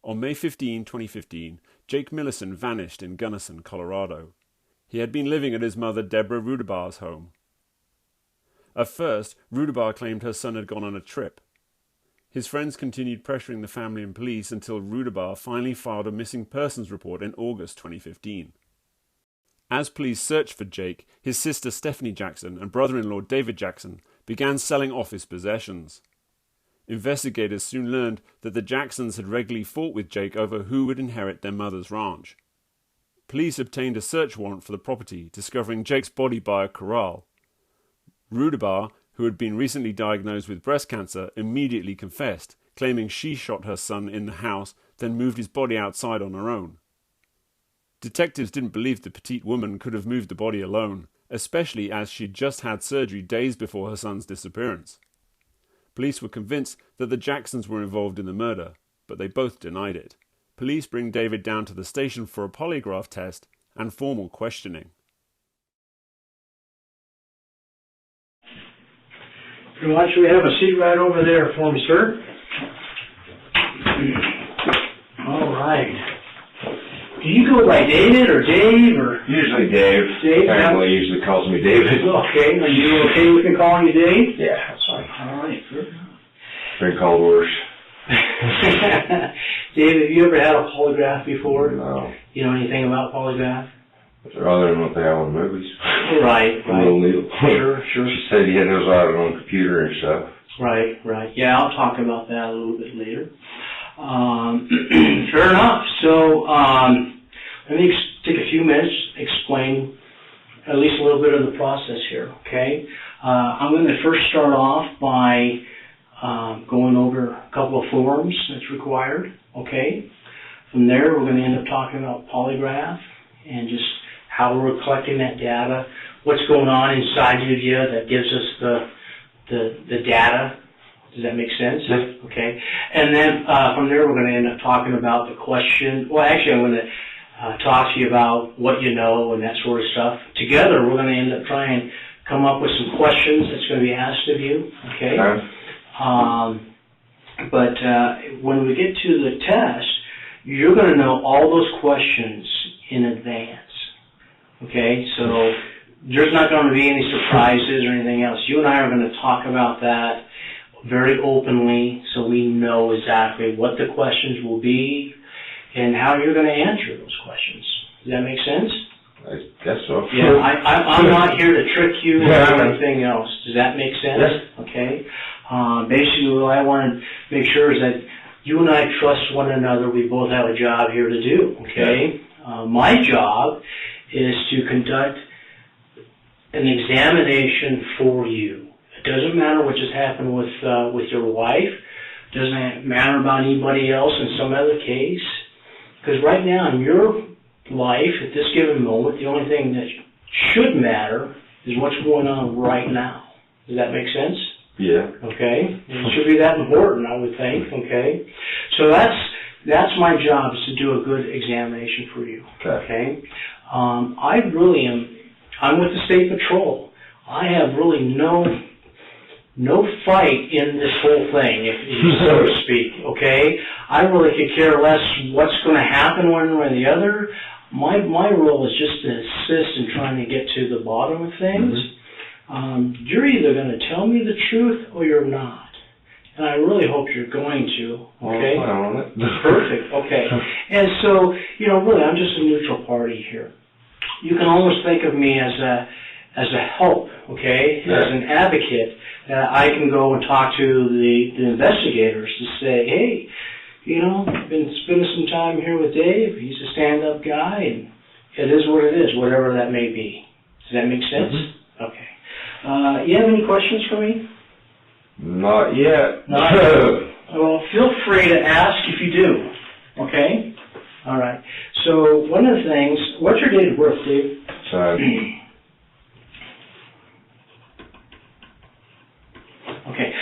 On May 15, 2015, Jake Millison vanished in Gunnison, Colorado. He had been living at his mother Deborah Rudabar's home. At first, Rudabar claimed her son had gone on a trip. His friends continued pressuring the family and police until Rudabar finally filed a missing persons report in August 2015. As police searched for Jake, his sister Stephanie Jackson and brother-in-law David Jackson began selling off his possessions. Investigators soon learned that the Jacksons had regularly fought with Jake over who would inherit their mother's ranch. Police obtained a search warrant for the property, discovering Jake's body by a corral. Rudabar, who had been recently diagnosed with breast cancer, immediately confessed, claiming she shot her son in the house, then moved his body outside on her own. Detectives didn't believe the petite woman could have moved the body alone, especially as she'd just had surgery days before her son's disappearance. Police were convinced that the Jacksons were involved in the murder, but they both denied it. Police bring David down to the station for a polygraph test and formal questioning. Why don't you have a seat right over there for me, sir? All right. Do you go by David or Dave or? Usually Dave. Dave. Family usually calls me David. Okay. Are you okay with me calling you Dave? Yeah, that's fine. All right. Good. Been called worse. Dave, have you ever had a polygraph before? No. You know anything about polygraph? Other than what they have on movies. Right. Little Neil. Sure. She said he had those out on the computer and stuff. Right. Yeah, I'll talk about that a little bit later. Fair enough. So, let me take a few minutes to explain at least a little bit of the process here, okay? I'm going to first start off by going over a couple of forms that's required, okay? From there, we're going to end up talking about polygraph and just how we're collecting that data, what's going on inside of you that gives us the data. Does that make sense? Yes. Okay. And then from there, we're going to end up talking about the question. Well, actually, I'm going to talk to you about what you know and that sort of stuff. Together, we're going to end up trying to come up with some questions that's going to be asked of you. Okay. But when we get to the test, you're going to know all those questions in advance. Okay. So there's not going to be any surprises or anything else. You and I are going to talk about that very openly, so we know exactly what the questions will be and how you're going to answer those questions. Does that make sense? I guess so. Yeah, I'm not here to trick you or anything else. Does that make sense? Yes. Okay. Basically, what I want to make sure is that you and I trust one another. We both have a job here to do. Okay. My job is to conduct an examination for you. It doesn't matter what just happened with your wife. It doesn't matter about anybody else in some other case. Because right now in your life, at this given moment, the only thing that should matter is what's going on right now. Does that make sense? Yeah. Okay. It should be that important, I would think. Okay. So that's my job, is to do a good examination for you. Okay. I really am. I'm with the State Patrol. I have really no fight in this whole thing, so to speak, okay? I really could care less what's going to happen one way or the other. My role is just to assist in trying to get to the bottom of things. Mm-hmm. You're either going to tell me the truth or you're not. And I really hope you're going to, okay? Perfect, okay. And so, really, I'm just a neutral party here. You can almost think of me as a help, okay, as an advocate. I can go and talk to the investigators to say, hey, I've been spending some time here with Dave. He's a stand-up guy, and it is what it is, whatever that may be. Does that make sense? Mm-hmm. Okay. You have any questions for me? Not yet. Not yet. Well, feel free to ask if you do. Okay? All right. So one of the things, what's your date of birth, Dave? Okay.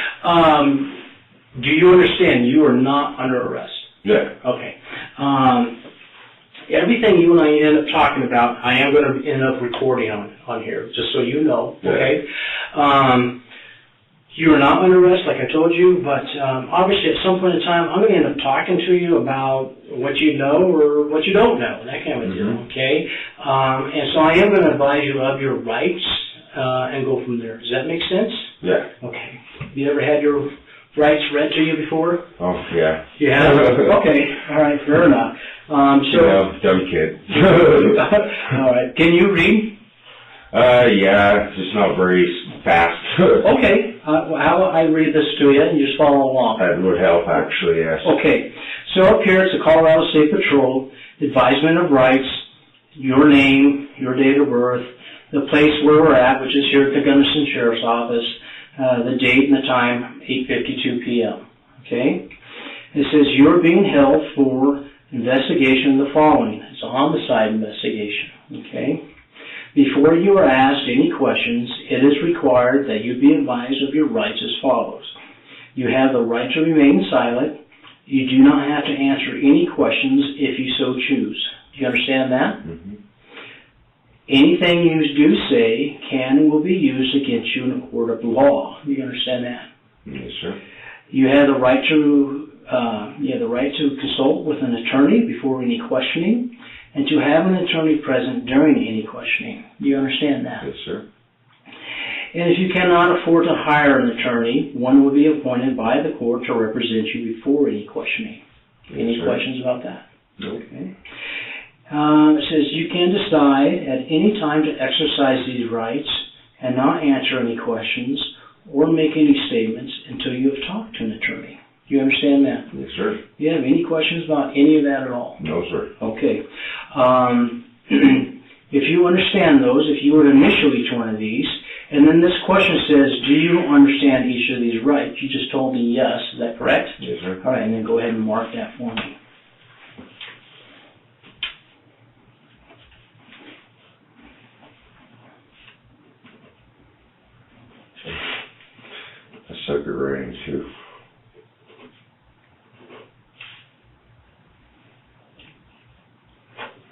Do you understand you are not under arrest? Yeah. Okay. Everything you and I end up talking about, I am going to end up recording on here, just so you know. Okay. You are not under arrest, like I told you, but obviously at some point in time, I'm going to end up talking to you about what you know or what you don't know, that kind of deal, okay? And so I am going to advise you of your rights and go from there. Does that make sense? Yeah. Okay. Have you ever had your rights read to you before? Oh, yeah. You have? Okay. All right. Fair enough. Dumb kid. All right. Can you read? Yeah, just not very fast. Okay. How I read this to you, and you just follow along. That would help, actually, yes. Okay. So up here it's the Colorado State Patrol, advisement of rights, your name, your date of birth, the place where we're at, which is here at the Gunnison Sheriff's Office, the date and the time, 8:52 p.m. Okay? It says you're being held for investigation of the following. It's a homicide investigation. Okay? Before you are asked any questions, it is required that you be advised of your rights as follows. You have the right to remain silent. You do not have to answer any questions if you so choose. Do you understand that? Mm-hmm. Anything you do say can and will be used against you in a court of law. Do you understand that? Yes, sir. You have the right to consult with an attorney before any questioning, and to have an attorney present during any questioning. Do you understand that? Yes, sir. And if you cannot afford to hire an attorney, one will be appointed by the court to represent you before any questioning. Any questions about that? No. Okay. It says you can decide at any time to exercise these rights and not answer any questions or make any statements until you have talked to an attorney. Do you understand that? Yes, sir. Do you have any questions about any of that at all? No, sir. Okay. If you understand those, if you would initial each one of these, and then this question says, do you understand each of these rights? You just told me yes. Is that correct? Yes, sir. All right, and then go ahead and mark that for me. I suck at writing, too.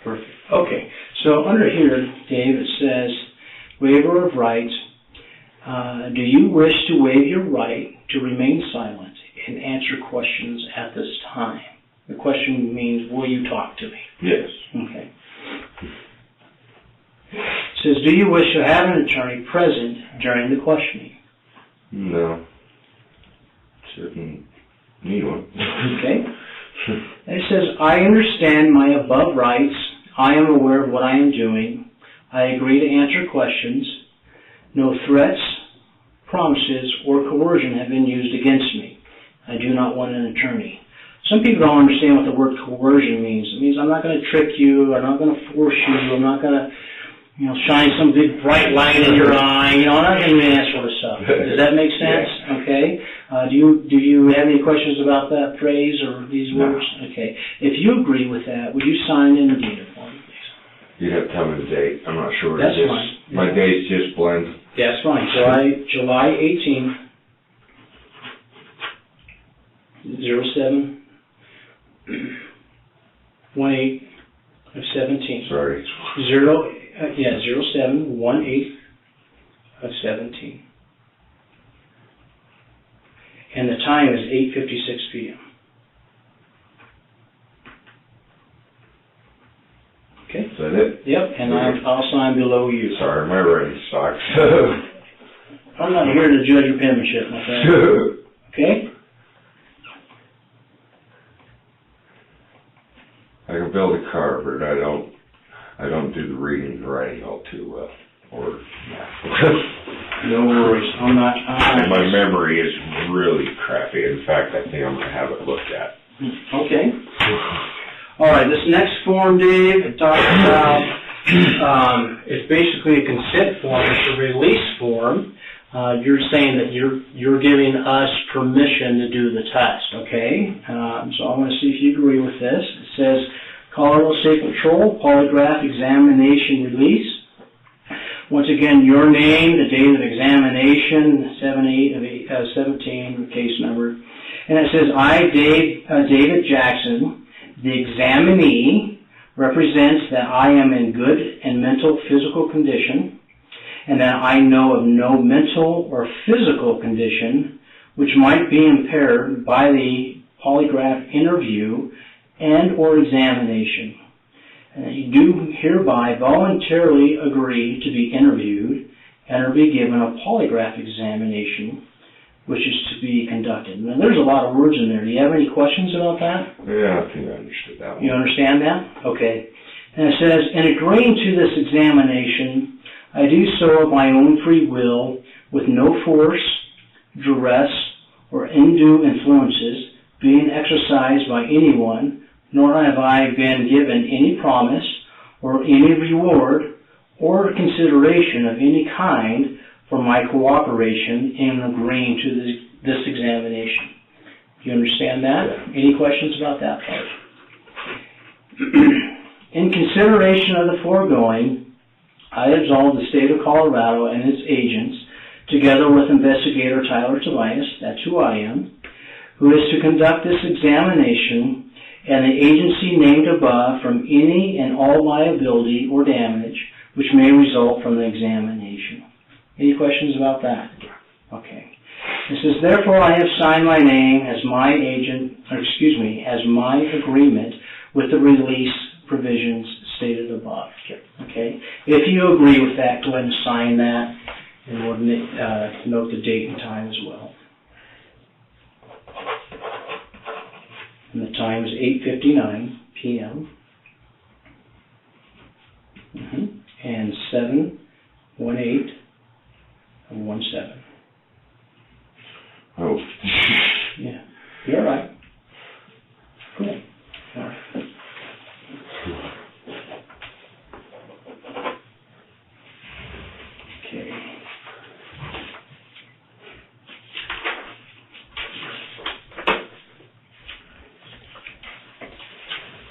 Perfect. Okay, so under here, Dave, it says, waiver of rights. Do you wish to waive your right to remain silent and answer questions at this time? The question means, will you talk to me? Yes. Okay. It says, do you wish to have an attorney present during the questioning? No. Shouldn't need one. Okay. And it says, I understand my above rights. I am aware of what I am doing. I agree to answer questions. No threats, promises, or coercion have been used against me. I do not want an attorney. Some people don't understand what the word coercion means. It means I'm not going to trick you. I'm not going to force you. I'm not going to, shine some big bright light in your eye. I'm not going to do that sort of stuff. Does that make sense? Yeah. Okay. Do you have any questions about that phrase or these words? No. Okay. If you agree with that, would you sign in the deed for me, please? You'd have to tell me the date. I'm not sure. That's fine. My dates just blend. Yeah, that's fine. July 18th, 07, 18 of 17. Sorry. 07, 18 of 17. And the time is 8:56 p.m. Okay? Is that it? Yep, and I'll sign below you. Sorry, my writing sucks. I'm not here to judge your penmanship, my friend. Okay? I can build a car, but I don't do the reading and writing all too well. Or No worries. I'm not. And my memory is really crappy. In fact, I think I'm going to have it looked at. Okay. All right. This next form, Dave, it talks about. It's basically a consent form. It's a release form. You're saying that you're giving us permission to do the test. Okay. So I want to see if you agree with this. It says Colorado State Patrol polygraph examination release. Once again, your name, the date of examination, 7/8/17, case number. And it says, I, David Jackson, the examinee, represents that I am in good and mental physical condition, and that I know of no mental or physical condition which might be impaired by the polygraph interview and or examination. And you do hereby voluntarily agree to be interviewed and or be given a polygraph examination, which is to be conducted. Now, there's a lot of words in there. Do you have any questions about that? Yeah, I think I understood that one. You understand that? Okay. And it says, in agreeing to this examination, I do so of my own free will, with no force, duress, or undue influences being exercised by anyone, nor have I been given any promise or any reward or consideration of any kind for my cooperation in agreeing to this examination. Do you understand that? Yeah. Any questions about that part? In consideration of the foregoing, I absolve the state of Colorado and its agents, together with investigator Tyler Tobias, that's who I am, who is to conduct this examination, and the agency named above from any and all liability or damage which may result from the examination. Any questions about that? Okay. It says, therefore I have signed my name as my as my agreement with the release provisions stated above. Okay. If you agree with that, go ahead and sign that, and we'll note the date and time as well. And the time is 8:59 p.m. And 7:18 and 17. Oh. Yeah. You're all right. Cool. All right. Okay.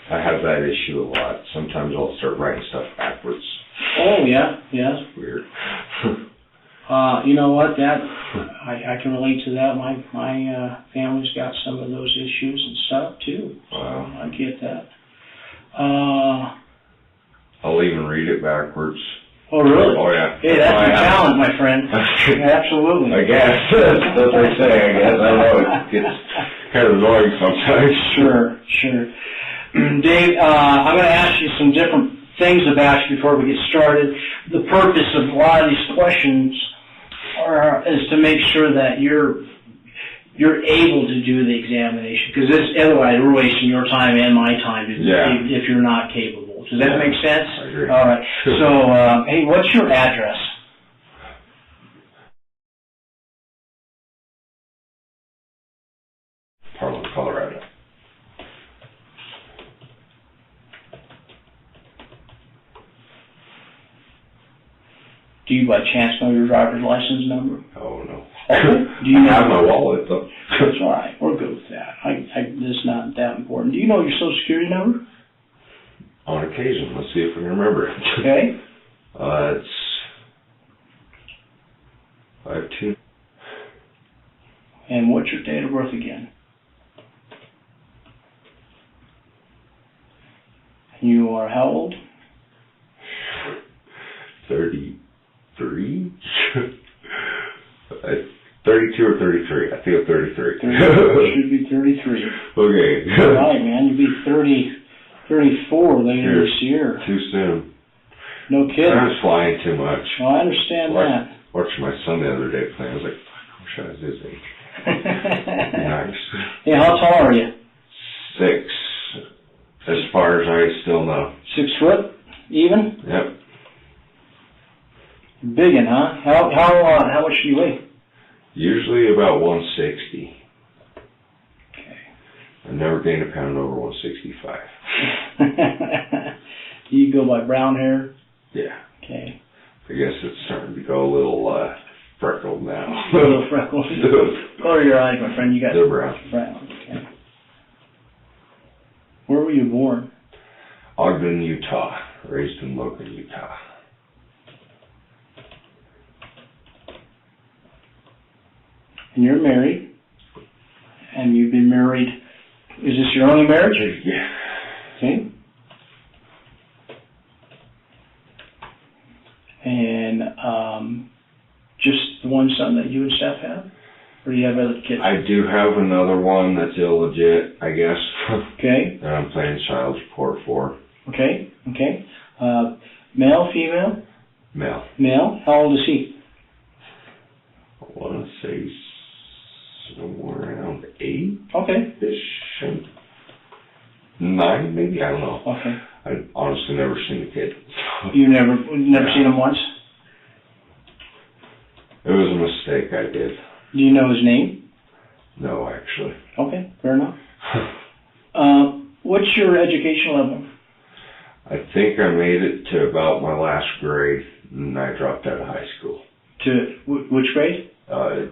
I have that issue a lot. Sometimes I'll start writing stuff backwards. Oh, yeah, yeah. It's weird. You know what? That I can relate to that. My family's got some of those issues and stuff too. Wow. So I get that. I'll even read it backwards. Oh, really? Oh, yeah. Hey, that's a talent, my friend. Absolutely. I guess. That's what they say, I guess. I know it gets kind of annoying sometimes. Sure. Dave, I'm going to ask you some different things about you before we get started. The purpose of a lot of these questions is to make sure that you're able to do the examination, because otherwise we're wasting your time and my time if you're not capable. Does that make sense? I agree. All right. So, hey, what's your address? Parliament, Colorado. Do you by chance know your driver's license number? Oh, no. Do you I have my wallet, though. That's all right. We're good with that. It's not that important. Do you know your Social Security number? On occasion. Let's see if we can remember it. Okay. It's 52. And what's your date of birth again? You are how old? 33? 32 or 33? I feel 33. Should be 33. Okay. All right, man. You'll be 34 later this year. Too soon. No kidding. I was flying too much. Well, I understand that. Watching my son the other day playing, I was like, I wish I was his age. Nice. Hey, how tall are you? 6. As far as I still know. 6 foot? Even? Yep. Biggin', huh? How much do you weigh? Usually about 160. Okay. I've never gained a pound over 165. Do you go by brown hair? Yeah. Okay. I guess it's starting to go a little freckled now. A little freckled. Color your eyes, my friend. You got They're brown. Brown. Okay. Where were you born? Ogden, Utah. Raised in Logan, Utah. And you're married. And you've been married. Is this your only marriage? Yeah. Okay. And just the one son that you and Steph have? Or do you have other kids? I do have another one that's illegit, I guess. Okay. That I'm paying child support for. Okay. Male, female? Male. Male. How old is he? I want to say somewhere around 8. Okay. 9, maybe? I don't know. Okay. I've honestly never seen the kid. You've never seen him once? It was a mistake I did. Do you know his name? No, actually. Okay, fair enough. What's your education level? I think I made it to about my last grade, and I dropped out of high school. To which grade? I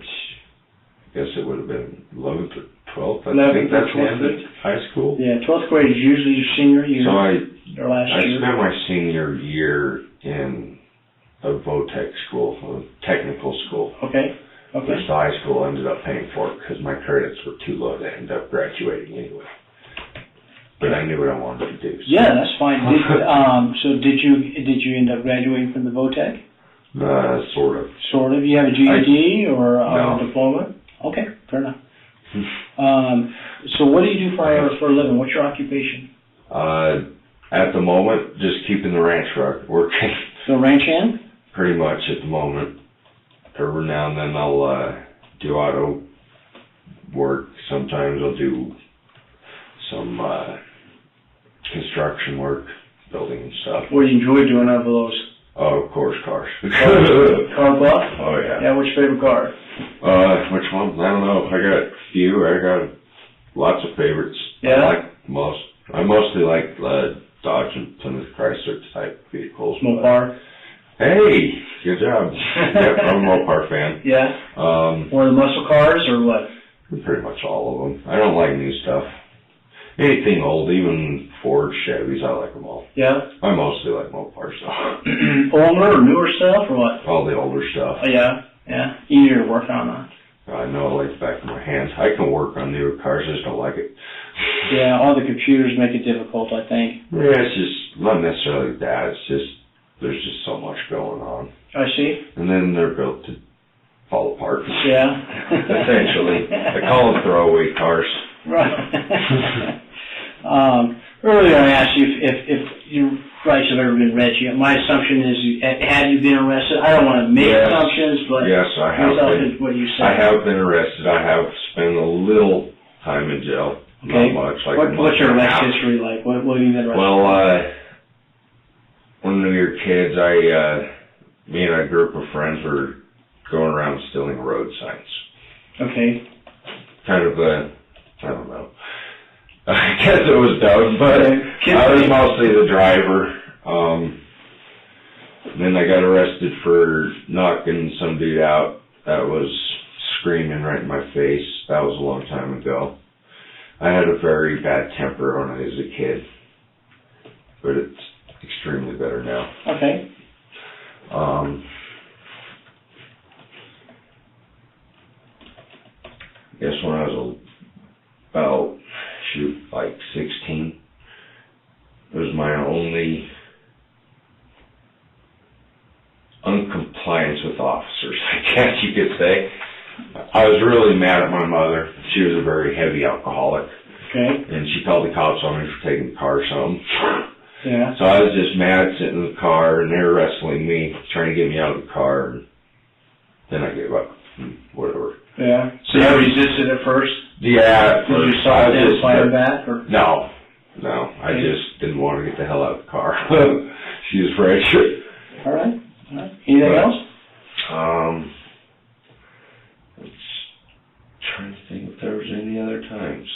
guess it would have been 11th or 12th. 11th I think that's or the end 12th of high school. Yeah, 12th grade is usually your senior year. So or last I year. spent my senior year in a VOTEC school, a technical school. Okay. Which the high school ended up paying for it because my credits were too low to end up graduating anyway. But I knew what I wanted to do. So. Yeah, that's fine. So did you end up graduating from the VOTEC? Sort of. Sort of. You have a GED or no. a diploma? Okay, fair enough. So what do you do for a living? What's your occupation? At the moment, just keeping the ranch working. So ranch hand? Pretty much at the moment. Every now and then I'll do auto work. Sometimes I'll do some construction work, building and stuff. What do you enjoy doing out of those? Oh, of course, cars. Car buff? Oh, yeah. Yeah, what's your favorite car? Which one? I don't know. I got a few. I got lots of favorites. Yeah? I mostly like Dodge and Plymouth Chrysler type vehicles. Mopar? Hey, good job. Yep, I'm a Mopar fan. Yeah? Or the muscle cars or what? Pretty much all of them. I don't like new stuff. Anything old, even Ford, Chevys, I like them all. Yeah? I mostly like Mopar stuff. Older or newer stuff or what? All the older stuff. Oh, yeah. Easier to work on, huh? I know, like the back of my hands. I can work on newer cars, I just don't like it. Yeah, all the computers make it difficult, I think. Yeah, it's just not necessarily that. It's just there's just so much going on. I see. And then they're built to fall apart. Yeah. Essentially. I call them throwaway cars. Right. Earlier I asked you if your rights have ever been read to you. My assumption is, had you been arrested? I don't want to make assumptions, but yes, I have been. What you said. I have been arrested. I have spent a little time in jail. Okay. Not much. What's your arrest history like? What have you been arrested for? When we were kids, me and a group of friends were going around stealing road signs. Okay. Kind of I don't know. I guess it was dumb, but I was mostly the driver. Then I got arrested for knocking some dude out that was screaming right in my face. That was a long time ago. I had a very bad temper when I was a kid, but it's extremely better now. Okay. I guess when I was about, like 16, it was my only uncompliance with officers, I guess you could say. I was really mad at my mother. She was a very heavy alcoholic. Okay. And she called the cops on me for taking the car some. Yeah. So I was just mad sitting in the car, and they were wrestling me, trying to get me out of the car. And then I gave up. Whatever. Yeah. So you resisted at first? Yeah. Did you stop them fire back? Or? No. I just didn't want to get the hell out of the car. She was afraid. All right. Anything else? Trying to think if there was any other times.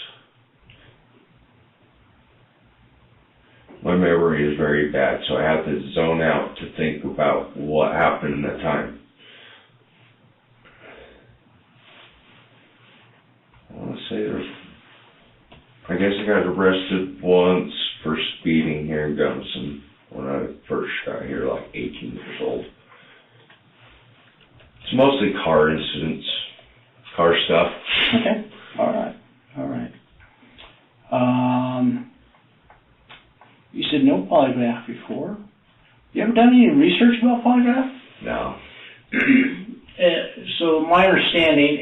My memory is very bad, so I have to zone out to think about what happened in that time. I want to say I guess I got arrested once for speeding here in Gunnison when I first got here, like 18 years old. It's mostly car incidents, car stuff. Okay. All right. You said no polygraph before. You ever done any research about polygraph? No. So my understanding,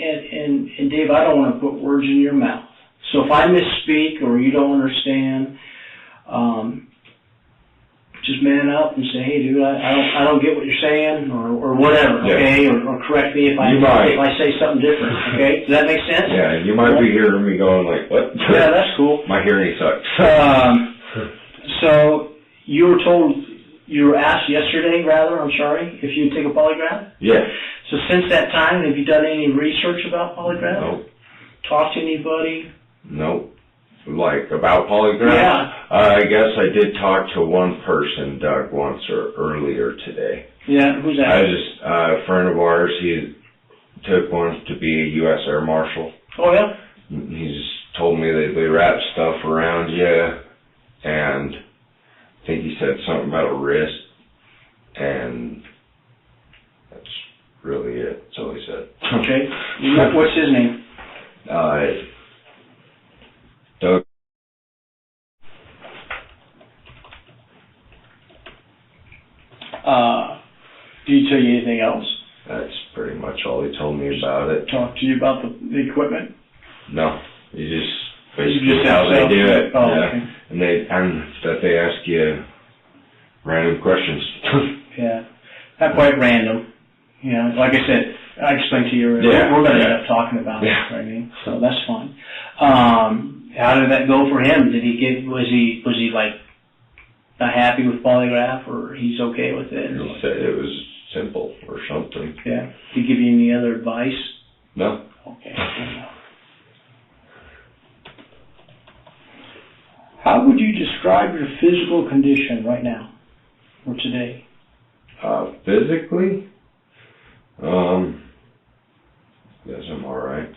and Dave, I don't want to put words in your mouth. So if I misspeak or you don't understand, just man up and say, hey, dude, I don't get what you're saying, or whatever, okay? Or correct me if I say something different, okay? Does that make sense? Yeah, you might be hearing me going like, what? Yeah, that's cool. My hearing sucks. So you were asked yesterday, if you'd take a polygraph? Yeah. So since that time, have you done any research about polygraph? No. Talked to anybody? No. Like, about polygraph? Yeah. I guess I did talk to one person, Doug, once or earlier today. Yeah, who's that? A friend of ours, he took one to be a U.S. Air Marshal. Oh, yeah? He's told me that they wrap stuff around you, and I think he said something about a wrist, and that's really it. That's all he said. Okay. What's his name? Doug. Did he tell you anything else? That's pretty much all he told me about it. Talk to you about the equipment? No. He just basically how they do it. Oh, yeah. okay. And that they ask you random questions. Yeah. Not quite random. You know, like I said, I explained to you earlier, we're going to end up talking about it, I mean, so that's fine. How did that go for him? Was he like not happy with polygraph, or he's okay with it? He said it was simple or something. Yeah. Did he give you any other advice? No. Okay. How would you describe your physical condition right now, or today? Physically? Guess I'm alright.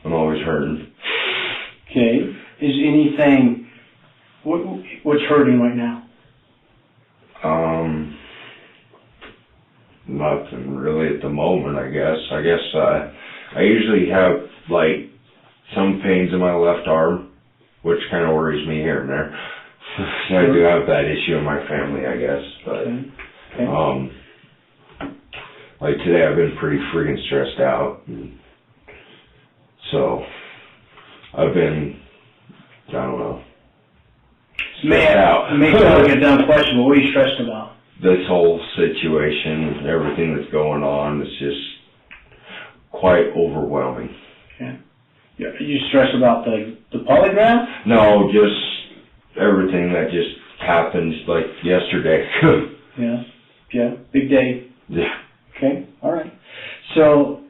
I'm always hurting. Okay. Is anything, what's hurting right now? Nothing really at the moment, I guess. I usually have, like, some pains in my left arm, which kind of worries me here and there. I do have that issue in my family, I guess, but, Okay. like today I've been pretty freaking stressed out. So, I've been, I don't know, stressed out. It may sound like a dumb question, but what are you stressed about? This whole situation, everything that's going on, is just quite overwhelming. Okay. Yeah. Are you stressed about the polygraph? No, just everything that just happened, like yesterday. Yeah. Big day. Yeah. Okay. All right. So,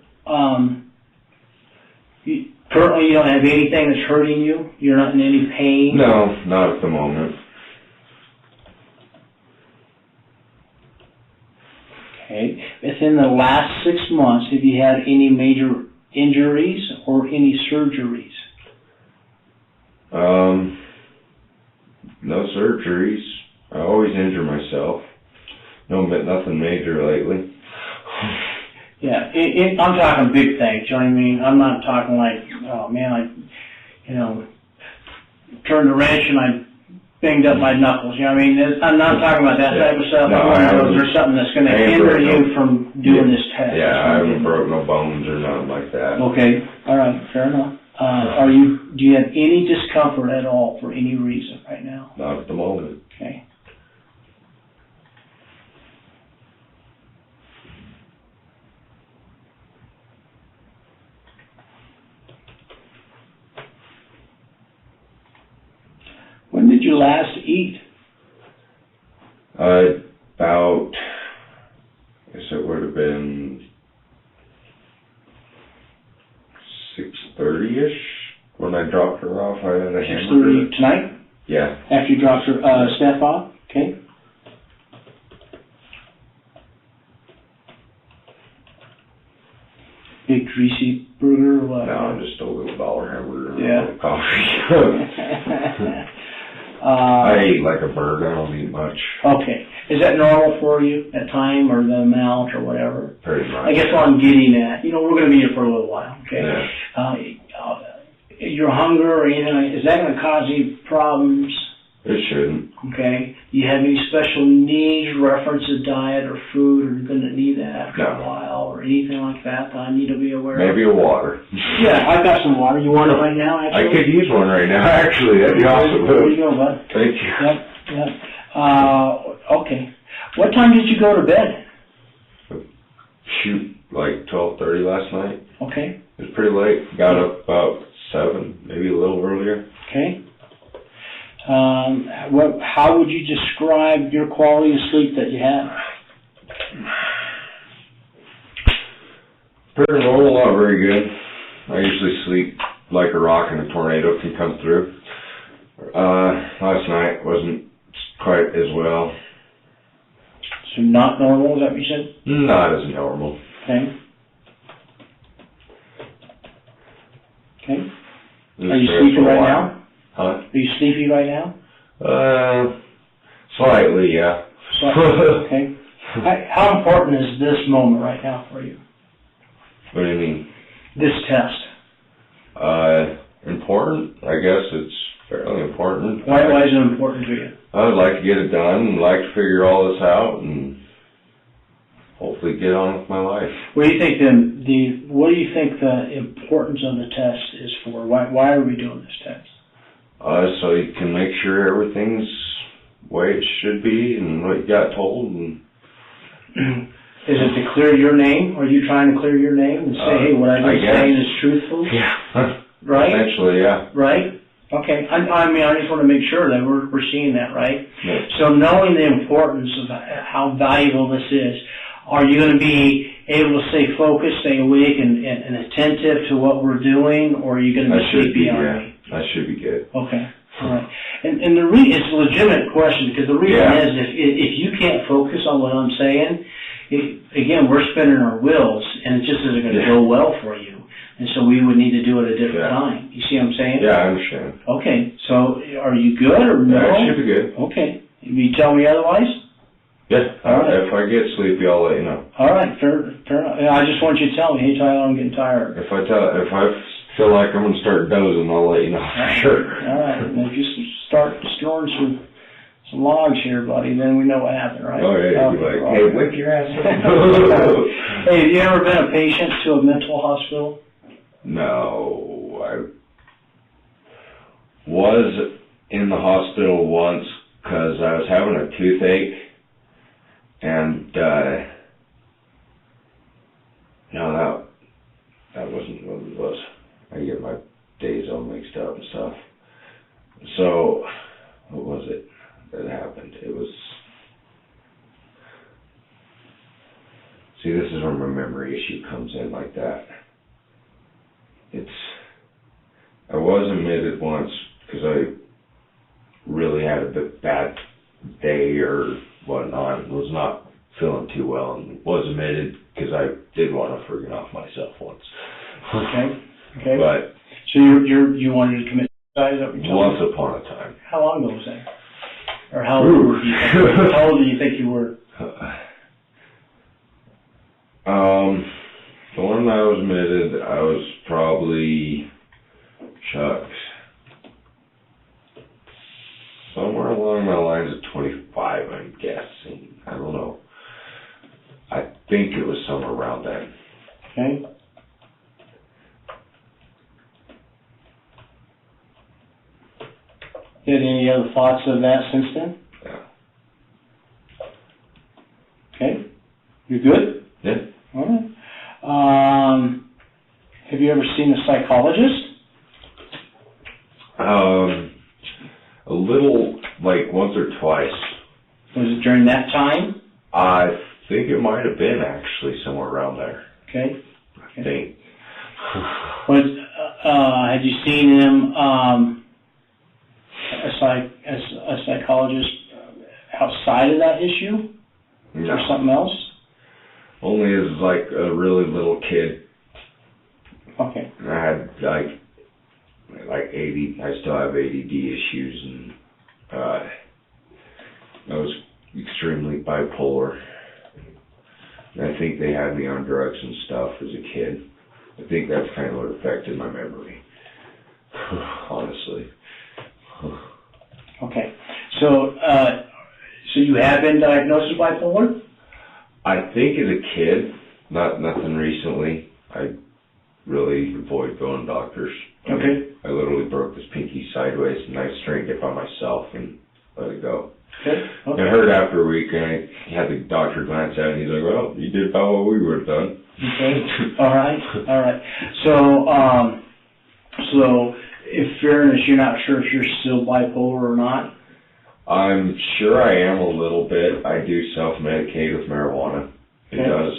currently you don't have anything that's hurting you? You're not in any pain? No, not at the moment. Okay. Within the last 6 months, have you had any major injuries or any surgeries? No surgeries. I always injure myself. No, nothing major lately. Yeah, I'm talking big things, you know what I mean? I'm not talking like, oh man, turned a wrench and I banged up my knuckles, you know what I mean? I'm not talking about that type of stuff. No, there's something that's going to hinder you from doing this test. Yeah, I haven't broke no bones or nothing like that. Okay, all right, fair enough. Do you have any discomfort at all for any reason right now? Not at the moment. Okay. When did you last eat? About, I guess it would have been 6:30-ish when I dropped her off. I had a hamburger. 6:30 tonight? Yeah. After you dropped her, Steph off? Okay. Big greasy burger or what? No, just a little dollar hamburger and Yeah. a little coffee. I eat like a bird. I don't eat much. Okay. Is that normal for you at time or the amount or whatever? Pretty much. I guess what I'm getting at, we're going to be here for a little while, okay? Yeah. Your hunger or anything, is that going to cause any problems It shouldn't. Okay. Do you have any special needs, reference to diet or food, or you're going to need that after a while, or anything like that I need to be aware of? Maybe a water. Yeah, I've got some water. You want it right now, actually? I could use one right now, actually. That'd be awesome. There you go, bud. Thank you. Yep. Okay. What time did you go to bed? Shoot, like 12:30 last night. Okay. It was pretty late. Got up about 7, maybe a little earlier. Okay. How would you describe your quality of sleep that you had? Pretty normal, not very good. I usually sleep like a rock and a tornado can come through. Last night wasn't quite as well. So not normal, is that what you said? Not as normal. Okay. Okay. Are you sleeping right now? Huh? Are you sleepy right now? Slightly, yeah. Okay. How important is this moment right now for you? What do you mean? This test. Important? I guess it's fairly important. Why is it important to you? I'd like to get it done and like to figure all this out and hopefully get on with my life. What do you think what do you think the importance of the test is for? Why are we doing this test? So you can make sure everything's the way it should be and what you got told. And is it to clear your name? Are you trying to clear your name and say, hey, what I've been saying is truthful? Yeah. Right? Essentially, yeah. Right? Okay. I mean, I just want to make sure that we're seeing that, right? Yeah. So knowing the importance of how valuable this is, are you going to be able to stay focused, stay awake, and attentive to what we're doing, or are you going to be sleepy on me? I should be good. Okay. All right. And it's a legitimate question, because the reason is if you can't focus on what I'm saying, again, we're spinning our wheels, and it just isn't going to go well for you. And so we would need to do it at a different time. You see what I'm saying? Yeah, I understand. Okay. So are you good or no? Yeah, I should be good. Okay. You tell me otherwise? Yeah. All right. If I get sleepy, I'll let you know. All right. Fair enough. I just want you to tell me, hey, Tyler, I'm getting tired. If I feel like I'm going to start dozing, I'll let you know for sure. All right. And if you start snoring some logs here, buddy, then we know what happened, right? Oh, yeah. You'd be like, hey, wake your ass up. Hey, have you ever been a patient to a mental hospital? No. I was in the hospital once because I was having a toothache. And, no, that wasn't what it was. I get my days all mixed up and stuff. So, what was it that happened? It was... See, this is where my memory issue comes in like that. I was admitted once because I really had a bad day or whatnot and was not feeling too well, and was admitted because I did want to friggin' off myself once. Okay. But so you wanted to commit suicide? Is that what you're telling once me? upon a time. How long ago was that? Or how old do you think you were? The one I was admitted, I was probably somewhere along the lines of 25, I'm guessing. I don't know. I think it was somewhere around then. Okay. You had any other thoughts of that since then? Yeah. Okay. You good? Yeah. All right. Have you ever seen a psychologist? A little, like once or twice. Was it during that time? I think it might have been actually somewhere around there. Okay. I think. Had you seen him, a psychologist outside of that issue? No. Or something else? Only as like a really little kid. Okay. I had like I still have ADD issues, and I was extremely bipolar. And I think they had me on drugs and stuff as a kid. I think that's kind of what affected my memory, honestly. Okay. So you have been diagnosed with bipolar? I think as a kid, nothing recently. I really avoid going to doctors. Okay. I literally broke this pinky sideways, and I straightened it by myself and let it go. Okay. I heard after a week, and I had the doctor glance at it, and he's like, well, you did about what we would have done. Okay. All right. So, in fairness, you're not sure if you're still bipolar or not? I'm sure I am a little bit. I do self-medicate with marijuana. It does,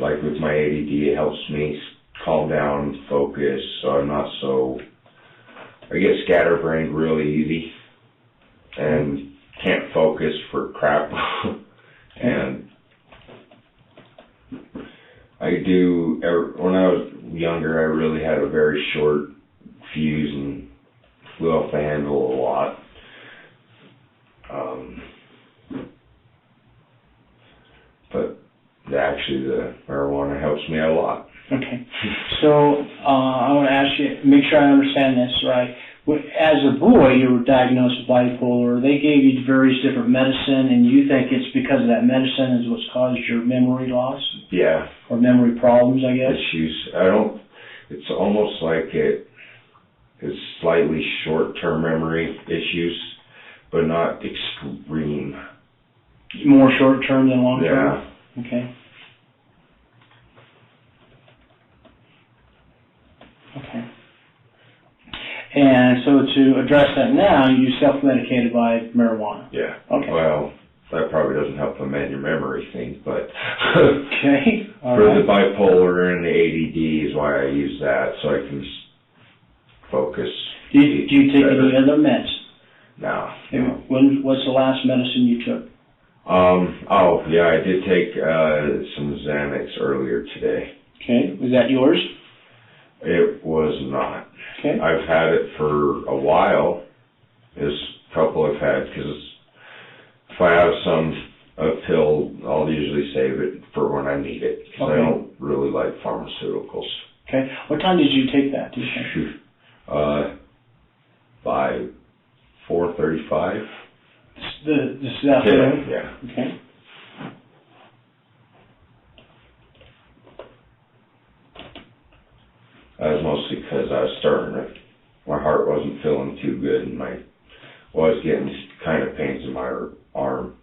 like with my ADD, it helps me calm down, focus, so I'm not so, I get scatterbrained really easy and can't focus for crap. And when I was younger, I really had a very short fuse and flew off the handle a lot. But actually the marijuana helps me a lot. Okay. So I want to ask you, make sure I understand this right. As a boy, you were diagnosed with bipolar. They gave you various different medicine, and you think it's because of that medicine is what's caused your memory loss? Yeah. Or memory problems, I guess? Issues. It's almost like it's slightly short-term memory issues, but not extreme. More short-term than long-term? Yeah. Okay. And so to address that now, you self-medicated by marijuana? Yeah. Okay. Well, that probably doesn't help amend your memory thing, but okay. All for right. the bipolar and the ADD is why I use that, so I can focus. Do you take any other meds? No. What's the last medicine you took? I did take some Xanax earlier today. Okay. Was that yours? It was not. Okay. I've had it for a while. There's a couple I've had, because if I have a pill, I'll usually save it for when I need it, because I don't really like pharmaceuticals. Okay. What time did you take that, do you think? By 4:35. This afternoon? Yeah. Okay. That was mostly because I was my heart wasn't feeling too good, and I was getting kind of pains in my arm.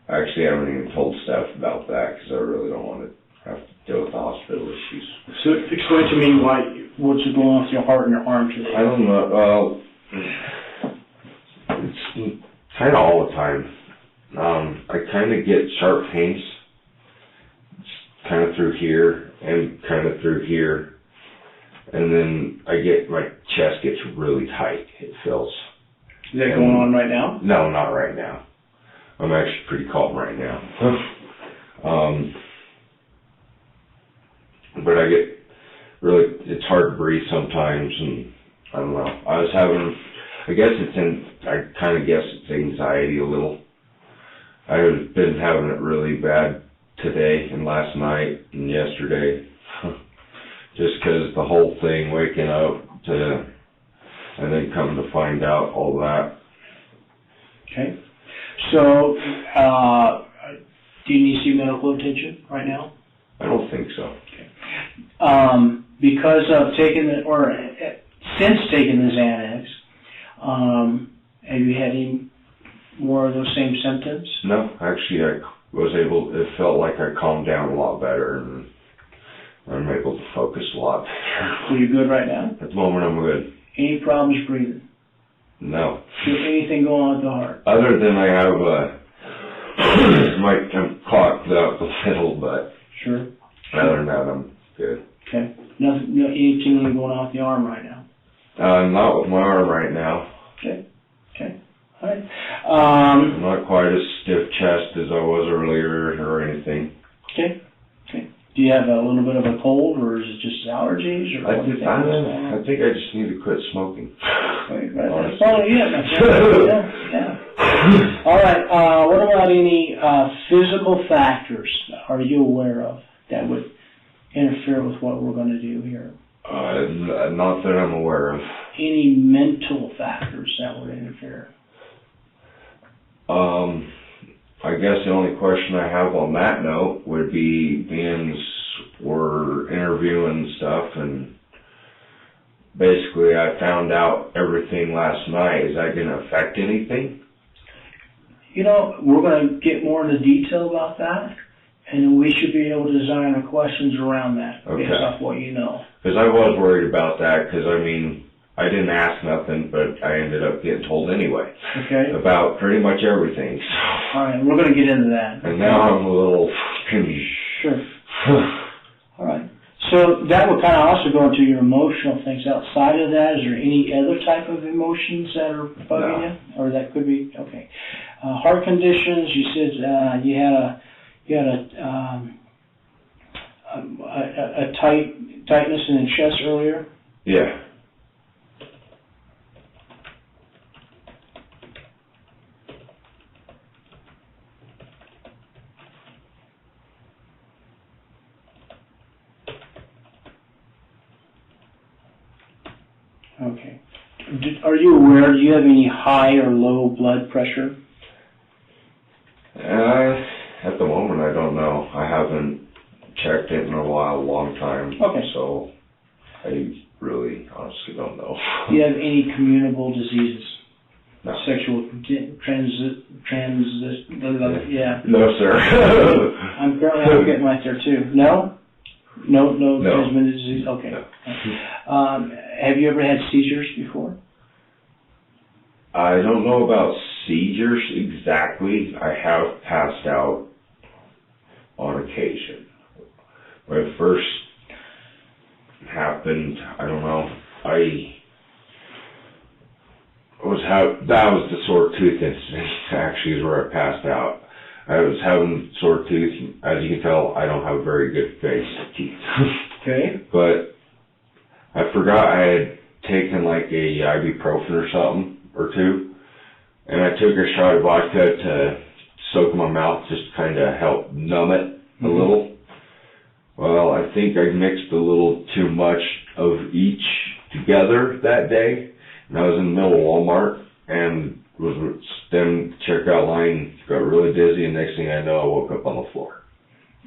I actually haven't even told Steph about that, because I really don't want to have to deal with the hospital issues. So explain to me what's going on with your heart and your arm today? I don't know. Well, it's kind of all the time. I kind of get sharp pains. It's kind of through here and kind of through here. And then my chest gets really tight. It feels. Is that going on right now? No, not right now. I'm actually pretty calm right now. But it's hard to breathe sometimes, and I don't know. I kind of guess it's anxiety a little. I've been having it really bad today and last night and yesterday. Just because the whole thing, waking up and then coming to find out all that. Okay. So, do you need to see medical attention right now? I don't think so. Okay. Because of since taking the Xanax, have you had any more of those same symptoms? No, actually it felt like I calmed down a lot better, and I'm able to focus a lot better. So you're good right now? At the moment I'm good. Any problems breathing? No. Anything going on with the heart? Other than I have I'm clogged up a little, but sure. Other than that, I'm good. Okay. Anything going on with the arm right now? Not with my arm right now. Okay. All right. I'm not quite as stiff chest as I was earlier or anything. Okay. Do you have a little bit of a cold, or is it just allergies? Or I think I just need to quit smoking. That's all you get, my friend. Yeah. All right. What about any physical factors are you aware of that would interfere with what we're going to do here? Not that I'm aware of. Any mental factors that would interfere? I guess the only question I have on that note would be, being we're interviewing stuff, and basically I found out everything last night. Is that going to affect anything? You know, we're going to get more into detail about that, and we should be able to design our questions around that based off what you know. Because I was worried about that, because I mean, I didn't ask nothing, but I ended up getting told anyway. Okay. About pretty much everything. All right, we're going to get into that. And now I'm a little... Sure. All right. So that would kind of also go into your emotional things. Outside of that, is there any other type of emotions that are bugging you? Or that could be, okay. Heart conditions, you said you had a tightness in the chest earlier? Yeah. Okay. Are you aware, do you have any high or low blood pressure? At the moment, I don't know. I haven't checked it in a long time. Okay. So I really, honestly don't know. Do you have any communicable diseases? No. Sexual yeah. No, sir. I'm getting right there too. No? No transmitted disease? Okay. No. Have you ever had seizures before? I don't know about seizures exactly. I have passed out on occasion. When it first happened, I don't know, that was the sore tooth incident, actually, is where I passed out. I was having sore tooth. As you can tell, I don't have a very good face teeth. Okay. But I forgot I had taken like a ibuprofen or something, or two, and I took a shot of vodka to soak in my mouth, just kind of help numb it a little. Well, I think I mixed a little too much of each together that day, and I was in the middle of Walmart, and was then checkout line, got really dizzy, and next thing I know, I woke up on the floor.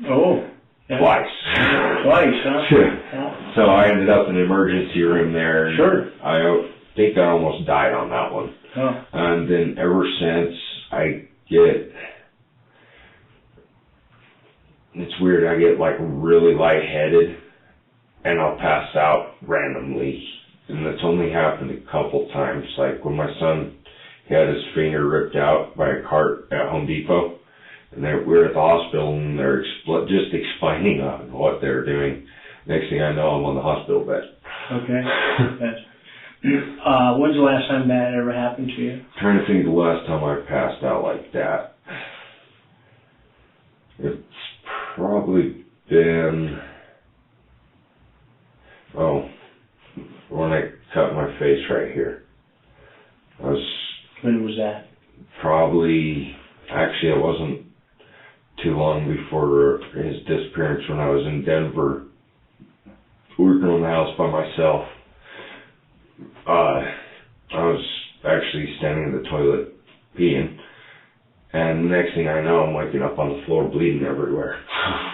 Oh. Twice. Twice, huh? Yeah. So I ended up in the emergency room there. And sure. I think I almost died on that one. Oh. And then ever since, I get, it's weird, I get like really lightheaded, and I'll pass out randomly. And that's only happened a couple times. Like when my son, he had his finger ripped out by a cart at Home Depot, and we were at the hospital, and they're just explaining what they're doing. Next thing I know, I'm on the hospital bed. Okay. When's the last time that ever happened to you? I'm trying to think of the last time I passed out like that. It's probably been, when I cut my face right here. When was that? Probably, actually it wasn't too long before his disappearance, when I was in Denver, working on the house by myself. I was actually standing in the toilet peeing, and the next thing I know, I'm waking up on the floor bleeding everywhere.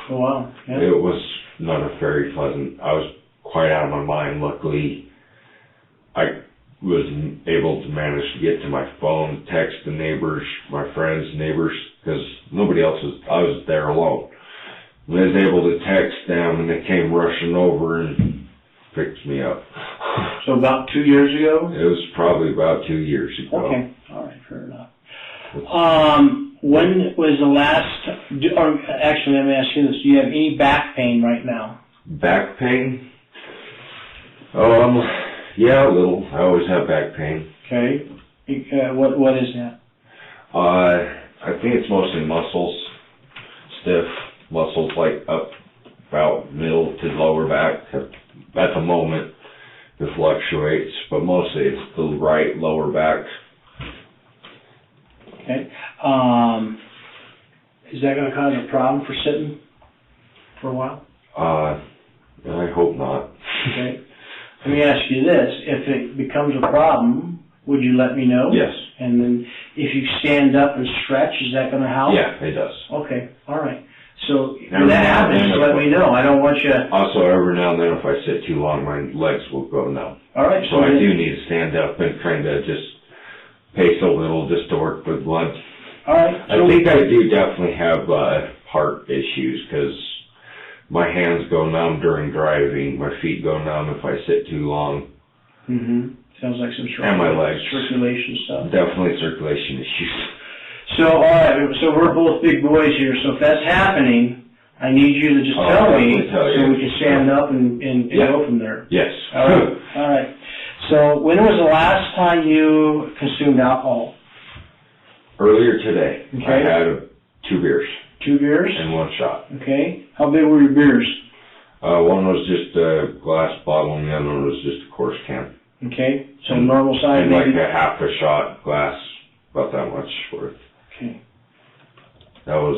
Oh, wow. Yeah. It was not a very pleasant, I was quite out of my mind. Luckily, I was able to manage to get to my phone, text the neighbors, my friends, neighbors, because nobody else I was there alone. I was able to text them, and they came rushing over and picked me up. So about 2 years ago? It was probably about 2 years ago. Okay, all right, fair enough. When was the last, or actually let me ask you this, do you have any back pain right now? Back pain? Yeah, a little. I always have back pain. Okay. What is that? I think it's mostly muscles, stiff muscles, like up about middle to lower back. At the moment, it fluctuates, but mostly it's the right lower back. Okay. Is that going to cause a problem for sitting for a while? I hope not. Okay. Let me ask you this. If it becomes a problem, would you let me know? Yes. And then if you stand up and stretch, is that going to help? Yeah, it does. Okay, all right. So when that happens, just let me know. I don't want you... Also, every now and then, if I sit too long, my legs will go numb. All right. So I do need to stand up and kind of just pace a little just to work with blood. All right. I think I do definitely have heart issues because my hands go numb during driving. My feet go numb if I sit too long. Mm-hmm. Sounds like some and my legs. Circulation stuff. Definitely circulation issues. So, all right. So we're both big boys here. So if that's happening, I need you to just tell me so we can stand up and go from there. Yes. All right. All right. So when was the last time you consumed alcohol? Earlier today. Okay. I had 2 beers. 2 beers? And 1 shot. Okay. How big were your beers? One was just a glass bottle and the other one was just a coarse can. Okay. So normal size, and maybe? like a half a shot glass, about that much worth. Okay. That was...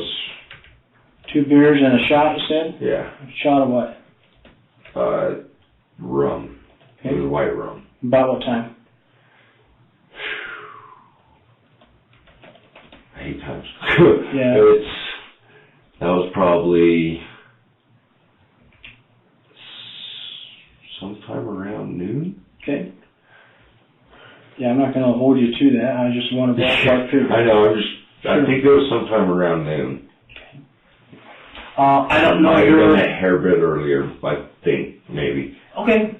2 beers and a shot, you said? Yeah. A shot of what? Rum. Okay. It was white rum. About what time? 8 times. Yeah. That was probably sometime around noon. Okay. Yeah, I'm not going to hold you to that. I just want to ballpark figure. I know. I think it was sometime around noon. Okay. I don't know. Might have been a hair bit earlier. I think maybe. Okay.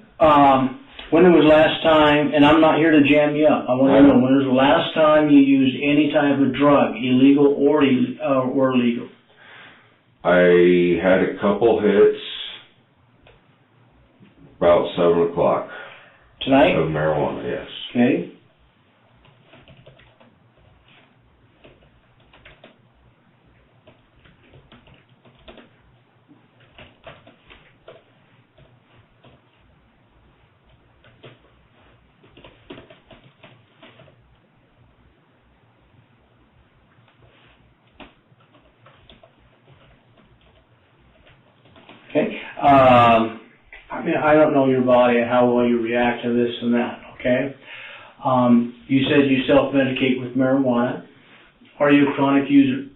When was the last time? And I'm not here to jam you up. I want to know when was the last time you used any type of drug, illegal or legal? I had a couple hits about 7 o'clock. Tonight? Of marijuana, yes. Okay. Okay. I mean, I don't know your body and how well you react to this and that, okay? You said you self-medicate with marijuana. Are you a chronic user?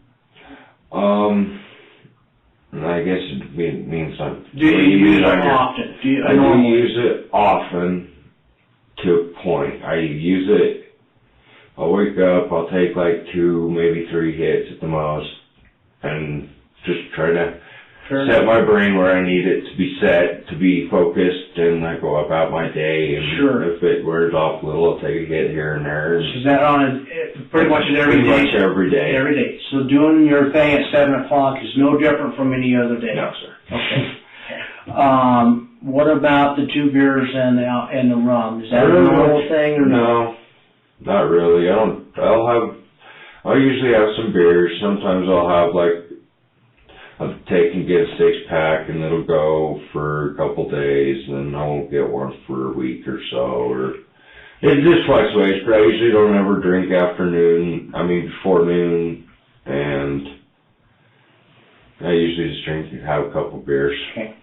I guess it means something. Do you use it often? I do use it often to a point. I use it, I'll wake up, I'll take like 2, maybe 3 hits at the most, and just try to set my brain where I need it to be set, to be focused, and I go about my day, and if it wears off a little, I'll take a hit here and there. Is that on pretty much every day? Pretty much every day. Every day. So doing your thing at 7 o'clock is no different from any other day? No, sir. Okay. What about the 2 beers and the rum? Is that a normal thing or no? Not really. I'll usually have some beers. Sometimes I'll have I'll take and get a 6-pack and it'll go for a couple days, and then I won't get one for a week or so. Or it just fluctuates, but I usually don't ever drink before noon, and I usually just have a couple beers. Okay.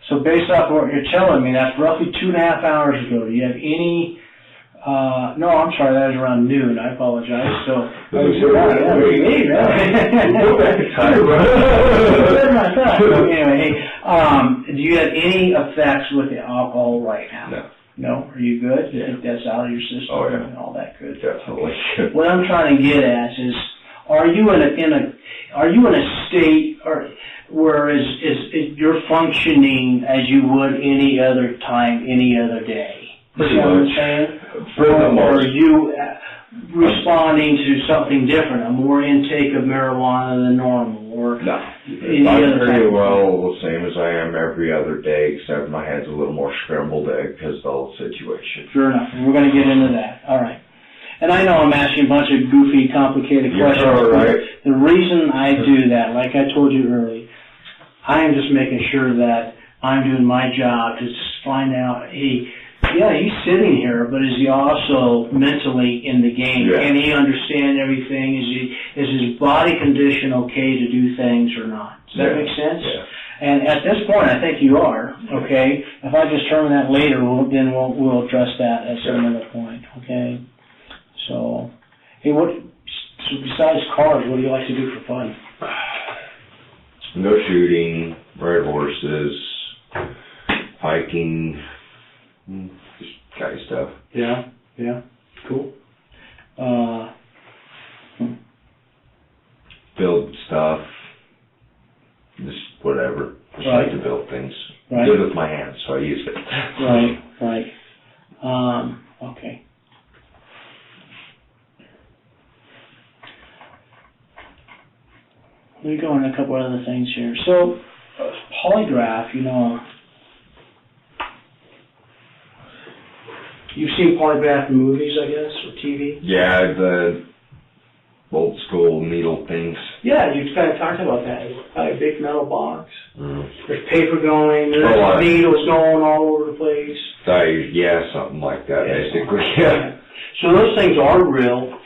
So based off what you're telling me, that's roughly 2.5 hours ago. Do you have any... no, I'm sorry, that was around noon. I apologize. So, anyway, do you have any effects with the alcohol right now? No. No? Are you good? Yeah. You think that's out of your system? Oh, yeah. And all that good? Definitely. What I'm trying to get at is, are you in a state where you're functioning as you would any other time, any other day? Pretty you know much. What I'm saying? Or are you responding to something different, a more intake of marijuana than normal, or no? I'm pretty well the same as I am every other day, except my head's a little more scrambled because of the whole situation. Sure enough. We're going to get into that. All right. And I know I'm asking a bunch of goofy, complicated questions. All right. The reason I do that, like I told you earlier, I am just making sure that I'm doing my job to find out, he's sitting here, but is he also mentally in the game? Yeah. Can he understand everything? Is his body condition okay to do things or not? Does that make sense? Yeah. And at this point, I think you are, okay? If I determine that later, we'll address that at some other point, okay? So, hey, So besides cars, what do you like to do for fun? Go shooting, ride horses, hiking, just guy stuff. Yeah, cool. Build stuff, just whatever. Just Right. like to build things. Right. Good with my hands, so I use it. Right. Okay. Let me go on a couple other things here. So, polygraph, you've seen polygraph in movies, I guess, or TV? Yeah, the old school needle things. Yeah, you kind of talked about that. It's got a big metal box. Mm. There's paper going, there's needles going all over the place. Yeah, something like that, basically. Yeah. So those things are real.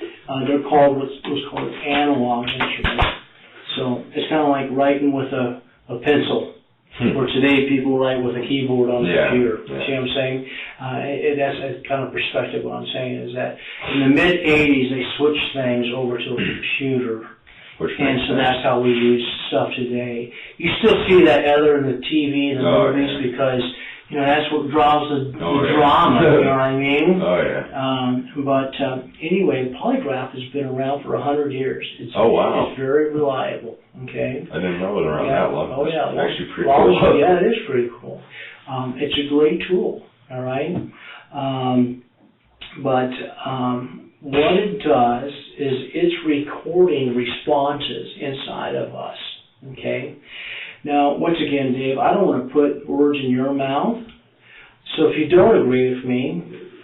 They're called what's called analog instruments. So it's kind of like writing with a pencil. Or today people write with a keyboard on the computer. Yeah. See what I'm saying? That's a kind of perspective. What I'm saying is that in the mid-'80s they switched things over to a computer. And so that's how we use stuff today. You still see that other in the TV and the movies because, that's what draws the drama, you know what I mean? Oh, yeah. But anyway, polygraph has been around for 100 years. It's very reliable, okay? I didn't know it was around that long. Oh, yeah. It's actually pretty cool. Yeah, it is pretty cool. It's a great tool, all right? But what it does is it's recording responses inside of us, okay? Now, once again, Dave, I don't want to put words in your mouth. So if you don't agree with me,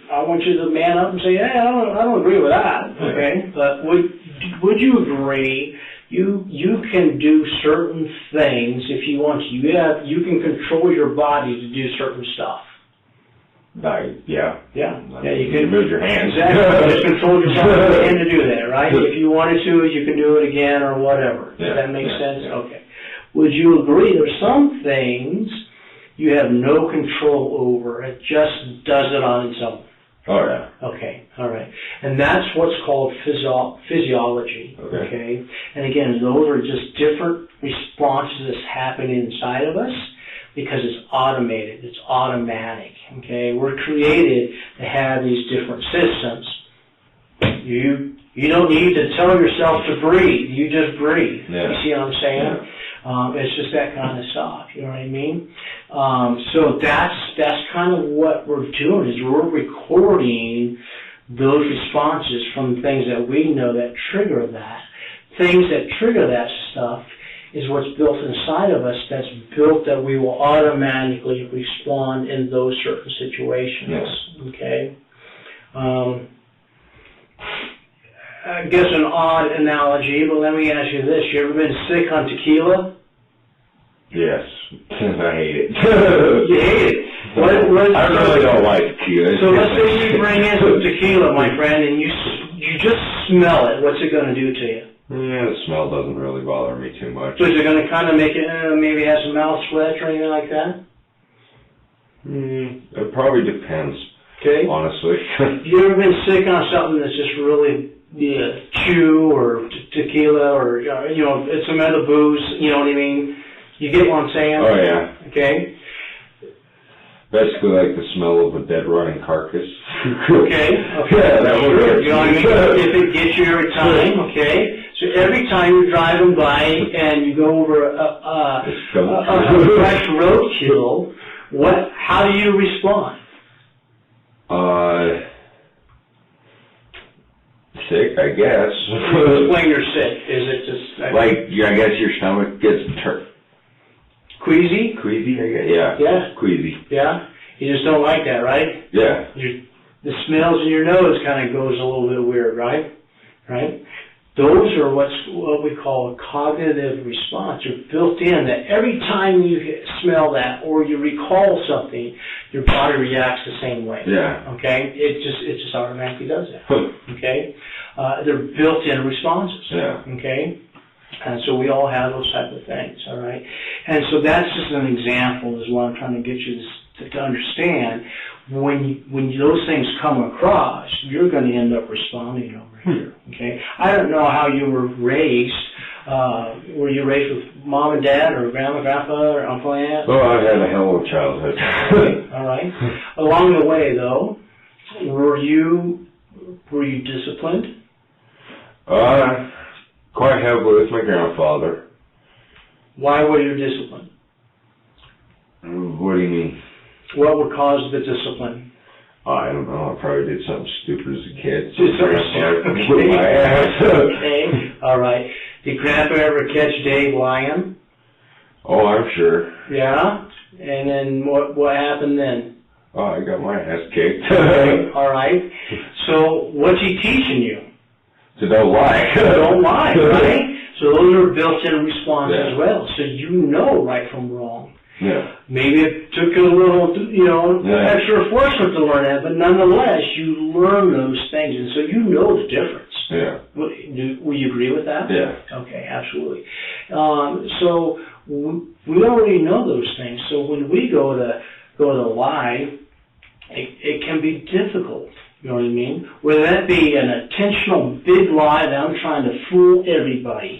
I want you to man up and say, "Hey, I don't agree with that." Okay, but would you agree? You can do certain things if you want to. You can control your body to do certain stuff. Yeah, you can move your hands. Exactly. Just control your body and to do that, right? If you wanted to, you can do it again or whatever. Does that make sense? Yeah. Okay. Would you agree there's some things you have no control over? It just does it on its own. Oh, yeah. Okay, all right. And that's what's called physiology, okay? And again, those are just different responses that happen inside of us because it's automated, it's automatic, okay? We're created to have these different systems. You don't need to tell yourself to breathe, you just breathe. Yeah. You see what I'm saying? Yeah. It's just that kind of stuff, you know what I mean? So that's kind of what we're doing, is we're recording those responses from things that we know that trigger that. Things that trigger that stuff is what's built inside of us, that's built that we will automatically respond in those certain situations, okay? I guess an odd analogy, but let me ask you this. You ever been sick on tequila? Yes. I hate it. You hate it? I really don't like tequila. So let's say you bring in some tequila, my friend, and you just smell it. What's it going to do to you? Yeah, the smell doesn't really bother me too much. So is it going to kind of make it maybe have some mouth sweat or anything like that? It probably depends. Okay. Honestly. You ever been sick on something that's just really chew or tequila or it's some other booze? You know what I mean? You get what I'm saying? Oh yeah. Okay. Basically, like the smell of a dead rotting carcass. Okay. Yeah, that would sure. You know what I mean? If it gets you every time, okay. So every time you're driving by and you go over a fresh roadkill, how do you respond? Sick, I guess. When you're sick, is it just I guess your stomach gets queasy? Queasy, I guess. Yeah. Queasy. Yeah. You just don't like that, right? Yeah. The smells in your nose kind of goes a little bit weird, right? Right. Those are what we call a cognitive response. They're built in that every time you smell that or you recall something, your body reacts the same way. Yeah. Okay. It just automatically does that. Okay. They're built-in responses. Yeah. Okay. And so we all have those type of things. All right. And so that's just an example is what I'm trying to get you to understand when those things come across, you're going to end up responding over here. Okay, I don't know how you were raised. Were you raised with mom and dad, or grandma, grandpa, or uncle, aunt? Oh, I had a hell of a childhood. Okay, all right. Along the way, though, were you disciplined? Quite heavily with my grandfather. Why were you disciplined? What do you mean? What would cause the discipline? I don't know. I probably did something stupid as a kid. Okay. My ass. Okay. All right. Did Grandpa ever catch Dave lying? Oh, I'm sure. Yeah. And then what happened then? Oh, I got my ass kicked. Okay. All right. So what's he teaching you? To don't lie. Don't lie, right? So those are built-in responses Yeah. as well. So you know right from wrong. Yeah. Maybe it took a little, extra enforcement to learn that, but nonetheless, you learn those things, and so you know the difference. Yeah. Will you agree with that? Yeah. Okay, absolutely. So we already know those things. So when we go to lie, it can be difficult. You know what I mean? Whether that be an intentional big lie that I'm trying to fool everybody,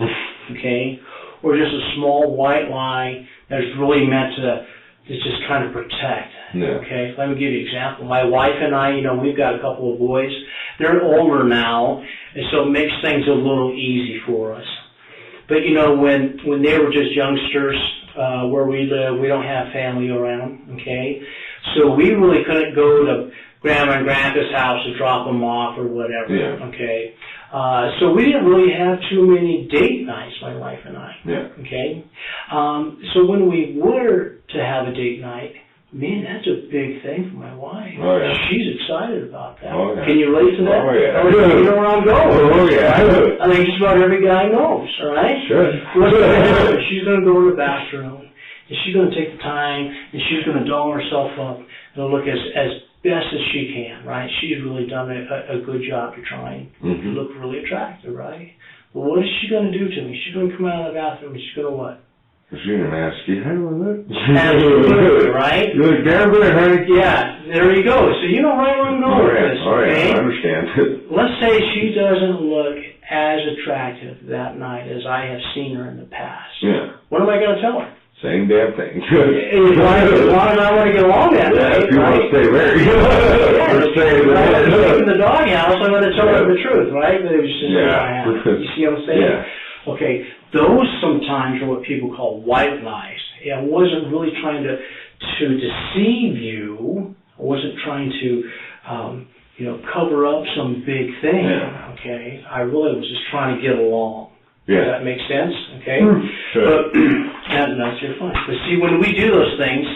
okay, or just a small white lie that's really meant to just kind of protect. Yeah. Okay, let me give you an example. My wife and I, we've got a couple of boys. They're older now, and so it makes things a little easy for us. But when they were just youngsters, where we live, we don't have family around. Okay, so we really couldn't go to Grandma and Grandpa's house to drop them off or whatever. Yeah. Okay. So we didn't really have too many date nights, my wife and I. Yeah. Okay. So when we were to have a date night, man, that's a big thing for my wife. Oh, yeah. She's excited about that. Oh, yeah. Can you relate to that? Oh, yeah. You know where I'm going. Oh, yeah. I think just about every guy knows, all right? Sure. What's going to happen? She's going to go to the bathroom, and she's going to take the time, and she's going to doll herself up and look as best as she can, right? She's really done a good job to try and look really attractive, right? Well, what is she going to do to me? She's going to come out of the bathroom and she's going to what? She's going to ask you, how do I look? Absolutely, right? You look damn good, honey. Yeah, there you go. So you know right where I'm going with this, okay? I understand. Let's say she doesn't look as attractive that night as I have seen her in the past. Yeah. What am I going to tell her? Same damn thing. As long as I want to get along that night, if you want to stay married. In the doghouse, I'm going to tell her the truth, right? But it was just you see what I'm saying? Yeah. Okay, those sometimes are what people call white lies. I wasn't really trying to deceive you. I wasn't trying to cover up some big thing. Yeah. Okay, I really was just trying to get along. Yeah. Does that make sense? Okay? Sure. But that's your fine. But see, when we do those things,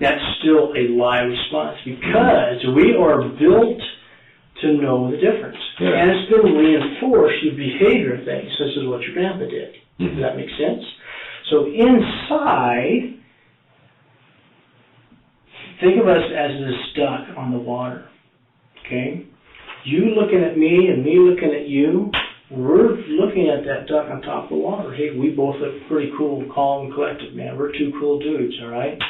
that's still a lie response because we are built to know the difference. Yeah. And it's been reinforced with behavior things, such as what your grandpa did. Does that make sense? So inside, think of us as this duck on the water. Okay? You looking at me and me looking at you, we're looking at that duck on top of the water. Hey, we both look pretty cool, calm, and collected, man. We're two cool dudes, all right?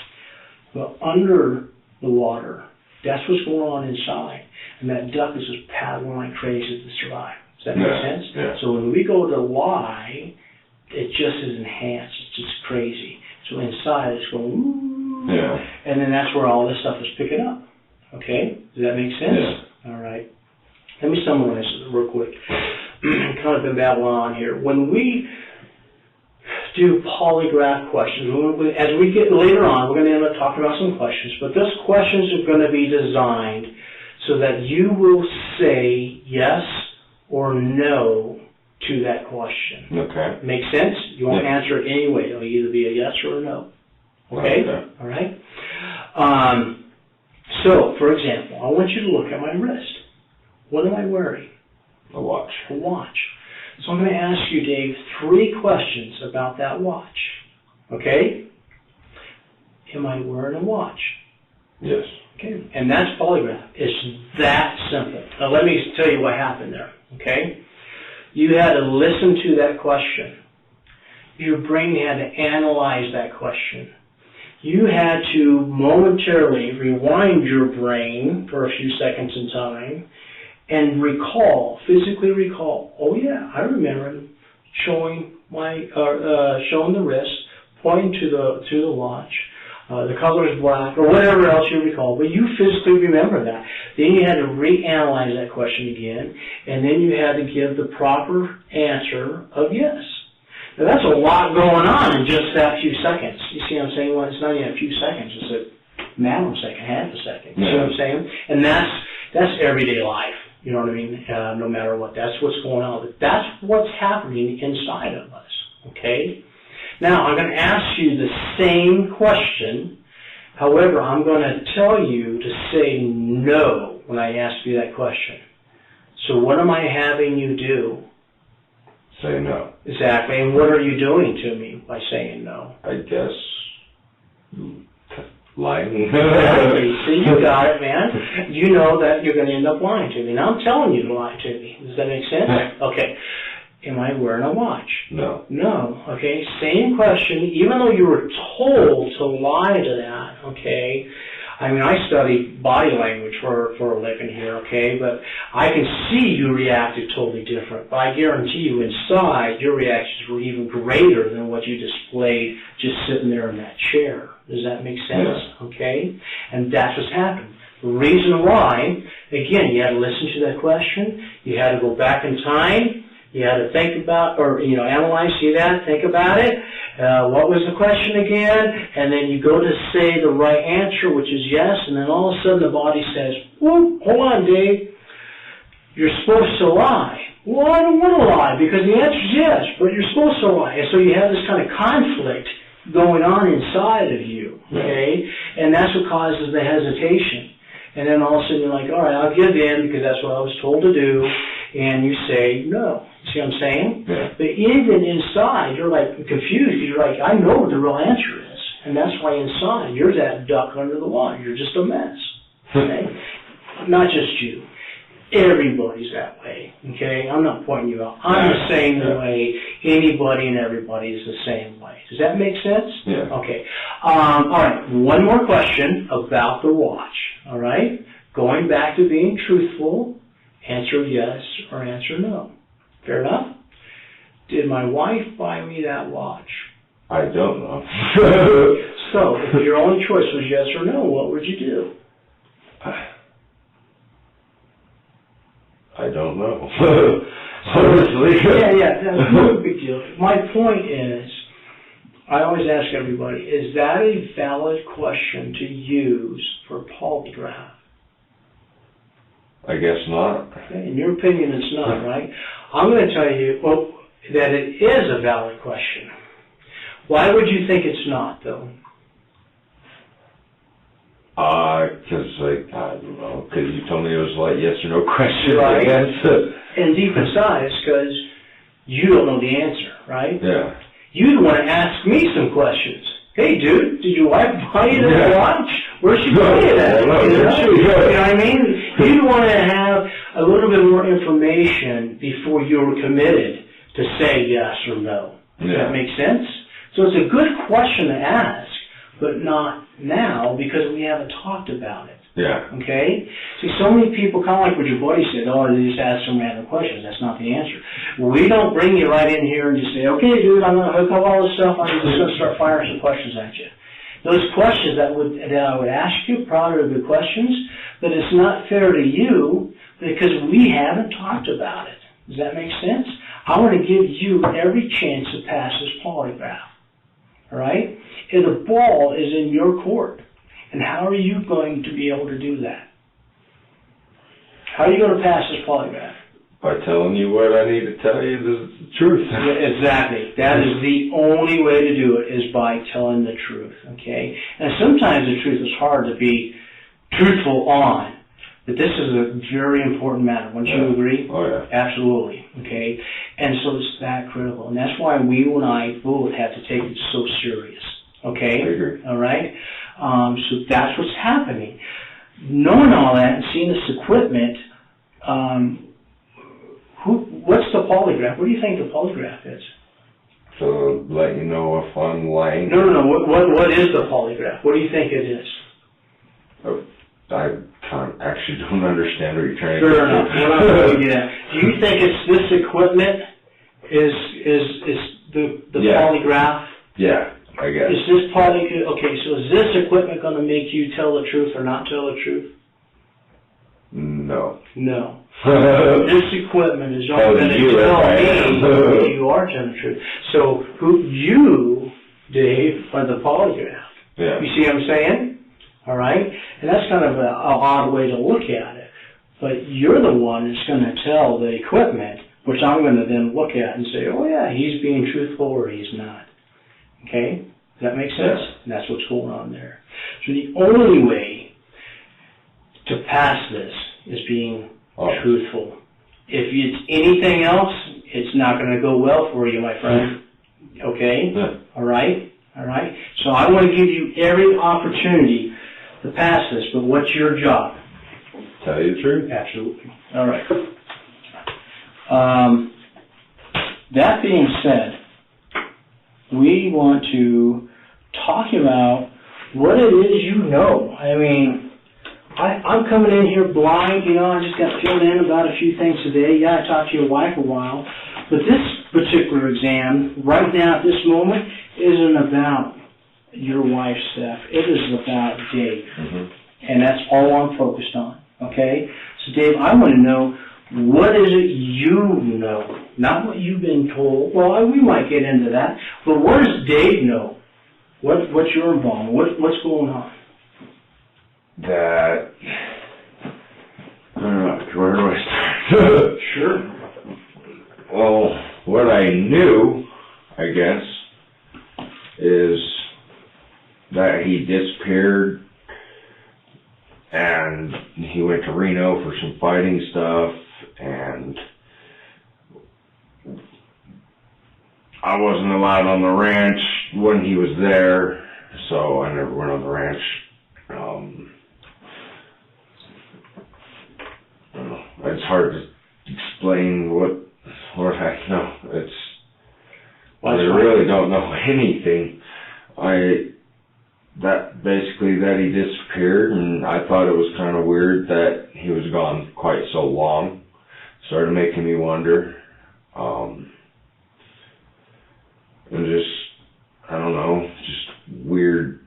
But under the water, that's what's going on inside. And that duck is just paddling like crazy to survive. Does that make sense? Yeah. So when we go to lie, it just is enhanced. It's just crazy. So inside, it's going, ooh. Yeah. And then that's where all this stuff is picking up. Okay? Does that make sense? Yeah. All right. Let me summarize it real quick. Kind of been babbling on here. When we do polygraph questions, as we get later on, we're going to end up talking about some questions, but those questions are going to be designed so that you will say yes or no to that question. Okay. Make sense? You won't answer it anyway. It'll either be a yes or a no. Okay? All right? So, for example, I want you to look at my wrist. What am I wearing? A watch. A watch. So I'm going to ask you, Dave, 3 questions about that watch. Okay? Am I wearing a watch? Yes. Okay. And that's polygraph. It's that simple. Now let me tell you what happened there. Okay? You had to listen to that question. Your brain had to analyze that question. you had to momentarily rewind your brain for a few seconds in time and physically recall, oh yeah, I remember him showing showing the wrist, pointing to the watch, the color is black, or whatever else you recall, but you physically remember that. Then you had to reanalyze that question again, and then you had to give the proper answer of yes. Now that's a lot going on in just that few seconds. You see what I'm saying? Well, it's not even a few seconds, it's a nanosecond, half a second. You see what I'm saying? And that's everyday life. You know what I mean? No matter what. That's what's going on. But that's what's happening inside of us. Okay? Now, I'm going to ask you the same question. However, I'm going to tell you to say no when I ask you that question. So what am I having you do? Say no. Exactly. And what are you doing to me by saying no? I guess lying. Exactly. See, you got it, man. You know that you're going to end up lying to me. Now I'm telling you to lie to me. Does that make sense? Okay. Am I wearing a watch? No. No. Okay. Same question. Even though you were told to lie to that, okay. I mean, I study body language for a living here, okay, but I can see you reacted totally different. But I guarantee you inside, your reactions were even greater than what you displayed just sitting there in that chair. Does that make sense? Yeah. Okay? And that's what's happened. The reason why, again, you had to listen to that question. You had to go back in time. You had to think about, or, analyze, see that, think about it. What was the question again? And then you go to say the right answer, which is yes, and then all of a sudden the body says, whoa, hold on, Dave. You're supposed to lie. Well, I don't want to lie because the answer is yes, but you're supposed to lie. And so you have this kind of conflict going on inside of you, okay? And that's what causes the hesitation. And then all of a sudden you're like, all right, I'll give in because that's what I was told to do. And you say no. See what I'm saying? Yeah. But even inside, you're like confused because you're like, I know what the real answer is. And that's why inside, you're that duck under the water. You're just a mess. Okay? Not just you. Everybody's that way. Okay? I'm not pointing you out. I'm the same way. Anybody and everybody is the same way. Does that make sense? Yeah. Okay. All right. One more question about the watch. All right? Going back to being truthful, answer yes or answer no. Fair enough? Did my wife buy me that watch? I don't know. So, if your only choice was yes or no, what would you do? I don't know. Honestly. Yeah, that's no big deal. My point is, I always ask everybody, is that a valid question to use for polygraph? I guess not. Okay, in your opinion, it's not, right? I'm going to tell you that it is a valid question. Why would you think it's not, though? Because, I don't know, because you told me it was like yes or no question, right. I guess. And deep inside, it's because you don't know the answer, right? Yeah. You'd want to ask me some questions. Hey, dude, did your wife buy you that watch? Where'd she buy you that? You know what I mean? You'd want to have a little bit more information before you were committed to say yes or no. Does that make sense? So it's a good question to ask, but not now because we haven't talked about it. Yeah. Okay? See, so many people, kind of like what your buddy said, they just ask some random questions. That's not the answer. We don't bring you right in here and just say, okay, dude, I'm going to hook up all this stuff. I'm just going to start firing some questions at you. Those questions that I would ask you probably are good questions, but it's not fair to you because we haven't talked about it. Does that make sense? I want to give you every chance to pass this polygraph. All right? And the ball is in your court. And how are you going to be able to do that? How are you going to pass this polygraph? By telling you what I need to tell you, the truth. Yeah, exactly. That is the only way to do it, is by telling the truth, okay? And sometimes the truth is hard to be truthful on, but this is a very important matter. Wouldn't you agree? Oh, yeah. Absolutely, okay? And so it's that critical. And that's why we and I both have to take it so serious, okay? I agree. All right? So that's what's happening. Knowing all that and seeing this equipment, what's the polygraph? What do you think the polygraph is? To let you know if I'm lying. No. What is the polygraph? What do you think it is? I actually don't understand what you're trying to say. say. Fair enough. What I'm going to get at. Do you think it's this equipment is the polygraph? Yeah, I guess. Is this okay, so is this equipment going to make you tell the truth or not tell the truth? No. No. This equipment is only going to tell me you are telling the truth. So you, Dave, are the polygraph. Yeah. You see what I'm saying? All right? And that's kind of an odd way to look at it. But you're the one that's going to tell the equipment, which I'm going to then look at and say, oh yeah, he's being truthful or he's not. Okay? Does that make sense? Yeah. And that's what's going on there. So the only way to pass this is being truthful. If it's anything else, it's not going to go well for you, my friend. Okay? Yeah. All right? All right? So I want to give you every opportunity to pass this, but what's your job? Tell you the truth. Absolutely. All right. That being said, we want to talk about what it is you know. I mean, I'm coming in here blind, I just got filled in about a few things today. Yeah, I talked to your wife a while. But this particular exam, right now at this moment, isn't about your wife, Steph. It is about Dave. Mm-hmm. And that's all I'm focused on, okay? So, Dave, I want to know, what is it you know? Not what you've been told. Well, we might get into that. But what does Dave know? What's your involvement? What's going on? That, I don't know, where do I start? Sure. Well, what I knew, I guess, is that he disappeared and he went to Reno for some fighting stuff, and I wasn't allowed on the ranch when he was there, so I never went on the ranch. I don't know. It's hard to explain what I know. I really don't know anything. That he disappeared, and I thought it was kind of weird that he was gone quite so long. Started making me wonder. And just, I don't know, just weird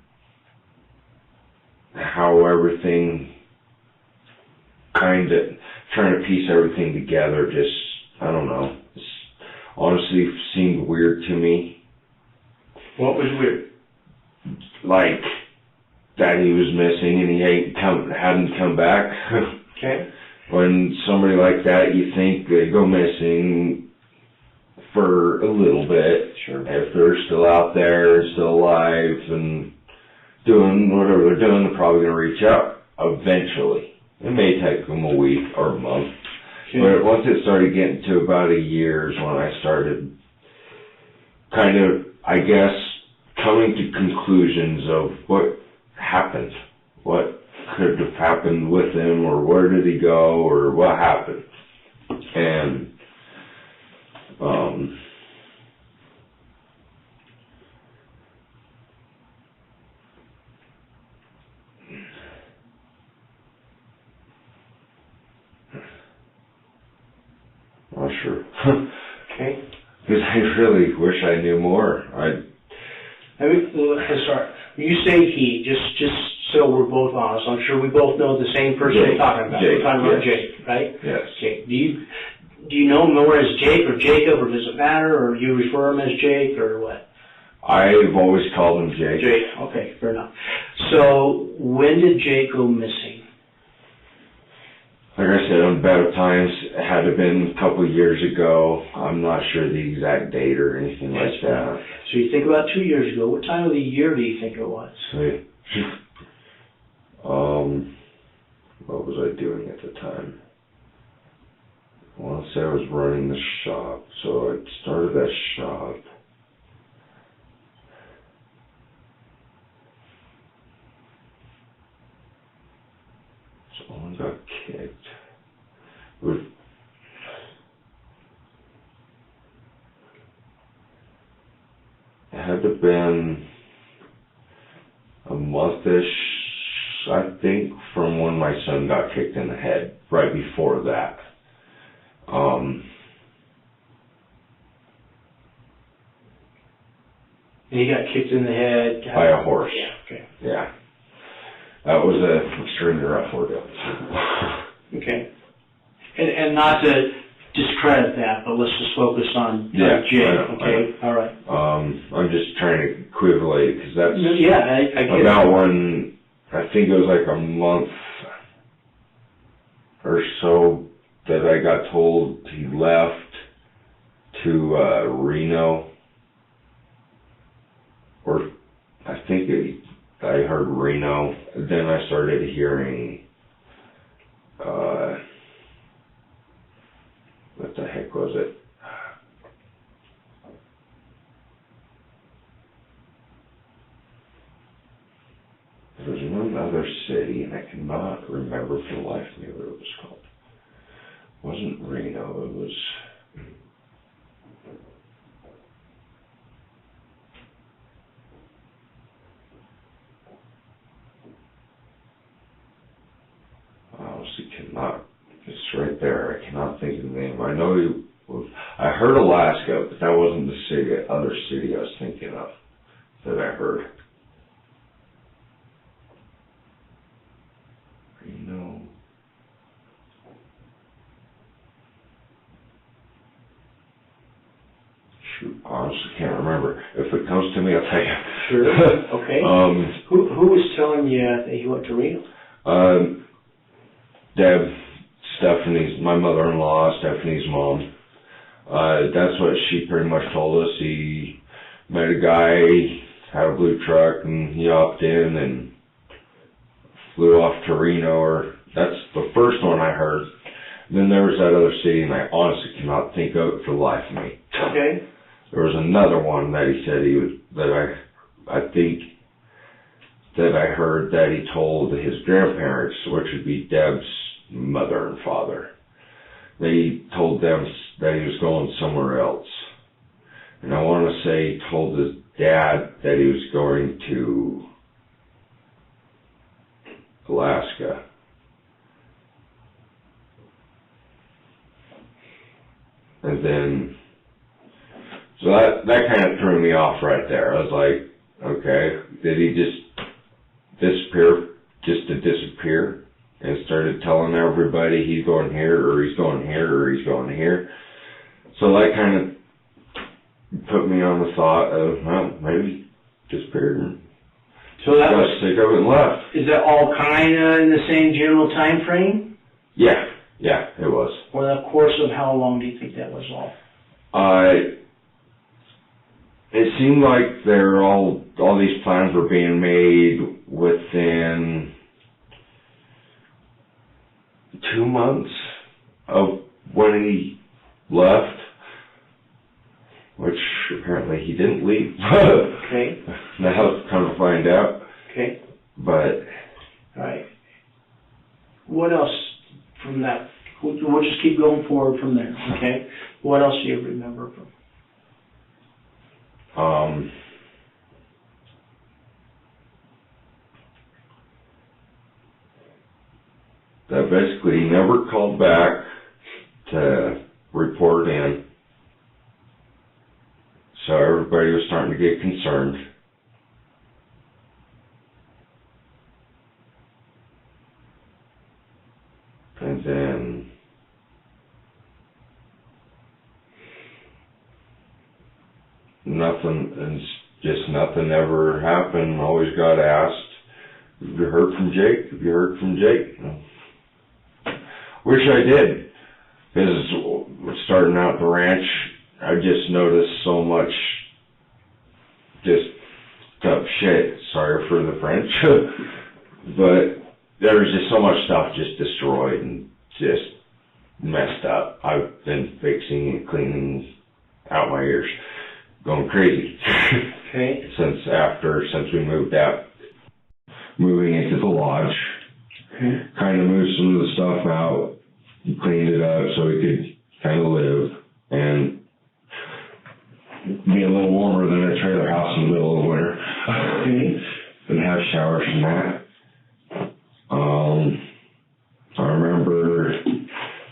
how everything kind of trying to piece everything together. Just, I don't know. It's honestly seemed weird to me. What was weird? Like that he was missing and he hadn't come back. Okay. When somebody like that, you think they go missing for a little bit. Sure. If they're still out there, still alive, and doing whatever they're doing, they're probably going to reach out eventually. It may take them a week or a month. Okay. But once it started getting to about a year is when I started kind of, I guess, coming to conclusions of what happened. What could have happened with him, or where did he go, or what happened. And not sure. Okay. Because I really wish I knew more. Let's start. You say he, just so we're both honest. I'm sure we both know the same person Jake. you're talking about. Jake, We're talking about yes. Jake, right? Yes. Jake. Do you know him more as Jake or Jacob, or does it matter, or you refer him as Jake, or what? I've always called him Jake. Jake. Okay, fair enough. So when did Jake go missing? Like I said, on better times, it had to have been a couple of years ago. I'm not sure the exact date or anything like that. So you think about 2 years ago. What time of the year do you think it was? What was I doing at the time? I want to say I was running the shop, so I started that shop. Someone got kicked. had to have been a month-ish, I think, from when my son got kicked in the head, right before that. And he got kicked in the head? By a horse. Yeah, okay. Yeah. That was an extremely rough ordeal. Okay. And not to discredit that, but let's just focus on Jake, okay? All right. I'm just trying to equivalent, because that's I get about when, I think it was like a month or so that I got told he left to Reno, or I think I heard Reno. Then I started hearing, what the heck was it? There was one other city, and I cannot remember for the life of me what it was called. It wasn't Reno, it was... I honestly cannot. It's right there. I cannot think of the name. I know he was... I heard Alaska, but that wasn't the city, other city I was thinking of that I heard. Reno. Shoot, I honestly can't remember. If it comes to me, I'll tell you. Sure. Okay. Who was telling you that he went to Reno? Deb, Stephanie's, my mother-in-law, Stephanie's mom. That's what she pretty much told us. He met a guy, had a blue truck, and he hopped in and flew off to Reno, or that's the first one I heard. Then there was that other city, and I honestly cannot think of it for the life of me. Okay. There was another one that he said he was, that I think that I heard that he told his grandparents, which would be Deb's mother and father. They told them that he was going somewhere else. And I want to say he told his dad that he was going to Alaska. And then, so that kind of threw me off right there. I was like, okay, did he just disappear just to disappear? And started telling everybody he's going here, or he's going here, or he's going here. So that kind of put me on the thought of, well, maybe he disappeared and so that got was sick of it and left. Is that all kind of in the same general time frame? Yeah, it was. Or the course of how long do you think that was all? It seemed like all these plans were being made within 2 months of when he left, which apparently he didn't leave. Okay. Now I've come to find out. Okay. But... Alright. What else from that? We'll just keep going forward from there, okay? What else do you remember from? That basically he never called back to report in. So everybody was starting to get concerned. And then nothing ever happened. Always got asked, have you heard from Jake? Have you heard from Jake? Wish I did. Because starting out the ranch, I just noticed so much just tough shit. Sorry for the French. But there was just so much stuff just destroyed and just messed up. I've been fixing and cleaning out my ears, going crazy. Okay. Since we moving into the lodge. Okay. Kind of moved some of the stuff out, cleaned it up so we could kind of live. And be a little warmer than a trailer house in the middle of the winter. And have showers from that. I remember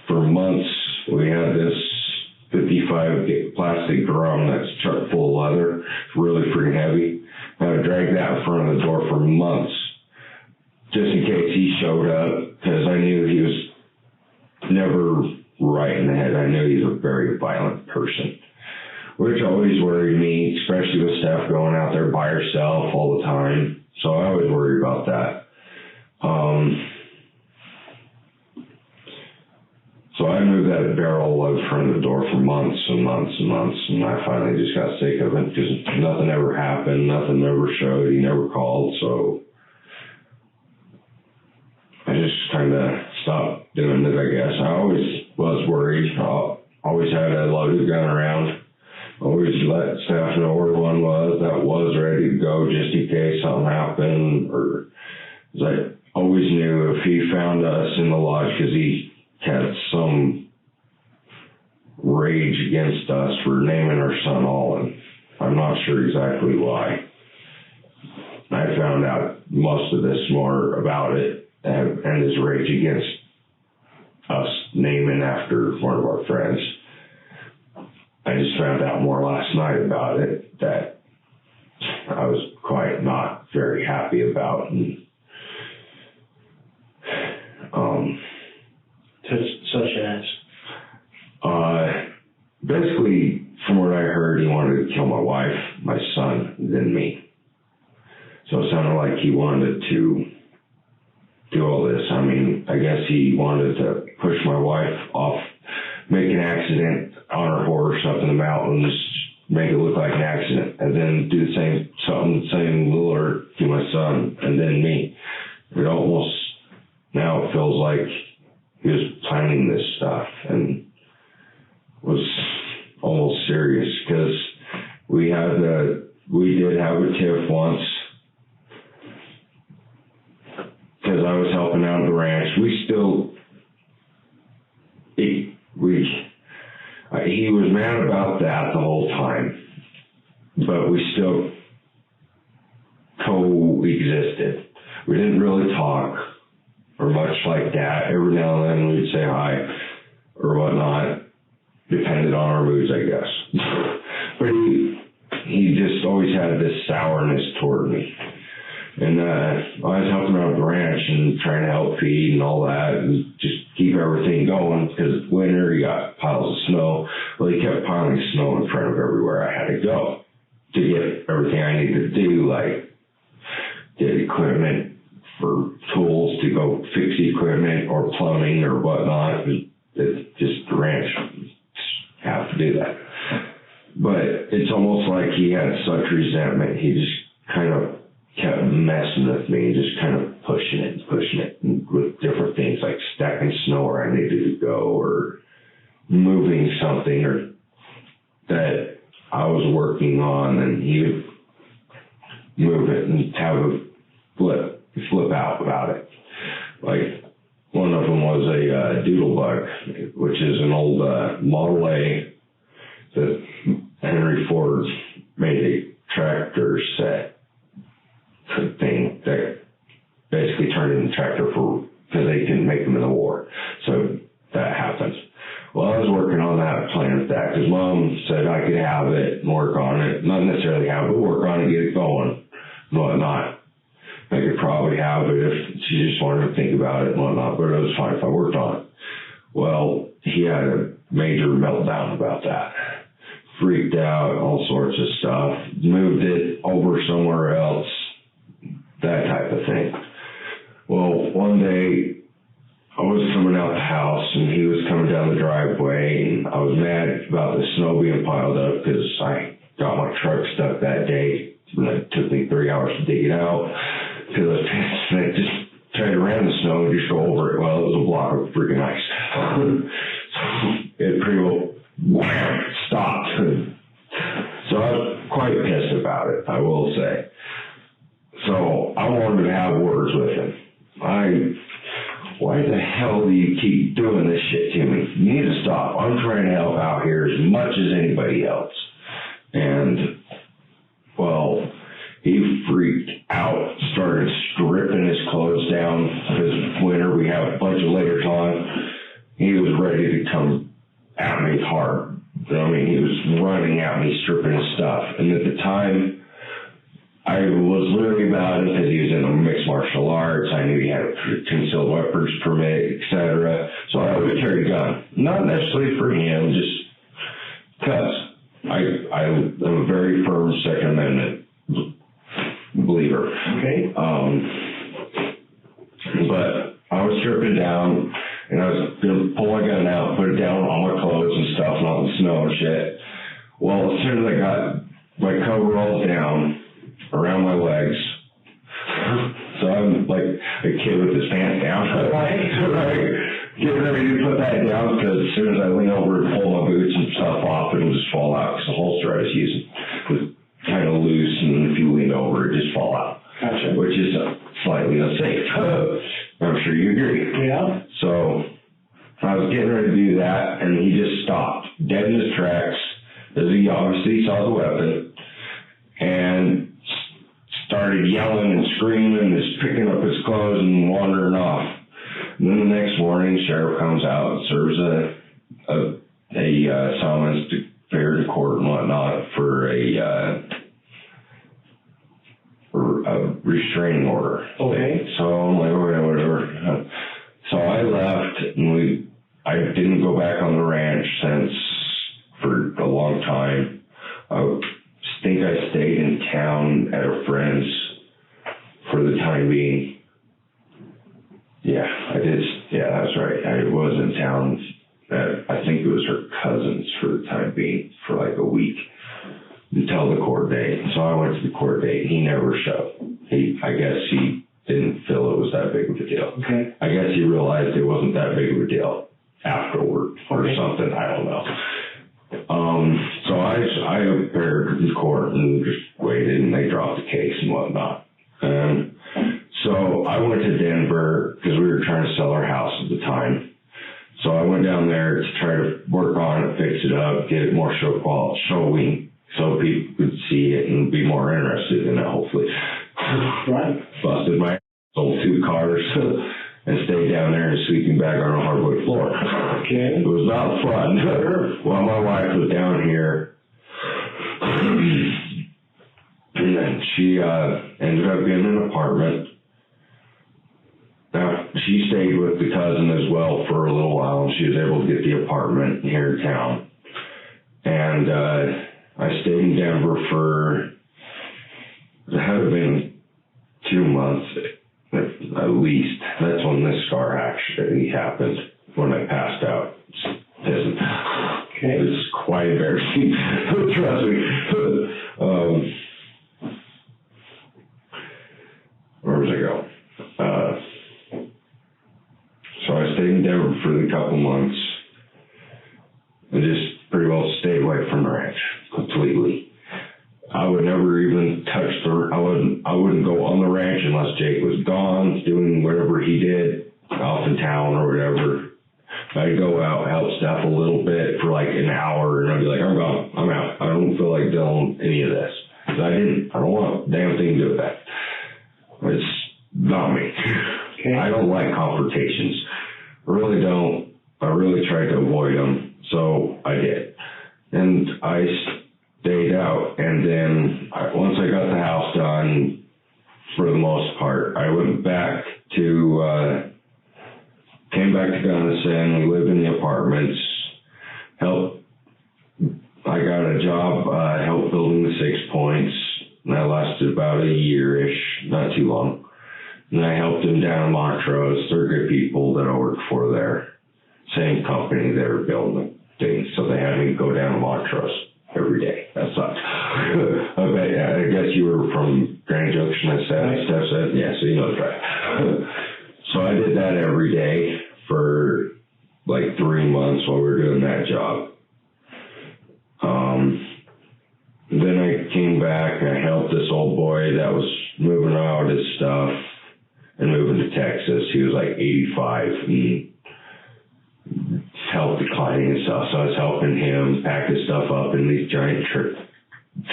for months we had this 55 plastic drum that's chock full of leather. It's really freaking heavy. I would drag that in front of the door for months, just in case he showed up, because I knew he was never right in the head. I knew he was a very violent person, which always worried me, especially with Steph going out there by herself all the time. So I always worried about that. So I moved that barrel in front of the door for months and months and months, and I finally just got sick of it because nothing ever happened, nothing ever showed, he never called, so I just kind of stopped doing it, I guess. I always was worried. I always had a loaded gun around. Always let staff know where one was that was ready to go just in case something happened, or I always knew if he found us in the lodge because he had some rage against us for naming our son Olin. I'm not sure exactly why. I found out most of this more about it and his rage against us naming after one of our friends. I just found out more last night about it that I was quite not very happy about. And, such as? Basically, from what I heard, he wanted to kill my wife, my son, and then me. So it sounded like he wanted to do all this. I mean, I guess he wanted to push my wife off, make an accident on her horse up in the mountains, make it look like an accident, and then do the same lure to my son, and then me. It almost, now it feels like he was planning this stuff and was almost serious, because we did have a tiff once, because I was helping out at the ranch. He was mad about that the whole time, but we still coexisted. We didn't really talk or much like that. Every now and then we'd say hi or whatnot, depended on our moods, I guess. But he just always had this sourness toward me. And I was helping out at the ranch and trying to help feed and all that and just keep everything going, because it's winter, you got piles of snow. Well, he kept piling snow in front of everywhere I had to go to get everything I needed to do, like get equipment for tools to go fix the equipment or plumbing or whatnot. It's just the ranch have to do that. But it's almost like he had such resentment. He just kind of kept messing with me, just kind of pushing it and with different things like stacking snow where I needed to go, or moving something or that I was working on, and he would move it and have a flip out about it. Like one of them was a Doodlebug, which is an old Model A that Henry Ford made a tractor set thing that basically turned into a tractor because they couldn't make them in the war. So that happens. Well, I was working on that, playing with that, because Mom said I could have it and work on it. Not necessarily have it, work on it, get it going and whatnot. I could probably have it if she just wanted to think about it and whatnot, but it was fine if I worked on it. Well, he had a major meltdown about that. Freaked out, all sorts of stuff, moved it over somewhere else, that type of thing. Well, one day I was coming out the house and he was coming down the driveway, and I was mad about the snow being piled up because I got my truck stuck that day, and it took me 3 hours to dig it out because I was pissed, and I just tried to ram the snow and just go over it. Well, it was a block of freaking ice. It pretty well stopped. So I was quite pissed about it, I will say. So I wanted to have words with him. Why the hell do you keep doing this shit to me? You need to stop. I'm trying to help out here as much as anybody else. And hard. I mean, he was running at me, stripping his stuff. And at the time, I was learning about it because he was in the mixed martial arts. I knew he had a concealed weapons permit, etc. So I would carry a gun. Not necessarily for him, just because I am a very firm Second Amendment believer. Okay. But I was stripping down, and I was going to pull my gun out, put it down on my clothes and stuff, and all the snow and shit. Well, as soon as I got my coveralls down around my legs, so I'm like a kid with his pants down. Right. Getting ready to put that down because as soon as I lean over and pull my boots and stuff off, it'll just fall out because the holster I was using was kind of loose, and if you lean over, it just fall out. Gotcha. Which is slightly unsafe. I'm sure you agree. Yeah. So I was getting ready to do that, and he just stopped, dead in his tracks, as he obviously saw the weapon, and started yelling and screaming and just picking up his clothes and wandering off. And then the next morning, the sheriff comes out and serves a summons to appear in court and whatnot for a restraining order. Okay. So I'm like, okay, whatever. So I left, and I didn't go back on the ranch since for a long time. I think I stayed in town at a friend's for the time being. Yeah, I did. Yeah, that's right. I was in town at, I think it was her cousin's for the time being, for like a week until the court date. So I went to the court date. He never showed. I guess he didn't feel it was that big of a deal. Okay. I guess he realized it wasn't that big of a deal afterward or something. I don't know. So I appeared in court and just waited, and they dropped the case and whatnot. So I went to Denver because we were trying to sell our house at the time. So I went down there to try to work on it, fix it up, get it more showing so people could see it and be more interested in it, hopefully. Right. Busted my sold 2 cars and stayed down there in a sleeping bag on a hardwood floor. Okay. It was not fun. Well, my wife was down here, and then she ended up getting an apartment. Now, she stayed with the cousin as well for a little while, and she was able to get the apartment here in town. And I stayed in Denver for, it had to been 2 months at least. That's when this scar actually happened, when I passed out. Okay. It's quite embarrassing. Trust me. Where was I go? So I stayed in Denver for a couple months and just pretty well stayed away from the ranch completely. I would never even touch I wouldn't go on the ranch unless Jake was gone, doing whatever he did off in town or whatever. I'd go out, help Steph a little bit for like an hour, and I'd be like, I'm gone, I'm out. I don't feel like doing any of this. Because I don't want a damn thing to do with that. It's not me. Okay. I don't like confrontations. I really don't. I really tried to avoid them, so I did. And I stayed out, and then once I got the house done, for the most part, I went back to, came back to Gunnison. We lived in the apartments, I got a job, helped building the 6 Points, and that lasted about a year-ish, not too long. And I helped them down in Montrose. They're good people that I work for there. Same company, they were building things, so they had me go down to Montrose every day. That sucked. I guess you were from Grand Junction, Steph said? Yeah, so you know the drive. So I did that every day for like 3 months while we were doing that job. Then I came back and I helped this old boy that was moving out his stuff and moving to Texas. He was like 85 and health declining and stuff. So I was helping him pack his stuff up in these giant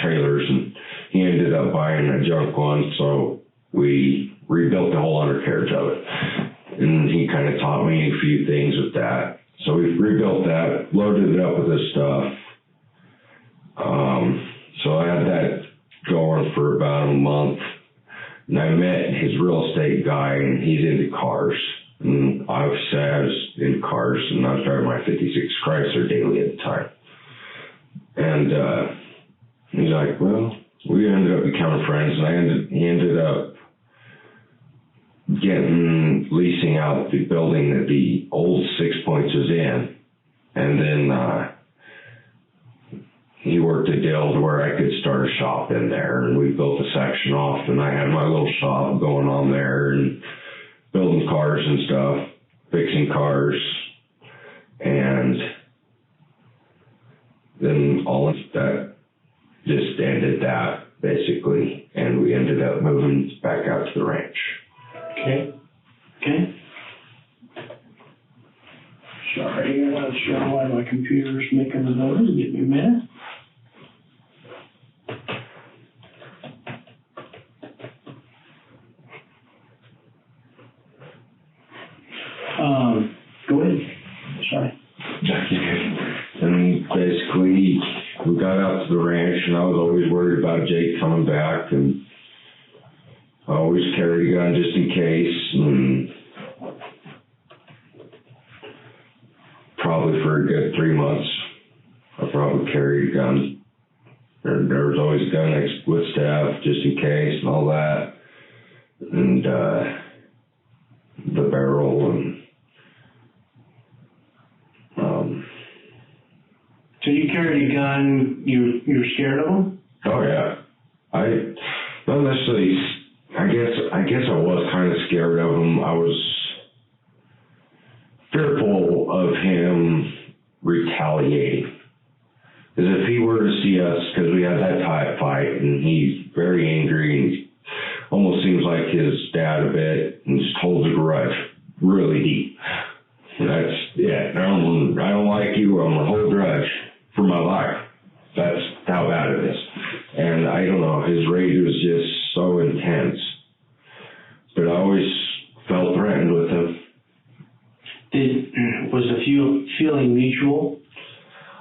trailers, and he ended up buying a junk one. So we rebuilt the whole undercarriage of it. And he kind of taught me a few things with that. So we rebuilt that, loaded it up with his stuff. So I had that going for about a month. And I met his real estate guy, and he's into cars. And obviously I was into cars, and I was driving my 56 Chrysler daily at the time. And he's like, well, we ended up becoming friends, and he ended up leasing out the building that the old Six Points was in. And then he worked a deal to where I could start a shop in there, and we built a section off, and I had my little shop going on there and building cars and stuff, fixing cars, and then all of that just ended that, basically, and we ended up moving back out to the ranch. Okay. Sorry, I'm not sure why my computer's making the noise. Give me a minute. Go ahead. Sorry. And basically, we got out to the ranch, and I was always worried about Jake coming back, and I always carried a gun just in case, and probably for a good 3 months, I probably carried a gun. There was always a gun next with staff, just in case, and all that, and the barrel, and So you carried a gun, you're scared of them? oh yeah. I not necessarily, I guess I was kind of scared of him. I was fearful of him retaliating. Because if he were to see us, because we had that fight, and he's very angry, and almost seems like his dad a bit, and just holds a grudge really deep. And that's, yeah, I don't like you, I'm going to hold a grudge for my life. That's how bad it is. And I don't know, his rage was just so intense. But I always felt threatened with him. Was the feeling mutual?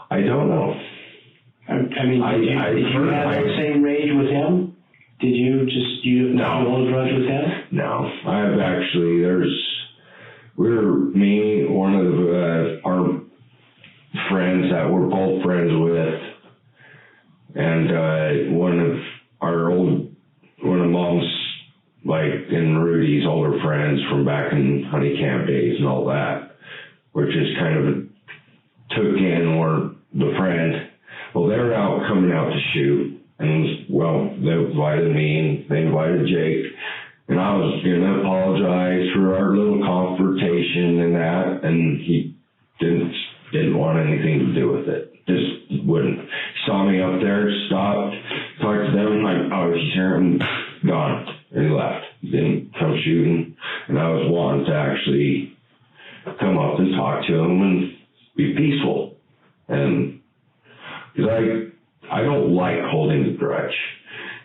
I don't know. I mean, did you have that same rage with him? Did you No. hold a grudge with him? No. I've actually, one of our friends that we're both friends with, and one of Mom's, like, and Rudy's older friends from back in honey camp days and all that, which is kind of took in, or the friend, well, they were coming out to shoot, and, well, they invited me, and they invited Jake, and I was going to apologize for our little confrontation and that, and he didn't want anything to do with it. Just wouldn't. Saw me up there, stopped, talked to them, like, oh, he's here, and gone. And he left. Didn't come shooting. And I was wanting to actually come up and talk to him and be peaceful. And because I don't like holding a grudge.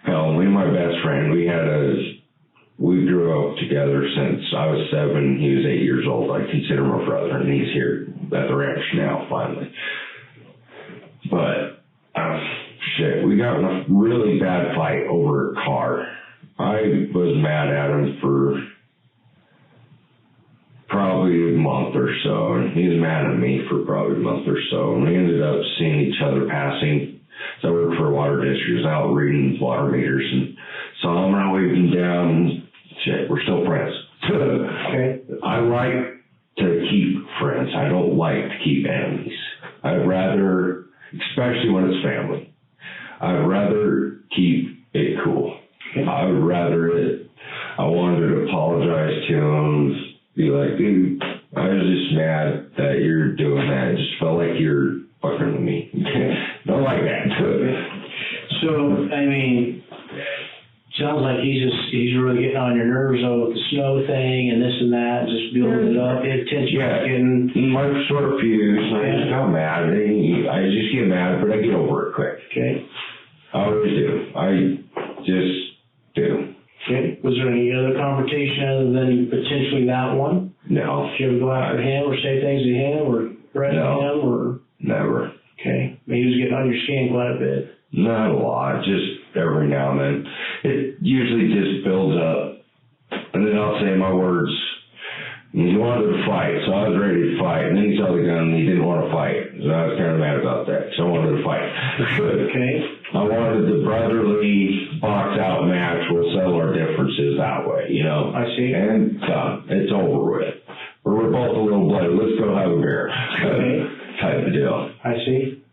Hell, me and my best friend, we grew up together since I was 7, he was 8 years old. I consider him a brother, and he's here at the ranch now, finally. But, we got in a really bad fight over a car. I was mad at him for probably a month or so, and he was mad at me for probably a month or so, and we ended up seeing each other passing. So I worked for a water district, out reading water meters, and saw him, and I waved him down. We're still friends. Okay. I like to keep friends. I don't like to keep enemies. I'd rather, especially when it's family, I'd rather keep it cool. I would rather I wanted to apologize to him, be like, dude, I was just mad that you're doing that. It just felt like you're fucking with me. Don't like that. So, I mean, sounds like he's really getting on your nerves though with the snow thing and this and that, just building it up. Tension getting. My short fuse. I just got mad. I just get mad, but I get over it quick. Okay. I always do. I just do. Okay. Was there any other confrontation other than potentially that one? No. Did you ever go after him or say things to him or? threaten him or? Never. Okay. But he was getting on your skin quite a bit. Not a lot, just every now and then. It usually just builds up, and then I'll say my words. He wanted to fight, so I was ready to fight, and then he saw the gun and he didn't want to fight, so I was kind of mad about that, so I wanted to fight. Okay. I wanted the brotherly box-out match. We'll settle our differences that way, you know. I see. And done. It's over with. We're both a little bloody. Let's go have a beer. Okay. Type of deal. I see.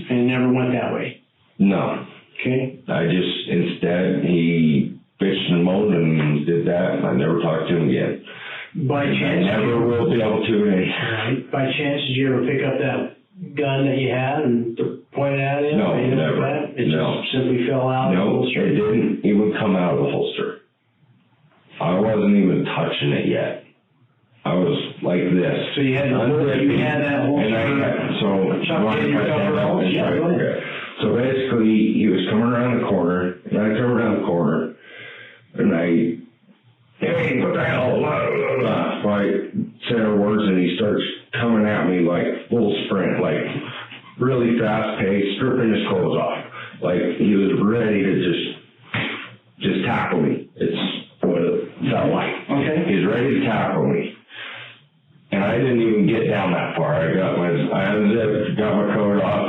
And it never went that way? No. Okay. Instead, he bitched and moaned and did that, and I never talked to him again. By chance? I never will be able to. Right. By chance, did you ever pick up that gun that you had and point it at him? No, never. Like that? It just simply fell out of the holster? It didn't even come out of the holster. I wasn't even touching it yet. I was like this. So you had that holster? So basically, he was coming around the corner, and I come around the corner, and hey, what the hell, blah, blah, blah. So I said our words, and he starts coming at me like full sprint, like really fast paced, stripping his clothes off. Like he was ready to just tackle me. It's what it felt like. Okay. He's ready to tackle me. And I didn't even get down that far. I unzipped, got my coat off,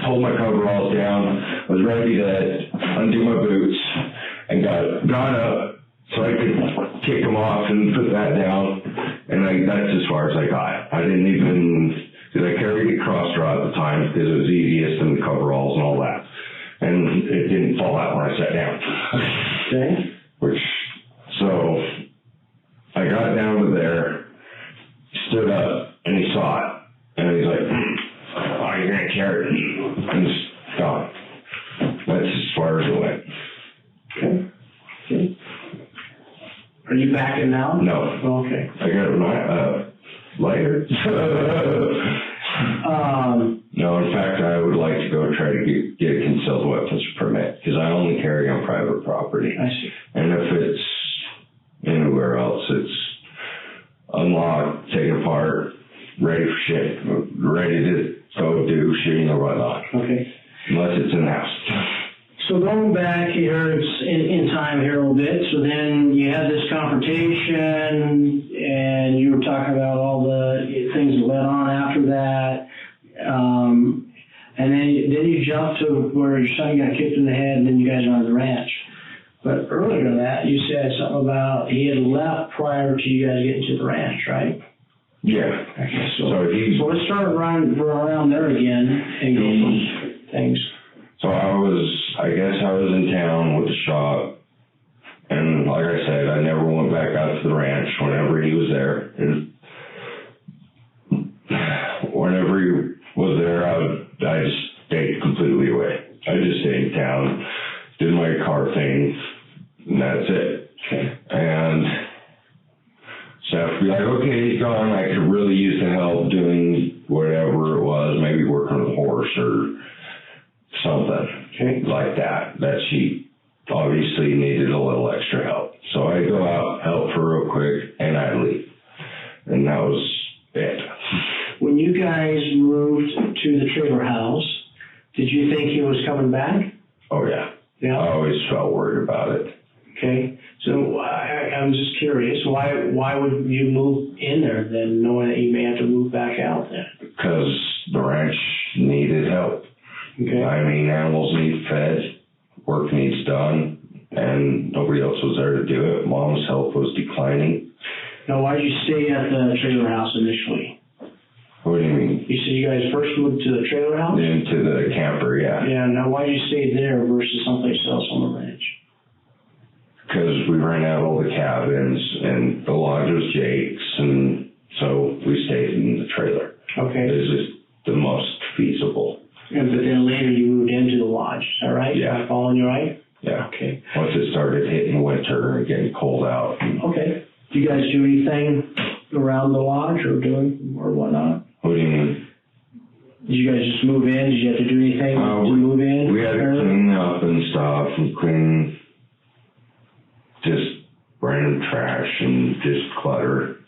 pulled my coveralls down, was ready to undo my boots, and got up so I could kick them off and put that down. And that's as far as I got. I didn't even, because I carried a cross draw at the time because it was easiest and the coveralls and all that. And it didn't fall out when I sat down. Okay. So I got down to there, stood up, and he saw it. And he's like, oh, you're going to carry it. And he's gone. That's as far as it went. Okay. Are you backing now? No. Okay. I got my lighter. No, in fact, I would like to go try to get a concealed weapons permit because I only carry on private property. I see. And if it's anywhere else, it's unlocked, taken apart, ready for shit, ready to go do shooting or whatnot. Okay. Unless it's in the house. So going back here in time here a little bit, so then you had this confrontation and you were talking about all the things that led on after that. And then you jumped to where your son got kicked in the head and then you guys are on the ranch. But earlier than that, you said something about he had left prior to you guys getting to the ranch, right? Yeah. Okay, so let's start around there again and go from things. So I guess I was in town with the shop, and like I said, I never went back out to the ranch whenever he was there. And whenever he was there, I just stayed completely away. I just stayed in town, did my car thing, and that's it. Okay. And Steph would be like, okay, he's gone. I could really use the help doing whatever it was, maybe working with a horse or something like that she obviously needed a little extra help. So I'd go out, help her real quick, and I'd leave. And that was it. When you guys moved to the trailer house, did you think he was coming back? Oh, yeah. Yeah? I always felt worried about it. Okay. So I'm just curious, why would you move in there then, knowing that you may have to move back out then? Because the ranch needed help. Okay. I mean, animals need fed, work needs done, and nobody else was there to do it. Mom's health was declining. Now, why did you stay at the trailer house initially? What do you mean? You said you guys first moved to the trailer house? Into the camper, yeah. Yeah, now why did you stay there versus someplace else on the ranch? Because we ran out all the cabins, and the lodge was Jake's, and so we stayed in the trailer. Okay. It was just the most feasible. Yeah, but then later you moved into the lodge, is that right? Yeah. Am I following you right? Yeah. Okay. Once it started hitting winter and getting cold out. Okay. Do you guys do anything around the lodge or whatnot? What do you mean? Did you guys just move in? Did you have to do anything to move in? We had to clean up and stuff and clean just random trash and just clutter,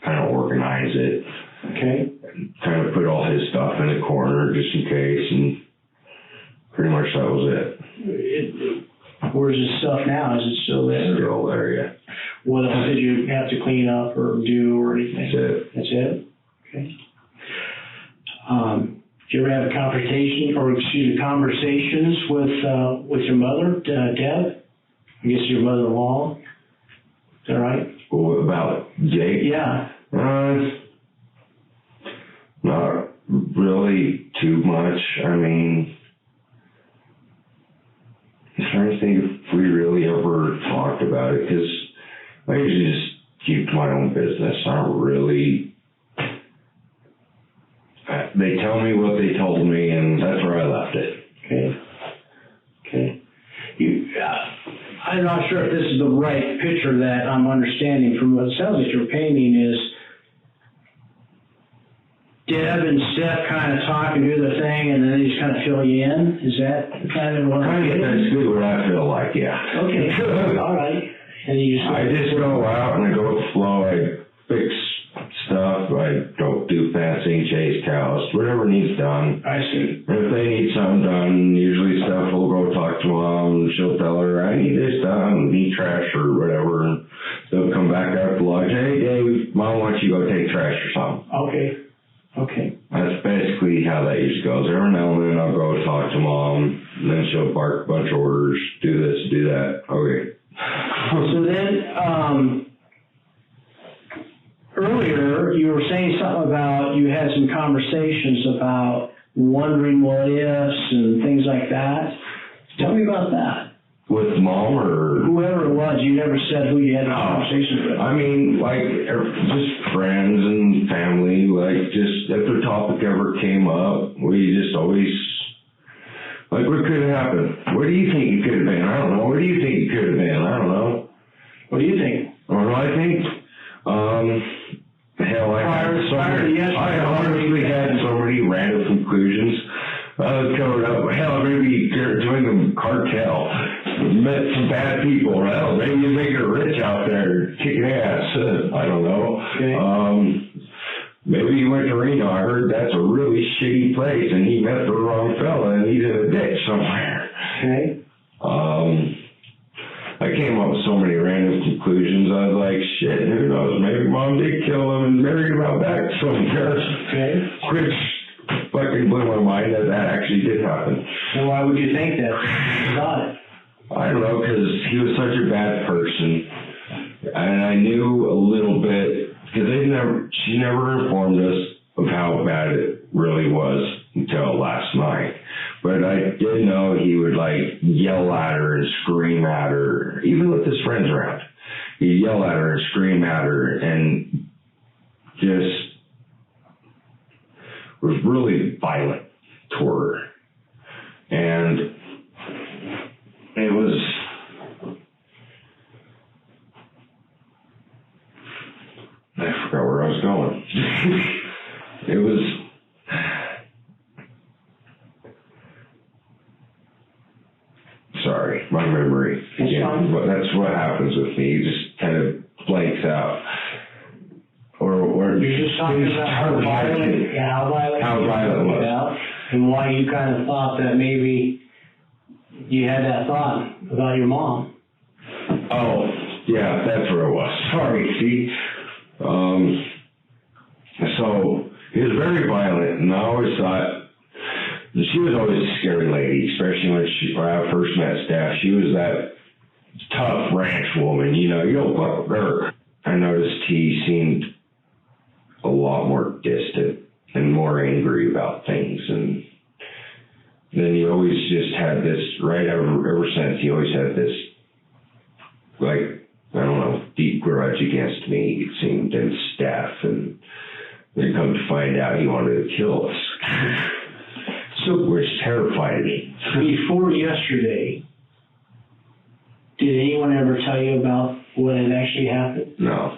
kind of organize it. Okay. kind of put all his stuff in a corner just in case, and pretty much that was it. Where's his stuff now? Is it still there? Still there, yeah. What else did you have to clean up or do or anything? That's it. That's it? Okay. Did you ever have a conversations with your mother, Deb? I guess your mother-in-law. Is that right? Well, about Jake? Yeah. Not really too much. I mean, I'm trying to think if we really ever talked about it, because I usually just keep my own business. I don't really. They tell me what they told me, and that's where I left it. Okay. I'm not sure if this is the right picture that I'm understanding from what it sounds like you're painting is Deb and Steph kind of talk and do their thing, and then they just kind of fill you in. Is that kind of what I'm getting? That's good what I feel like, yeah. Okay, all right. And I just go out and I go with the flow. I fix stuff. I don't do fencing, chase cows, whatever needs done. I see. And if they need something done, usually Steph will go talk to Mom. She'll tell her, I need this done, need trash or whatever. And they'll come back out to lodge. Hey, Dave, Mom wants you to go take trash or something. Okay. That's basically how that usually goes. Every now and then I'll go talk to Mom, and then she'll bark a bunch of orders, do this, do that. Okay. So then, earlier you were saying something about you had some conversations about wondering what ifs and things like that. Tell me about that. With Mom or? Whoever it was, you never said who you had a conversation with. I mean, like, just friends and family, like, just if the topic ever came up, we just always, like, what could have happened? What do you think it could have been? I don't know. What do you think it could have been? I don't know. What do you think? Well, I think, hell, I honestly had so many random conclusions. Covered up. Hell, maybe they're doing a cartel. Met some bad people. Hell, maybe you make it rich out there kicking ass. I don't know. Okay. Maybe he went to Reno. I heard that's a really shitty place, and he met the wrong fella, and he's in a ditch somewhere. Okay. I came up with so many random conclusions. I was like, shit, who knows? Maybe Mom did kill him and married him out back somewhere. Okay. Which fucking blew my mind that actually did happen. And why would you think that? About it? I don't know, because he was such a bad person. And I knew a little bit, because she never informed us of how bad it really was until last night. But I did know he would, like, yell at her and scream at her, even with his friends around. He'd yell at her and scream at her and just was really violent toward her. And it was, I forgot where I was going. It was, sorry, my memory again. But that's what happens with me. It just kind of blanks out. Or you're just talking about how violent was. Yeah, and why you kind of thought that maybe you had that thought about your mom. Oh, yeah, that's where it was. Sorry, see? So, he was very violent, and I always thought, she was always a scary lady, especially when I first met Steph. She was that tough ranch woman, you don't fuck with her. I noticed he seemed a lot more distant and more angry about things, and then he always just had this, right ever since, he always had this, like, I don't know, deep grudge against me, it seemed, and Steph, and then come to find out he wanted to kill us. Which terrified me. Before yesterday, did anyone ever tell you about what had actually happened? No.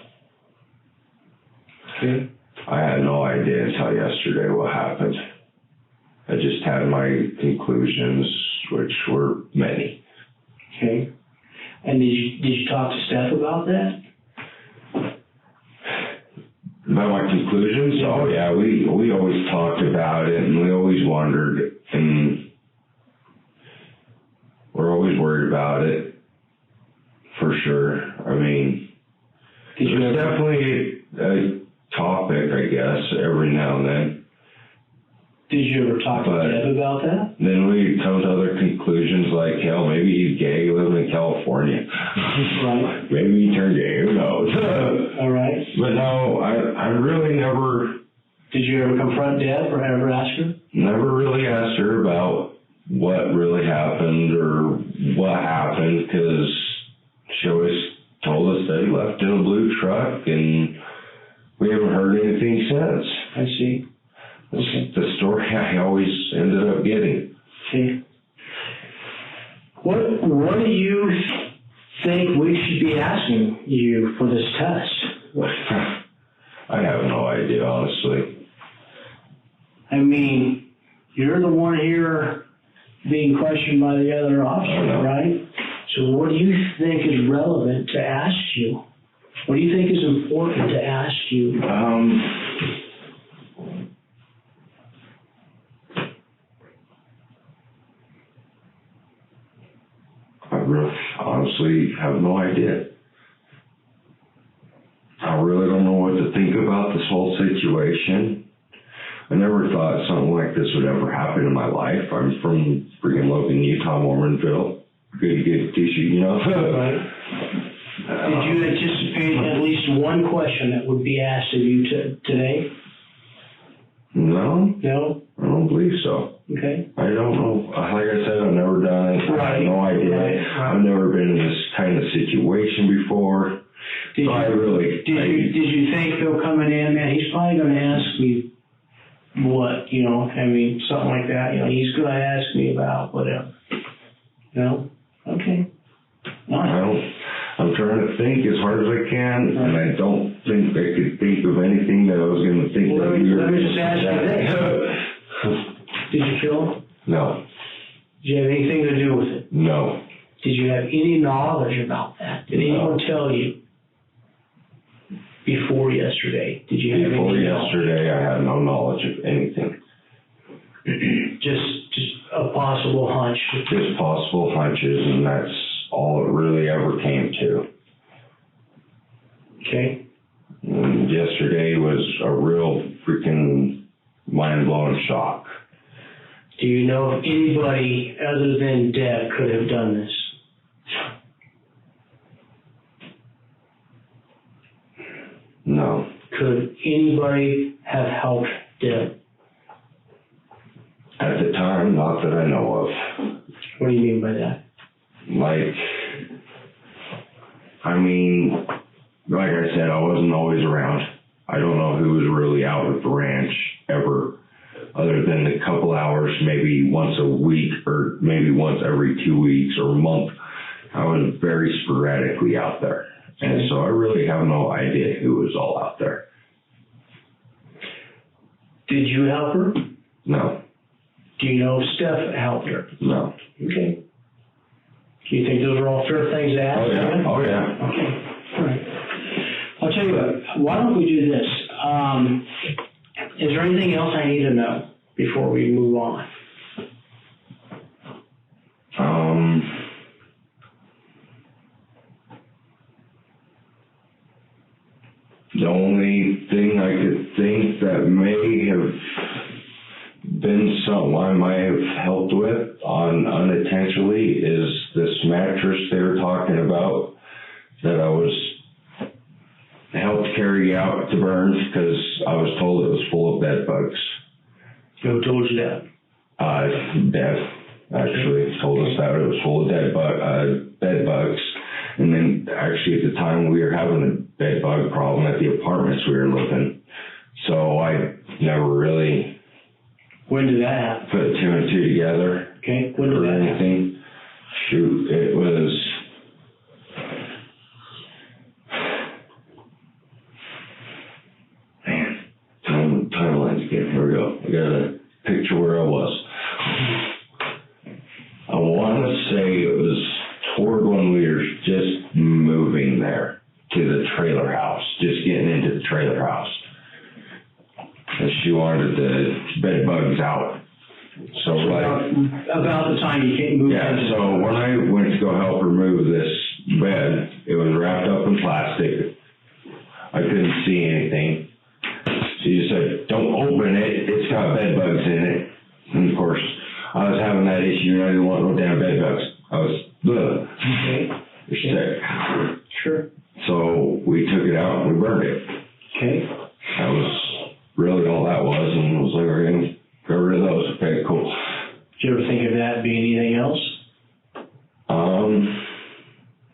Okay. I had no idea until yesterday what happened. I just had my conclusions, which were many. Okay. And did you talk to Steph about that? About my conclusions? Oh yeah, we always talked about it, and we always wondered, and we're always worried about it, for sure. I mean, it's definitely a topic, I guess, every now and then. Did you ever talk to Deb about that? Then we come to other conclusions like, hell, maybe he's gay, living in California. Right. Maybe he turned gay, who knows? All right. But no, I really never... Did you ever confront Deb or ever ask her? Never really asked her about what really happened or what happened, because she always told us that he left in a blue truck, and we haven't heard anything since. I see. Okay. The story I always ended up getting. Okay. What do you think we should be asking you for this test? I have no idea, honestly. I mean, you're the one here being questioned by the other officer, right? So what do you think is relevant to ask you? What do you think is important to ask you? Honestly have no idea. I really don't know what to think about this whole situation. I never thought something like this would ever happen in my life. I'm from freaking Logan, Utah, Mormonville. Good t-shirt, you know. Right. Did you anticipate at least one question that would be asked of you today? No. No? I don't believe so. Okay. I don't know. Like I said, I've never done it. Right. I have no idea. Right. I've never been in this kind of situation before. Did you think, Phil, coming in, man, he's probably going to ask me what, you know, I mean, something like that. You know, he's going to ask me about whatever. You know? Okay. I'm trying to think as hard as I can, and I don't think I could think of anything that I was going to think let me just ask you this. Did you kill him? No. Did you have anything to do with it? No. Did you have any knowledge about that? Did anyone tell you before yesterday? Did you have Before any yesterday, I had no knowledge of anything. just a possible hunch. Just possible hunches, and that's all it really ever came to. Okay. And yesterday was a real freaking mind-blowing shock. Do you know if anybody other than Deb could have done this? No. Could anybody have helped Deb? At the time, not that I know of. What do you mean by that? Like I said, I wasn't always around. I don't know who was really out at the ranch ever, other than a couple hours, maybe once a week or maybe once every 2 weeks or a month. I was very sporadically out there. And so I really have no idea who was all out there. Did you help her? No. Do you know if Steph helped her? No. Okay. Do you think those are all fair things to ask? Oh, yeah. Oh, yeah. Okay. All right. I'll tell you what. Why don't we do this? Is there anything else I need to know before we move on? The only thing I could think that may have been something I might have helped with unintentionally is this mattress they were talking about that I was helped carry out to Burns because I was told it was full of bed bugs. Who told you that? Dad actually told us that it was full of bed bugs. And then actually at the time we were having a bed bug problem at the apartments we were living. So I never really When did that happen? put two and two together. Okay, when did that happen? Shoot, it was timelines again. Here we go. I got a picture where I was. I want to say it was toward when we were just moving there to the trailer house, just getting into the trailer house. she wanted the bed bugs out. So about the time you came moved. Yeah. So when I went to go help her move this bed, it was wrapped up in plastic. I couldn't see anything. She just said, "Don't open it. It's got bed bugs in it." And of course, I was having that issue, and I didn't want no damn bed bugs. I was sick. Sure. So we took it out and we burned it. Okay. That was really all that was, and I was like, "We're gonna get rid of those." Okay, cool. Did you ever think of that being anything else?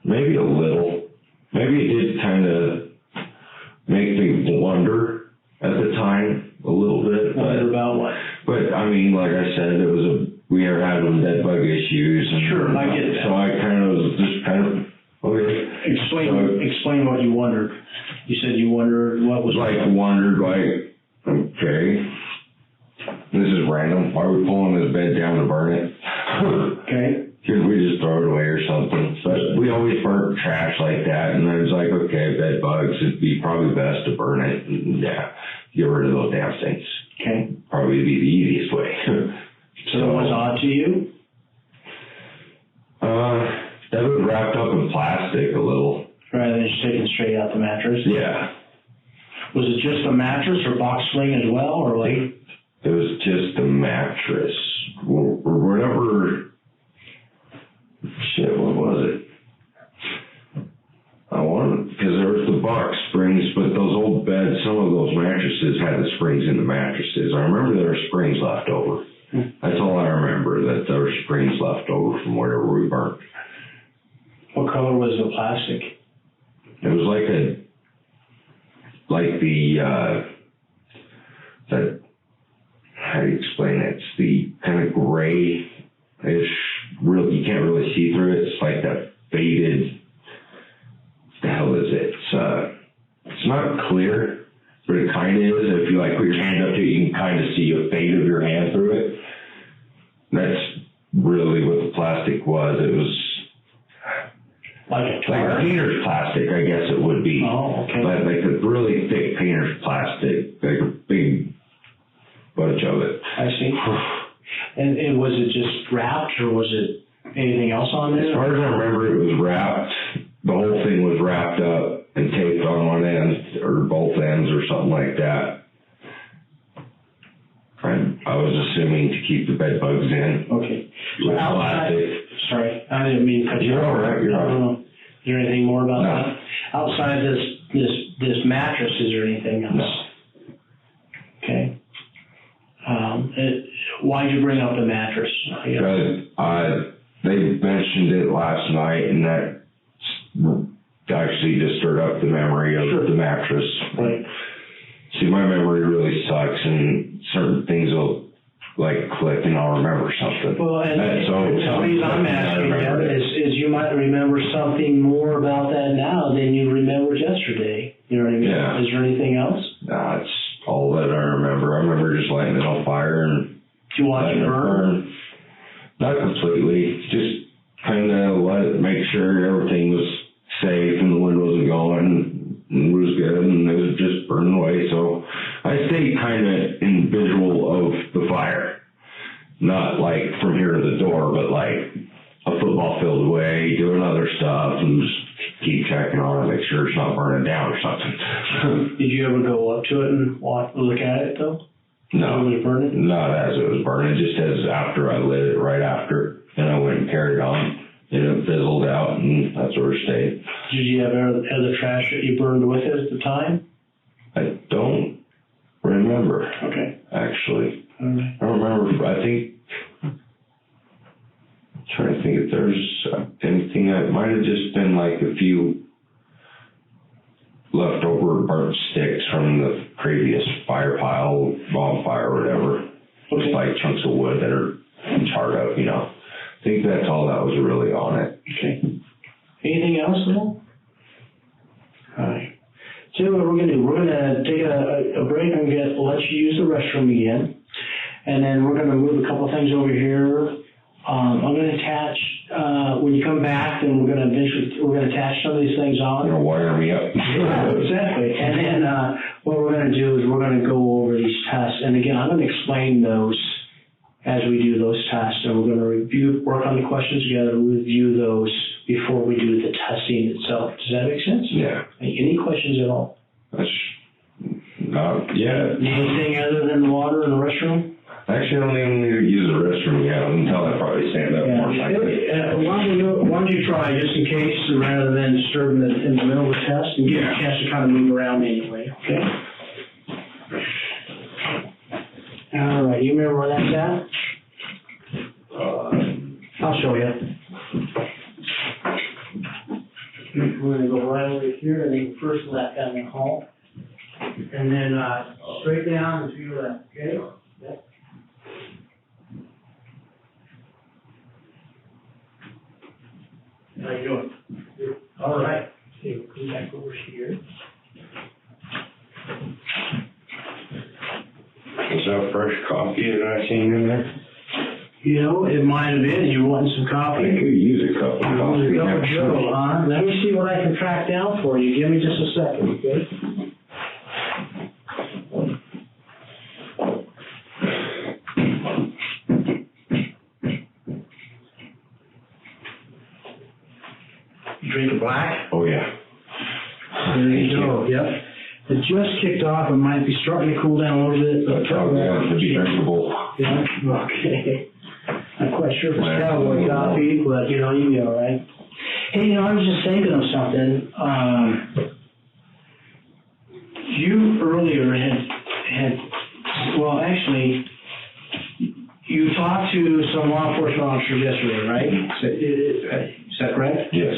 Maybe a little. Maybe it did kind of make me wonder at the time a little bit. Wonder about what? But I mean, like I said, we were having bed bug issues. And sure, I get that. So I kind of okay. Explain what you wondered. You said you wondered what was okay, this is random. Why are we pulling this bed down to burn it? Okay. Could we just throw it away or something? But we always burn trash like that, and I was like, okay, bed bugs, it'd be probably best to burn it and get rid of those damn things. Okay. Probably be the easiest way. So it was odd to you? That was wrapped up in plastic a little. Rather than just taking straight out the mattress? Yeah. Was it just a mattress or box spring as well, or like? It was just a mattress or whatever. Shit, what was it? Because there was the box springs, but those old beds, some of those mattresses had the springs in the mattresses. I remember there were springs left over. That's all I remember, that there were springs left over from whatever we burnt. What color was the plastic? It was how do you explain it? It's the kind of grayish, you can't really see through it. It's like that faded, what the hell is it? It's not clear, but it kind of is. If you put your hand up to it, you can kind of see a fade of your hand through it. That's really what the plastic was. It was like painter's plastic, I guess it would be. Oh, okay. But like a really thick painter's plastic, like a big bunch of it. I see. And was it just wrapped, or was it anything else on there? As far as I remember, it was wrapped. The whole thing was wrapped up and taped on one end, or both ends, or something like that. I was assuming to keep the bed bugs in. Okay. So With outside, plastic. sorry, I didn't mean to cut you off. You're all right. You're all right. Is there anything more about No. that? Outside this mattress, is there anything else? No. Okay. Why'd you bring up the mattress? Because they mentioned it last night, and that actually just stirred up the memory of the mattress. Right. See, my memory really sucks, and certain things will click, and I'll remember something. Well, and the reason I'm asking you is you might remember something more about that now than you remembered yesterday. You know what I mean? Yeah. Is there anything else? Nah, it's all that I remember. I remember just lighting it on fire and Do you watch it burn? Not completely, just kind of make sure everything was safe and the wind wasn't going and it was good, and it was just burning away. So I stayed kind of in visual of the fire, not from here to the door, but a football field away, doing other stuff, and just keep checking on it, make sure it's not burning down or something. Did you ever go up to it and look at it though? No, it was burning? Not as it was burning, just as after I lit it, right after, and I went and carried on. It fizzled out, and that's where it stayed. Did you have other trash that you burned with it at the time? I don't remember. Okay. Actually. All right. I don't remember. I think, I'm trying to think if there's anything. It might have just been a few leftover burnt sticks from the previous fire pile, bonfire, or whatever. Okay. Just chunks of wood that are charred up, I think that's all that was really on it. Okay. Anything else at all? All right. So what we're going to do, we're going to take a break and let you use the restroom again. And then we're going to move a couple things over here. I'm going to attach when you come back, then we're gonna attach some of these things on. You're gonna wire me up. Yeah, exactly. And then what we're gonna do is we're gonna go over these tests, and again, I'm gonna explain those as we do those tests, and we're gonna work on the questions together, review those before we do the testing itself. Does that make sense? Yeah. Any questions at all? Yeah. Anything other than the water in the restroom? Actually, I don't even need to use the restroom yet. Until I probably stand up more likely. Why don't you try, just in case, rather than disturbing it in the middle of the test, and give you a chance to kind of move around anyway, okay? All right, you remember where that's at? I'll show you. We're going to go right over here, and then first left down the hall. And then straight down and to your left, okay? Yep. How you doing? Good. All right. Okay, we'll come back over here. Is that fresh coffee that I seen in there? You know, it might have been. You wanting some coffee? I could use a cup of coffee. Let me see what I can track down for you. Give me just a second, okay? You drink a black? Oh, yeah. There you go. Yep. It just kicked off. It might be starting to cool down a little bit. That's how it would be drinkable. Yeah. Okay. Not quite sure if it's cowboy coffee, but you know, you'll be all right. Hey, you know, I was just thinking of something. You earlier well, actually, you talked to some law enforcement officers yesterday, right? Is that correct? Yes.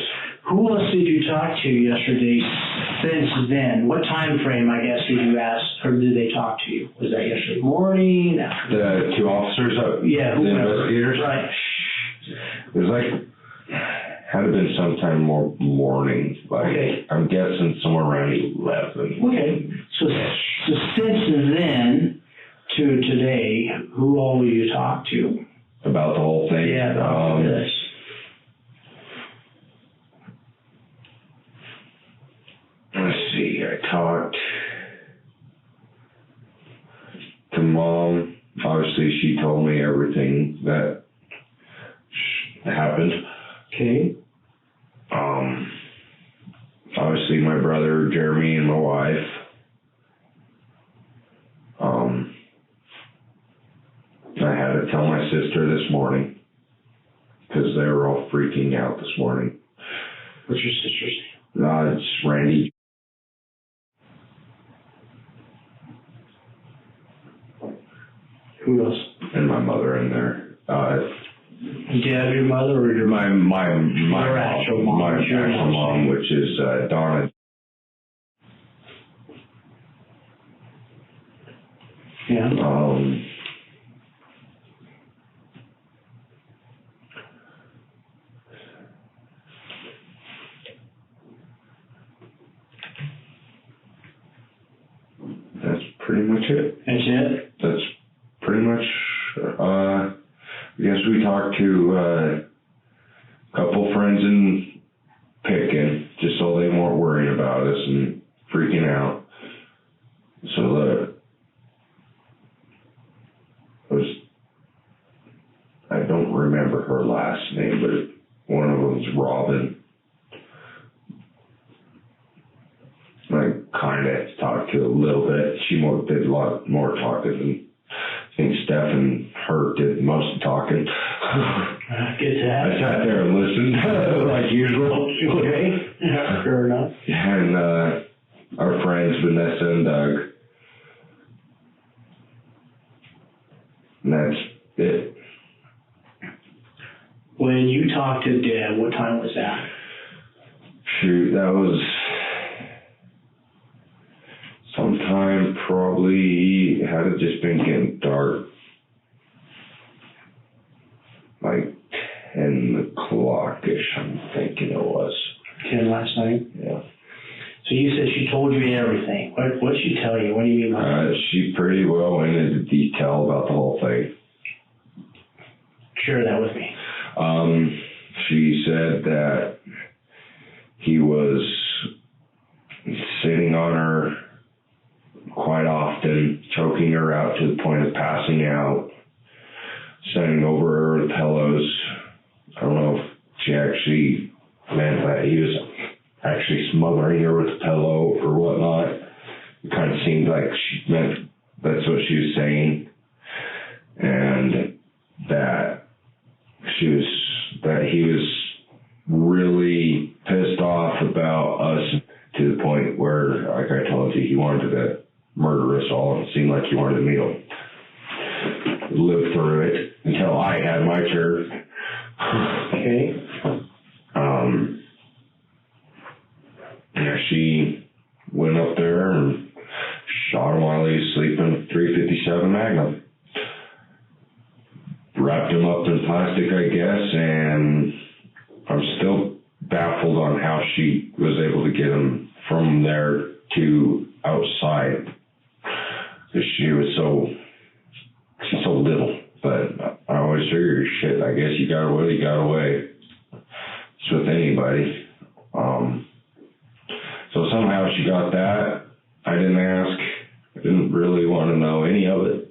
Who else did you talk to yesterday since then? What time frame, I guess, did you ask, or did they talk to you? Was that yesterday morning? The two officers, yeah, the investigators? Right. It was like, had to been sometime more morning. Like, okay. I'm guessing somewhere around 11. Okay. So since then to today, who all will you talk to? About the whole thing? Yeah, about this. Let's see, I talked to Mom. Obviously, she told me everything that happened. Okay. Obviously, my brother, Jeremy, and my wife. I had to tell my sister this morning because they were all freaking out this morning. What's your sister's name? It's Randy. Who else? And my mother in there. Dad, your mother, or your my actual mom? My actual mom, which is Donna. Yeah. That's pretty much it. That's it? That's pretty much, I guess we talked to a couple friends in Pitkin, just so they weren't worrying about us and freaking out. So I don't remember her last name, but one of them's Robin. I kind of talked to a little bit. She did a lot more talking than I think Steph and her did most of the talking. Get that. I sat there and listened, like usual. Okay. Yeah, fair enough. And our friends, Vanessa and Doug. And that's it. When you talked to Dad, what time was that? Shoot, that was sometime probably, had it just been getting dark, like 10 o'clock-ish, I'm thinking it was. 10 last night? Yeah. So you said she told you everything. What did she tell you? What do you mean by that? She pretty well went into detail about the whole thing. Share that with me. she said that he was sitting on her quite often, choking her out to the point of passing out, standing over her with pillows. I don't know if she actually meant that he was actually smothering her with a pillow or whatnot. It kind of seemed like she meant that's what she was saying, and that he was really pissed off about us to the point where, like I told you, he wanted to murder us all. It seemed like he wanted me to live through it until I had my turn. Okay. She went up there and shot him while he was sleeping, .357 Magnum. Wrapped him up in plastic, I guess, and I'm still baffled on how she was able to get him from there to outside. Because she's so little. But I always figure, shit, I guess you got away. It's with anybody. So somehow she got that. I didn't ask. I didn't really want to know any of it.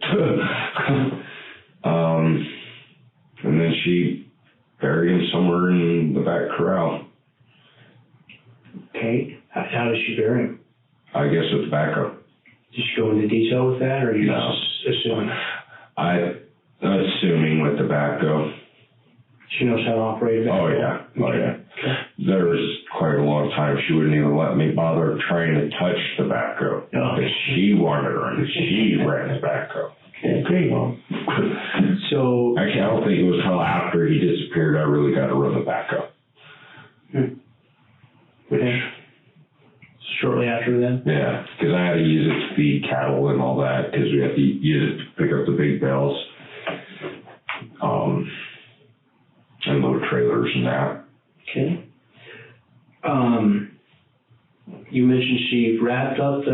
And then she buried him somewhere in the back corral. Okay. How did she bury him? I guess with tobacco. Did she go into detail with that, or are you No. just assuming? I'm assuming with tobacco. She knows how to operate it? Oh, yeah. Oh, yeah. Okay. There was quite a long time she wouldn't even let me bother trying to touch tobacco. Oh. Because she wanted to run. She ran tobacco. Okay, well. So. Actually, I don't think it was until after he disappeared I really got to run tobacco. Okay. Shortly after then? Yeah, because I had to use it to feed cattle and all that, because we had to use it to pick up the big bells. And load trailers and that. Okay. You mentioned she wrapped up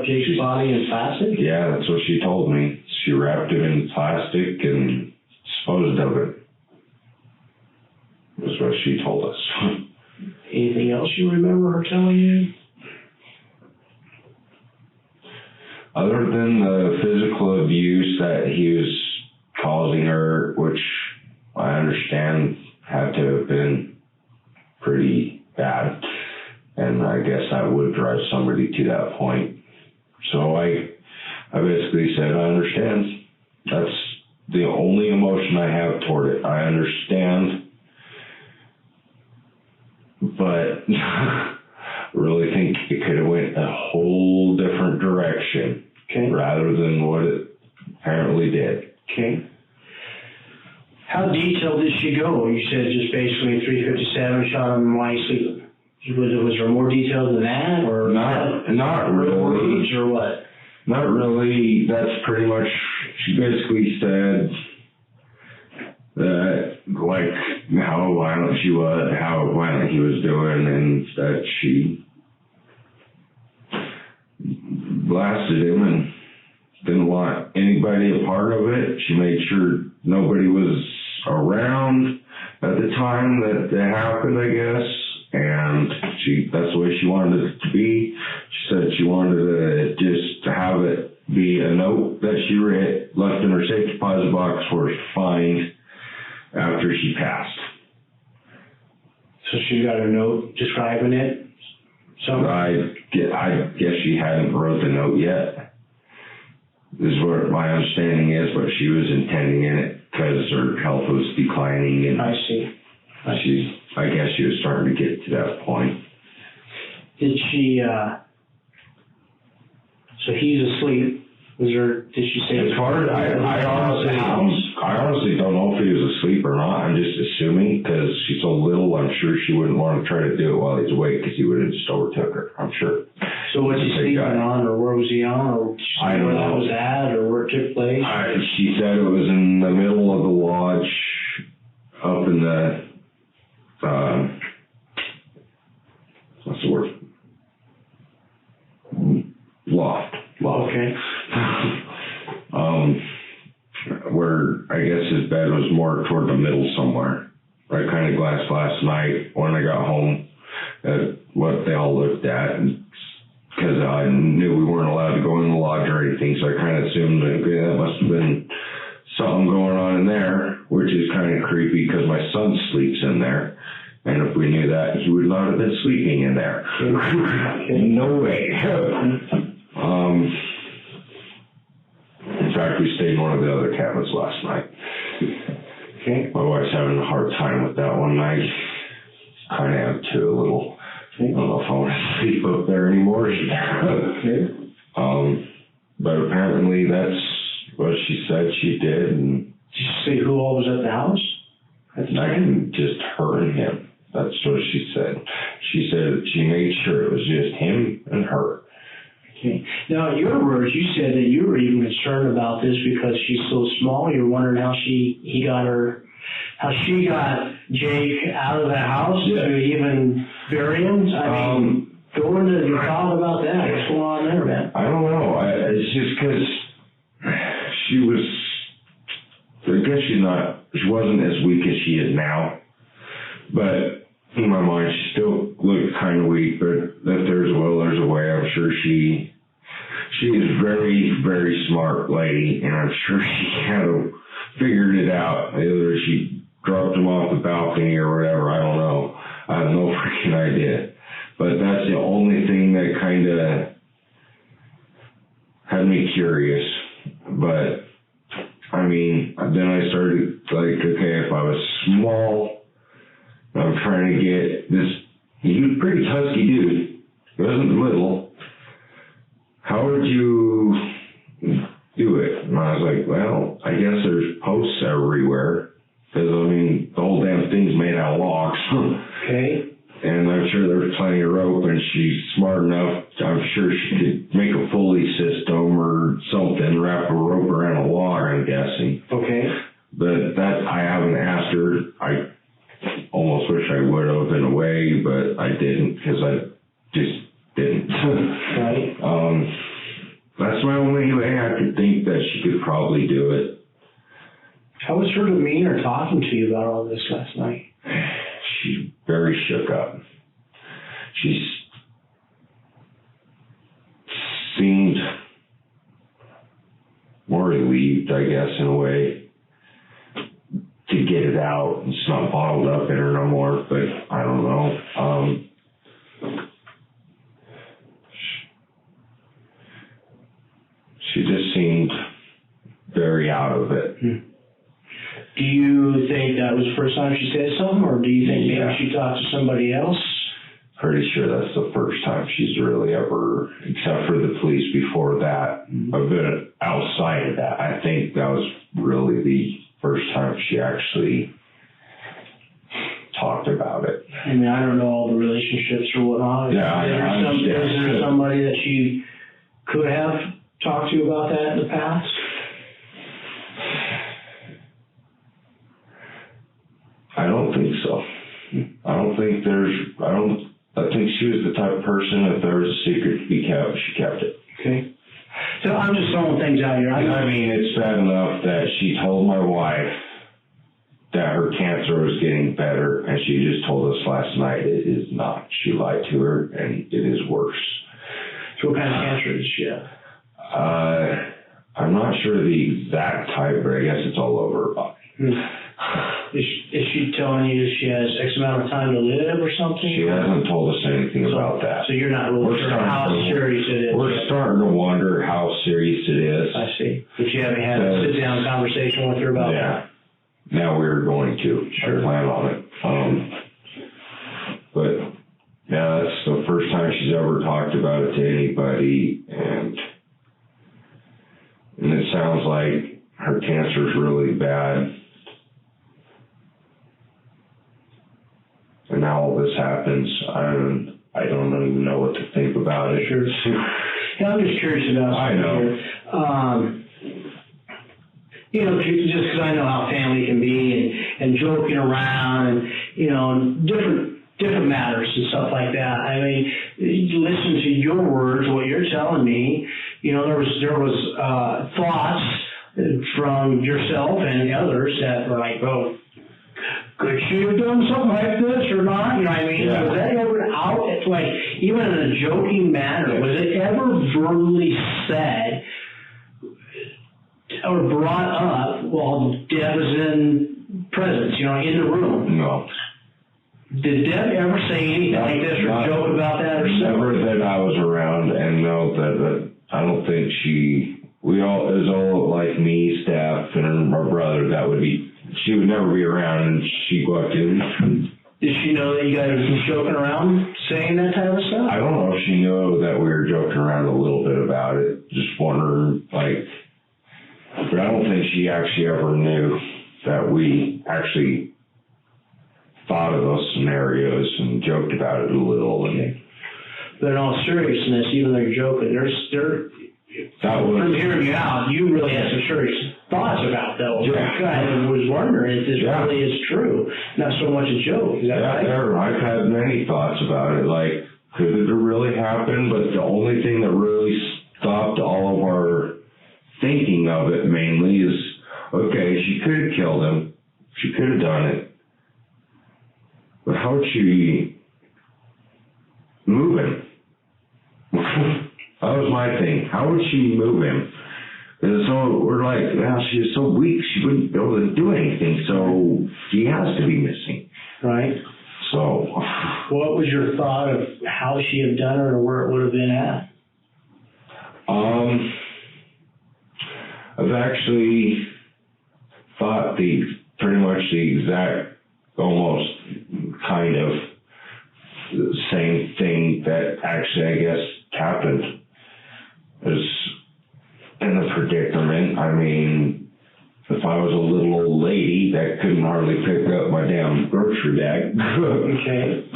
Jake's body in plastic? Yeah, that's what she told me. She wrapped him in plastic and disposed of it. That's what she told us. Anything else you remember her telling you? Other than the physical abuse that he was causing her, which I understand had to have been pretty bad, and I guess that would drive somebody to that point. So I basically said, I understand. That's the only emotion I have toward it. I understand, but I really think it could have went a whole different direction, okay, rather than what it apparently did. Okay. How detailed did she go? You said just basically 357 shot him while he's sleeping. Was there more detail than that, or not really, words, or what? Not really. That's pretty much. She basically said that, like, how violent she was, how violent he was doing, and that she blasted him and didn't want anybody a part of it. She made sure nobody was around at the time that it happened, I guess. And that's the way she wanted it to be. She said she wanted to just have it be a note that she left in her safe deposit box for us to find after she passed. So she got a note describing it? I guess she hadn't wrote the note yet. This is what my understanding is, but she was intending in it because her health was declining, and I see. I guess she was starting to get to that point. Did she? So he's asleep. Did she say? As far as I honestly don't know if he was asleep or not. I'm just assuming because she's so little. I'm sure she wouldn't want to try to do it while he's awake because he would have just overtook her. I'm sure. So was he sleeping on, or where was he on, or I don't know where that was at, or where it took place? She said it was in the middle of the lodge, up in the what's the word? Loft. Okay. Where I guess his bed was more toward the middle somewhere. I kind of glanced last night when I got home at what they all looked at, because I knew we weren't allowed to go in the lodge or anything, so I kind of assumed that, okay, that must have been something going on in there, which is kind of creepy because my son sleeps in there. And if we knew that, he would not have been sleeping in there. No way. In fact, we stayed in one of the other cabins last night. Okay. My wife's having a hard time with that one night. Kind of am too, a little. I don't know if I want to sleep up there anymore. Okay. But apparently that's what she said she did. And did you say who all was at the house? Just her and him. That's what she said. She said she made sure it was just him and her. Okay. Now, in your words, you said that you were even concerned about this because she's so small. You were wondering how she got Jake out of the house to even bury him. I mean, go into your thought about that. What's going on there, man? I don't know. It's just because she was. I guess she wasn't as weak as she is now, but in my mind she still looked kind of weak, but if there's a will, there's a way. I'm sure she is a very, very smart lady, and I'm sure she kind of figured it out. Either she dropped him off the balcony or whatever, I don't know. I have no freaking idea. But that's the only thing that kind of had me curious. But I mean, then I started like, okay, if I was small, I'm trying to get this, he was a pretty husky dude. He wasn't little. How would you do it? And I was like, well, I guess there's posts everywhere. Because, I mean, the whole damn thing's made out of logs. Okay. And I'm sure there's plenty of rope, and she's smart enough. I'm sure she could make a pulley system or something, wrap a rope around a log, I'm guessing. Okay. But that, I haven't asked her. I almost wish I would have in a way, but I didn't, because I just didn't. Right. That's my only way I could think that she could probably do it. How was her demeanor talking to you about all this last night? She's very shook up. She seemed more relieved, I guess, in a way, to get it out. It's not bottled up in her no more, but I don't know. She just seemed very out of it. Do you think that was the first time she said something, or do you think maybe she talked to somebody else? Pretty sure that's the first time she's really ever, except for the police before that, a bit outside of that. I think that was really the first time she actually talked about it. I mean, I don't know all the relationships or whatnot. Yeah, Is there somebody that she could have talked to you about that in the past? I don't think so. I think she was the type of person, if there was a secret to be kept, she kept it. Okay. So I'm just throwing things out here. I mean, it's bad enough that she told my wife that her cancer was getting better, and she just told us last night it is not. She lied to her, and it is worse. So what kind of cancer does she have? I'm not sure the exact type, but I guess it's all over her body. Is she telling you she has X amount of time to live or something? She hasn't told us anything about that. So you're not really sure how serious it is? We're starting to wonder how serious it is. I see. But you haven't had a sit-down conversation with her about that? Now we're going to. Sure. Plan on it. But, yeah, that's the first time she's ever talked about it to anybody, and it sounds like her cancer's really bad. And now all this happens, I don't even know what to think about it. Sure. Yeah, I'm just curious about something. I know. You know, just because I know how family can be, and joking around, and you know, different matters and stuff like that. I mean, you listen to your words, what you're telling me. You know, there was thoughts from yourself and the others that were like, oh, could she have done something like this or not? You know what I mean? Yeah. Was that ever out, it's like, even in a joking manner, was it ever verbally said or brought up while Deb was in presence, you know, in the room? No. Did Deb ever say anything like this or joke about that or something? Never that I was around, and no, that I don't think it was all like me, Steph, and my brother. She would never be around, and she'd go up to. Did she know that you guys were joking around, saying that type of stuff? I don't know if she knew that we were joking around a little bit about it. Just wondering, but I don't think she actually ever knew that we actually thought of those scenarios and joked about it a little. But in all seriousness, even though you're joking, from hearing you out, you really had some serious thoughts about those. Yeah. I was wondering if this really is true, not so much a joke. Is that right? I've had many thoughts about it. Like, could it have really happened? But the only thing that really stopped all of our thinking of it mainly is, okay, she could have killed him. She could have done it. But how would she move him? That was my thing. How would she move him? And so we're like, well, she's so weak, she wouldn't be able to do anything, so he has to be missing. Right. So. What was your thought of how she had done it or where it would have been at? I've actually thought pretty much the exact, almost kind of the same thing that actually, I guess, happened. Is in the predicament. I mean, if I was a little old lady that couldn't hardly pick up my damn grocery bag, okay,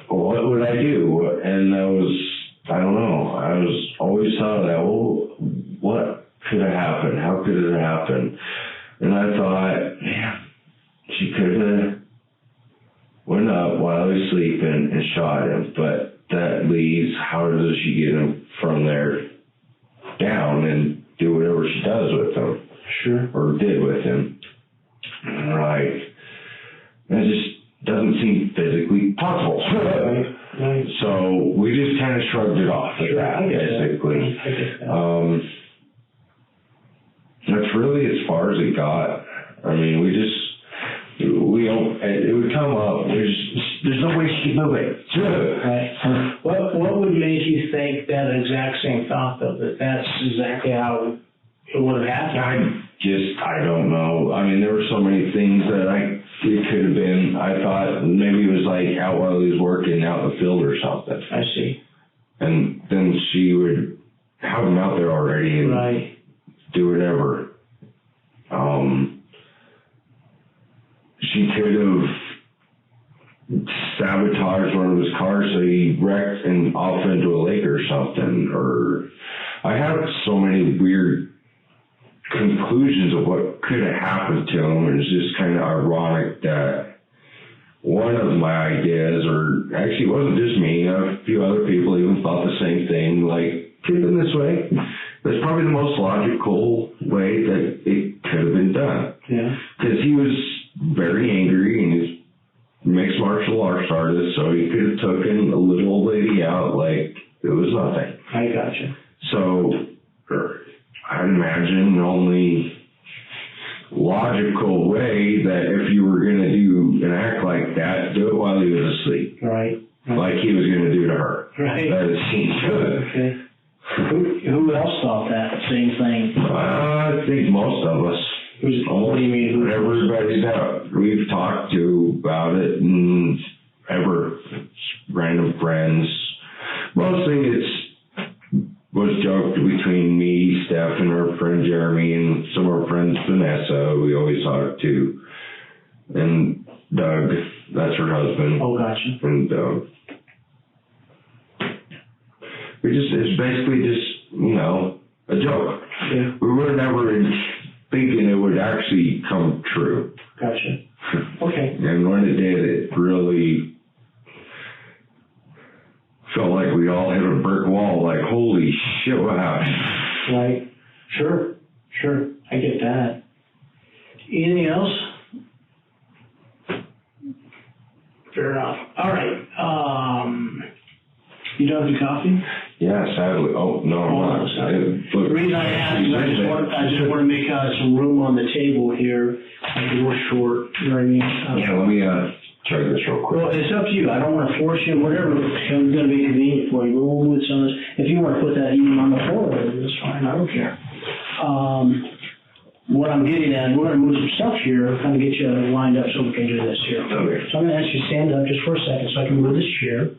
what would I do? And I don't know. I was always thought of that. Well, what could have happened? How could it have happened? And I thought, man, she could have went up while he was sleeping and shot him, but that leaves, how does she get him from there down and do whatever she does with him? Sure. Or did with him. Right. That just doesn't seem physically possible. Right. So we just kind of shrugged it off at that, basically. That's really as far as it got. I mean, it would come up. There's no way she can move it. Right. What would make you think that exact same thought, though, that that's exactly how it would have happened? I don't know. I mean, there were so many things that it could have been. I thought maybe it was like out while he was working out in the field or something. I see. And then she would have him out there already and do whatever. She could have sabotaged one of his cars so he wrecked and off into a lake or something. Or I have so many weird conclusions of what could have happened to him, and it's just kind of ironic that one of my ideas, or actually it wasn't just me, a few other people even thought the same thing, like, could have been this way. That's probably the most logical way that it could have been done. Yeah. Because he was very angry and he's mixed martial arts artist, so he could have taken a little old lady out like it was nothing. I gotcha. So I'd imagine the only logical way that if you were going to do an act like that, do it while he was asleep. Right. Like he was going to do to her. Right. That it seems good. Okay. Who else thought that same thing? I think most of us. What do you mean? Everybody that we've talked to about it, and random friends. Mostly was joked between me, Steph, and our friend Jeremy, and some of our friends, Vanessa, we always talk to, and Doug, that's her husband. Oh, gotcha. And it's basically just, a joke. Yeah. We were never thinking it would actually come true. Gotcha. Okay. And when it did, it really felt like we all hit a brick wall, like, holy shit, what happened? Right. Sure. I get that. Anything else? Fair enough. All right. You done with your coffee? Yeah, sadly. Oh, no, I'm not. The reason I asked is I just want to make some room on the table here. We're short, you know what I mean? Yeah, let me try this real quick. Well, it's up to you. I don't want to force you, whatever is going to be convenient for you. We'll move some of this. If you want to put that even on the floor, that's fine. I don't care. What I'm getting at, we're going to move some stuff here, kind of get you lined up so we can do this here. Okay. So I'm going to ask you to stand up just for a second so I can move this chair.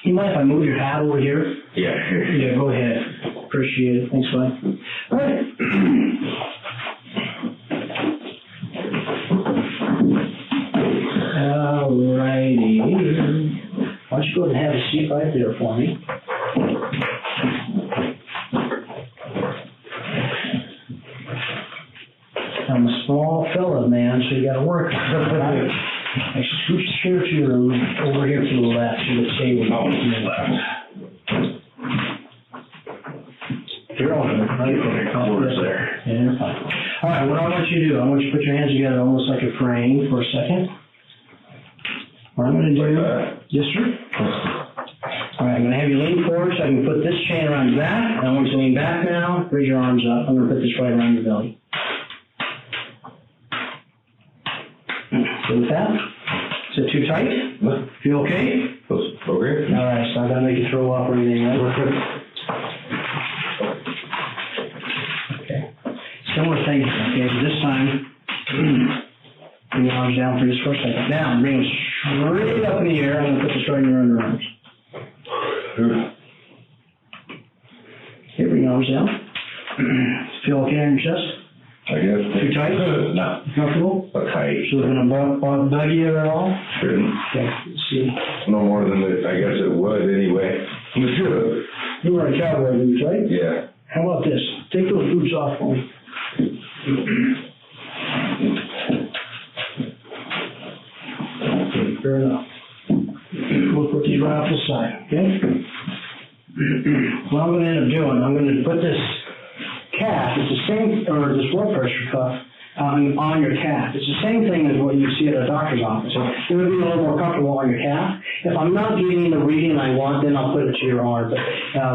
You mind if I move your hat over here? Yeah. Yeah, go ahead. Appreciate it. Thanks, bud. All right. All righty. Why don't you go ahead and have a seat right there for me? I'm a small fella, man, so you got to work. I switch the chair to over here to the left, to the table. Oh, to the left. You're on it, right? Corner's there. Yeah, you're fine. All right, what I want you to do, I want you to put your hands together almost like a frame for a second. What I'm going to do, yes, sir? All right, I'm going to have you lean forward so I can put this chain around your back. I want you to lean back now, raise your arms up. I'm going to put this right around your belly. With that, is it too tight? Feel okay? Okay. All right, so I'm not going to make you throw up or anything, right? Okay. Similar thing, okay, but this time, bring your arms down for just for a second. Down, bring them straight up in the air. I'm going to put this right in your underarms. Okay, bring your arms down. Feel okay on your chest? I guess. Too tight? No. Comfortable? Okay. So it's going to bug you at all? Shouldn't. Okay, let's see. No more than I guess it would anyway. Sure. You were a cowboy boots, right? Yeah. How about this? Take those boots off for me. Fair enough. We'll put these right off the side, okay? What I'm going to end up doing, I'm going to put this calf, it's the same, or this blood pressure cuff on your calf. It's the same thing as what you see at a doctor's office. So it would be a little more comfortable on your calf. If I'm not getting the reading I want, then I'll put it to your arm. But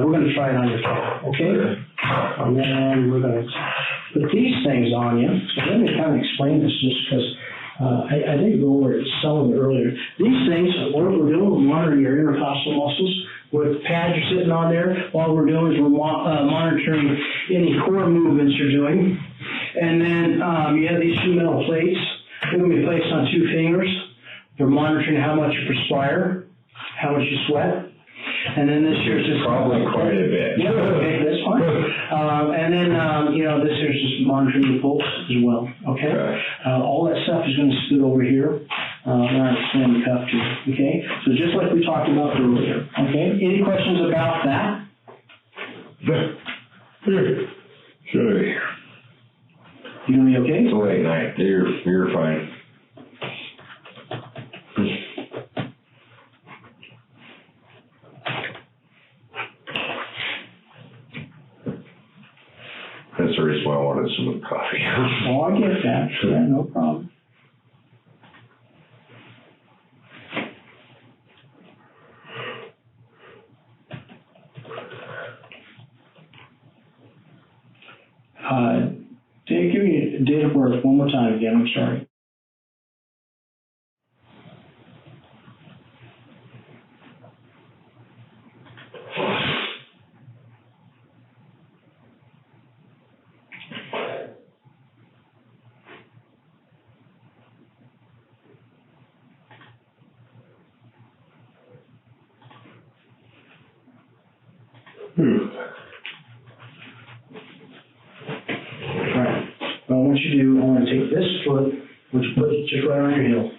we're going to try it on your calf, okay? And then we're going to put these things on you. So let me kind of explain this just because I didn't go over some of it earlier. These things, what we're doing, we're monitoring your intercostal muscles. With pads are sitting on there. All we're doing is we're monitoring any core movements you're doing. And then you have these two metal plates. They're going to be placed on 2 fingers. They're monitoring how much you perspire, how much you sweat. And then this here's just probably quite a bit. Yeah, okay, that's fine. And then this here's just monitoring the pulse as well. Okay. All that stuff is going to scoot over here. I'll explain the cuff to you. Okay. So just like we talked about earlier. Okay. Any questions about that? Sure. You gonna be okay? It's a late night. You're fine. That's the reason why I wanted some coffee. Oh, I get that. Yeah, no problem. Give me a date of birth one more time again. I'm sorry. Alright. Well, what you do, I want to take this foot, which you put just right on your heel.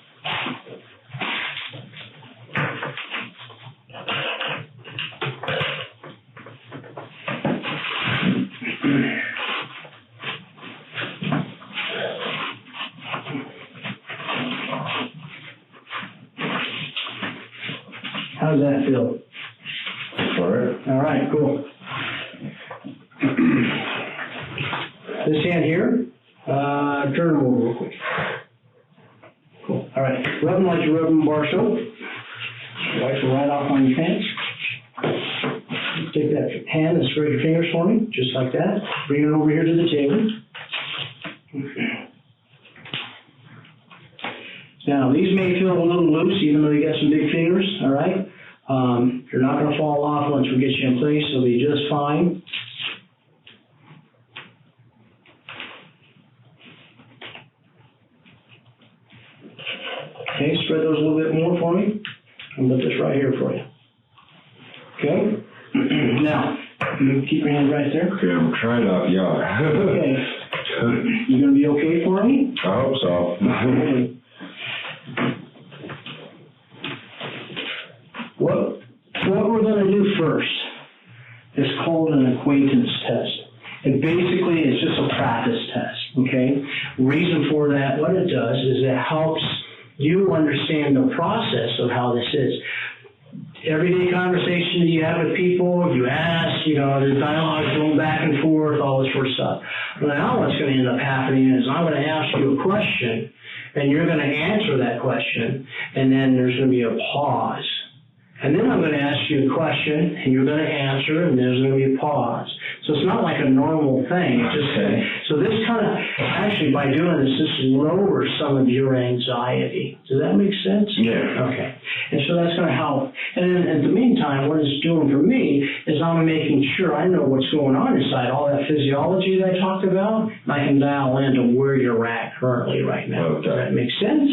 How does that feel? All right, cool. This hand here, turn them over real quick. Cool. All right. What them like you rub them bar soap. Wipe it right off on your pants. Take that hand and spread your fingers for me, just like that. Bring it over here to the table. Now, these may feel a little loose, even though you got some big fingers, all right? You're not going to fall off once we get you in place. They'll be just fine. Okay, spread those a little bit more for me. I'll put this right here for you. Okay? Now, you keep your hand right there. Okay, I'm trying not to yawn. Okay. You going to be okay for me? I hope so. Okay. What we're going to do first is called an acquaintance test. And basically, it's just a practice test, okay? Reason for that, what it does is it helps you understand the process of how this is. Everyday conversation that you have with people, you ask, there's dialogue going back and forth, all this sort of stuff. Now what's going to end up happening is I'm going to ask you a question, and you're going to answer that question, and then there's going to be a pause. And then I'm going to ask you a question, and you're going to answer, and there's going to be a pause. So it's not like a normal thing. So this kind of, actually, by doing this lowers some of your anxiety. Does that make sense? Yeah. Okay. And so that's going to help. And then in the meantime, what it's doing for me is I'm making sure I know what's going on inside, all that physiology that I talked about, and I can dial into where you're at currently right now. Okay. Does that make sense?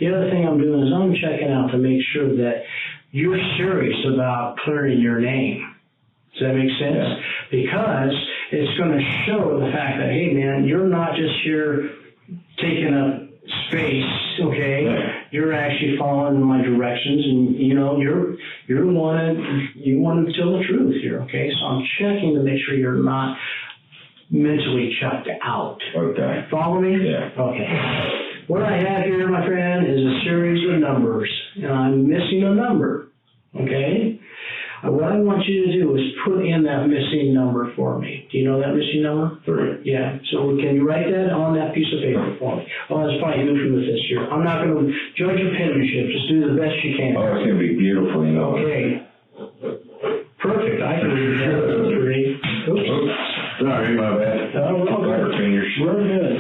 The other thing I'm doing is I'm checking out to make sure that you're serious about clearing your name. Does that make sense? Yeah. Because it's going to show the fact that, hey, man, you're not just here taking up space, okay? Yeah. You're actually following my directions, and you want to tell the truth here, okay? So I'm checking to make sure you're not mentally checked out. Okay. Follow me? Yeah. Okay. What I have here, my friend, is a series of numbers, and I'm missing a number, okay? What I want you to do is put in that missing number for me. Do you know that missing number? 3. Yeah, so can you write that on that piece of paper for me? Oh, it's probably goofy with this here. I'm not going to judge your penmanship. Just do the best you can. Oh, it's going to be beautiful, Okay. Perfect. I can read that. 3. Oops. Sorry, my bad. Oh, well, good. Fingers. We're good.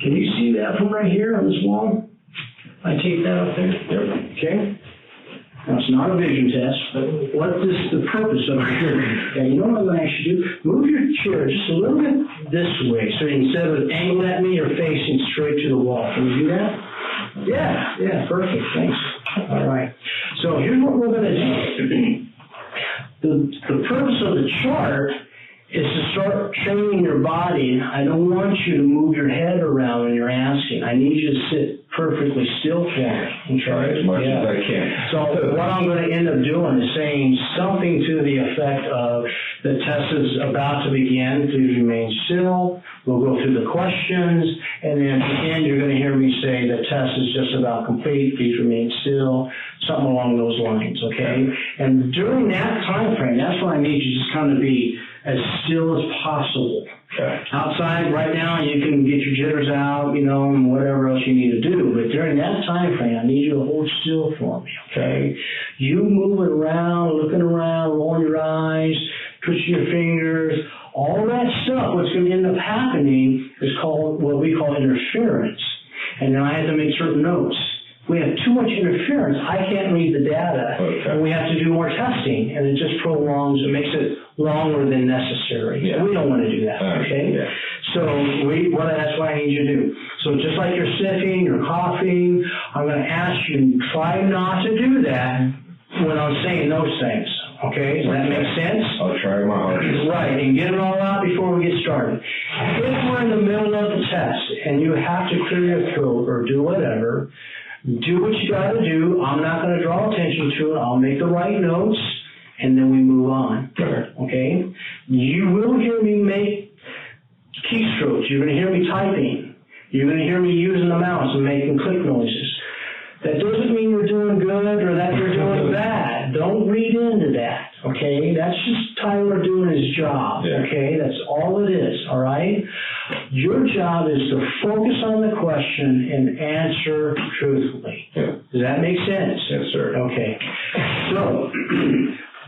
Can you see that from right here on this wall? I take that up there? Yep. Okay. Now, it's not a vision test, but what is the purpose of it here? Okay, you know what I'm going to ask you to do? Move your chair just a little bit this way, so instead of angled at me, you're facing straight to the wall. Can you do that? Yeah, perfect, thanks. All right. So here's what we're going to do. The purpose of the chart is to start training your body. I don't want you to move your head around when you're asking. I need you to sit perfectly still for me. I'm trying as much as I can. So what I'm going to end up doing is saying something to the effect of, the test is about to begin, please remain still. We'll go through the questions, and then at the end you're going to hear me say the test is just about complete, please remain still, something along those lines, okay? And during that time frame, that's when I need you to just kind of be as still as possible. Okay. Outside, right now, you can get your jitters out, and whatever else you need to do. But during that time frame, I need you to hold still for me, okay? You moving around, looking around, rolling your eyes, twitching your fingers, all that stuff, what's going to end up happening is called what we call interference. And then I have to make certain notes. We have too much interference, I can't read the data, and we have to do more testing, and it just prolongs, it makes it longer than necessary. Yeah. We don't want to do that, okay? Yeah. So that's what I need you to do. So just like you're sniffing, you're coughing, I'm going to ask you, try not to do that when I'm saying those things, okay? Does that make sense? I'll try my hardest. Right, and get it all out before we get started. If we're in the middle of the test, and you have to clear your throat or do whatever, do what you got to do. I'm not going to draw attention to it. I'll make the right notes, and then we move on. Okay? You will hear me make keystrokes. You're going to hear me typing. You're going to hear me using the mouse and making click noises. That doesn't mean you're doing good or that you're doing bad. Don't read into that. that, okay? That's just Tyler doing his job, okay? That's all it is, all right? Your job is to focus on the question and answer truthfully. Yeah. Does that make sense? Yes, sir. Okay. So,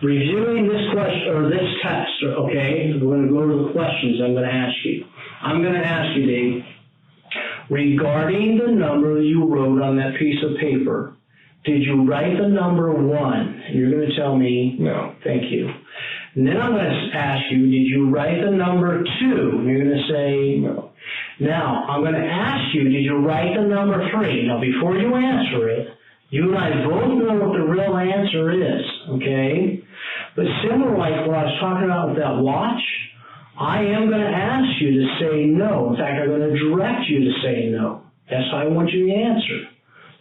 reviewing this question, or this test, okay, we're going to go to the questions I'm going to ask you. I'm going to ask you, Dave, regarding the number you wrote on that piece of paper, did you write the number 1? And you're going to tell me, no. Thank you. And then I'm going to ask you, did you write the number 2? And you're going to say, no. Now, I'm going to ask you, did you write the number 3? Now, before you answer it, you and I both know what the real answer is, okay? But similar like what I was talking about with that watch, I am going to ask you to say no. In fact, I'm going to direct you to say no. That's how I want you to answer.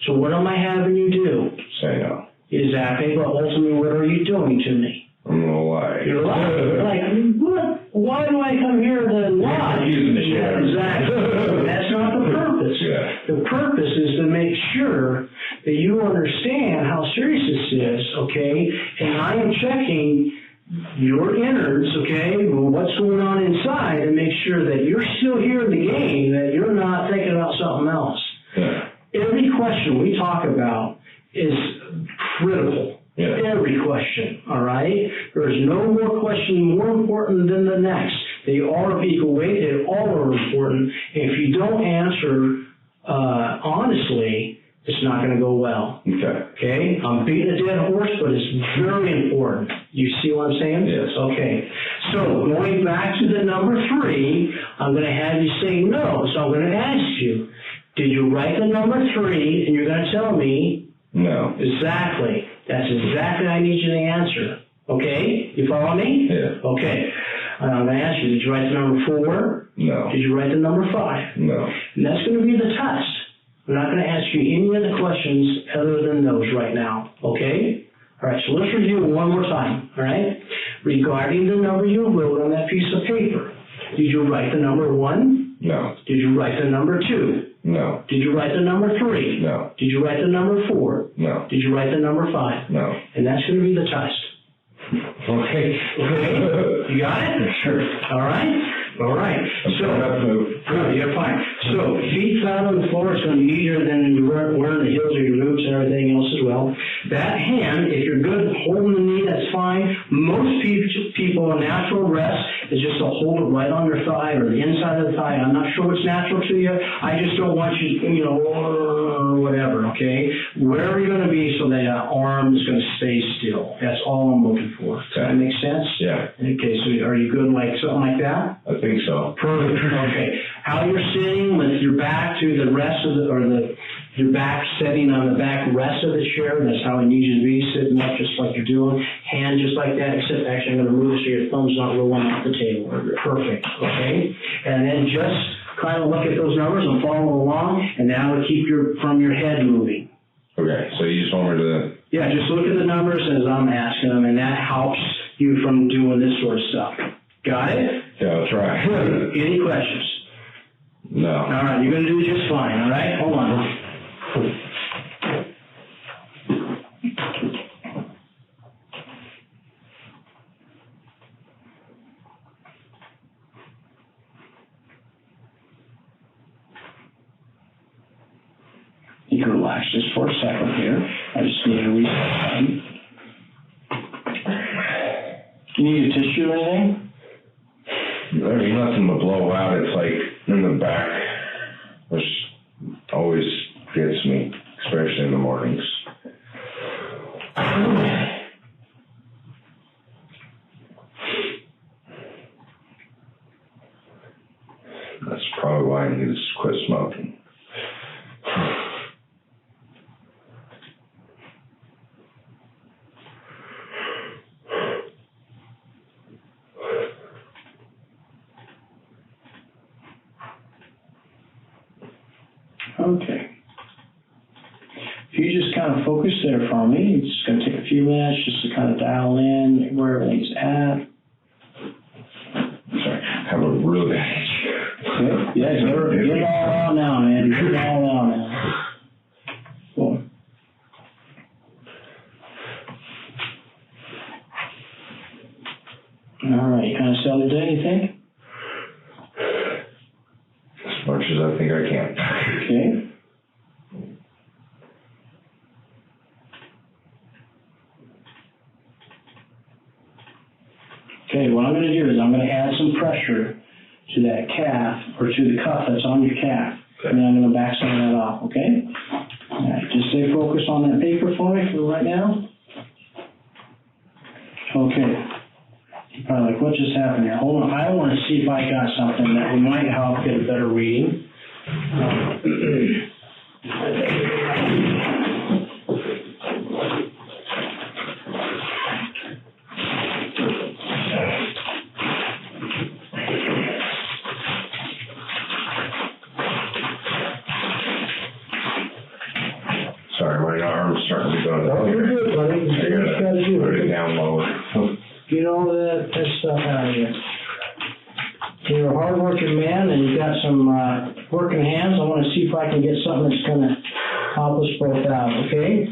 So what am I having you do? Say no. Exactly, but ultimately, what are you doing to me? I'm gonna lie. You're lying. You're like, what? Why do I come here to lie? Yeah, exactly. That's not the purpose. Yeah. The purpose is to make sure that you understand how serious this is, okay? And I am checking your innards, okay, what's going on inside, and make sure that you're still here in the game, that you're not thinking about something else. Yeah. Every question we talk about is critical. Yeah. Every question, all right? There is no more question more important than the next. They are of equal weight. They all are important. And if you don't answer honestly, it's not going to go well. Okay? I'm beating a dead horse, but it's very important. You see what I'm saying? Yes. Okay. So going back to the number 3, I'm going to have you say no. So I'm going to ask you, did you write the number 3? And you're going to tell me, no. Exactly. That's exactly what I need you to answer. Okay? You follow me? Yeah. Okay. I'm going to ask you, did you write the number 4? No. Did you write the number 5? No. And that's going to be the test. I'm not going to ask you any other questions other than those right now. Okay? All right, so let's review one more time. All right? Regarding the number you wrote on that piece of paper, did you write the number 1? No. Did you write the number 2? No. Did you write the number 3? No. Did you write the number 4? No. Did you write the number 5? No. And that's going to be the test. Okay. Okay? You got it? Sure. All right? All right. So, good, you're fine. So, feet flat on the floor is going to be easier than wearing the heels of your boots and everything else as well. That hand, if you're good holding the knee, that's fine. Most people, a natural rest is just to hold it right on your thigh or the inside of the thigh. I'm not sure what's natural to you. I just don't want you, whatever, okay? Wherever you're going to be so that arm is going to stay still. That's all I'm looking for. Does that make sense? Yeah. Okay, so are you good like something like that? I think so. Perfect. Okay. How you're sitting with your back to the rest of your back setting on the back rest of the chair, that's how I need you to be, sitting up just like you're doing. Hand just like that, except actually I'm going to move so your thumb's not rolling off the table. Perfect. Okay? And then just kind of look at those numbers and follow along, and now keep from your head moving. Okay, so you just want me to... Yeah, just look at the numbers as I'm asking them, and that helps you from doing this sort of stuff. Got it? Yeah, I'll try. Any questions? No. All right, you're going to do just fine, all right? Hold on. You can relax just for a second here. I just need to reset time. You need a tissue or anything? There's nothing to blow out. It's like in the back, which always gets me, especially in the mornings. That's probably why I need to quit smoking. Okay. If you just kind of focus there for me, it's going to take a few minutes just to kind of dial in where everything's at. Sorry, I have a really bad itch. Yeah, get it all out now, man. Get it all out now. Cool. All right, you kind of settled in, you think? As much as I think I can. Okay. Okay, what I'm going to do is I'm going to add some pressure to that calf, or to the cuff that's on your calf. Okay. And then I'm going to back some of that off, okay? All right, just stay focused on that paper for me for right now. Okay. You're probably like, what just happened here? Hold on, I want to see if I got something that might help get a better reading. Sorry, my arm's starting to go down. Oh, you're good, buddy. You just got to do Put it. it down lower. Get all that stuff out of here. You're a hard-working man, and you got some working hands. I want to see if I can get something that's going to help us both out, okay?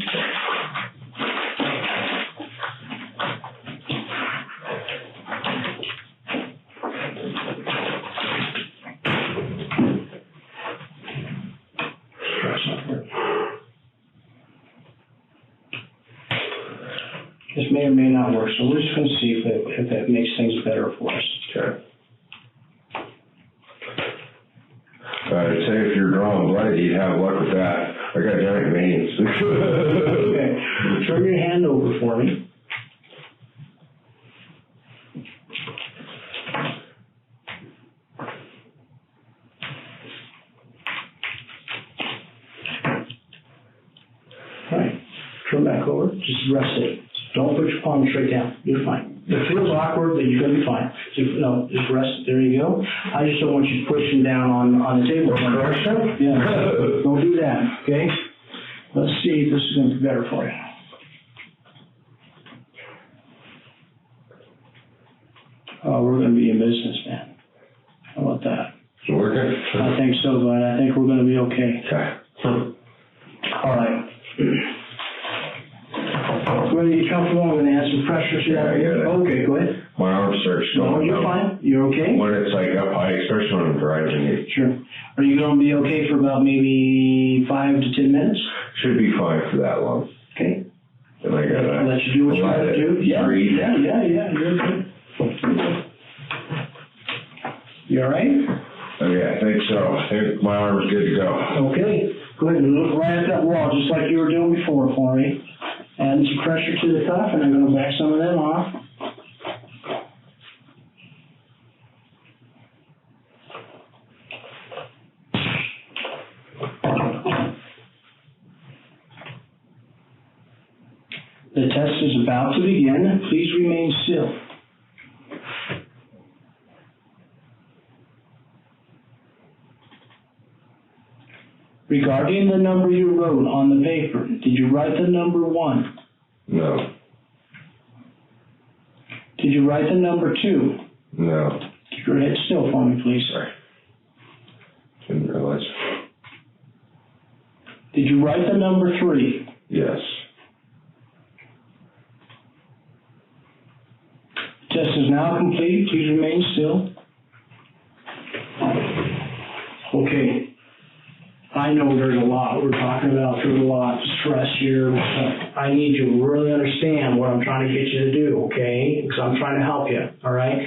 This may or may not work, so we're just going to see if that makes things better for us. Okay. I'd say if you're drawing blood, you'd have luck with that. I got giant veins. Okay. Turn your hand over for me. All right. Turn back over. Just rest it. Don't put your palm straight down. You're fine. If it feels awkward, then you're going to be fine. Just rest. There you go. I just don't want you pushing down on the table. Yeah. Don't do that, okay? Let's see if this is going to be better for you. Oh, we're going to be in business, man. How about that? Is it working? I think so, bud. I think we're going to be okay. Okay. All right. When you get comfortable, I'm going to add some pressure to that. Yeah. Okay, go ahead. My arm starts going. No, you're fine. You're okay? When it's like up high, especially when I'm driving it. Sure. Are you going to be okay for about maybe 5 to 10 minutes? Should be fine for that long. Okay. And I gotta Let you do what you got to do. Yeah. breathe. Yeah. You're good. You all right? Okay, I think so. I think my arm's good to go. Okay. Go ahead and look right at that wall, just like you were doing before for me. Add some pressure to the cuff, and I'm going to back some of them off. The test is about to begin. Please remain still. Regarding the number you wrote on the paper, did you write the number 1? No. Did you write the number 2? No. Keep your head still for me, please. Sorry. Didn't realize. Did you write the number 3? Yes. The test is now complete. Please remain still. Okay. I know there's a lot we're talking about. There's a lot of stress here. But I need you to really understand what I'm trying to get you to do, okay? Because I'm trying to help you, all right?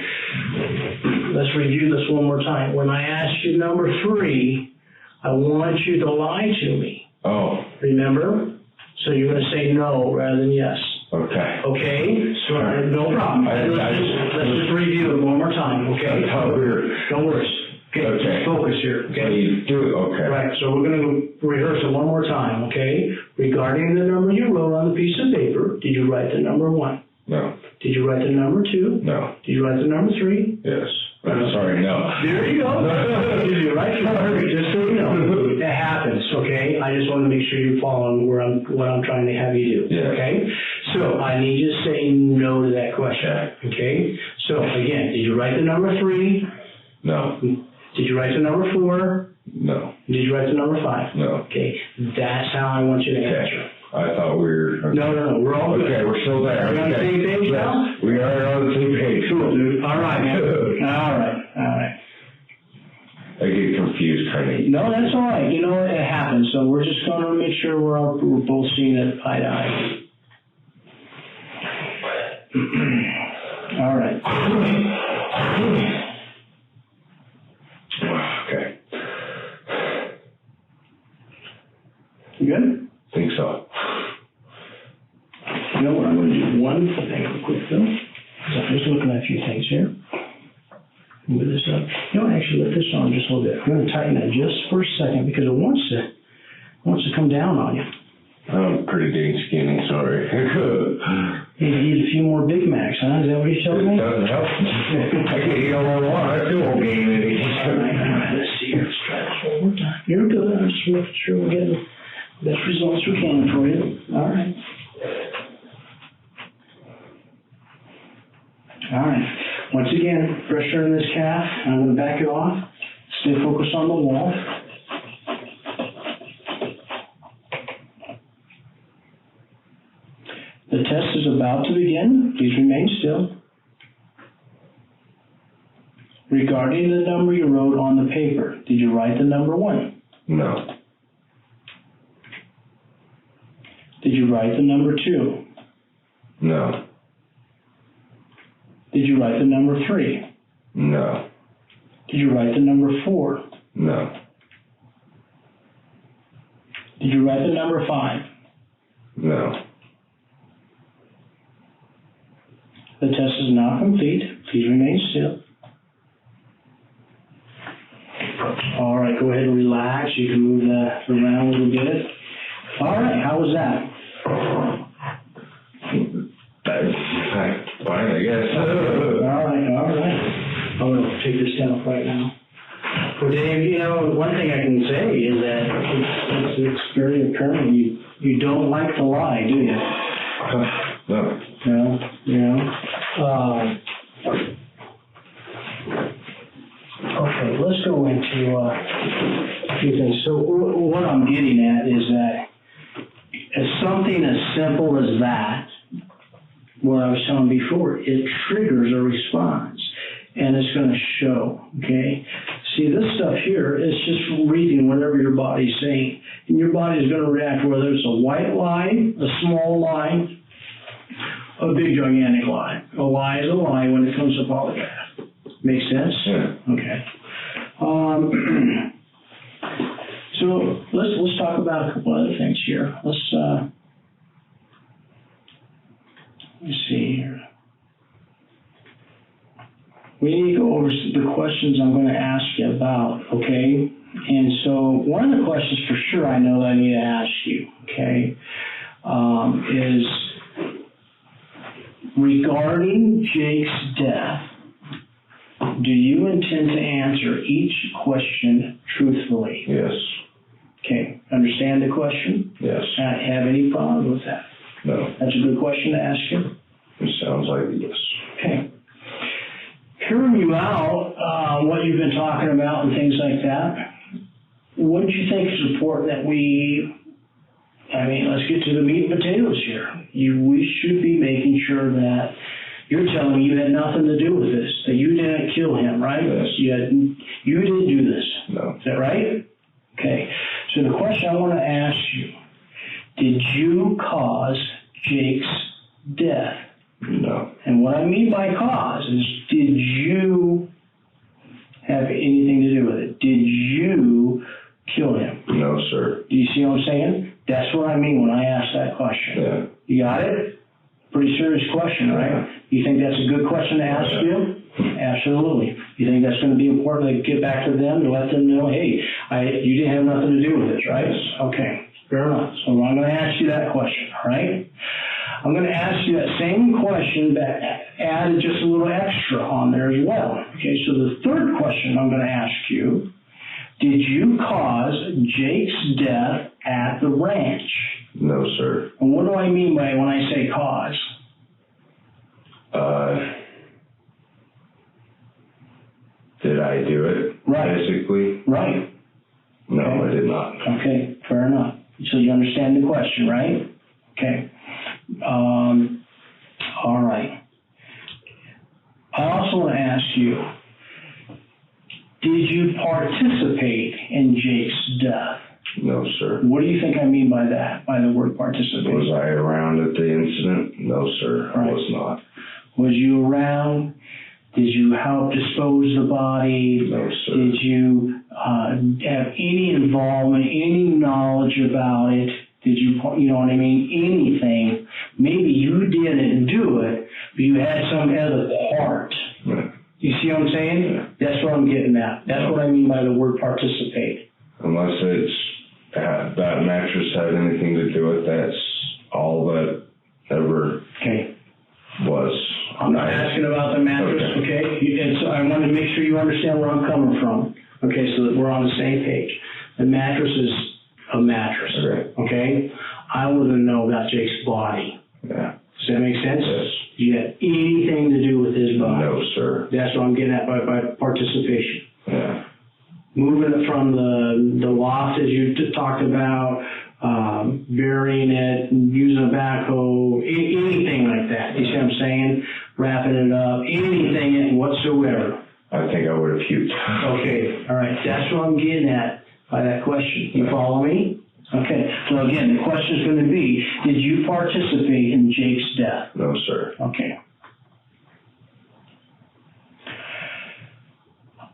Let's review this one more time. When I asked you number 3, I want you to lie to me. Oh. Remember? So you're going to say no rather than yes. Okay. Okay? So no problem. Let's just review it one more time, okay? That's how we're... Don't worry. Okay, Okay. focus here, okay? So you do it, okay. Right, so we're going to rehearse it one more time, okay? Regarding the number you wrote on the piece of paper, did you write the number 1? No. Did you write the number 2? No. Did you write the number 3? Yes. I'm sorry, no. There you go. Did you write the number? Just so you know. It happens, okay? I just want to make sure you're following what I'm trying to have you do, Yeah. okay? So I need you to say no to that question, okay? So again, did you write the number 3? No. Did you write the number 4? No. Did you write the number 5? No. Okay, that's how I want you to answer. I thought we were... Okay. No, we're all good. Okay, we're still there. Are we on the same page now? We are on the same page. Cool, dude. No, that's all right. You know, it happens. So we're just going to make sure we're both seeing it eye to eye. All right. Okay. You good? Think so. You know what? I'm going to do one thing real quick, though. I'm just looking at a few things here. Move this up. You know, actually, let this on just a little bit. I'm going to tighten that just for a second because it wants to come down on you. I'm pretty dang skinny, sorry. You need a few more Big Macs, huh? Is that what you're telling me? It doesn't help. I can eat all I want. I still won't gain any. All right, let's see here. Let's try this one more time. You're good. I'm just making sure we're getting the best results we can for you. All right. All right. Once again, pressure in this calf. I'm going to back it off. Stay focused on the wall. The test is about to begin. Please remain still. Regarding the number you wrote on the paper, did you write the number 1? No. Did you write the number 2? No. Did you write the number 3? No. Did you write the number 4? No. Did you write the number 5? No. The test is now complete. Please remain still. All right, go ahead and relax. You can move that around a little bit. All right, how was that? Fine, I guess. All right. I'm going to take this down right now. Well, Dave, you know, one thing I can say is that it's very apparent you don't like to lie, do you? No. Okay, let's go into a few things. So what I'm getting at is that something as simple as that, what I was telling before, it triggers a response, and it's going to show, okay? See, this stuff here is just reading whatever your body's saying, and your body's going to react whether it's a white lie, a small lie, a big gigantic lie. A lie is a lie when it comes to polygraph. Make sense? Yeah. Okay. So let's talk about a couple other things here. Let me see here. We need to go over the questions I'm going to ask you about, okay? And so one of the questions for sure I know that I need to ask you, okay, is regarding Jake's death, do you intend to answer each question truthfully? Yes. Okay. Understand the question? Yes. Not have any problem with that? No. That's a good question to ask you? It sounds like a yes. Okay. Hearing you out, what you've been talking about and things like that, wouldn't you think it's important that let's get to the meat and potatoes here. We should be making sure that you're telling me you had nothing to do with this, that you didn't kill him, right? Yes. You didn't do this. No. Is that right? Okay. So the question I want to ask you, did you cause Jake's death? No. And what I mean by cause is, did you have anything to do with it? Did you kill him? No, sir. Do you see what I'm saying? That's what I mean when I ask that question. Yeah. You got it? Pretty serious question, right? Yeah. You think that's a good question to ask you? Absolutely. You think that's going to be important to get back to them, to let them know, hey, you didn't have nothing to do with this, right? Okay, fair enough. So I'm going to ask you that question, all right? I'm going to ask you that same question, but add just a little extra on there as well. Okay, so the third question I'm going to ask you, did you cause Jake's death at the ranch? No, sir. And what do I mean by when I say cause? Did I do it? Right. Physically? Right. No, Okay. I did not. Okay, fair enough. So you understand the question, right? Okay. All right. I also want to ask you, Did you participate in Jake's death? No, sir. What do you think I mean by that, by the word participate? Was I around at the incident? No, sir. Right. I was not. Was you around? Did you help dispose the body? No, sir. Did you have any involvement, any knowledge about it? Did you know what I mean? Anything. Maybe you didn't do it, but you had some other part. Yeah. You see what I'm saying? Yeah. That's what I'm getting at. That's what I mean by the word participate. Unless that mattress had anything to do with that's all that ever was. I'm not asking about the mattress, okay? And so I want to make sure you understand where I'm coming from, okay, so that we're on the same page. The mattress is a mattress, okay? I want to know about Jake's body. Yeah. Does that make sense? Yes. Do you have anything to do with his body? No, sir. That's what I'm getting at by participation. Yeah. Moving it from the loft, as you talked about, burying it, using a backhoe, anything like that. You see what I'm saying? Wrapping it up, anything whatsoever. I think I would have puked. Okay, all right. That's what I'm getting at by that question. You follow me? Okay. So again, the question is going to be, did you participate in Jake's death? No, sir. Okay.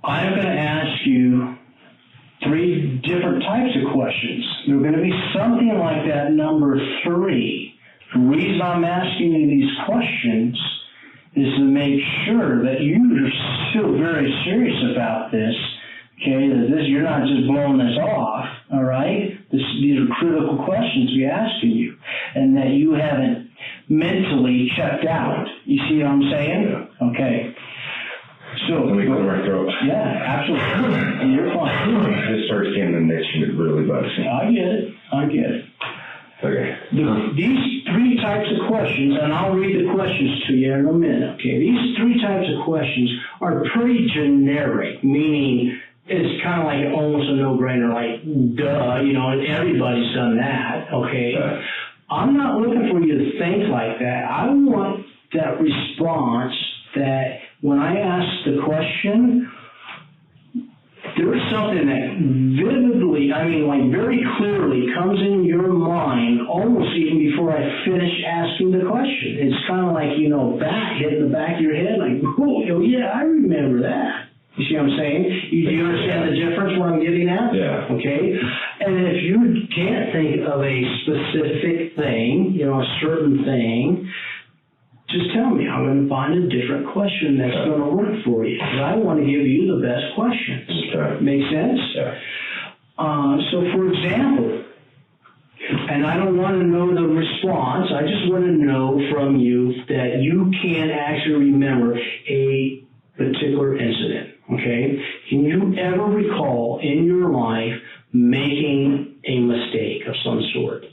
I'm going to ask you 3 different types of questions. They're going to be something like that number 3. The reason I'm asking you these questions is to make sure that you're still very serious about this, okay, that you're not just blowing this off, all right? These are critical questions we're asking you, and that you haven't mentally checked out. You see what I'm saying? Yeah. Okay. So, let me clear my throat. Yeah, absolutely. You're fine. It starts getting an itch and it really bugs me. I get it. Okay. These 3 types of questions, and I'll read the questions to you in a minute, okay? These 3 types of questions are pretty generic, meaning it's kind of like almost a no-brainer, like, duh, you know, everybody's done that, okay? I'm not looking for you to think like that. I want that response that when I ask the question, there is something that vividly, like very clearly comes in your mind almost even before I finish asking the question. It's kind of like, hitting the back of your head, like, oh, yeah, I remember that. You see what I'm saying? Do you understand the difference what I'm getting at? Yeah. Okay? And if you can't think of a specific thing, a certain thing, just tell me. I'm going to find a different question that's going to work for you. Because I want to give you the best questions. Okay. Make sense? Yeah. So, for example, and I don't want to know the response. I just want to know from you that you can actually remember a particular incident. Okay? Can you ever recall in your life making a mistake of some sort?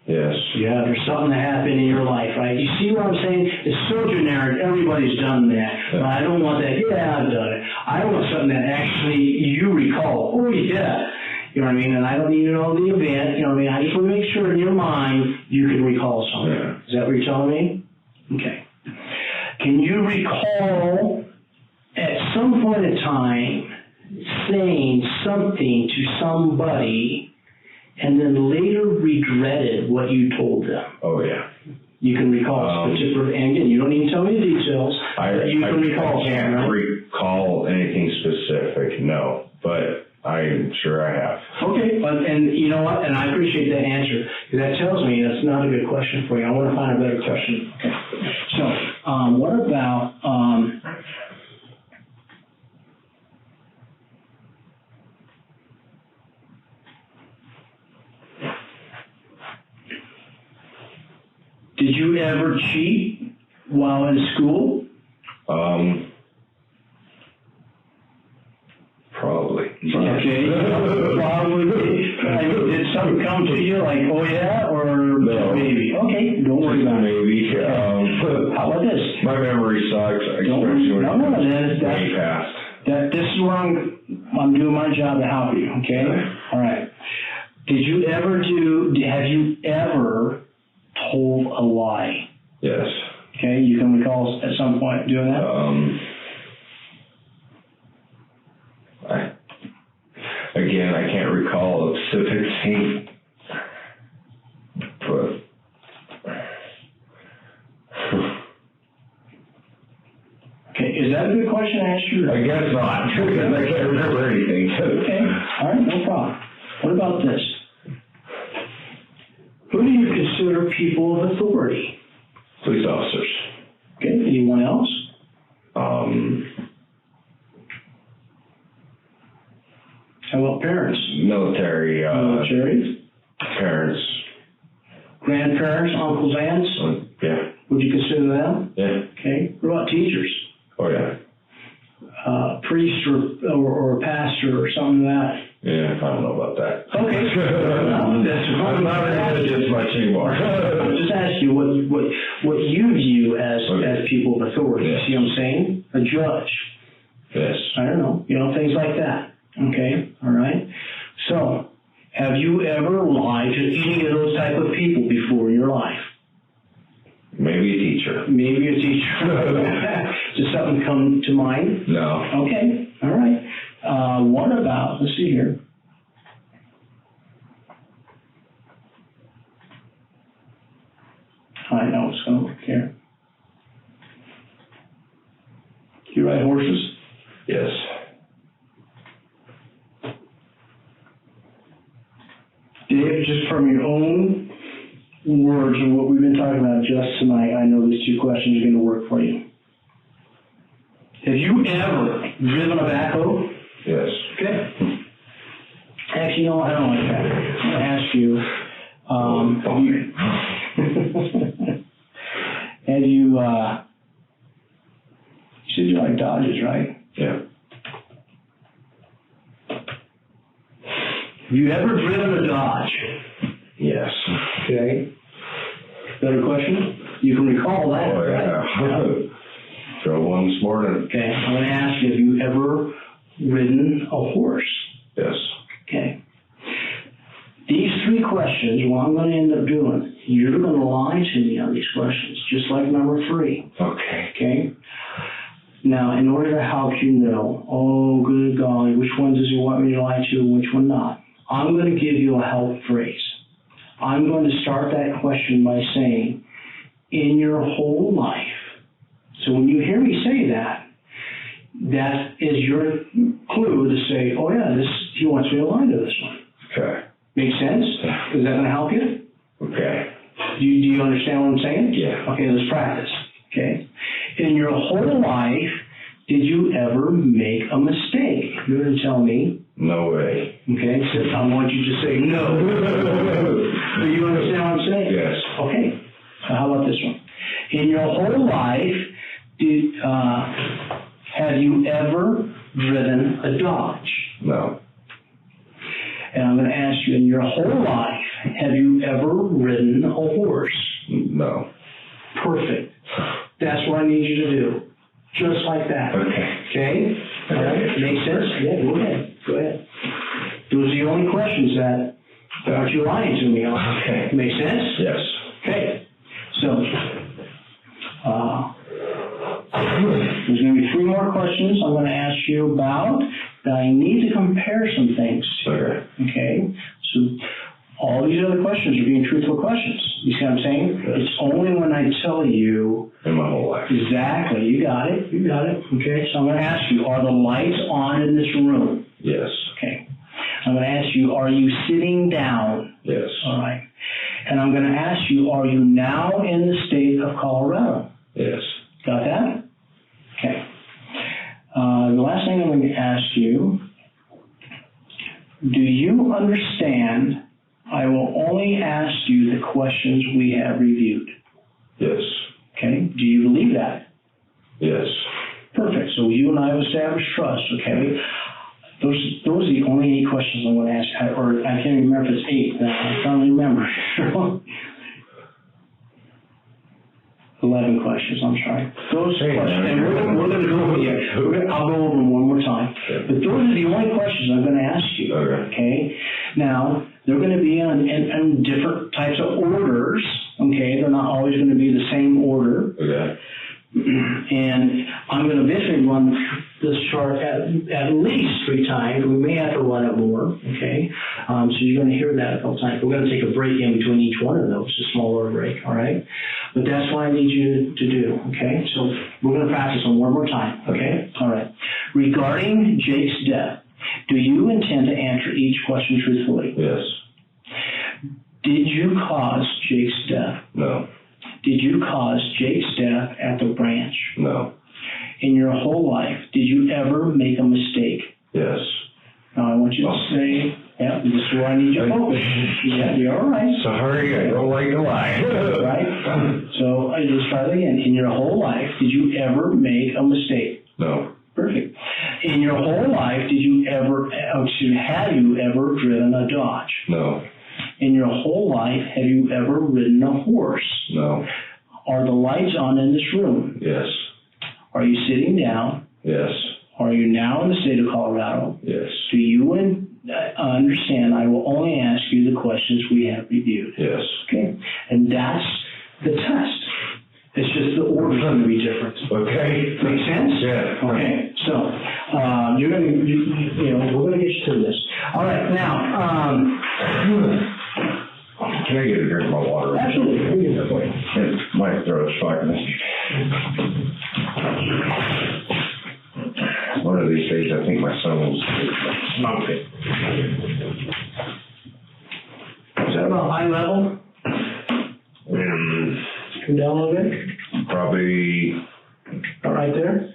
Yes. Yeah, there's something that happened in your life, right? You see what I'm saying? It's so generic. Everybody's done that. Yeah. But I don't want that, yeah, I've done it. I want something that actually you recall. Oh, yeah. You know what I mean? And I don't need to know the event. You know what I mean? I just want to make sure in your mind you can recall something. Yeah. Is that what you're telling me? Okay. Can you recall at some point in time saying something to somebody and then later regretted what you told them? Oh, yeah. You can recall particular, and again, you don't need to tell me the details, but you can recall I can't right? recall anything specific, no, but I'm sure I have. Okay, and you know what, and I appreciate that answer, because that tells me that's not a good question for you. I want to find a better question. Okay. So, what about, did you ever cheat while in school? Probably. Okay. Probably. Did something come to you like, oh yeah, or No. maybe? Okay, don't worry about it. Maybe. How about this? My memory sucks, Don't worry. especially when No, it's that's way past. this is where I'm doing my job to help you. Okay. All right. Have you ever told a lie? Yes. Okay, you can recall at some point doing that? specific thing, but okay, is that a good question to ask you? I guess not, because I can't remember anything. Okay, all right, no problem. What about this? Who do you consider people of authority? Police officers. Okay, anyone else? How about parents? Military. Military? Parents. Grandparents, uncles, aunts? Yeah. Would you consider them? Yeah. Okay. What about teachers? Oh, yeah. Priest or pastor or something like that? Yeah, I don't know about that. Okay. I'm not religious much anymore. I'll just ask you what you view as people of authority. Yes. See what I'm saying? A judge. Yes. I don't know. Things like that. Okay. All right. So, have you ever lied to any of those type of people before in your life? Maybe a teacher. Maybe a teacher. Does something come to mind? No. Okay. All right. What about, let's see here. I know it's going to look here. Do you ride horses? Yes. Dave, just from your own words and what we've been talking about just tonight, I know these two questions are going to work for you. Have you ever driven a backhoe? Yes. Okay. Actually, no, I don't like that. I'm going to ask you, have you said you like Dodges, right? Yeah. Have you ever driven a Dodge? Yes. Okay. Better question? You can recall that, Oh, yeah. right? Drove one this morning. Okay, I'm going to ask you, have you ever ridden a horse? Yes. Okay. These three questions, what I'm going to end up doing, you're going to lie to me on these questions, just like number 3. Okay. Okay? Now, in order to help you know, oh, good golly, which one does he want me to lie to and which one not, I'm going to give you a help phrase. I'm going to start that question by saying, in your whole life. So when you hear me say that, that is your clue to say, oh yeah, he wants me to lie to this one. Okay. Make sense? Yeah. Is that going to help you? Okay. Do you understand what I'm saying? Yeah. Okay, let's practice. Okay. In your whole life, did you ever make a mistake? You're going to tell me. No way. Okay, so I want you to say no. Do you understand what I'm saying? Yes. Okay. So how about this one? In your whole life, have you ever driven a Dodge? No. And I'm going to ask you, in your whole life, have you ever ridden a horse? No. Perfect. That's what I need you to do. Just like that. Okay. Okay? All right. Make sense? Yeah, go ahead. Go ahead. Those are the only questions that aren't you lying to me on. Okay. Make sense? Yes. Okay. So, there's going to be 3 more questions I'm going to ask you about that I need to compare some things to. Okay. Okay? So, all these other questions are being truthful questions. You see what I'm saying? Yes. It's only when I tell you. In my whole life. Exactly. You got it. You got it. Okay? So I'm going to ask you, are the lights on in this room? Yes. Okay. I'm going to ask you, are you sitting down? Yes. All right. And I'm going to ask you, are you now in the state of Colorado? Yes. Got that? Okay. The last thing I'm going to ask you, do you understand I will only ask you the questions we have reviewed? Yes. Okay. Do you believe that? Yes. Perfect. So you and I have established trust, okay? Those are the only 8 questions I'm going to ask, or I can't even remember if it's 8. Now, I can't remember. 11 questions, I'm sorry. Those questions, and we're going to go over here. I'll go over them one more time. But those are the only questions I'm going to ask you, okay? Now, they're going to be in different types of orders, okay? They're not always going to be the same order. Okay. And And I'm going to eventually run this chart at least 3 times. We may have to run it more, okay? So you're going to hear that a couple times. We're going to take a break in between each one of those, a smaller break, all right? But that's what I need you to do, okay? So we're going to practice them one more time, okay? All right. Regarding Jake's death, do you intend to answer each question truthfully? Yes. Did you cause Jake's death? No. Did you cause Jake's death at the ranch? No. In your whole life, did you ever make a mistake? Yes. Now I want you to say, yeah, this is where I need your focus. Yeah, you're all right. Sorry, I don't like to lie. Right? So I just try it again. In your whole life, did you ever make a mistake? No. Perfect. In your whole life, have you ever driven a Dodge? No. In your whole life, have you ever ridden a horse? No. Are the lights on in this room? Yes. Are you sitting down? Yes. Are you now in the state of Colorado? Yes. Do you understand I will only ask you the questions we have reviewed? Yes. Okay? And that's the test. It's just the order's going to be different. Okay. Make sense? Yeah. Okay. So, we're going to get you through this. All right. Now, can I get a drink of my water? Absolutely. My throat's fucking. One of these days, I think my son will smoke it. Is that about eye level? Come down a little bit? Probably. Right there?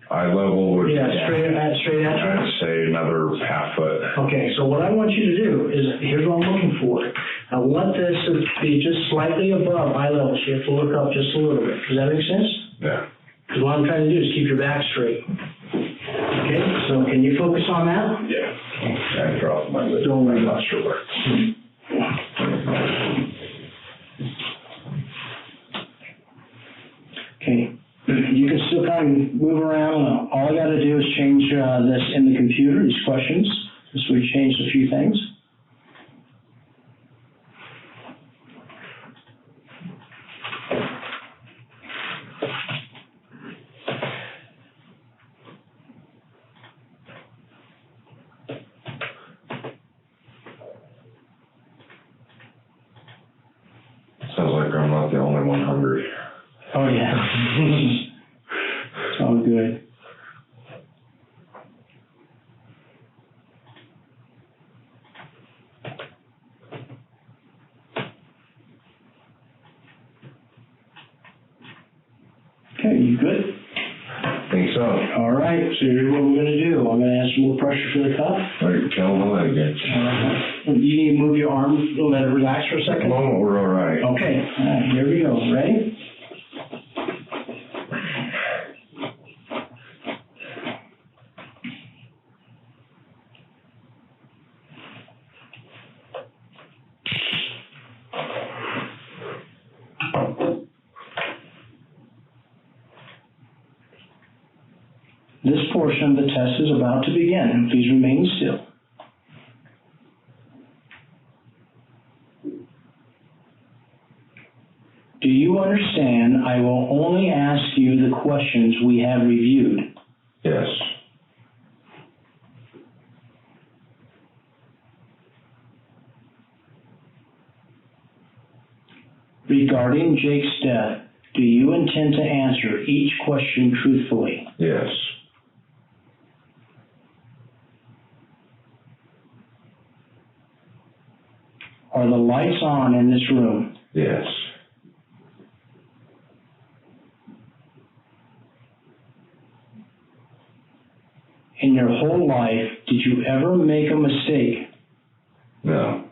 Eye level would. Yeah, straight at you? I'd say another half foot. Okay, so what I want you to do is, here's what I'm looking for. I want this to be just slightly above eye level, so you have to look up just a little bit. Does that make sense? Yeah. Because what I'm trying to do is keep your back straight. Okay, so can you focus on that? Yeah. I dropped my lid. Don't worry I'm about not sure where. Okay, you can still kind of move around. All I got to do is change this in the computer, these questions. So we changed a few things. Sounds like I'm not the only one hungry. Oh, yeah. It's all good. Okay, you good? Think so. All right, so here's what we're going to do. I'm going to add some more pressure for the cuff. All right, tell them what I get. You need to move your arm, let it relax for a At the second. moment, we're all right. Okay, all right, here we go. Ready? This portion of the test is about to begin. Please remain still. Do you understand I will only ask you the questions we have reviewed? Yes. Regarding Jake's death, do you intend to answer each question truthfully? Yes. Are the lights on in this room? Yes. In your whole life, did you ever make a mistake? No.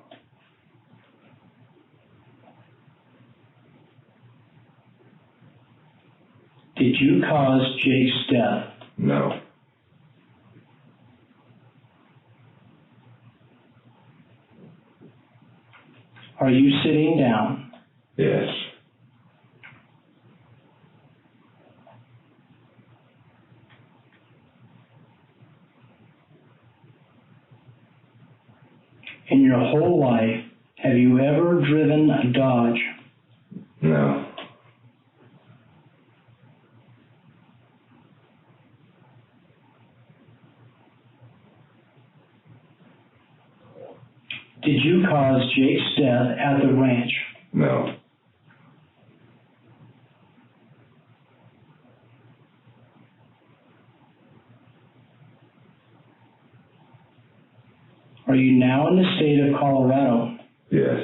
Did you cause Jake's death? No. Are you sitting down? Yes. In your whole life, have you ever driven a Dodge? No. Did you cause Jake's death at the ranch? No. Are you now in the state of Colorado? Yes.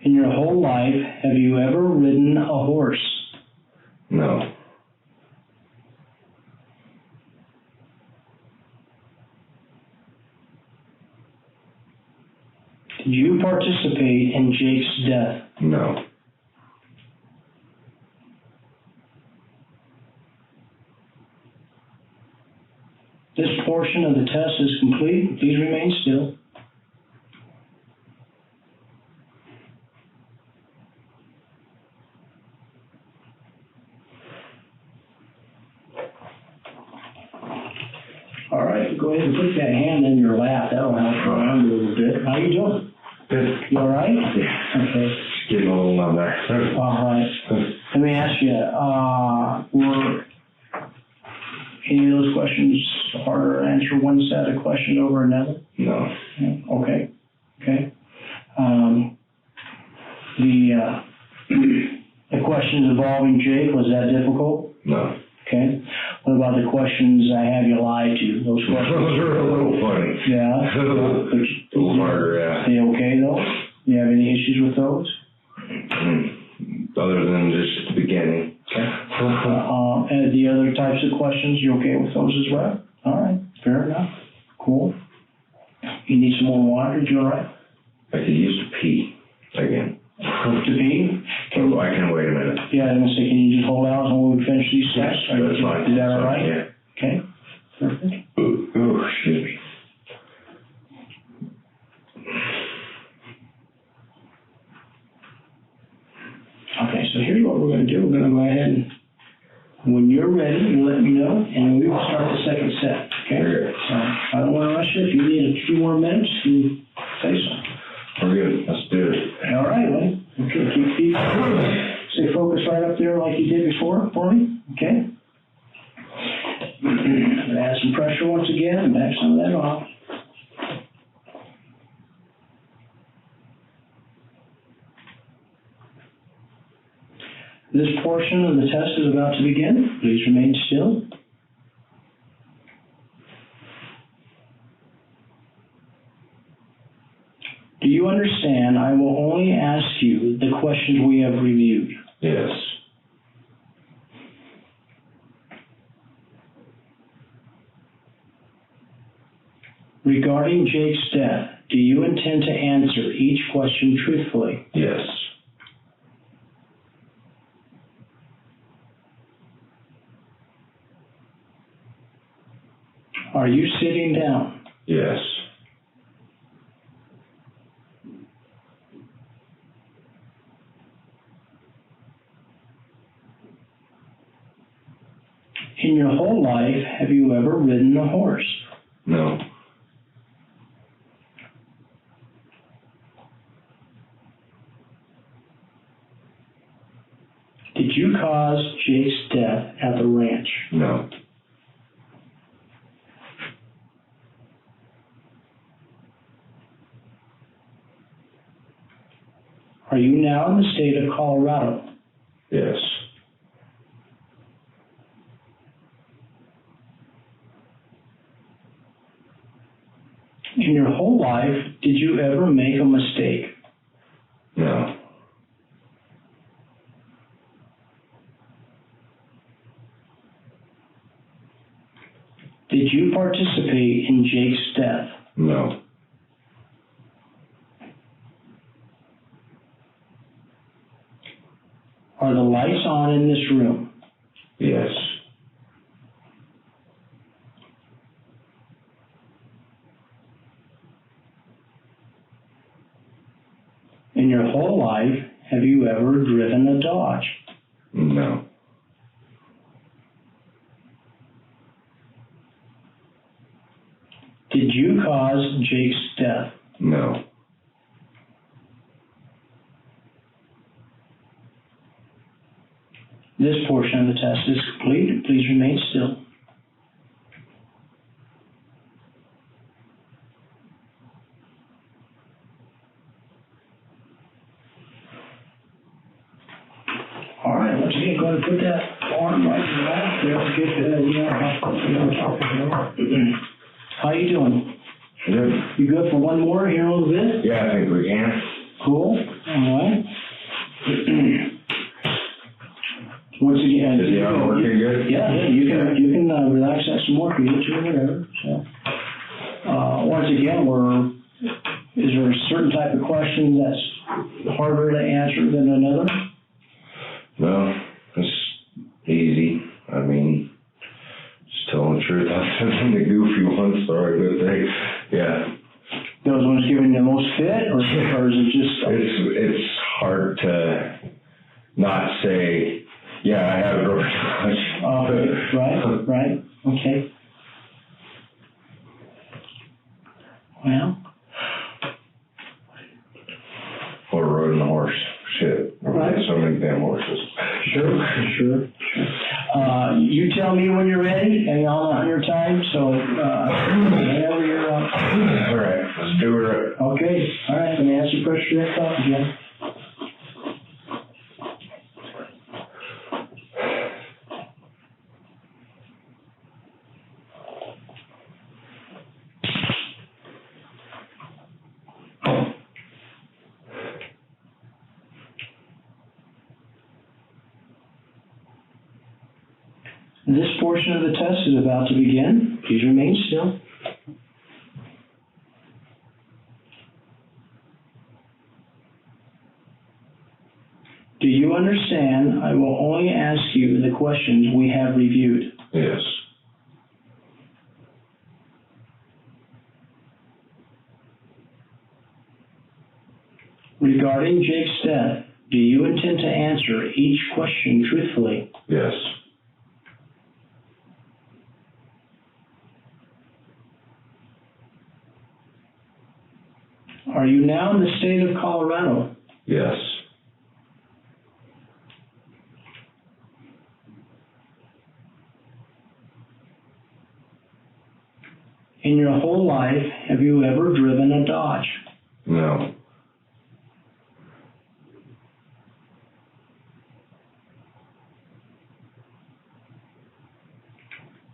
In your whole life, have you ever ridden a horse? No. Did you participate in Jake's death? No. This portion of the test is complete. Please remain still. All right, go ahead and put that hand in your lap. That'll help you around a little bit. How you doing? Good. You all right? Okay. Getting a little numb there. All right. Let me ask you, were any of those questions harder to answer one set of questions over another? No. Okay. Okay. The questions involving Jake, was that difficult? No. Okay. What about the questions I have you lie to? Those questions? Those are a little funny. Yeah. A little harder, yeah. They okay though? You have any issues with those? Other than just the beginning. And the other types of questions, you okay with those as well? All right. Fair enough. Cool. You need some more water? You all right? I could use to pee again. To pee? Oh, I can wait a minute. Yeah, I'm gonna say, can you just hold out until we finish these steps? That's fine. Is that all right? Yeah. Okay. Perfect. Ooh, excuse me. Okay, so here's what we're gonna do. We're gonna go ahead and, when you're ready, you let me know, and we will start the second set, okay? Okay. So, I don't wanna rush you. If you need a few more minutes, you say so. We're good. Let's do it. All right, buddy. Okay, keep stay focused right up there like you did before for me, okay? I'm gonna add some pressure once again and back some of that off. This portion of the test is about to begin. Please remain still. Do you understand? I will only ask you the questions we have reviewed. Yes. Regarding Jake's death, do you intend to answer each question truthfully? Yes. Are you sitting down? Yes. In your whole life, have you ever ridden a horse? No. Did you cause Jake's death at the ranch? No. Are you now in the state of Colorado? Yes. In your whole life, did you ever make a mistake? No. Did you participate in Jake's death? No. Are the lights on in this room? Yes. In your whole life, have you ever driven a Dodge? No. Did you cause Jake's death? No. This portion of the test is complete. Please remain still. All right, once again, go ahead and put that arm right in the lap there. Get How you doing? Good. You good for one more here in a little bit? Yeah, I think we can. Cool. All right. Once again, is the arm working good? Yeah, you can relax that some more if you need to or whatever. So, once again, is there a certain type of question that's harder to answer than another? No, it's easy. I mean, just telling the truth. Other than the goofy ones, sorry, but yeah. Those ones giving the most fit, or is it just? It's hard to not say, yeah, I have a broken Right, okay. Well. Or riding a horse. Shit. Right. So many damn horses. Sure. You tell me when you're ready, and I'll on your time, so whenever you're All right, let's do it. Okay, all right, let me ask you a question next off again. This portion of the test is about to begin. Please remain still. Do you understand? I will only ask you the questions we have reviewed. Yes. Regarding Jake's death, do you intend to answer each question truthfully? Yes. Are you now in the state of Colorado? Yes. In your whole life, have you ever driven a Dodge? No.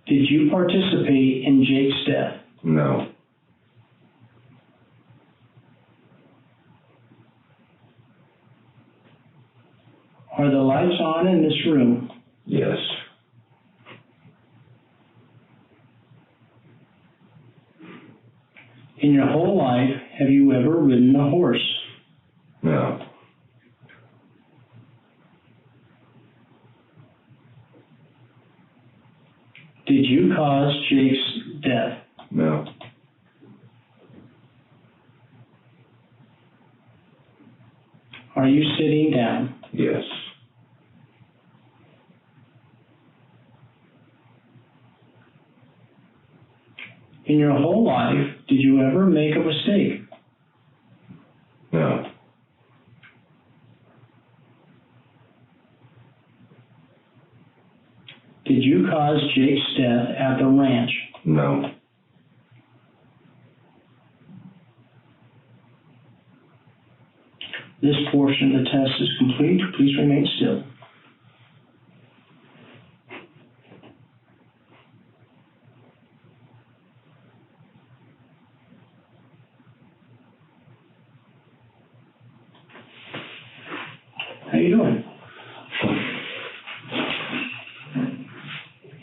Did you participate in Jake's death? No. Are the lights on in this room? Yes. In your whole life, have you ever ridden a horse? No. Did you cause Jake's death? No. Are you sitting down? Yes. In your whole life, did you ever make a mistake? No. Did you cause Jake's death at the ranch? No. This portion of the test is complete. Please remain still. How you doing?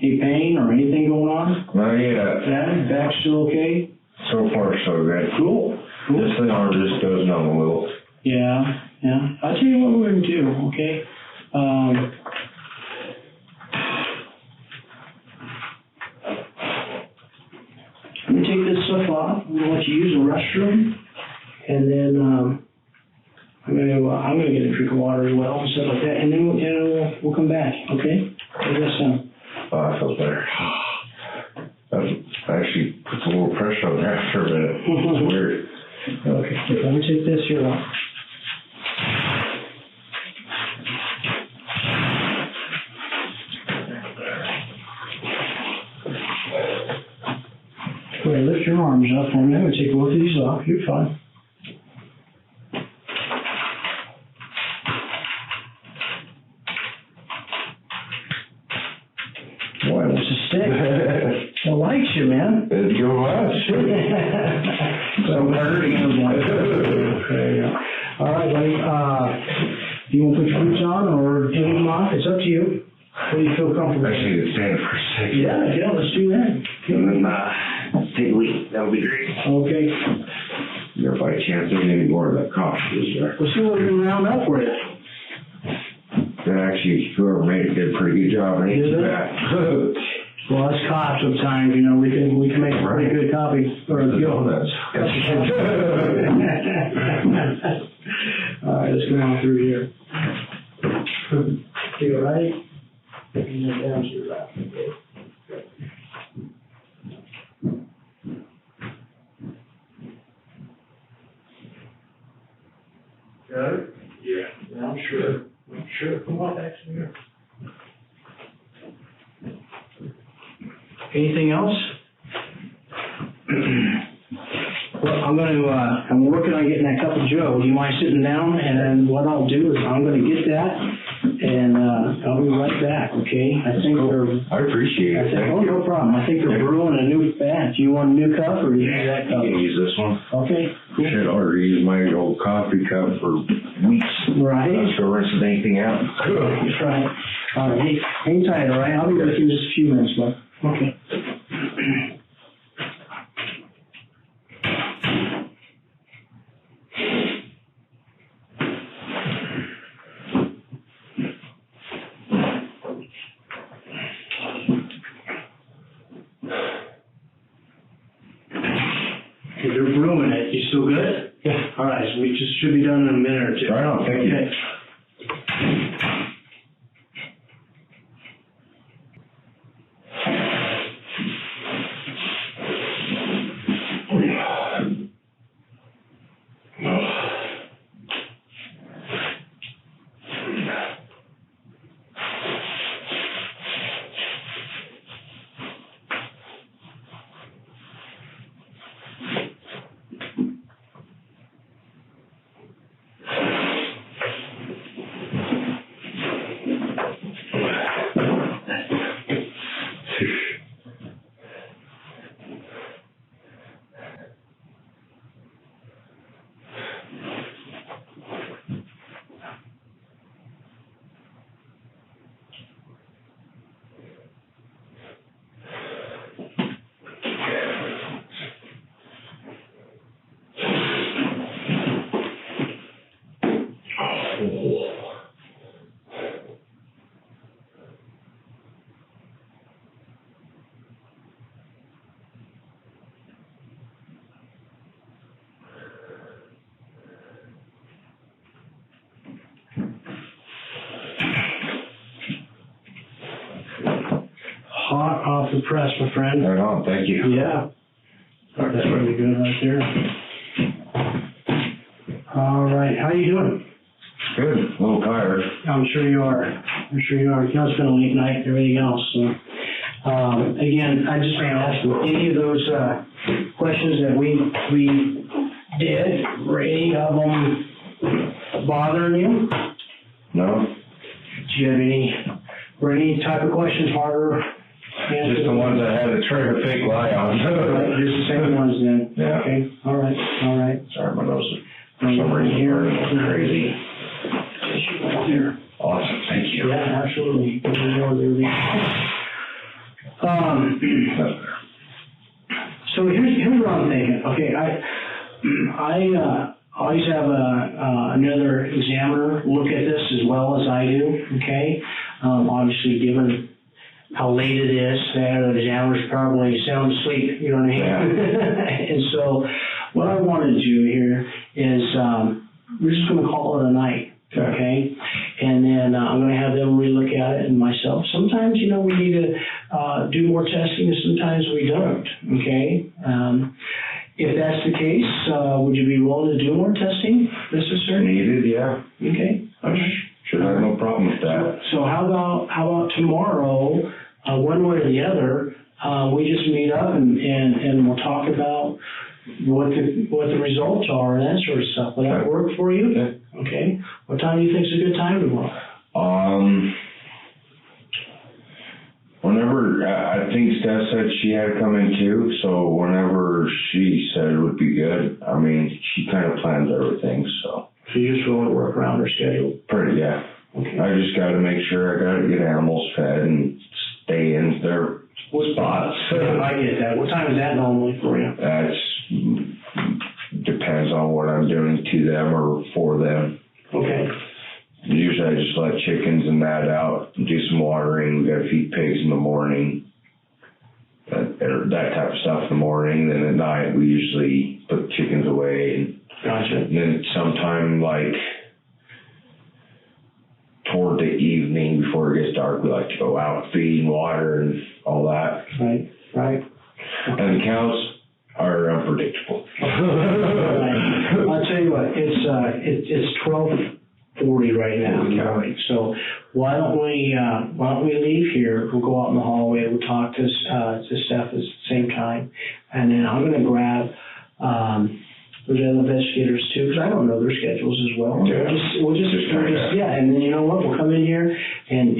Any pain or anything going on? Not yet. Yeah, back still okay? So far, so good. Cool. This thing arm just goes numb a little. Yeah. I'll tell you what we're going to do, okay? Let me take this stuff off. I'm going to let you use the restroom, and then I'm going to get a drink of water as well and stuff like that, and then we'll come back, okay? How does that sound? Oh, I feel better. That actually puts a little pressure on there after a minute. It's weird. Okay, let me take this here off. Go ahead, lift your arms up for me. I'm going to take both of these off. You're fine. you, man. Thank you much. So hurting. All right, buddy. Do you want to put your boots on or take them off? It's up to you. What do you feel comfortable? I need to stand for a second. Yeah, let's do that. And then take a leak. That would be great. Okay. If by chance there's any more of that coffee, is there? We'll see what we can round up for you. Actually, whoever made it did a pretty good job. I Did hate they? that. Well, us cops sometimes, you know, we can make a pretty good copy or a Donuts. All right, let's go on through here. To your right, and then down to your left. Got it? Yeah, I'm sure. Come on back to here. Anything else? Well, I'm working on getting that cup of Joe. Do you mind sitting down? And then what I'll do is I'm gonna get that, and I'll be right back, okay? I think I appreciate it. Thank you. no problem. I think they're brewing a new batch. Do you want a new cup, or do you use that I cup? can use this one. Okay, cool. Shit, I already used my old coffee cup for weeks. Right. Not sure rinsing anything out. That's right. All right, hey, hang tight, all right? I'll be with you in just a few minutes, bud. Okay. You're brewing it. You still good? Yeah. All right, so we just should be done in a minute or two. Right on, thank you. Okay. Hot off the press, my friend. Right on, thank you. Yeah. That's really good right there. All right, how you doing? Good, a little tired. I'm sure you are. You know, it's been a late night and everything else. So, again, I just want to ask you, any of those questions that we did, were any of them bothering you? No? Were any type of questions harder? Just the ones I had to try to fake lie on. Right, just the same ones then? Yeah. Okay, all right. Sorry, my nose is for some reason burning crazy. Right there. Awesome, thank you. Yeah, absolutely. So here's what I'm thinking. Okay, I always have another examiner look at this as well as I do. Okay, obviously given how late it is, the examiner's probably sound asleep. You know what I mean? Yeah. And so what I want to do here is we're just going to call it a night. Okay, and then I'm going to have them relook at it and myself. Sometimes, you know, we need to do more testing, and sometimes we don't. Okay, if that's the case, would you be willing to do more testing, necessary? Needed, yeah. Okay. I should have no problem with that. So how about tomorrow, one way or the other, we just meet up and we'll talk about what the results are and that sort of stuff. Will that work for you? Okay. Okay. What time do you think is a good time tomorrow? Whenever, I think Steph said she had to come in too, so whenever she said it would be good, I mean, she kind of plans everything, so. So you just willing to work around her schedule? Pretty, yeah. Okay. I just gotta make sure I gotta get animals fed and stay in their spots. I get that. What time is that normally for you? Depends on what I'm doing to them or for them. Okay. Usually I just let chickens and that out, do some watering. We gotta feed pigs in the morning, that type of stuff in the morning. Then at night we usually put chickens away. And Gotcha. And then sometime like toward the evening before it gets dark, we like to go out, feed and water and all that. Right, right. And the cows are unpredictable. Right. I'll tell you what, it's 12:40 right now in the morning. So why don't we leave here? We'll go out in the hallway. We'll talk to Steph at the same time, and then I'm going to grab those other investigators too, because I don't know their schedules as well. Yeah. We'll just and then you know what? We'll come in here and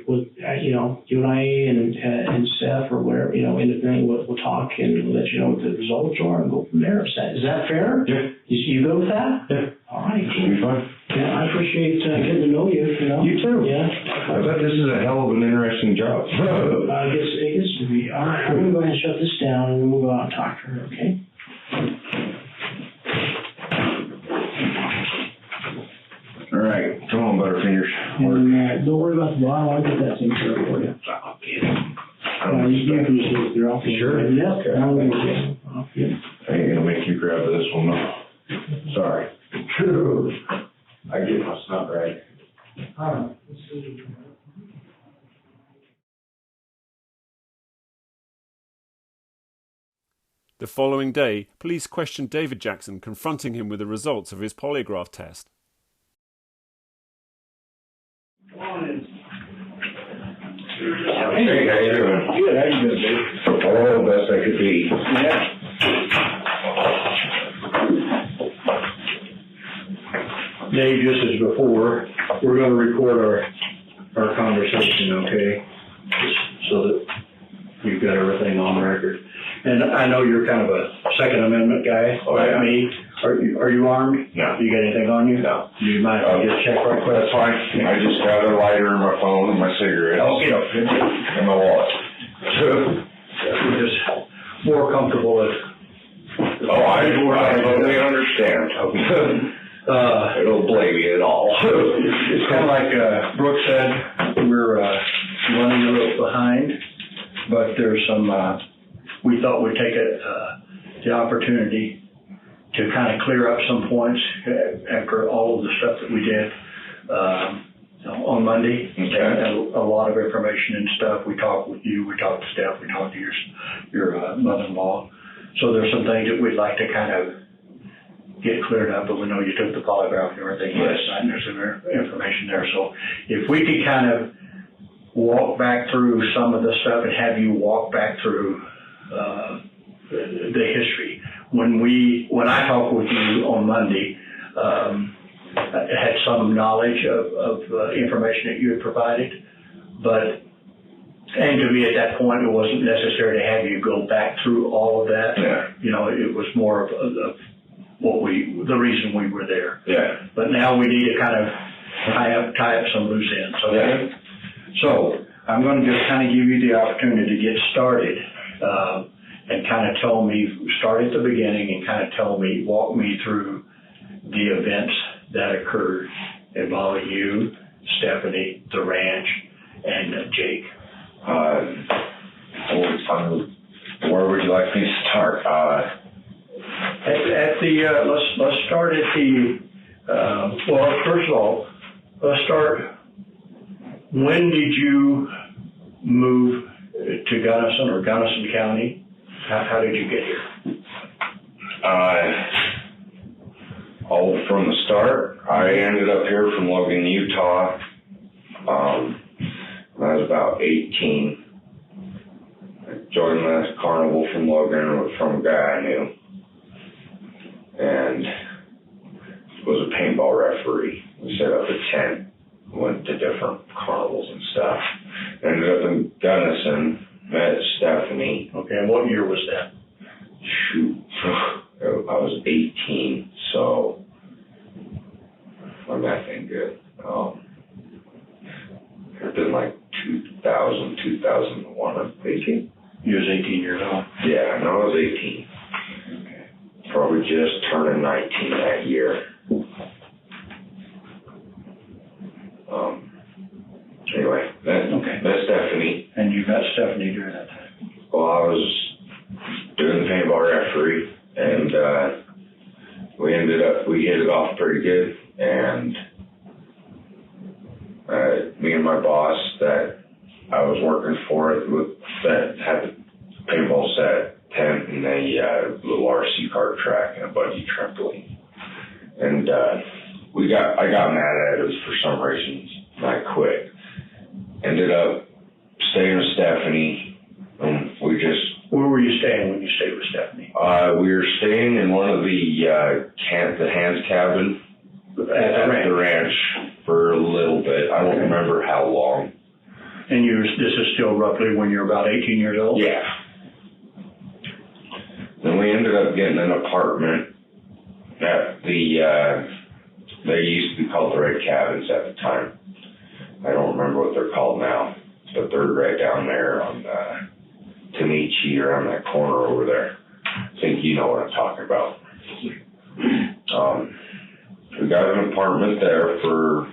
we'll you and I and Steph or whatever, independently, we'll talk and we'll let you know what the results are and go from there. Is that fair? Yeah. You go with that? Yeah. All right. Should be fun. Yeah, I appreciate getting to know you. You too. Yeah. I bet this is a hell of an interesting job. I guess it gets to be. All right. I'm going to go ahead and shut this down and then we'll go out and talk to her. Okay. All right, come on, Butterfingers. And don't worry about the bottle. I'll get that taken care of for you. You can just look there. I'll get Sure. it. Yep. Okay. I'll get it. I ain't gonna make you grab this one, no. Sorry. I get my snot right. All right. Let's see. The following day, police questioned David Jackson, confronting him with the results of his polygraph test. Hey, how you doing? Good. How you doing, Dave? Oh, best I could be. Yeah. Dave, just as before, we're going to record our conversation, okay? Just so that we've got everything on record. And I know you're kind of a Second Amendment guy, like me. Are you armed? No. You got anything on you? No. Do you mind if I just check right quick? That's fine. I just got a lighter in my phone and my cigarettes. Okay. And my wallet. We're just more comfortable if... Oh, I totally understand. I don't blame you at all. It's kind of like Brooke said, we're running a little behind, but there's some, we thought we'd take the opportunity to kind of clear up some points after all of the stuff that we did on Monday. Okay. And a lot of information and stuff. We talked with you, we talked to Steph, we talked to your mother-in-law. So there's some things that we'd like to kind of get cleared up, but we know you took the polygraph and everything last night, and there's some information there. So if we could kind of walk back through some of the stuff and have you walk back through the history. When I talked with you on Monday, I had some knowledge of information that you had provided, and to me at that point, it wasn't necessary to have you go back through all of that. Yeah. It was more of the reason we were there. Yeah. But now we need to kind of tie up some loose ends. Okay. Yeah. So I'm going to just kind of give you the opportunity to get started. And kind of start at the beginning and kind of walk me through the events that occurred involving you, Stephanie, the ranch, and Jake. Where would you like me to start? Let's start at the, first of all, let's start, when did you move to Gunnison County? How did you get here? From the start, I ended up here from Logan, Utah. When I was about 18. I joined the carnival from Logan from a guy I knew. And was a paintball referee. We set up a tent, went to different carnivals and stuff. Ended up in Gunnison, met Stephanie. Okay, and what year was that? Shoot, I was 18, so my math ain't good. It had been like 2000, 2001, I'm thinking. You was 18 years old? Yeah, no, I was 18. Okay. Probably just turning 19 that year. Anyway, met Stephanie. And you met Stephanie during that time? Well, I was doing the paintball referee, and we hit it off pretty good, and me and my boss that I was working for that had the paintball set, tent, and a little RC kart track and a buggy trampoline. And I got mad at it for some reasons, and I quit. Ended up staying with Stephanie. Where were you staying when you stayed with Stephanie? We were staying in one of the Hans cabin at the ranch for a little bit. I don't remember how long. And this is still roughly when you're about 18 years old? Yeah. Then we ended up getting an apartment at they used to be called the Red Cabins at the time. I don't remember what they're called now, but they're right down there on Tamichi, around that corner over there. I think you know what I'm talking about. We got an apartment there for,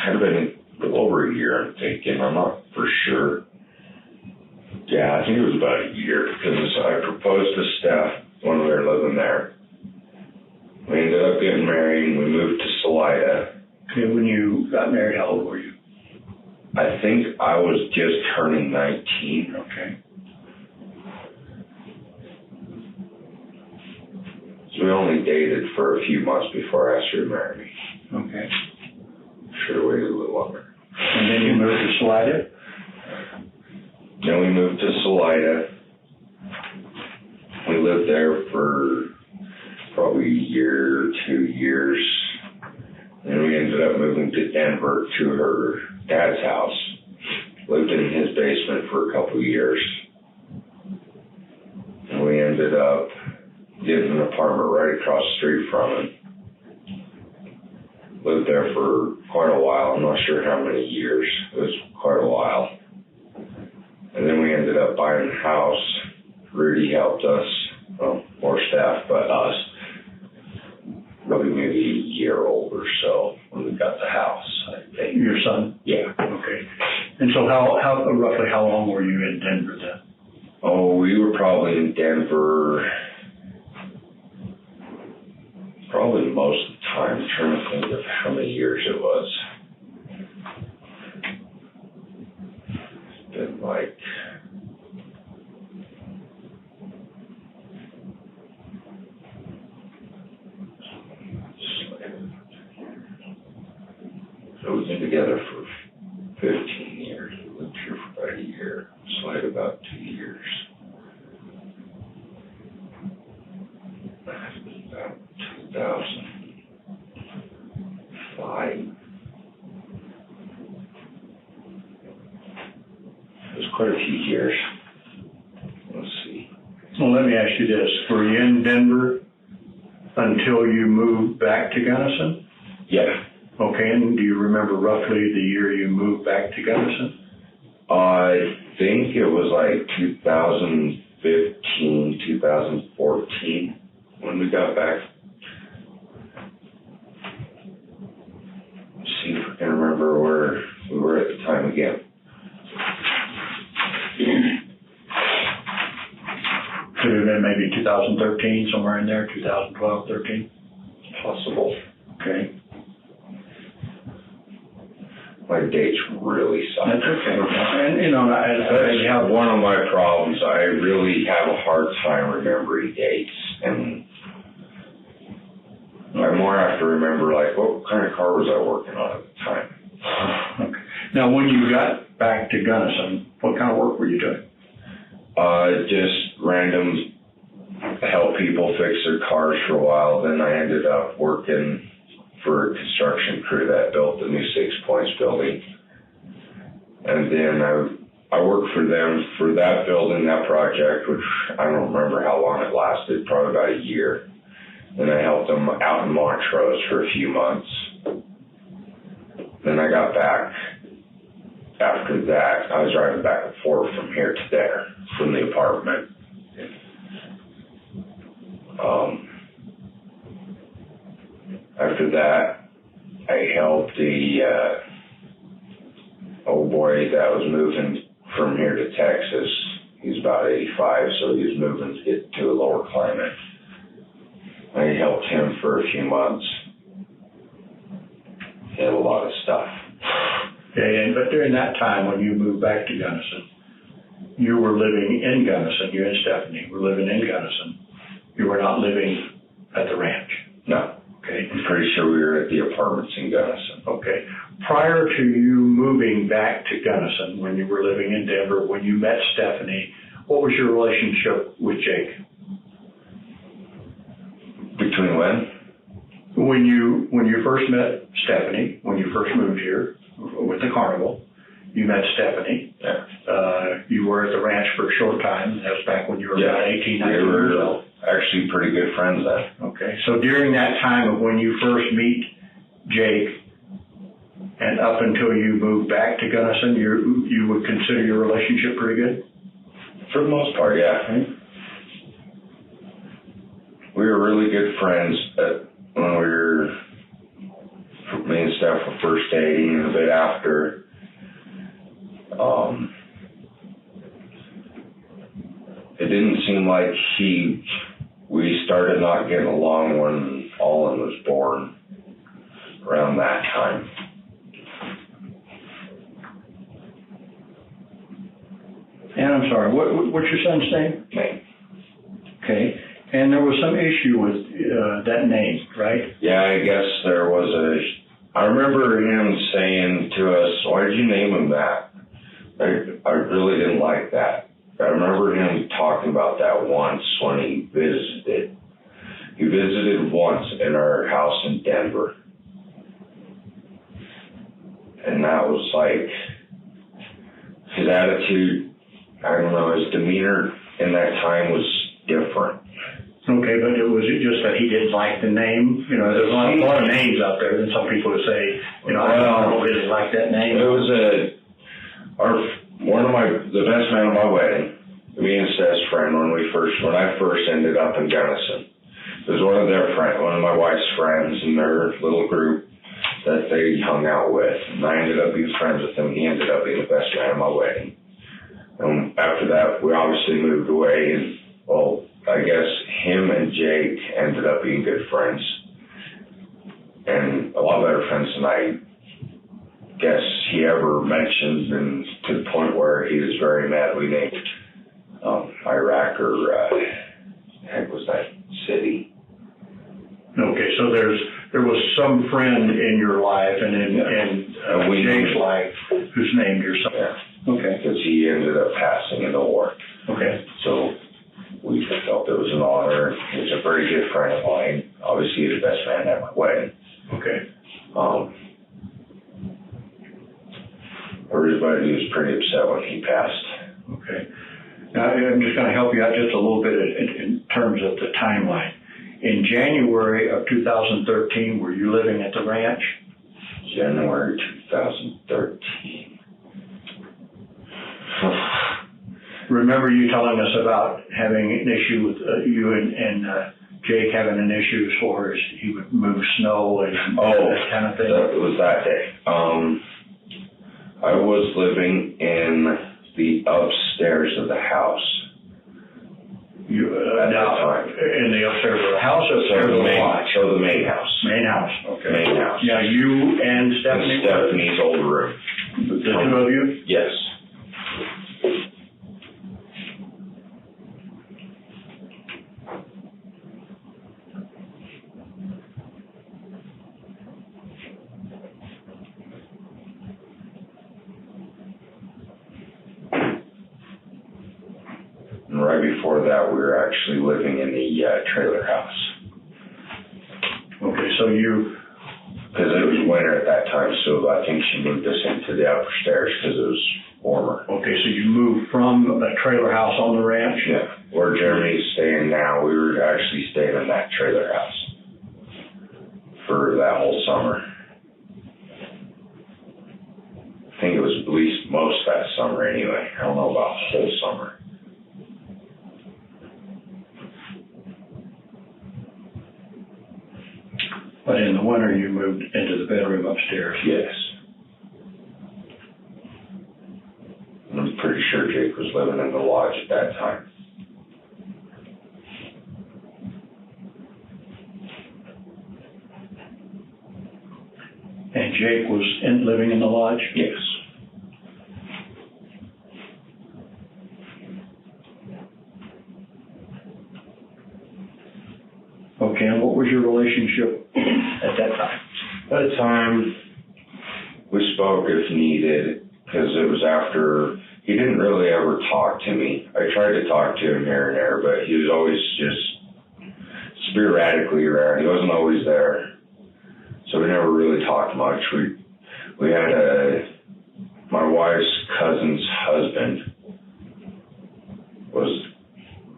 had been a little over a year, I'm thinking. I'm not for sure. Yeah, I think it was about a year, because I proposed to Steph when we were living there. We ended up getting married, and we moved to Salida. Okay, when you got married, how old were you? I think I was just turning 19. Okay. So we only dated for a few months before I asked her to marry me. Okay. Should have waited a little longer. And then you moved to Salida? Then we moved to Salida. We lived there for probably a year or 2 years. And we ended up moving to Denver to her dad's house. Lived in his basement for a couple of years. And we ended up getting an apartment right across the street from him. Lived there for quite a while. I'm not sure how many years. It was quite a while. And then we ended up buying a house. Rudy helped us, well, more staff, but us. Probably maybe a year old or so when we got the house, I think. Your son? Yeah. Okay. And so roughly how long were you in Denver then? Oh, we were probably in Denver probably most of the time. I'm trying to think of how many years it was. It's been like... So we've been together for 15 years. We lived here for about a year. So I had about 2 years. That was about 2005. It was quite a few years. Let's see. Well, let me ask you this. Were you in Denver until you moved back to Gunnison? Yeah. Okay, and do you remember roughly the year you moved back to Gunnison? I think it was like 2015, 2014 when we got back. Let's see if I can remember where we were at the time again. Could have been maybe 2013, somewhere in there, 2012, 13? Possible. Okay. My dates really suck. That's okay. And, That's one of my problems. I really have a hard time remembering dates. And I more have to remember, like, what kind of car was I working on at the time? Okay. Now, when you got back to Gunnison, what kind of work were you doing? Just random help people fix their cars for a while. Then I ended up working for a construction crew that built the new 6 Points building. And then I worked for them for that building, that project, which I don't remember how long it lasted, probably about a year. Then I helped them out in Montrose for a few months. Then I got back. After that, I was driving back and forth from here to there, from the apartment. After that, I helped the old boy that was moving from here to Texas. He's about 85, so he was moving to get to a lower climate. I helped him for a few months. He had a lot of stuff. Okay, but during that time when you moved back to Gunnison, you were living in Gunnison. You and Stephanie were living in Gunnison. You were not living at the ranch. No. Okay. I'm pretty sure we were at the apartments in Gunnison. Okay. Prior to you moving back to Gunnison, when you were living in Denver, when you met Stephanie, what was your relationship with Jake? Between when? When you first met Stephanie, when you first moved here with the carnival, you met Stephanie. Yeah. You were at the ranch for a short time. That was back when you were about 18, 19 years old. Actually pretty good friends then. Okay. So during that time of when you first meet Jake and up until you moved back to Gunnison, you would consider your relationship pretty good? For the most part, yeah. We were really good friends when me and Steph were first dating and a bit after. It didn't seem like we started not getting along when Olin was born around that time. And I'm sorry, what's your son's name? Name. Okay. And there was some issue with that name, right? Yeah, I guess there was I remember him saying to us, "Why did you name him that?" I really didn't like that. I remember him talking about that once when he visited. He visited once in our house in Denver. And that was like, his attitude, I don't know, his demeanor in that time was different. Okay, but was it just that he didn't like the name? You know, there's a lot of names out there, and some people would say, you know, I don't really like that name. It was the best man at my wedding, me and Steph's friend, when I first ended up in Gunnison. It was one of my wife's friends in their little group that they hung out with, and I ended up being friends with him. He ended up being the best man at my wedding. And after that, we obviously moved away, and well, I guess him and Jake ended up being good friends, and a lot better friends than I guess he ever mentioned, and to the point where he was very mad we named Iraq, or heck was that city. Okay, so there was some friend in your life and in Jake's life who's named your son. Yeah. Okay. Because he ended up passing in the war. Okay. So we felt it was an honor. He was a very good friend of mine. Obviously, the best man at my wedding. Okay. Everybody was pretty upset when he passed. Okay. Now, I'm just going to help you out just a little bit in terms of the timeline. In January of 2013, were you living at the ranch? January 2013. Remember you telling us about having an issue with you and Jake having an issue as far as he would move snow and that kind of thing? It was that day. I was living in the upstairs of the house. At that time. In the upstairs of the house or upstairs of the lodge? So the main house. Main house, okay. Main house. Yeah, you and Stephanie? Stephanie's old room. The two of you? Yes. And right before that, we were actually living in the trailer house. Okay, so you... Because it was winter at that time, so I think she moved us into the upper stairs because it was warmer. Okay, so you moved from a trailer house on the ranch? Yeah, where Jeremy's staying now, we were actually staying in that trailer house for that whole summer. I think it was at least most that summer anyway. I don't know about whole summer. But in the winter, you moved into the bedroom upstairs? Yes. I'm pretty sure Jake was living in the lodge at that time. And Jake was living in the lodge? Yes. Okay, and what was your relationship at that time? At the time, we spoke if needed, because it was after, he didn't really ever talk to me. I tried to talk to him here and there, but he was always just sporadically around. He wasn't always there. So we never really talked much. We had my wife's cousin's husband was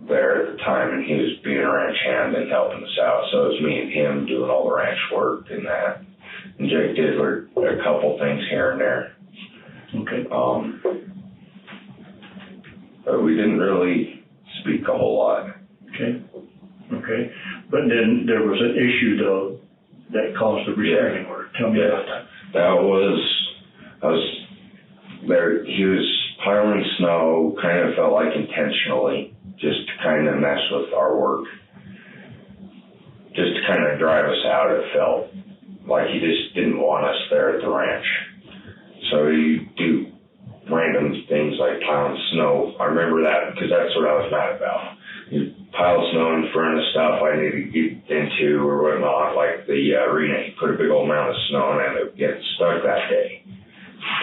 there at the time, and he was being a ranch hand and helping us out. So it was me and him doing all the ranch work and that. And Jake did a couple things here and there. Okay. But we didn't really speak a whole lot. Okay. Okay. But then there was an issue, though, that caused the restraining order. Tell me about that. I was there. He was piling snow, kind of felt like intentionally, just to kind of mess with our work. Just to kind of drive us out, it felt like he just didn't want us there at the ranch. So he'd do random things like piling snow. I remember that because that's what I was mad about. He'd pile snow in front of stuff I needed to get into or whatnot, like the arena. He put a big old amount of snow and I ended up getting stuck that day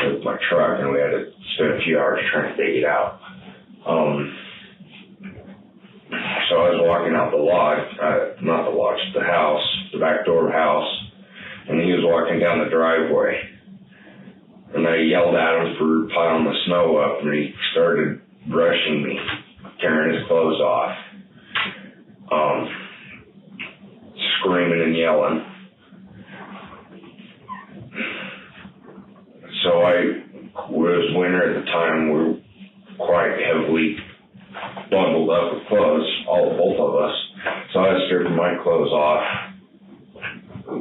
with my truck, and we had to spend a few hours trying to dig it out. So I was walking out the lodge, not the lodge, the house, the back door of the house, and he was walking down the driveway. And I yelled at him for piling the snow up, and he started rushing me, tearing his clothes off, screaming and yelling. So it was winter at the time. We were quite heavily bundled up with clothes, both of us. So I was stripping my clothes off,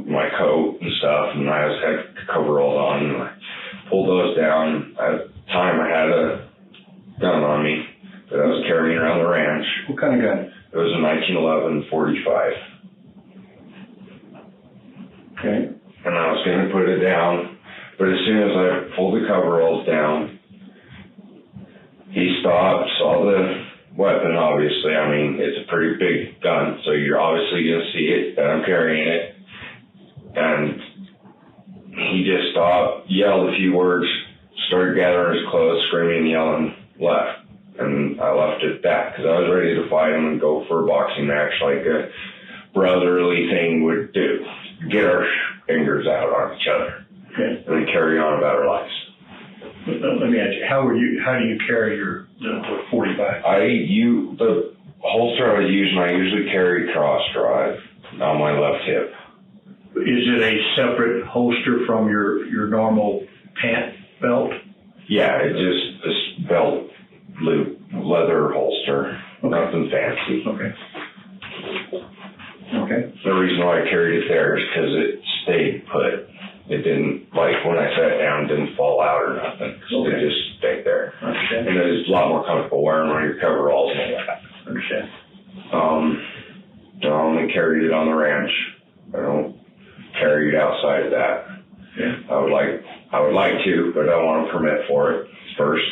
my coat and stuff, and I had coveralls on, and I pulled those down. At the time, I had a gun on me that I was carrying around the ranch. What kind of gun? It was a 1911 45. Okay. And I was going to put it down, but as soon as I pulled the coveralls down, he stopped, saw the weapon, obviously. I mean, it's a pretty big gun, so you're obviously going to see it, that I'm carrying it. And he just stopped, yelled a few words, started gathering his clothes, screaming and yelling, left. And I left it at that because I was ready to fight him and go for a boxing match like a brotherly thing would do. Get our fingers out on each other. Okay. And then carry on about our lives. Let me ask you, how do you carry the 45? The holster I was using, I usually carry cross drive on my left hip. Is it a separate holster from your normal pant belt? Yeah, it's just this belt loop, leather holster, nothing fancy. Okay. Okay. The reason why I carried it there is because it stayed put. It didn't, like when I sat down, it didn't fall out or nothing. Okay. It just stayed there. Understand. And it's a lot more comfortable wearing one of your coveralls and all that. Understand. I only carried it on the ranch. I don't carry it outside of that. Yeah. I would like to, but I want a permit for it first.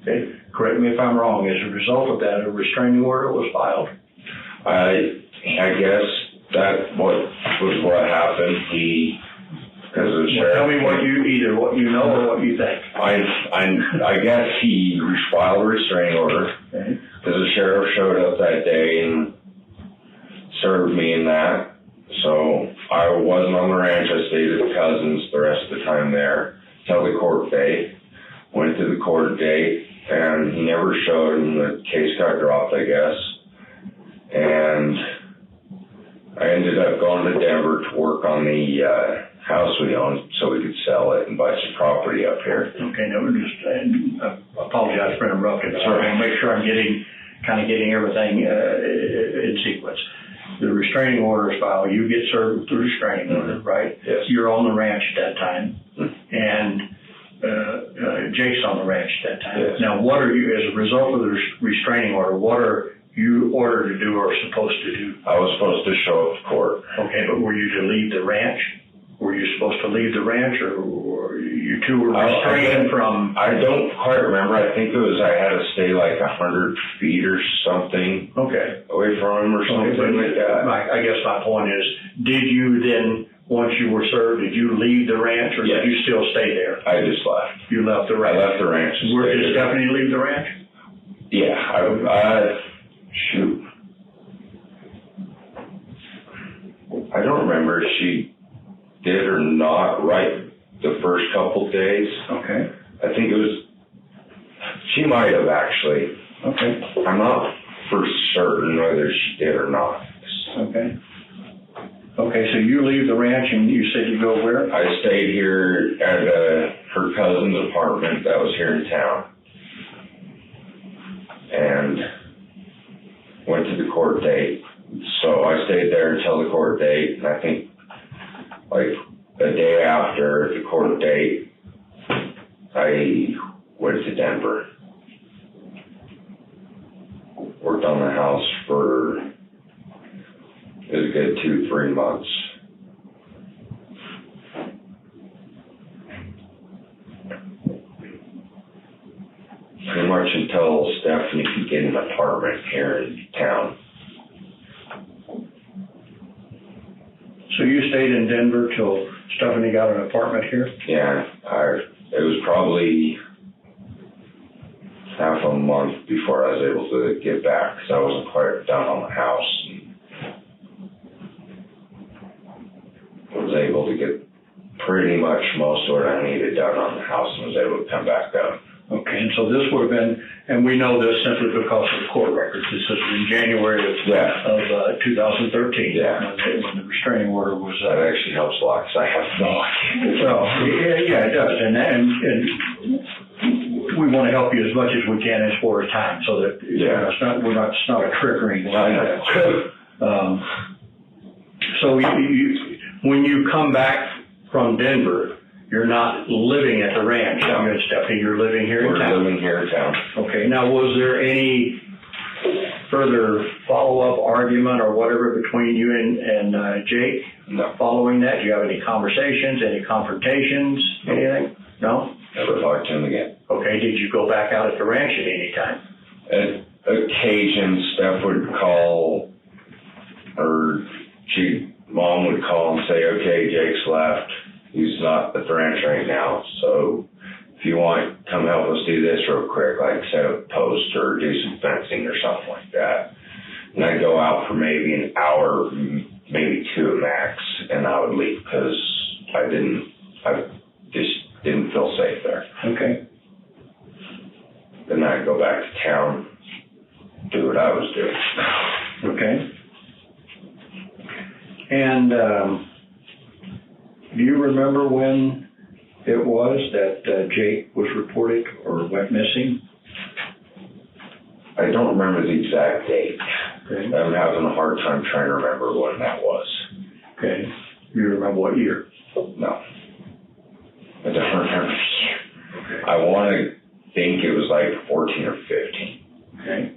Okay. Correct me if I'm wrong. As a result of that, a restraining order was filed. I guess that was what happened. Tell me what you know or what you think. I guess he filed a restraining order because the sheriff showed up that day and served me in that. So I wasn't on the ranch. I stayed at the cousins the rest of the time there till the court date. Went to the court date, and he never showed, and the case got dropped, I guess. And I ended up going to Denver to work on the house we owned so we could sell it and buy some property up here. Okay, no, I apologize for interrupting. I want to make sure I'm getting everything in sequence. The restraining order is filed. You get served with the restraining order, right? Yes. You're on the ranch at that time, and Jake's on the ranch at that time. Yes. Now, what are you, as a result of the restraining order, what are you ordered to do or supposed to do? I was supposed to show up to court. Okay, but were you to leave the ranch? Were you supposed to leave the ranch, or you two were restrained from? I don't quite remember. I think it was I had to stay like 100 feet or something. Okay. Away from him or something like that. I guess my point is, did you then, once you were served, did you leave the ranch, or Yes. did you still stay there? I just left. You left the ranch. I left the ranch. Where did Stephanie leave the ranch? Yeah, shoot. I don't remember if she did or not right the first couple days. Okay. I think it was, she might have actually. Okay. I'm not for certain whether she did or not. Okay. Okay, so you leave the ranch and you said you go where? I stayed here at her cousin's apartment that was here in town. And went to the court date. So I stayed there until the court date, and I think like a day after the court date, I went to Denver. Worked on the house for, it was a good 2-3 months. Pretty much until Stephanie could get an apartment here in town. So you stayed in Denver till Stephanie got an apartment here? Yeah, it was probably half a month before I was able to get back because I wasn't quite done on the house. And I was able to get pretty much most of what I needed done on the house and was able to come back down. Okay, and so this would have been, and we know this simply because of the court records. This is in January of 2013. Yeah. When the restraining order was. That actually helps a lot because I have no idea. Well, yeah, it does, and we want to help you as much as we can as far as time, so that it's not a trick or anything like that. So when you come back from Denver, you're not living at the ranch, you and Stephanie. You're living here in town. We're living here in town. Okay. Now, was there any further follow-up argument or whatever between you and Jake? No. Following that, do you have any conversations, any confrontations, anything? No? Never talked to him again. Okay. Did you go back out at the ranch at any time? At occasion, Steph would call, or Mom would call and say, okay, Jake's left. He's not at the ranch right now, so if you want, come help us do this real quick, like set up a post or do some fencing or something like that. And I'd go out for maybe an hour, maybe 2 at max, and I would leave because I just didn't feel safe there. Okay. Then I'd go back to town, do what I was doing. Okay. And do you remember when it was that Jake was reported or went missing? I don't remember the exact date. Okay. I'm having a hard time trying to remember when that was. Okay. Do you remember what year? No. I don't remember the year. Okay. I want to think it was like 14 or 15. Okay.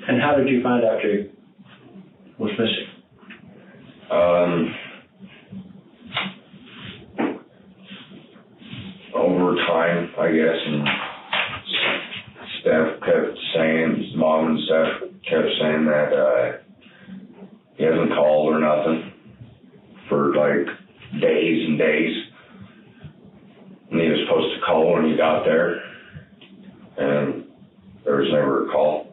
And how did you find out Jake was missing? Over time, I guess, and Steph kept saying, Mom and Steph kept saying that he hasn't called or nothing for like days and days. And he was supposed to call when he got there, and there was never a call.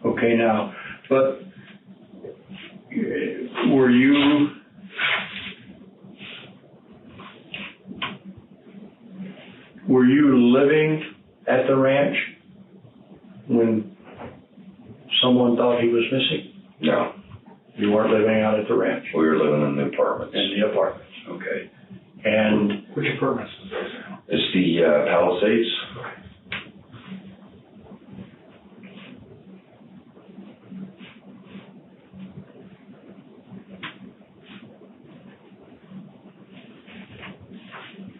Okay, now, but were you living at the ranch when someone thought he was missing? No. You weren't living out at the ranch? We were living in the apartments. In the apartments, okay. And Which apartments is those? it's the Palisades.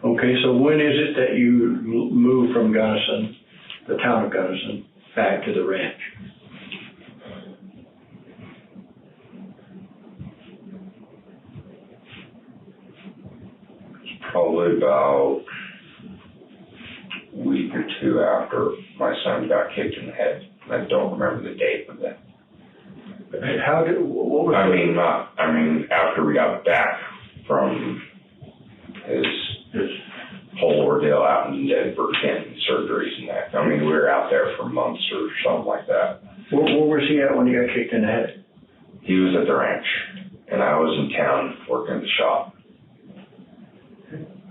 okay, so when is it that you moved from Gunnison, the town of Gunnison, back to the ranch? Probably about a week or two after my son got kicked in the head. I don't remember the date of that. What was after we got back from his whole ordeal out in Denver, getting surgeries and that. I mean, we were out there for months or something like that. Where was he at when he got kicked in the head? He was at the ranch, and I was in town working at the shop.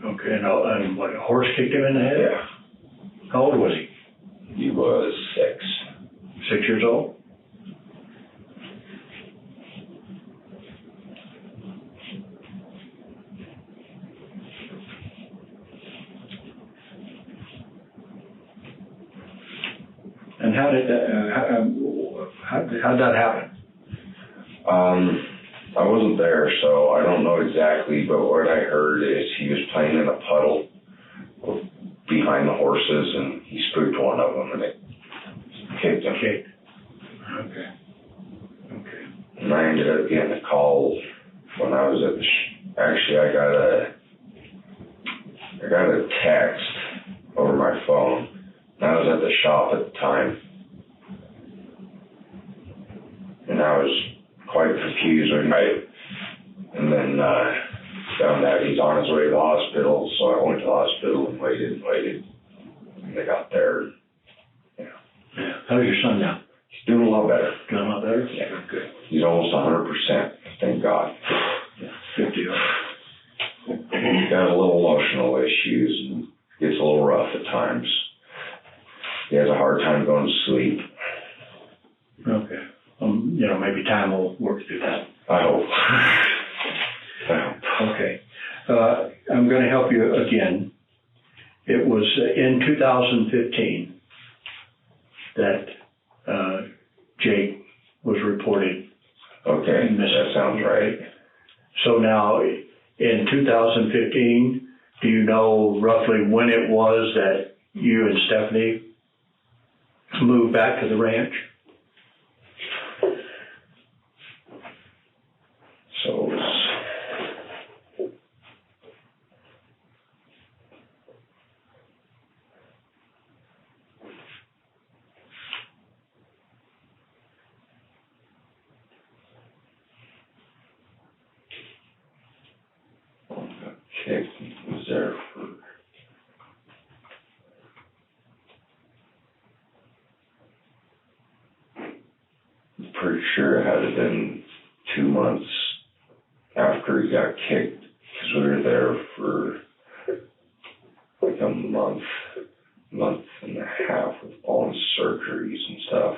Okay, and what, a horse kicked him in the head? Yeah. How old was he? He was 6. 6 years old? And how did that, how'd that happen? I wasn't there, so I don't know exactly, but what I heard is he was playing in a puddle behind the horses, and he spooked one of them, and it kicked him. Okay. Okay. And I ended up getting a call when I was at the actually, I got a text over my phone. And I was at the shop at the time, and I was quite confused. And then found out he's on his way to the hospital, so I went to the hospital and waited. And they got there. Yeah. How's your son now? He's doing a lot better. Doing a lot better? Yeah, good. He's almost 100%, thank God. Yeah, good deal. He's got a little emotional issues and gets a little rough at times. He has a hard time going to sleep. Okay. Maybe time will work through that. I hope. Okay. I'm going to help you again. It was in 2015 that Jake was reported Okay, missing. that sounds right. So now, in 2015, do you know roughly when it was that you and Stephanie moved back to the ranch? So it was kicked. He was there for I'm pretty sure it had to been 2 months after he got kicked, because we were there for like a month and a half with all his surgeries and stuff.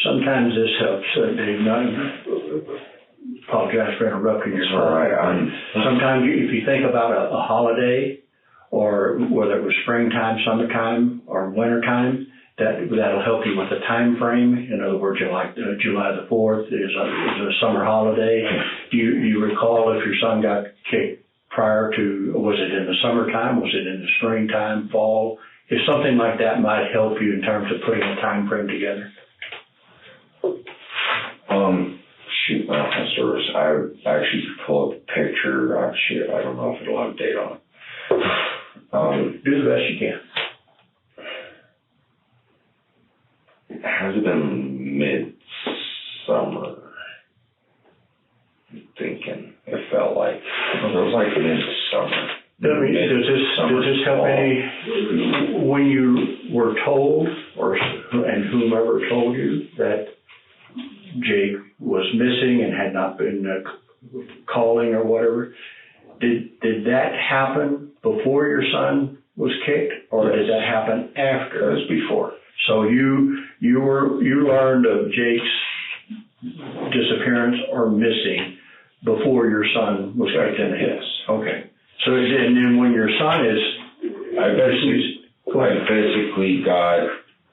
Sometimes this helps, Dave. I apologize for interrupting your All right. Sometimes if you think about a holiday, or whether it was springtime, summertime, or wintertime, that'll help you with the time frame. In other words, like July the 4th is a summer holiday. Do you recall if your son got kicked prior to, was it in the summertime? Was it in the springtime, fall? If something like that might help you in terms of putting a time frame together. Shoot, my service. I actually pull up a picture. I don't know if it'll have a date on it. Do the best you can. Has it been midsummer? I'm thinking. It felt like. It was like midsummer. Does this help any, when you were told, and whomever told you that Jake was missing and had not been calling or whatever, did that happen before your son was kicked, or did that happen after? That was before. So you learned of Jake's disappearance or missing before your son was kicked in the head? Yes. Okay. So and then when your son is, I basically got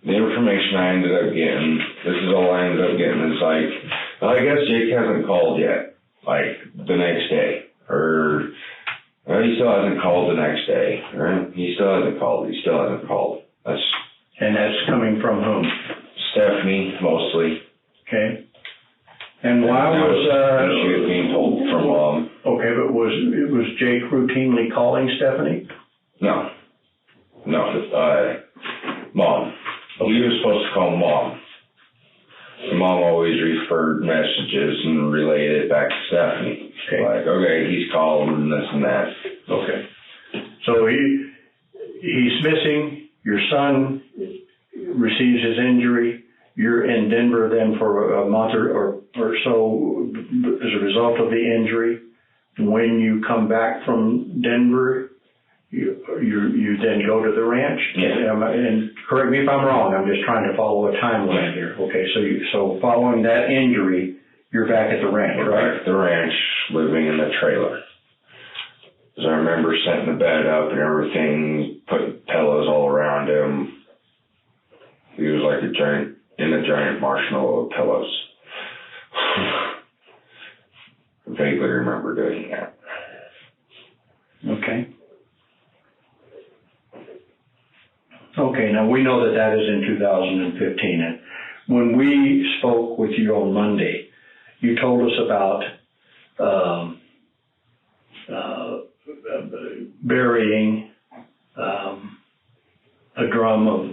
the information I ended up getting. This is all I ended up getting. It's like, well, I guess Jake hasn't called yet. Like the next day, or he still hasn't called the next day. Right? He still hasn't called. That's coming from whom? Stephanie mostly. Okay. And why was she was being told from Mom? Okay, but was Jake routinely calling Stephanie? No, Mom. He was supposed to call Mom. And Mom always referred messages and relayed it back to Stephanie. Okay. Like, okay, he's calling this and that. Okay. So he's missing. Your son receives his injury. You're in Denver then for a month or so as a result of the injury. When you come back from Denver, you then go to the ranch. Yeah. And correct me if I'm wrong. I'm just trying to follow a timeline here. Okay. So following that injury, you're back at the ranch, right? Back at the ranch, living in the trailer. Because I remember setting the bed up and everything, putting pillows all around him. He was like a giant marshmallow of pillows. I vaguely remember doing that. Okay. Okay, now we know that is in 2015. And when we spoke with you on Monday, you told us about burying a drum of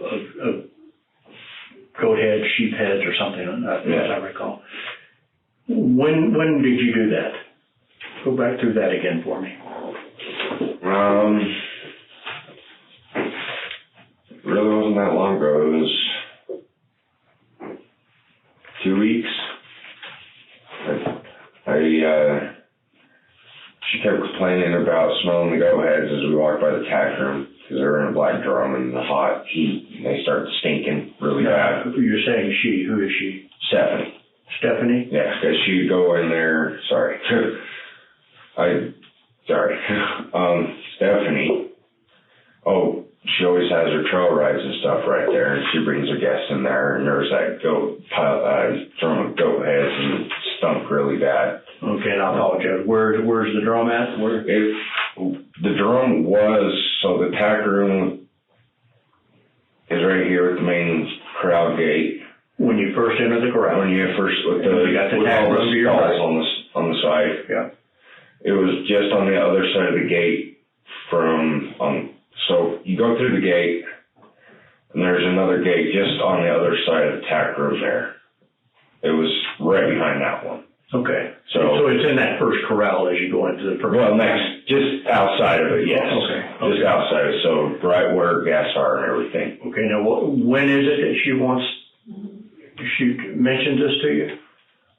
goat heads, sheep heads, or something, as I recall. When did you do that? Go back through that again for me. Really wasn't that long ago. It was 2 weeks. She kept complaining about smelling the goat heads as we walked by the tack room because they were in a black drum and the hot heat. And they started stinking really bad. You're saying she. Who is she? Stephanie. Stephanie? Yeah, because she'd go in there. Sorry. Stephanie. Oh, she always has her trail rides and stuff right there, and she brings her guests in there, and there's that drum of goat heads, and it stunk really bad. Okay, and I apologize. Where's the drum at? The drum was, so the tack room is right here at the main corral gate. When you first enter the corral. When you first, with you got the tack room to your right. on the side. Yeah. It was just on the other side of the gate so you go through the gate, and there's another gate just on the other side of the tack room there. It was right behind that one. Okay. So it's in that first corral as you go into the first. Well, just outside of it, yes. Okay. Just outside of it, so right where guests are and everything. Okay. Now, when is it that she mentioned this to you?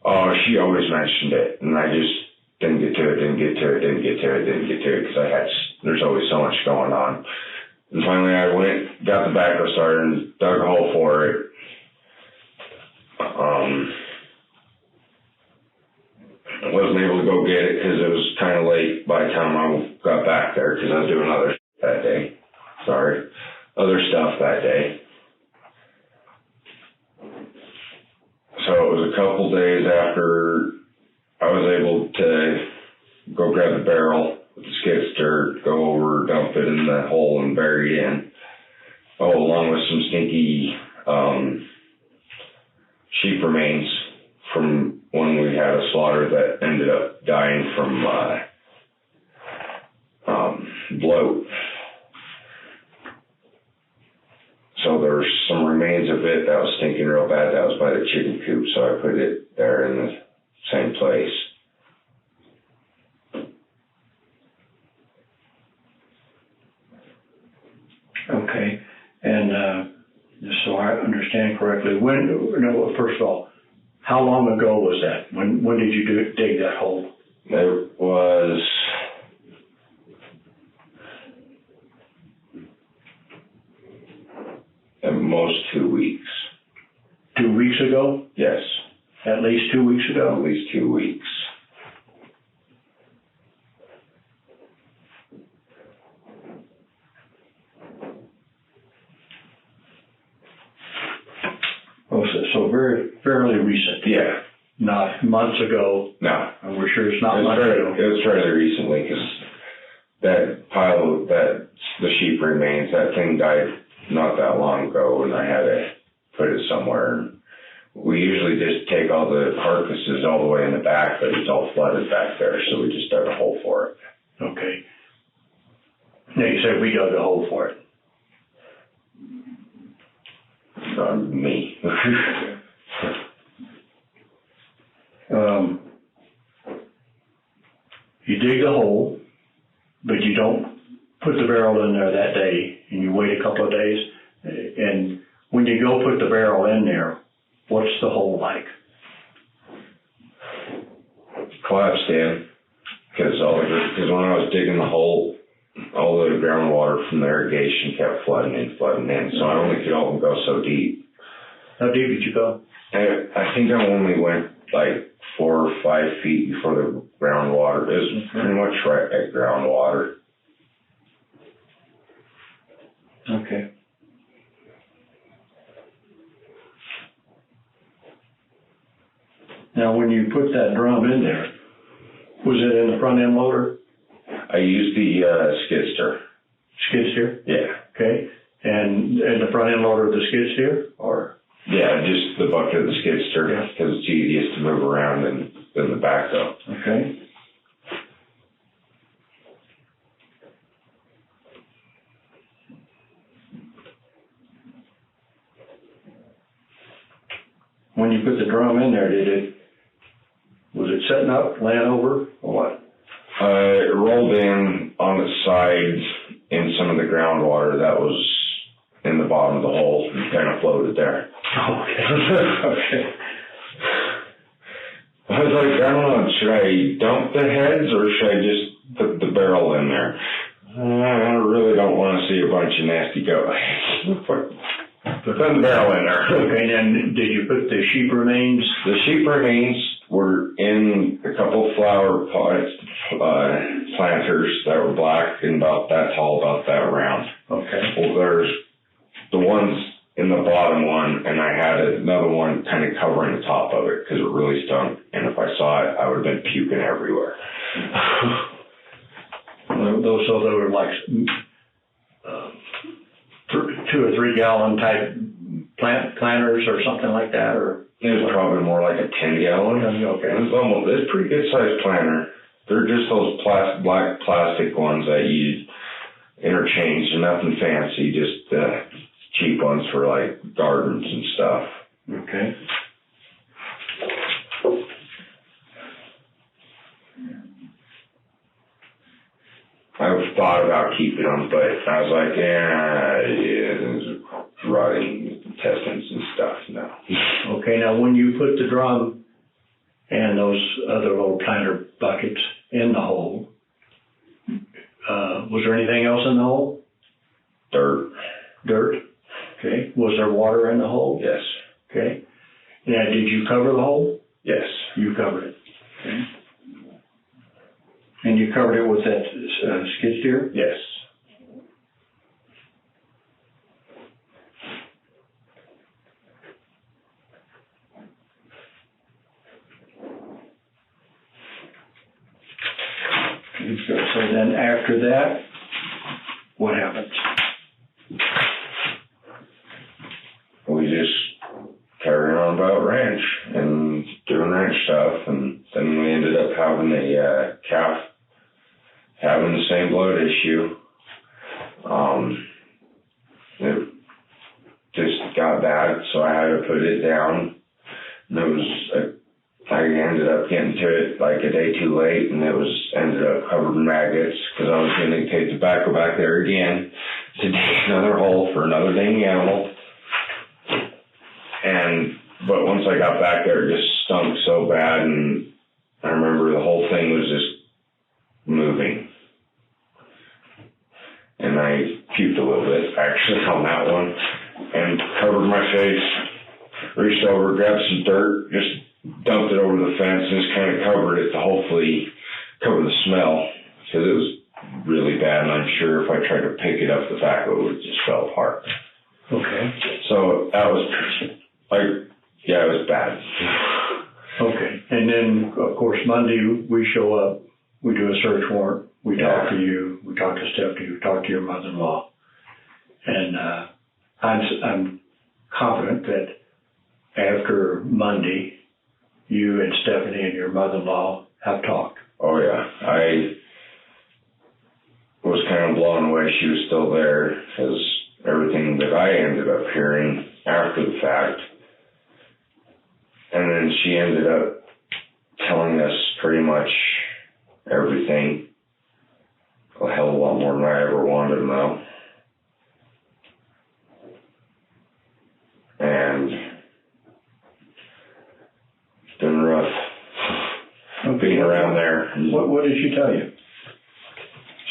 Oh, she always mentioned it, and I just didn't get to it because there's always so much going on. And finally I went, got the backhoe started and dug a hole for it. I wasn't able to go get it because it was kind of late by the time I got back there because I was doing other stuff that day. So it was a couple days after I was able to go grab the barrel with the skid steer, go over, dump it in the hole and bury it in. Oh, along with some stinky sheep remains from when we had a slaughter that ended up dying from bloat. So there's some remains of it that was stinking real bad. That was by the chicken coop, so I put it there in the same place. Okay, and just so I understand correctly, first of all, how long ago was that? When did you dig that hole? It was at most 2 weeks. 2 weeks ago? Yes. At least 2 weeks ago? At least 2 weeks. Oh, so fairly recent. Yeah. Not months ago. No. And we're sure it's not months ago. It was fairly recently because that pile, the sheep remains, that thing died not that long ago, and I had to put it somewhere. We usually just take all the carcasses all the way in the back, but it's all flooded back there, so we just dug a hole for it. Okay. Now you said we dug a hole for it. Me. You dig the hole, but you don't put the barrel in there that day, and you wait a couple of days. And when you go put the barrel in there, what's the hole like? Collapsed in, because when I was digging the hole, all the groundwater from the irrigation kept flooding in, so I only could only go so deep. How deep did you go? I think I only went like 4 or 5 feet before the groundwater. It was pretty much right at groundwater. Okay. Now, when you put that drum in there, was it in the front end loader? I used the skid steer. Skid steer? Yeah. Okay. And the front end loader of the skid steer, or? Yeah, just the bucket of the skid steer, because it's easiest to move around than the backhoe. Okay. When you put the drum in there, was it setting up, laying over, or what? It rolled in on its sides in some of the groundwater that was in the bottom of the hole and kind of floated there. Okay. Okay. I was like, I don't know, should I dump the heads or should I just put the barrel in there? I really don't want to see a bunch of nasty goats. Put the barrel in there. Okay, and then did you put the sheep remains? The sheep remains were in a couple flower pots, planters that were black and about that tall, about that round. Okay. Well, there's the ones in the bottom one, and I had another one kind of covering the top of it because it really stunk. And if I saw it, I would have been puking everywhere. Those, so they were like 2 or 3 gallon type planters or something like that, or? It was probably more like a 10 gallon. Okay. It's a pretty good sized planter. They're just those black plastic ones that you interchange, and nothing fancy, just cheap ones for like gardens and stuff. Okay. I've thought about keeping them, but I was like, rotting intestines and stuff, no. Okay, now when you put the drum and those other little planter buckets in the hole, was there anything else in the hole? Dirt. Dirt? Okay. Was there water in the hole? Yes. Okay. Now, did you cover the hole? Yes. You covered it. Okay. And you covered it with that skid steer? Yes. So then after that, what happens? We just carried on about ranch and doing ranch stuff, and then we ended up having a calf having the same blood issue, It just got bad, so I had to put it down. And it was, I ended up getting to it like a day too late, and it ended up covered in maggots because I was going to take tobacco back there again to dig another hole for another dang animal. But once I got back there, it just stunk so bad, and I remember the whole thing was just moving. And I puked a little bit, actually, on that one, and covered my face, reached over, grabbed some dirt, just dumped it over the fence, and just kind of covered it to hopefully cover the smell, because it was really bad, and I'm sure if I tried to pick it up, the tobacco would just fell apart. Okay. So that was, it was bad. Okay. And then, of course, Monday we show up, we do a search warrant, we talk to you, we talk to Stephanie, we talk to your mother-in-law. And I'm confident that after Monday, you and Stephanie and your mother-in-law have talked. Oh, yeah. I was kind of blown away she was still there, because everything that I ended up hearing after the fact. And then she ended up telling us pretty much everything. A hell of a lot more than I ever wanted to know. And it's been rough being around there. What did she tell you?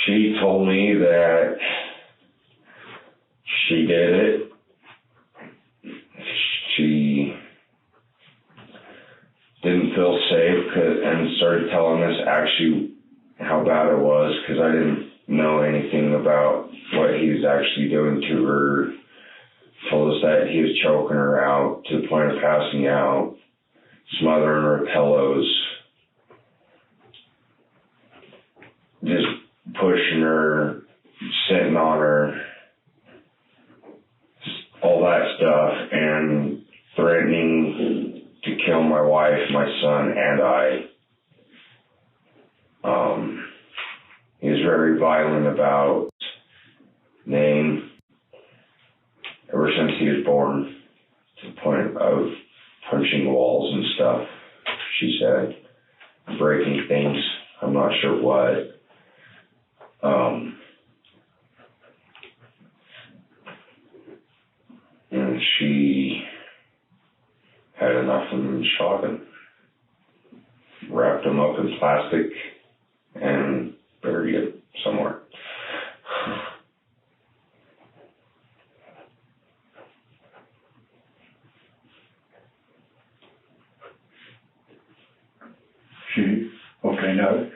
She told me that she did it. She didn't feel safe and started telling us actually how bad it was, because I didn't know anything about what he was actually doing to her. Told us that he was choking her out to the point of passing out, smothering her pillows, just pushing her, sitting on her, all that stuff, and threatening to kill my wife, my son, and I. He was very violent about name ever since he was born, to the point of punching walls and stuff, she said, breaking things. I'm not sure what. And she had enough of him, shot him, wrapped him up in plastic, and buried it somewhere. Okay, now,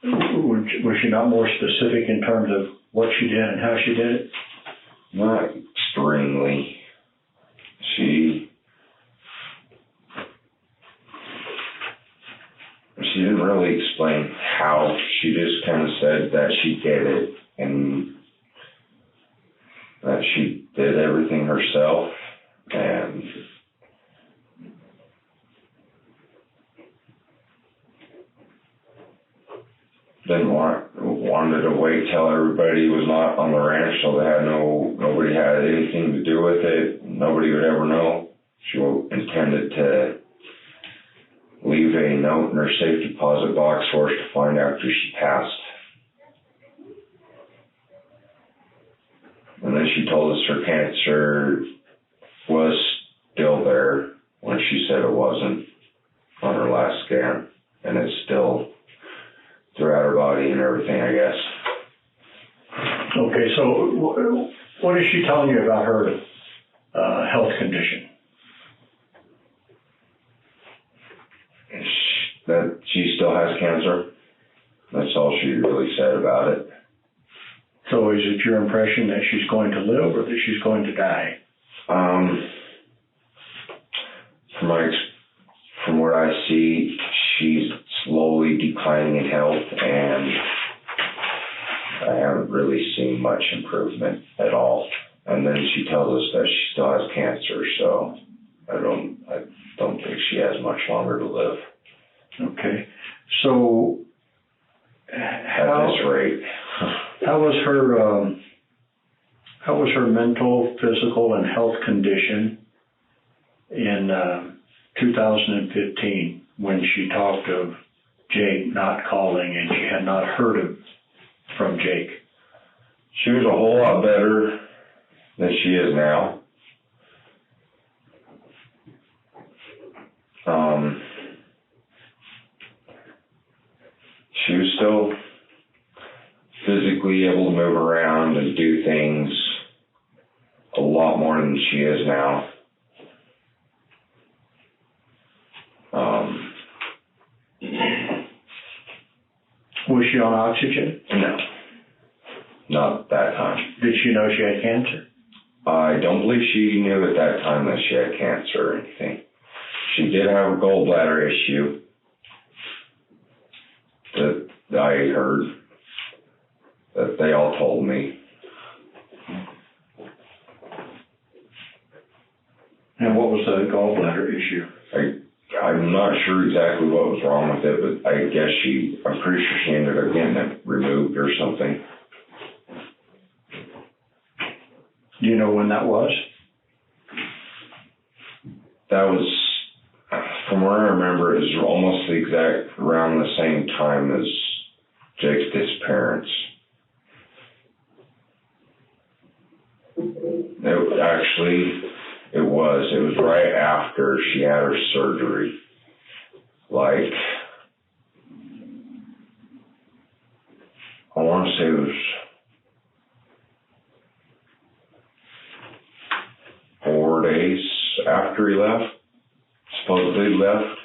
was she not more specific in terms of what she did and how she did it? Not extremely. She didn't really explain how. She just kind of said that she did it and that she did everything herself, and wanted to wait till everybody was not on the ranch, so nobody had anything to do with it. Nobody would ever know. She intended to leave a note in her safe deposit box for us to find after she passed. And then she told us her cancer was still there when she said it wasn't on her last scan, and it's still throughout her body and everything, I guess. Okay, so what is she telling you about her health condition? That she still has cancer. That's all she really said about it. So is it your impression that she's going to live or that she's going to die? From what I see, she's slowly declining in health, and I haven't really seen much improvement at all. And then she tells us that she still has cancer, so I don't think she has much longer to live. Okay, so at this rate. How was her How was her mental, physical, and health condition in 2015 when she talked of Jake not calling and she had not heard from Jake? She was a whole lot better than she is now. She was still physically able to move around and do things a lot more than she is now. Was she on oxygen? No. Not at that time. Did she know she had cancer? I don't believe she knew at that time that she had cancer or anything. She did have a gallbladder issue that I heard, that they all told me. And what was the gallbladder issue? I'm not sure exactly what was wrong with it, but I guess I'm pretty sure she ended up getting it removed or something. Do you know when that was? That was, from where I remember, it was almost the exact, around the same time as Jake's disappearance. It was right after she had her surgery. Like, I want to say it was 4 days after he left, supposedly left.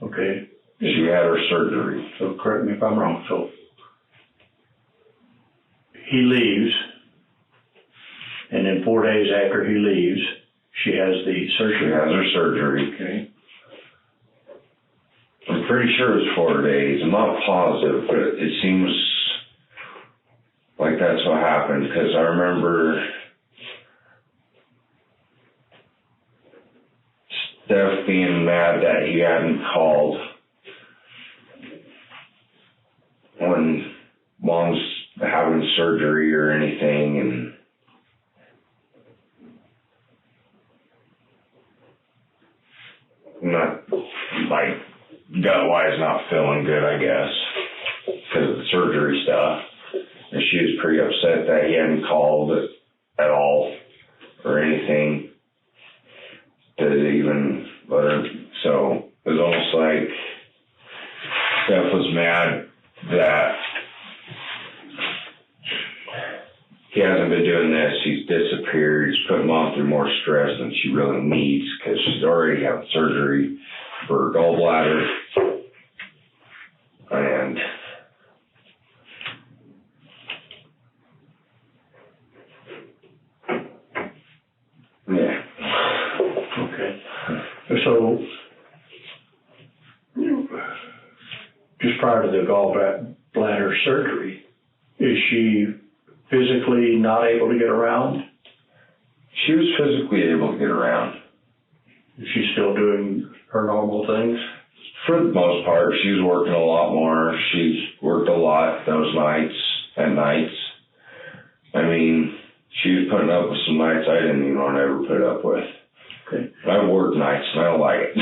Okay. She had her surgery. So correct me if I'm wrong. So he leaves, and then 4 days after he leaves, she has the surgery. She has her surgery. Okay. I'm pretty sure it was 4 days. I'm not positive, but it seems like that's what happened, because I remember Steph being mad that he hadn't called when Mom's having surgery or anything, and not, like, gut-wise not feeling good, I guess, because of the surgery stuff. And she was pretty upset that he hadn't called at all or anything to even let her. So it was almost like Steph was mad that he hasn't been doing this. He's disappeared. He's putting Mom through more stress than she really needs, because she's already having surgery for her gallbladder. And yeah. Okay. So just prior to the gallbladder surgery, is she physically not able to get around? She was physically able to get around. Is she still doing her normal things? For the most part, she's working a lot more. She's worked a lot those nights and nights. I mean, she was putting up with some nights I didn't even want to ever put up with. Okay. I work nights and I don't like it.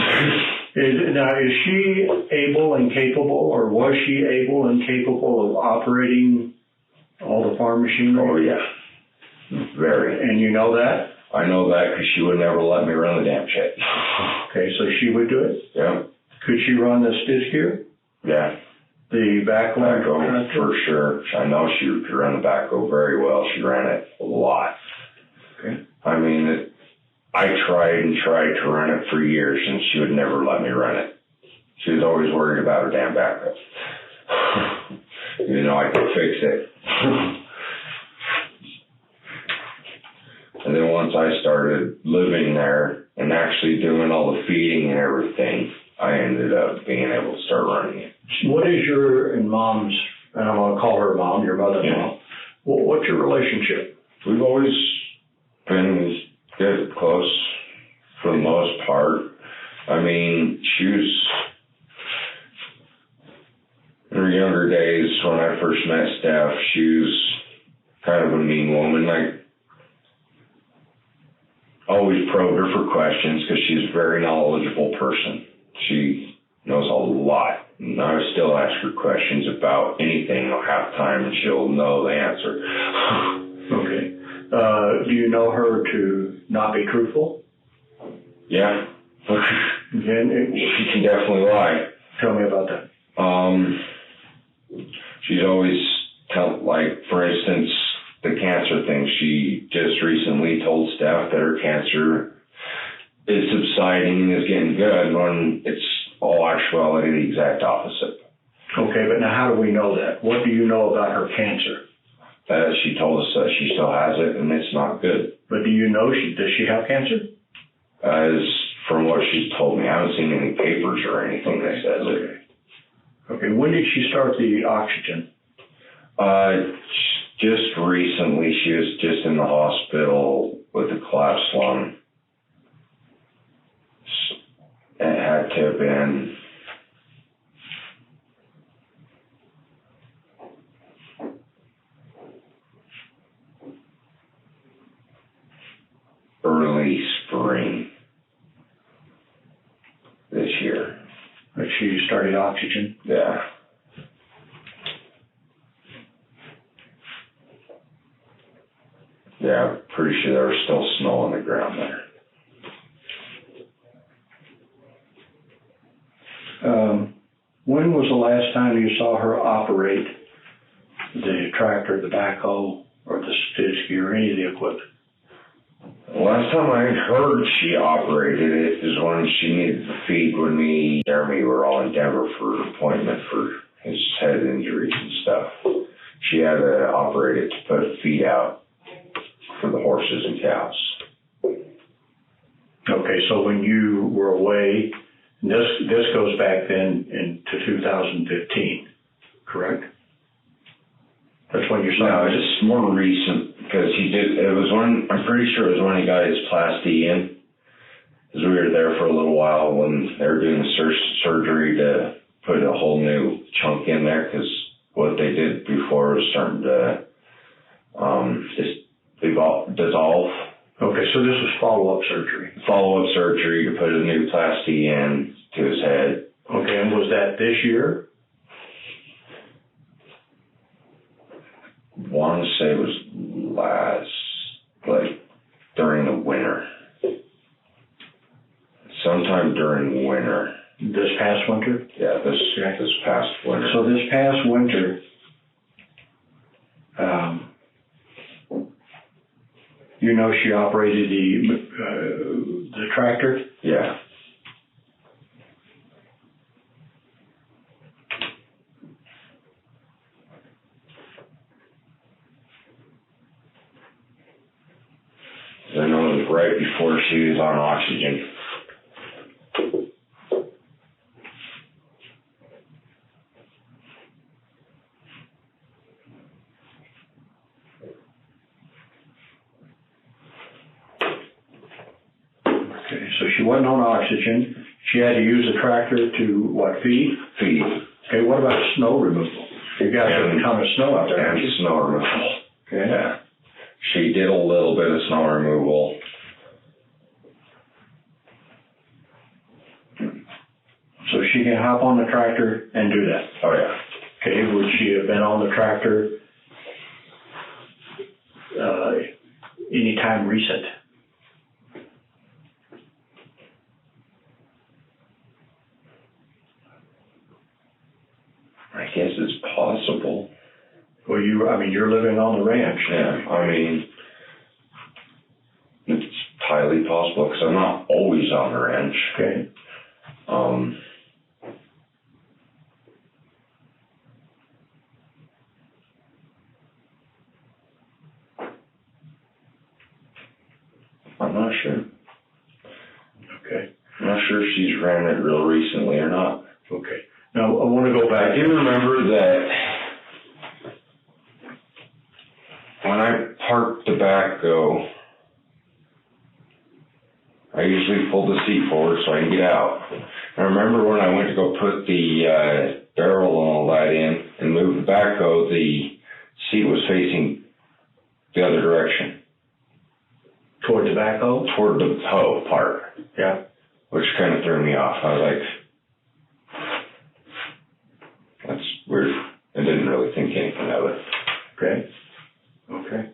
Is she able and capable, or was she able and capable of operating all the farm machinery? Oh, yeah. Very. And you know that? I know that because she would never let me run the damn shit. Okay, so she would do it? Yeah. Could she run the skid steer? Yeah. The backhoe? For sure. I know she could run the backhoe very well. She ran it a lot. Okay. I mean, I tried to run it for years, and she would never let me run it. She was always worried about her damn backhoe. You know, I could fix it. And then once I started living there and actually doing all the feeding and everything, I ended up being able to start running it. What is your and Mom's, and I'm going to call her Mom, your mother-in-law, Yeah. What's your relationship? We've always been good, close for the most part. I mean, she was, in her younger days when I first met Steph, she was kind of a mean woman. I always probed her for questions because she's a very knowledgeable person. She knows a lot. And I still ask her questions about anything half the time, and she'll know the answer. Okay. Do you know her to not be truthful? Yeah. She She can definitely lie. Tell me about that. She's always like, for instance, the cancer thing. She just recently told staff that her cancer is subsiding and is getting good, when it's all actuality the exact opposite. Okay, but now how do we know that? What do you know about her cancer? She told us that she still has it, and it's not good. But do you know does she have cancer? As from what she's told me, I haven't seen any papers or anything that says it. Okay, when did she start the oxygen? Just recently. She was just in the hospital with a collapsed lung. It had to have been early spring this year. That she started oxygen? Yeah. Yeah, I'm pretty sure there was still snow on the ground there. When was the last time you saw her operate the tractor, the backhoe, or the skid steer, or any of the equipment? The last time I heard she operated it is when she needed the feed, when me and Jeremy were all in Denver for an appointment for his head injuries and stuff. She had to operate it to put feed out for the horses and cows. Okay, so when you were away, this goes back then into 2015, correct? That's when you saw. No, it's more recent, because I'm pretty sure it was when he got his plasty in. Because we were there for a little while when they were doing the surgery to put a whole new chunk in there, because what they did before was starting to just dissolve. Okay, so this was follow-up surgery. Follow-up surgery to put a new plasty in to his head. Okay, and was that this year? I want to say it was during the winter. Sometime during winter. This past winter? Yeah, this past winter. So this past winter, you know she operated the tractor? Yeah. I know it was right before she was on oxygen. Okay, so she wasn't on oxygen. She had to use the tractor to, what, feed? Feed. Okay, what about snow removal? You guys have a ton of snow out there. And snow removal. Okay. Yeah. She did a little bit of snow removal. So she can hop on the tractor and do that? Oh, yeah. Okay, would she have been on the tractor anytime recent? I guess it's possible. Well, you're living on the ranch. Yeah, I mean, it's highly possible because I'm not always on the ranch. Okay. I'm not sure. Okay. I'm not sure if she's ran it real recently or not. Okay. Now, I want to go back. I do remember that when I parked the backhoe, I usually pull the seat forward so I can get out. I remember when I went to go put the barrel and all that in and move the backhoe, the seat was facing the other direction. Toward the backhoe? Toward the hoe part. Yeah. Which kind of threw me off. I was like, that's weird. I didn't really think anything of it. Okay.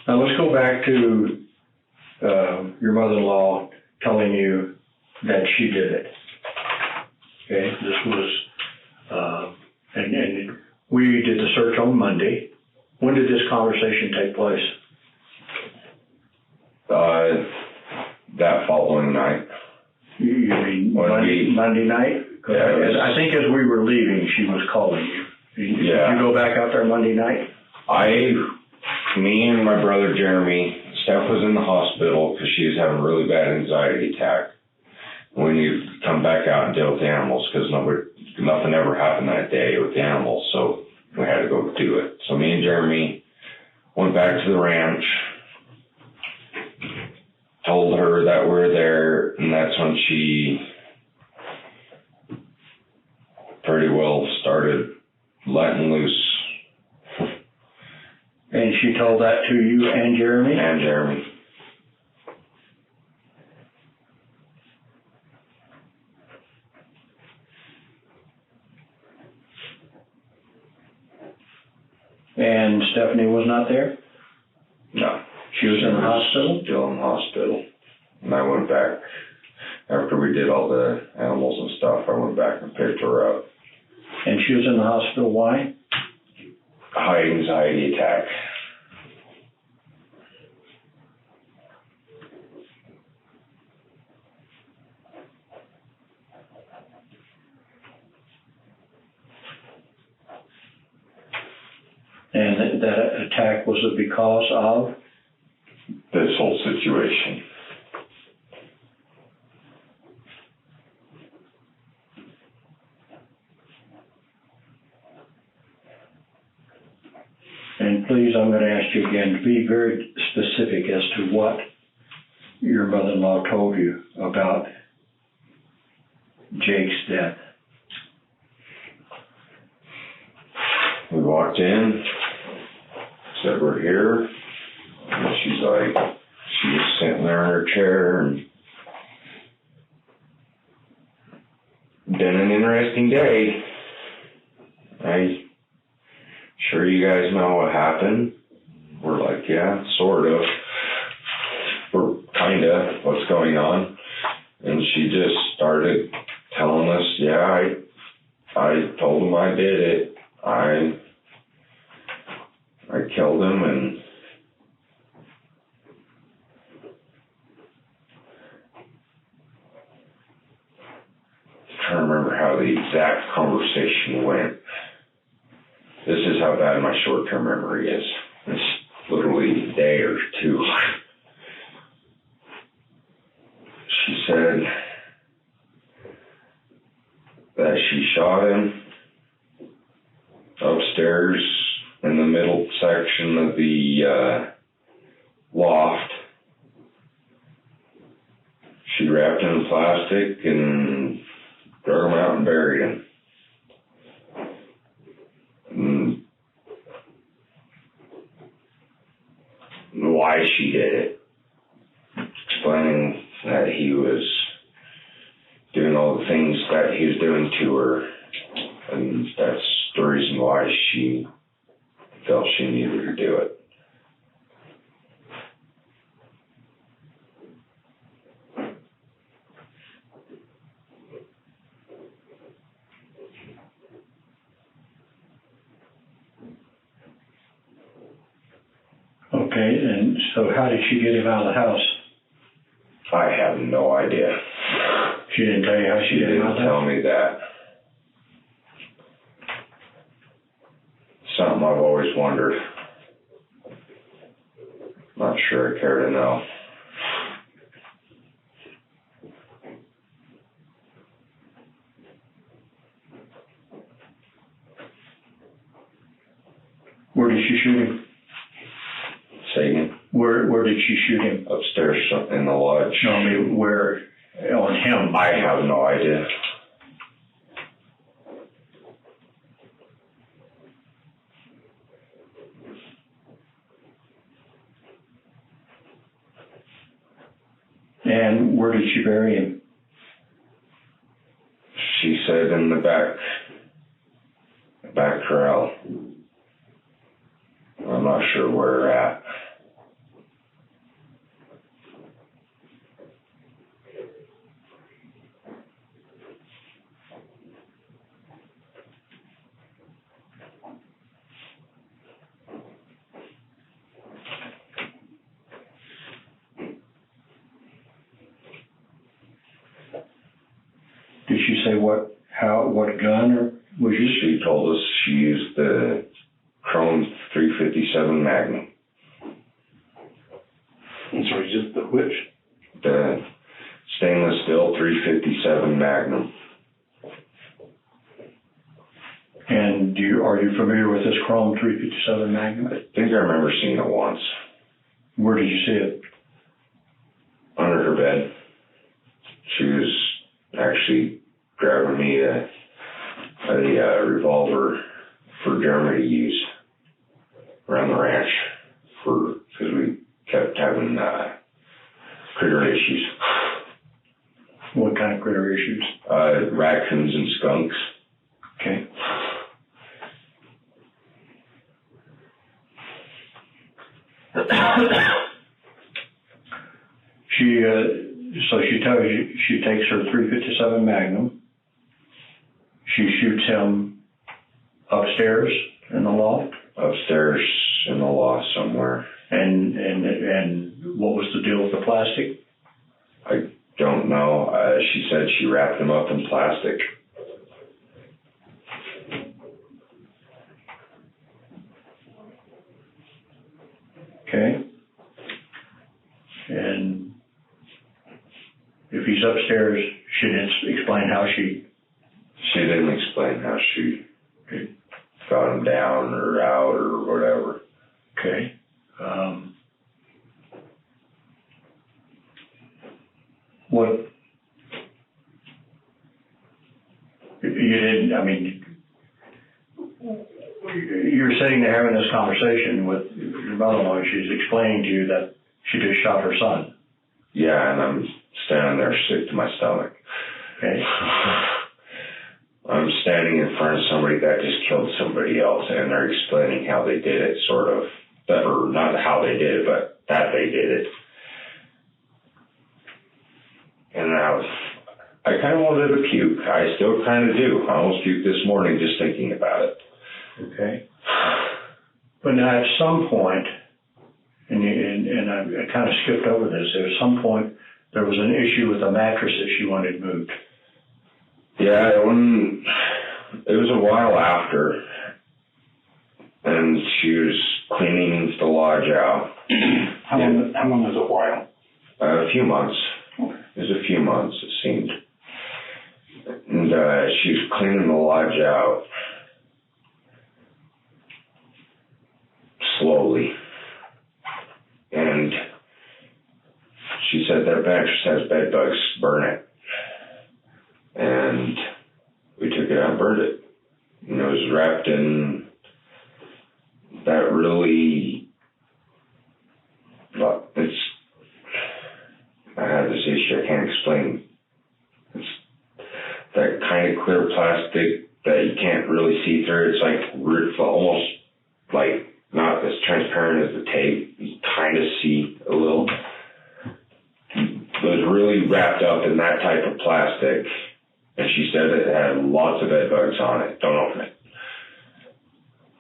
Now let's go back to your mother-in-law telling you that she did it. Okay, this was, and we did the search on Monday. When did this conversation take place? That following night. You mean Monday night? Yeah, I think as we were leaving, she was calling you. Did you go back out there Monday night? Me and my brother Jeremy, Steph was in the hospital because she was having a really bad anxiety attack. We needed to come back out and deal with the animals because nothing ever happened that day with the animals, so we had to go do it. So me and Jeremy went back to the ranch, told her that we were there, and that's when she pretty well started letting loose. And she told that to you and Jeremy? And Jeremy. And Stephanie was not there? No. She was in the hospital? Still in the hospital. And I went back, after we did all the animals and stuff, I went back and picked her up. And she was in the hospital, why? High anxiety attack. And that attack was because of? This whole situation. And please, I'm going to ask you again to be very specific as to what your mother-in-law told you about Jake's death. We walked in, said we're here, and she was sitting there in her chair, and been an interesting day. Sure you guys know what happened? We're like, yeah, sort of. We're kinda, what's going on? And she just started telling us, yeah, I told him I did it. I killed him, and I'm trying to remember how the exact conversation went. This is how bad my short-term memory is. It's literally a day or two. She said that she shot him upstairs in the middle section of the loft. She wrapped him in plastic and drug him out and buried him. Why she did it, explaining that he was doing all the things that he was doing to her, and that's the reason why she felt she needed to do it. Okay, and so how did she get him out of the house? I have no idea. She didn't tell you how she did it? She didn't tell me that. Something I've always wondered. Not sure I care to know. Where did she shoot him? Say again? Where did she shoot him? Upstairs in the lodge. No, I mean, where on him? I have no idea. And where did she bury him? She said in the back corral. I'm not sure where at. Did she say what gun or was you? She told us she used the Chrome 357 Magnum. I'm sorry, just the which? The stainless steel 357 Magnum. And are you familiar with this Chrome 357 Magnum? I think I remember seeing it once. Where did you see it? Under her bed. She was actually grabbing me a revolver for Jeremy to use around the ranch because we kept having critter issues. What kind of critter issues? Raccoons and skunks. Okay. So she tells you she takes her 357 Magnum. She shoots him upstairs in the loft. Upstairs in the loft somewhere. And what was the deal with the plastic? I don't know. She said she wrapped him up in plastic. Okay. And if he's upstairs, she didn't explain how she... She didn't explain how she got him down or out or whatever. Okay. What... You didn't, I mean... You're sitting there having this conversation with your mother-in-law, and she's explaining to you that she just shot her son. Yeah, and I'm standing there sick to my stomach. Okay. I'm standing in front of somebody that just killed somebody else, and they're explaining how they did it, sort of. Or not how they did it, but that they did it. And I kind of wanted to puke. I still kind of do. I almost puked this morning just thinking about it. Okay. But now at some point, and I kind of skipped over this, at some point there was an issue with a mattress that she wanted moved. Yeah, it was a while after, and she was cleaning the lodge out. How long was a while? A few months. Okay. It was a few months, it seemed. And she was cleaning the lodge out slowly. And she said that mattress has bed bugs, burn it. And we took it out and burned it. And it was wrapped in that really, I have this issue I can't explain. It's that kind of clear plastic that you can't really see through. It's like almost like not as transparent as the tape. You kind of see a little. It was really wrapped up in that type of plastic. And she said it had lots of bed bugs on it. Don't open it.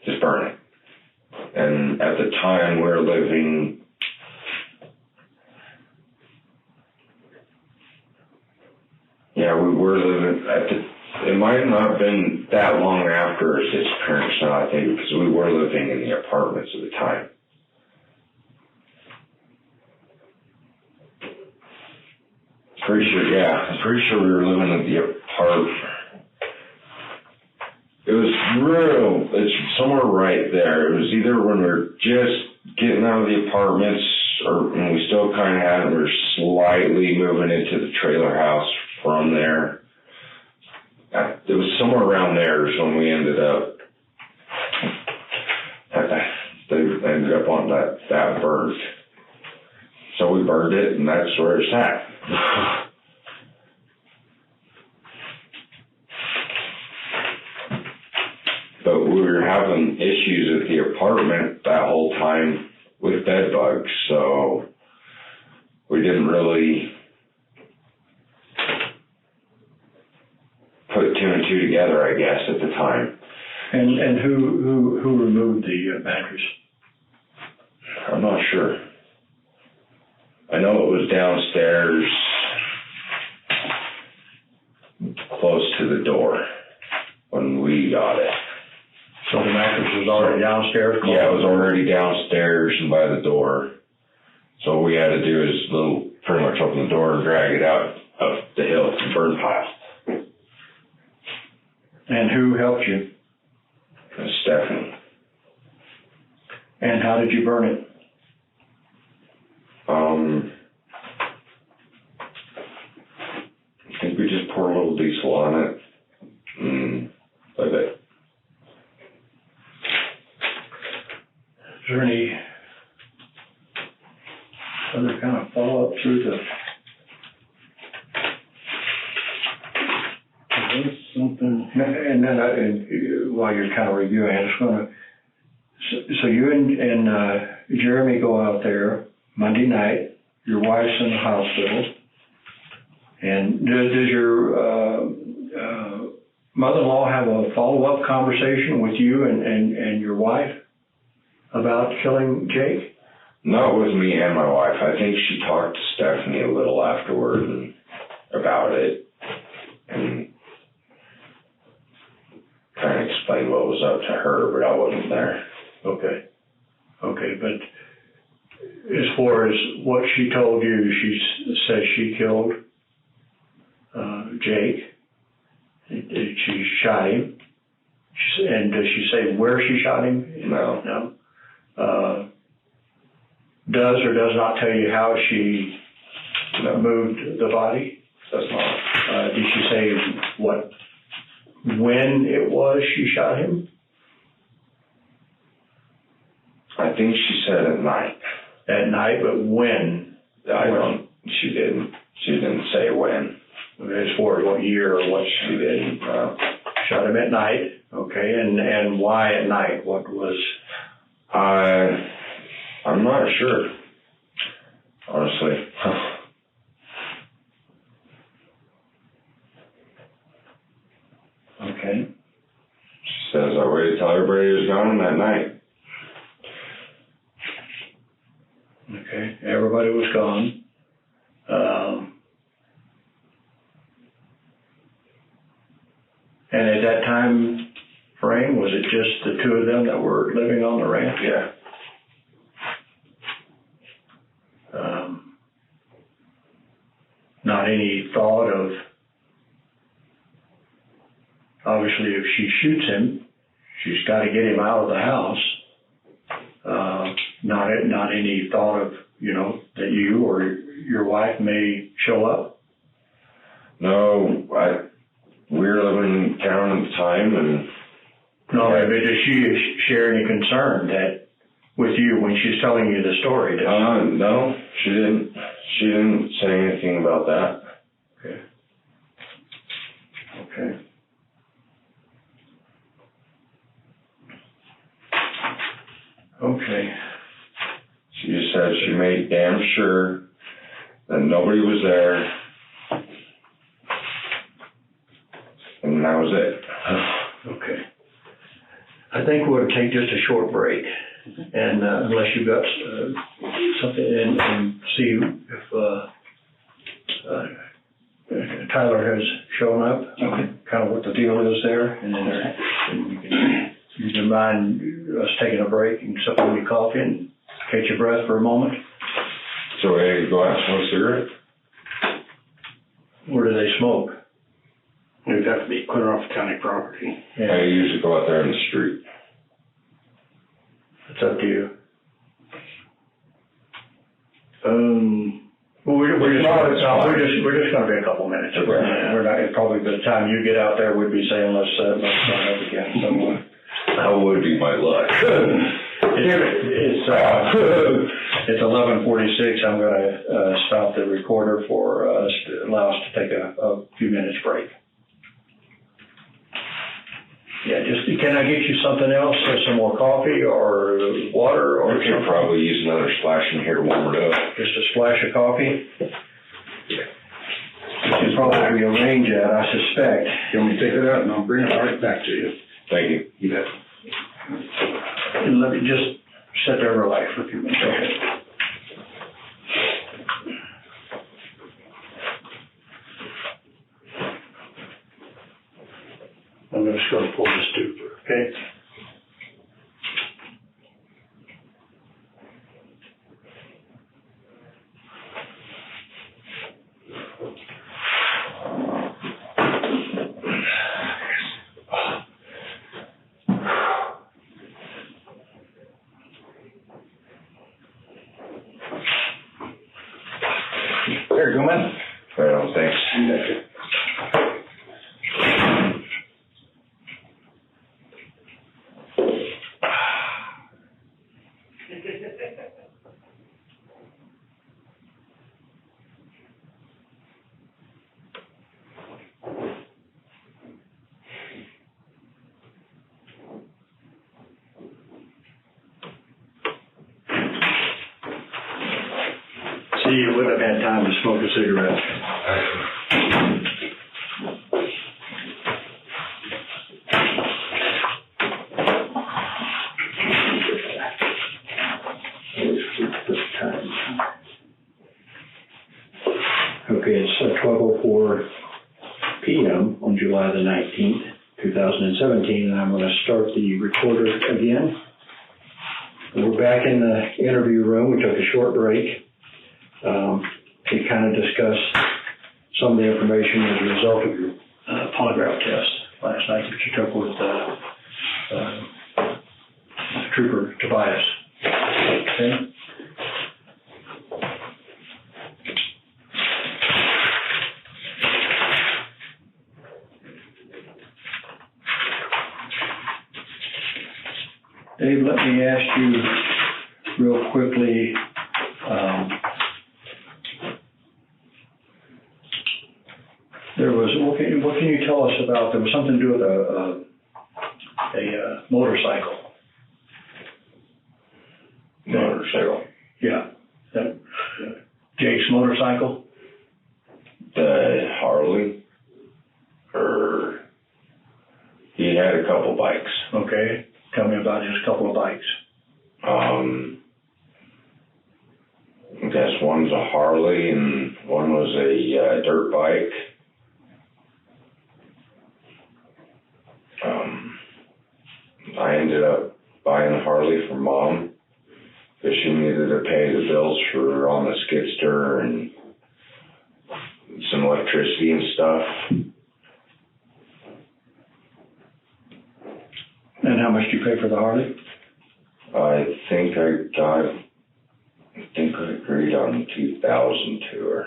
Just burn it. And at the time we were living, it might have not been that long after her disappearance now, I think, because we were living in the apartments at the time. I'm pretty sure we were living at the apartment. It's somewhere right there. It was either when we were just getting out of the apartments or when we still kind of had, we were slightly moving into the trailer house from there. It was somewhere around there is when we ended up, they ended up on that burned. So we burned it, and that's where it's at. But we were having issues at the apartment that whole time with bed bugs, so we didn't really put two and two together, I guess, at the time. And who removed the mattress? I'm not sure. I know it was downstairs, close to the door when we got it. So the mattress was already downstairs? Yeah, it was already downstairs and by the door. So all we had to do is pretty much open the door and drag it out of the hill to the burn pile. And who helped you? Stephanie. And how did you burn it? I think we just poured a little diesel on it. Like that. Is there any other kind of follow-up through the... Something, and then while you're kind of reviewing, I just want to, so you and Jeremy go out there Monday night, your wife's in the hospital, and does your mother-in-law have a follow-up conversation with you and your wife about killing Jake? Not with me and my wife. I think she talked to Stephanie a little afterward about it, and kind of explain what was up to her, but I wasn't there. Okay, but as far as what she told you, she says she killed Jake. She shot him. And does she say where she shot him? No. Does or does not tell you how she moved the body? Does not. Did she say when it was she shot him? I think she said at night. At night, but when? She didn't say when. As far as what year or what She didn't. shot him at night. Okay, and why at night? What was? I'm not sure. Honestly. Okay. She says I waited till everybody was gone that night. Okay, everybody was gone. And at that time frame, was it just the two of them that were living on the ranch? Yeah. Not any thought of, obviously if she shoots him, she's got to get him out of the house. Not any thought of, that you or your wife may show up? No, we were living in town at the time, and No, but does she share any concern that with you when she's telling you the story? no, she didn't. She didn't say anything about that. Okay. Okay. She just said she made damn sure that nobody was there, and that was it. Okay. I think we'll take just a short break, and unless you've got something, and see if Tyler has shown up. Okay. Kind of what the deal is there, and then you can mind us taking a break and sipping your coffee and catch your breath for a moment. So I go out and smoke a cigarette. Where do they smoke? It would have to be clear off the county property. Yeah, I usually go out there in the street. it's up to you. Well, we're just going to be a couple minutes. We're not, probably by the time you get out there, we'd be saying, let's sign up again. So, That would be my luck. It's 11:46. I'm going to stop the recorder for us to allow us to take a few minutes break. Yeah, can I get you something else, some more coffee or water or We could probably use another splash in here to warm it up. just a splash of coffee? We can probably arrange that, I suspect. You want me to take it out and I'll bring it right back to you? Thank you. You bet. And let me just sit there and relax for a few minutes. Okay. I'm just going to pull this duper, okay? There you go, man. Right on, thanks. You betcha. See, you would have had time to smoke a cigarette. Okay, it's 12:04 p.m. on July the 19th, 2017, and I'm going to start the recorder again. We're back in the interview room. We took a short break. To kind of discuss some of the information as a result of your polygraph test last night that you took with Trooper Tobias. Okay. Dave, let me ask you real quickly, what can you tell us about, there was something to do with a motorcycle. Motorcycle. Yeah. Jake's motorcycle? The Harley, or he had a couple bikes. Okay. Tell me about his couple of bikes. I guess one's a Harley and one was a dirt bike. I ended up buying a Harley for Mom because she needed to pay the bills for on the skidster and some electricity and stuff. And how much do you pay for the Harley? I think I agreed on $2,000 to her.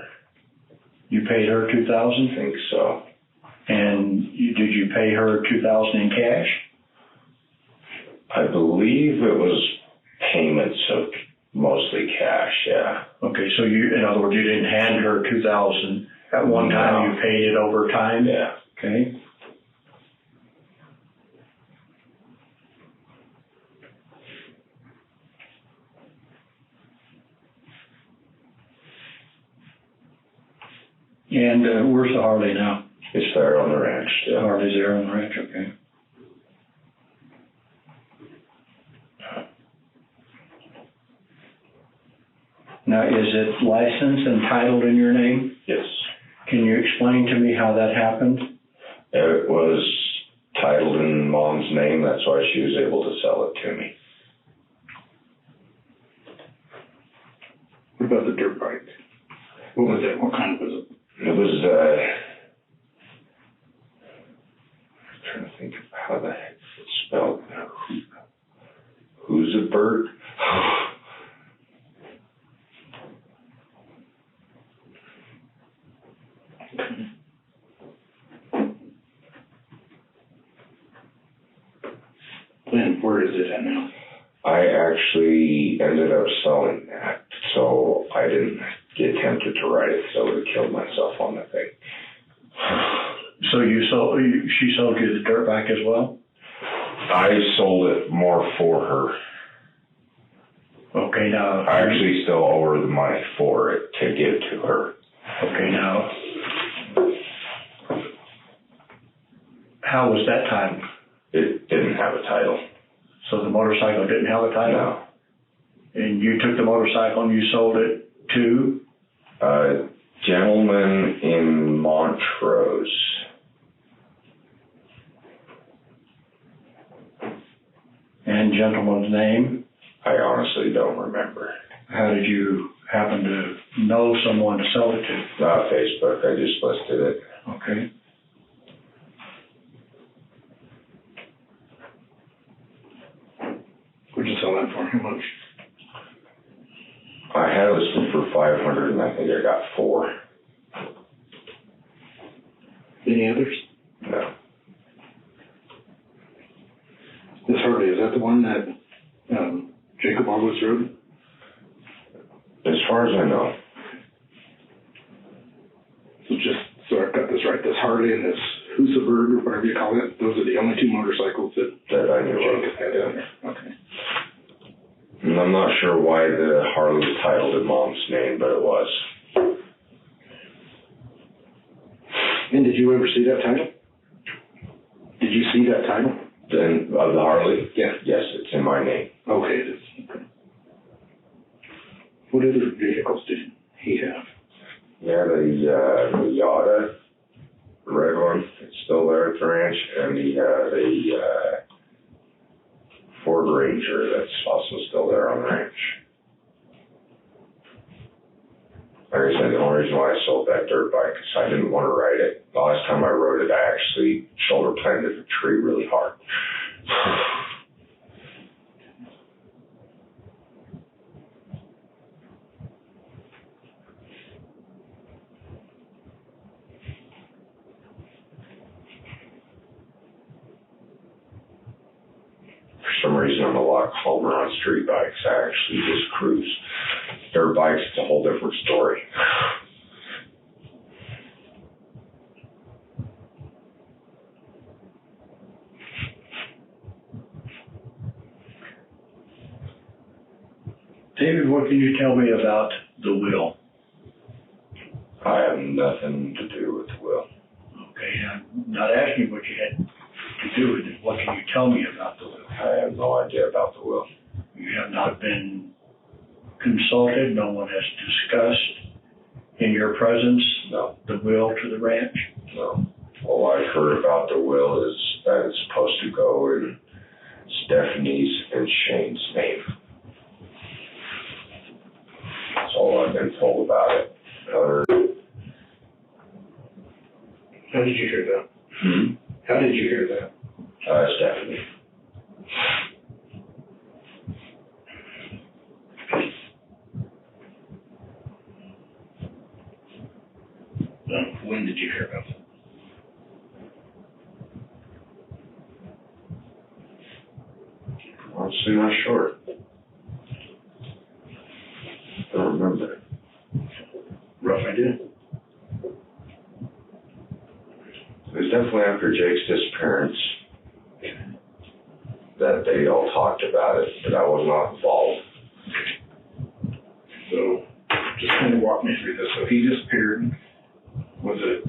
You paid her $2,000? I think so. And did you pay her $2,000 in cash? I believe it was payments of mostly cash, yeah. Okay, so in other words, you didn't hand her $2,000 at one time, you paid it over time? Yeah. Okay. And where's the Harley now? It's there on the ranch. The Harley's there on the ranch, okay. Now, is it licensed and titled in your name? Yes. Can you explain to me how that happened? It was titled in Mom's name. That's why she was able to sell it to me. What about the dirt bike? What was it? What kind was it? It was, I'm trying to think of how the heck it's spelled. Who's a bird? Lynn, where is it at now? I actually ended up selling that, so I didn't get tempted to ride it, so I would have killed myself on the thing. So she sold you the dirt bike as well? I sold it more for her. Okay, now... I actually still owe her the money for it to give to her. Okay, now... How was that title? It didn't have a title. So the motorcycle didn't have a title? No. And you took the motorcycle and you sold it to? A gentleman in Montrose. And gentleman's name? I honestly don't remember. How did you happen to know someone to sell it to? Not Facebook, I just listed it. Okay. What'd you sell that for? How much? I had it listed for 500 and I think I got 4. Any others? No. This Harley, is that the one that Jacob always rode? As far as I know. So I've got this right. This Harley and this Husaberg, or whatever you call it, those are the only 2 motorcycles that I knew Jacob of. had down there. Okay. And I'm not sure why the Harley was titled in Mom's name, but it was. And did you ever see that title? Did you see that title? Of the Harley? Yeah. Yes, it's in my name. Okay, it is. Okay. What other vehicles did he have? Yeah, the Yada, the red one, it's still there at the ranch, and the Ford Ranger, that's also still there on the ranch. Like I said, the only reason why I sold that dirt bike is I didn't want to ride it. The last time I rode it, I actually shoulder planted a tree really hard. For some reason, I'm a lot calmer on street bikes. I actually just cruise. Dirt bikes, it's a whole different story. David, what can you tell me about the will? I have nothing to do with the will. Okay, I'm not asking what you had to do with it. What can you tell me about the will? I have no idea about the will. You have not been consulted? No one has discussed in your presence the will to the ranch? No. All I've heard about the will is that it's supposed to go in Stephanie's and Shane's name. That's all I've been told about it. How did you hear that? How did you hear that? Stephanie. When did you hear about it? Honestly, not sure. Don't remember. Rough idea. It was definitely after Jake's disappearance that they all talked about it, but I was not involved. So, just kind of walk me through this. So he disappeared. Was it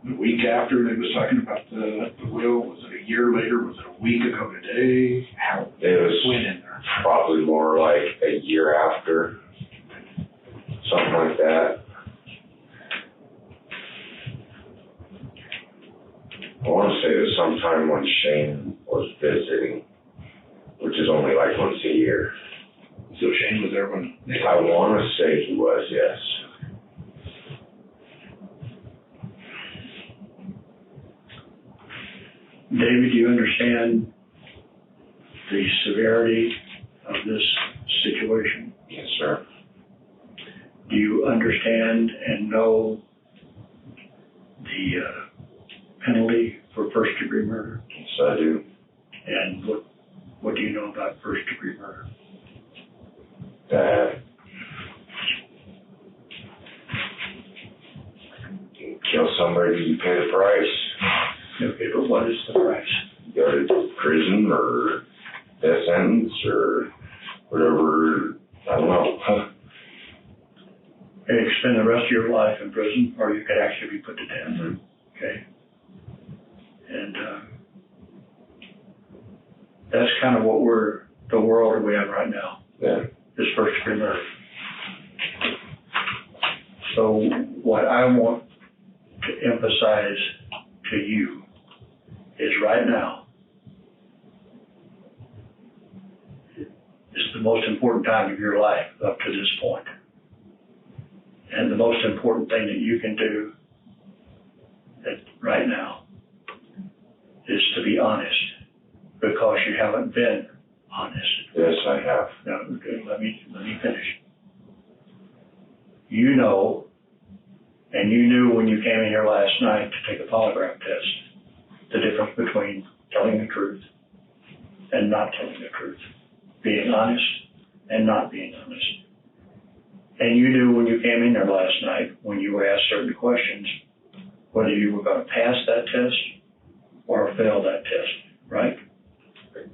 the week after they was talking about the will? Was it a year later? Was it a week ago today? How? It was went in there. probably more like a year after, something like that. I want to say it was sometime when Shane was visiting, which is only like once a year. So Shane was there when they I want to say he was, yes. David, do you understand the severity of this situation? Yes, sir. Do you understand and know the penalty for first-degree murder? Yes, I do. And What do you know about first-degree murder? That you kill somebody, you pay the price. Okay, but what is the price? You go to prison or death sentence or whatever. I don't know. You can spend the rest of your life in prison, or you could actually be put to death. Mm-hmm. Okay. And that's kind of what the world we have right now. Yeah. Is first-degree murder. So what I want to emphasize to you is right now is the most important time of your life up to this point. And the most important thing that you can do right now is to be honest, because you haven't been honest. Yes, I have. Now, okay, let me finish. You know, and you knew when you came in here last night to take a polygraph test, the difference between telling the truth and not telling the truth, being honest and not being honest. And you knew when you came in there last night, when you were asked certain questions, whether you were going to pass that test or fail that test, right?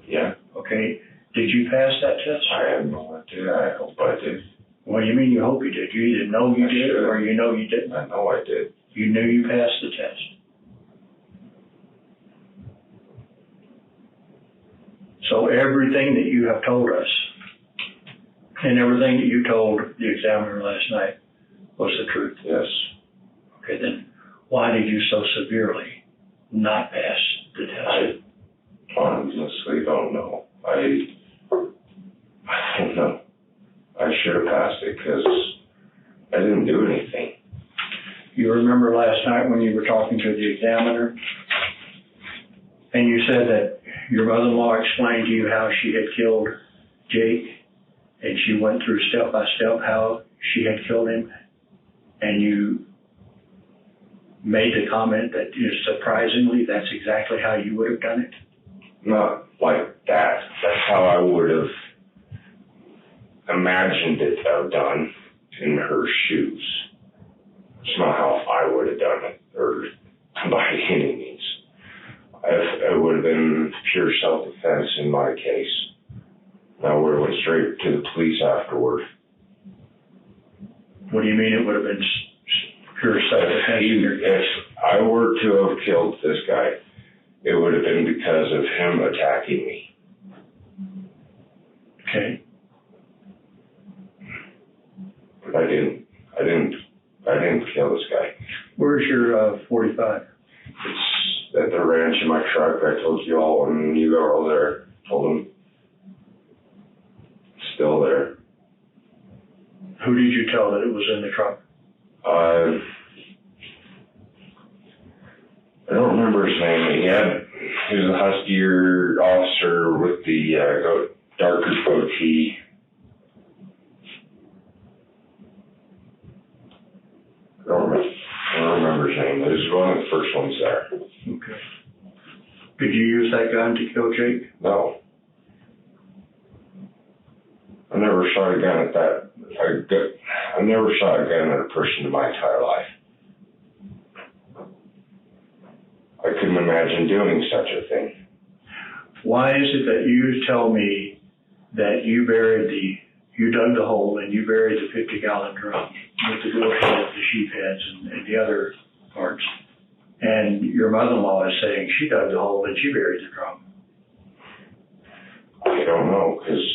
Yeah. Okay. Did you pass that test? I have no idea. I hope I did. What do you mean you hope you did? You either know you did or you know you didn't. I know I did. You knew you passed the test. So everything that you have told us and everything that you told the examiner last night was the truth. Yes. Okay, then why did you so severely not pass the test? I honestly don't know. I don't know. I should have passed it because I didn't do anything. You remember last night when you were talking to the examiner and you said that your mother-in-law explained to you how she had killed Jake, and she went through step by step how she had killed him, and you made the comment that surprisingly that's exactly how you would have done it? Not like that. That's how I would have imagined it to have done in her shoes. It's not how I would have done it, or by any means. It would have been pure self-defense in my case. I would have went straight to the police afterward. What do you mean it would have been pure self-defense? If I were to have killed this guy, it would have been because of him attacking me. Okay. But I didn't kill this guy. Where's your 45? It's at the ranch in my truck. I told you all when you were all there. Told him. Still there. Who did you tell that it was in the truck? I don't remember his name. He was a huskier officer with the darker goatee. I don't remember his name. It was one of the first ones there. Okay. Did you use that gun to kill Jake? No. I never shot a gun at that. I never shot a gun at a person in my entire life. I couldn't imagine doing such a thing. Why is it that you tell me that you dug the hole and you buried the 50-gallon drum with the goat head, the sheep heads, and the other parts, and your mother-in-law is saying she dug the hole and she buried the drum? I don't know, because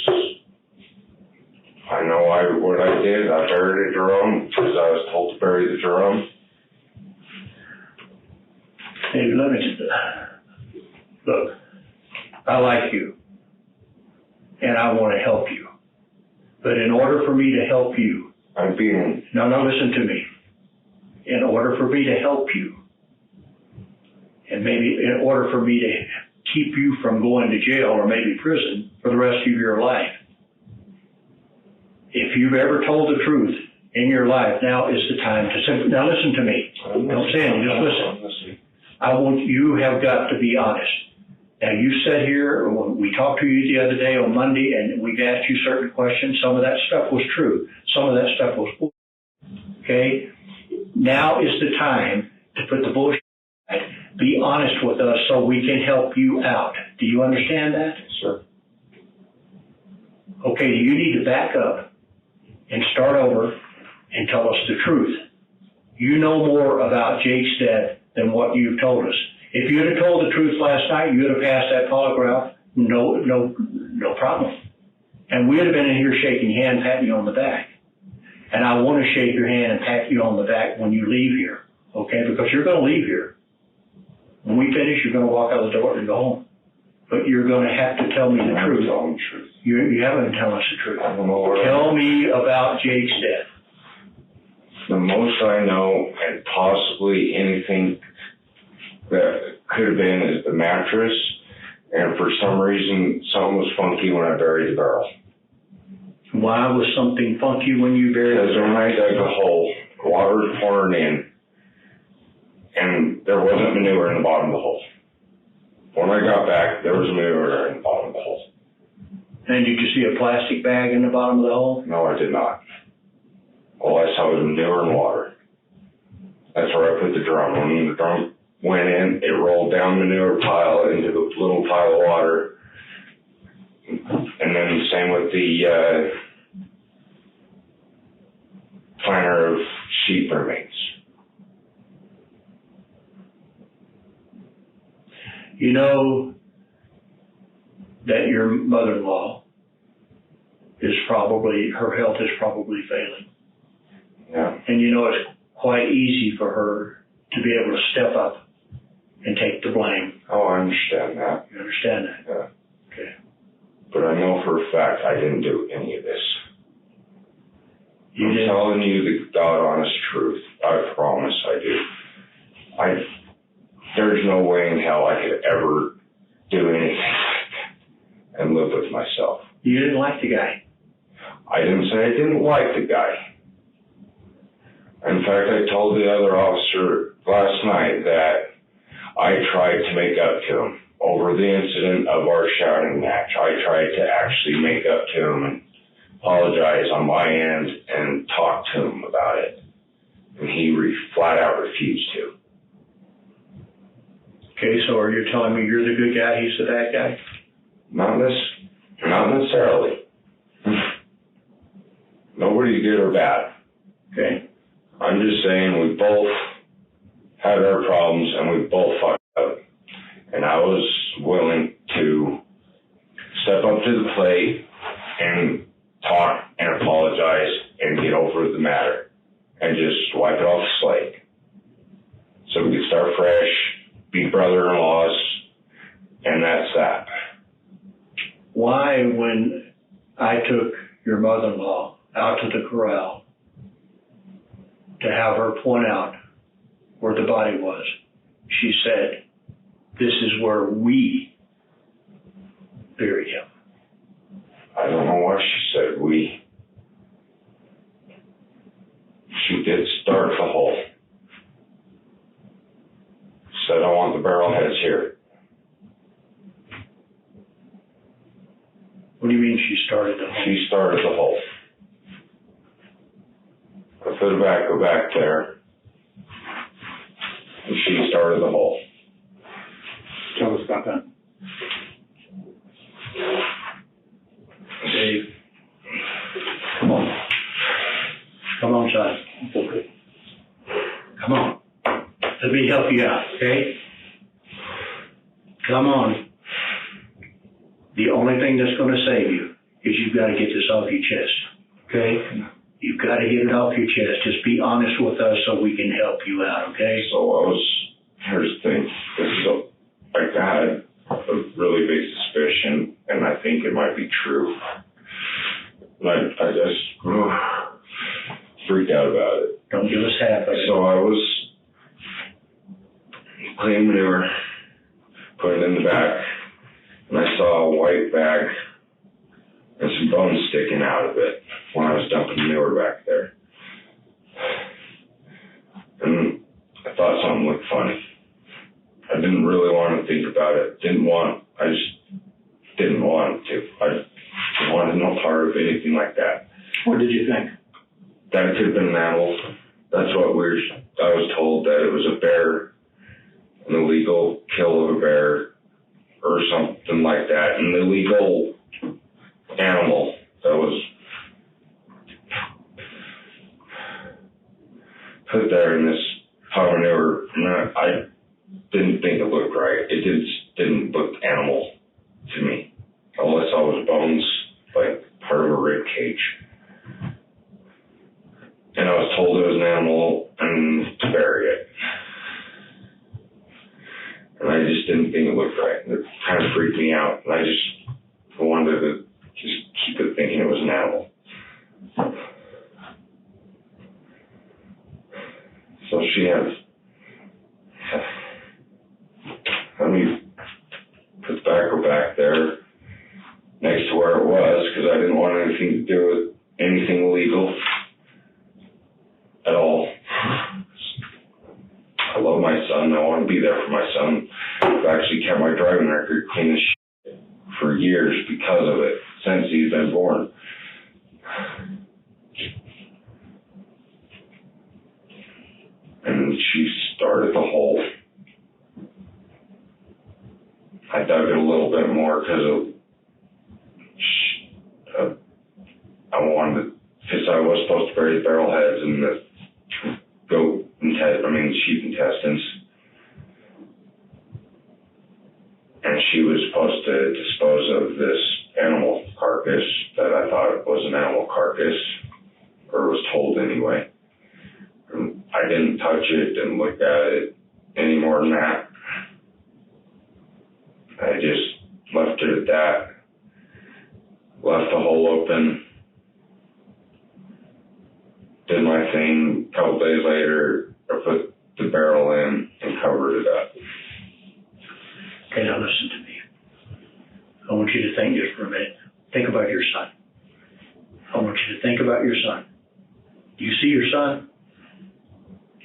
I know what I did. I buried a drum because I was told to bury the drum. Hey, look, I like you, and I want to help you. But in order for me to help you, No, listen to me. In order for me to help you, and maybe in order for me to keep you from going to jail or maybe prison for the rest of your life, if you've ever told the truth in your life, now is the time to simply, now listen to me. Don't say anything, just listen. I want you have got to be honest. Now, you sat here, we talked to you the other day on Monday, and we've asked you certain questions. Some of that stuff was true. Some of that stuff was bullshit. Okay? Now is the time to put the bullshit aside. Be honest with us so we can help you out. Do you understand that? Sure. Okay, you need to back up and start over and tell us the truth. You know more about Jake's death than what you've told us. If you had told the truth last night, you would have passed that polygraph, no problem. And we would have been in here shaking your hand, patting you on the back. And I want to shake your hand and pat you on the back when you leave here, okay? Because you're going to leave here. When we finish, you're going to walk out the door and go home. But you're going to have to tell me the truth. Telling the truth. You haven't told us the truth. I don't know where. Tell me about Jake's death. The most I know, and possibly anything that could have been, is the mattress. And for some reason, something was funky when I buried the barrel. Why was something funky when you buried it? Because when I dug the hole, water was pouring in, and there wasn't manure in the bottom of the hole. When I got back, there was manure in the bottom of the hole. And did you see a plastic bag in the bottom of the hole? No, I did not. All I saw was manure and water. That's where I put the drum. When the drum went in, it rolled down the manure pile into the little pile of water. And then same with the planter of sheep remains. You know that your mother-in-law her health is probably failing. Yeah. And you know it's quite easy for her to be able to step up and take the blame. Oh, I understand that. You understand that? Yeah. Okay. But I know for a fact I didn't do any of this. You I'm did? telling you the God honest truth. I promise I do. There's no way in hell I could ever do anything like that and live with myself. You didn't like the guy? I didn't say I didn't like the guy. In fact, I told the other officer last night that I tried to make up to him over the incident of our shouting match. I tried to actually make up to him and apologize on my end and talk to him about it. And he flat out refused to. Okay, so are you telling me you're the good guy, he's the bad guy? Not necessarily. Nobody's good or bad. Okay. I'm just saying we both had our problems and we both fucked up. And I was willing to step up to the plate and talk and apologize and get over the matter and just wipe it off the slate. So we could start fresh, be brother-in-laws, and that's that. Why, when I took your mother-in-law out to the corral to have her point out where the body was, she said, "This is where we buried him"? I don't know why she said we. She did start the hole. Said, "I want the barrel heads here." What do you mean she started the hole? She started the hole. I put it back, go back there. And she started the hole. Tell us about that. Dave, come on. Come on, son. Okay. Come on. Let me help you out, okay? Come on. The only thing that's going to save you is you've got to get this off your chest, okay? You've got to get it off your chest. Just be honest with us so we can help you out, okay? So here's the thing. I had a really big suspicion, and I think it might be true. And I just freaked out about it. Don't give us half of it. So I was cleaning manure, putting it in the back, and I saw a white bag and some bones sticking out of it when I was dumping manure back there. And I thought something looked funny. I didn't really want to think about it. Didn't want I just didn't want to. I wanted no part of anything like that. What did you think? That it could have been an animal. That's what I was told, that it was a bear, an illegal kill of a bear or something like that, an illegal animal that was put there in this pile of manure. I didn't think it looked right. It just didn't look animal to me. All I saw was bones, like part of a rib cage. And I was told it was an animal and to bury it. And I just didn't think it looked right. It kind of freaked me out. And I just wanted to just keep it thinking it was an animal. So she had me put the backhoe back there next to where it was, because I didn't want anything to do with anything illegal at all. I love my son. I want to be there for my son. I've actually kept my driving record clean as shit for years because of it, since he's been born. And she started the hole. I dug it a little bit more because I wanted, because I was supposed to bury the barrel heads and the sheep intestines. And she was supposed to dispose of this animal carcass that I thought was an animal carcass, or was told anyway. And I didn't touch it, didn't look at it any more than that. I just left it at that. Left the hole open. Did my thing. A couple days later, I put the barrel in and covered it up. Okay, now listen to me. I want you to think just for a minute. Think about your son. I want you to think about your son. Do you see your son?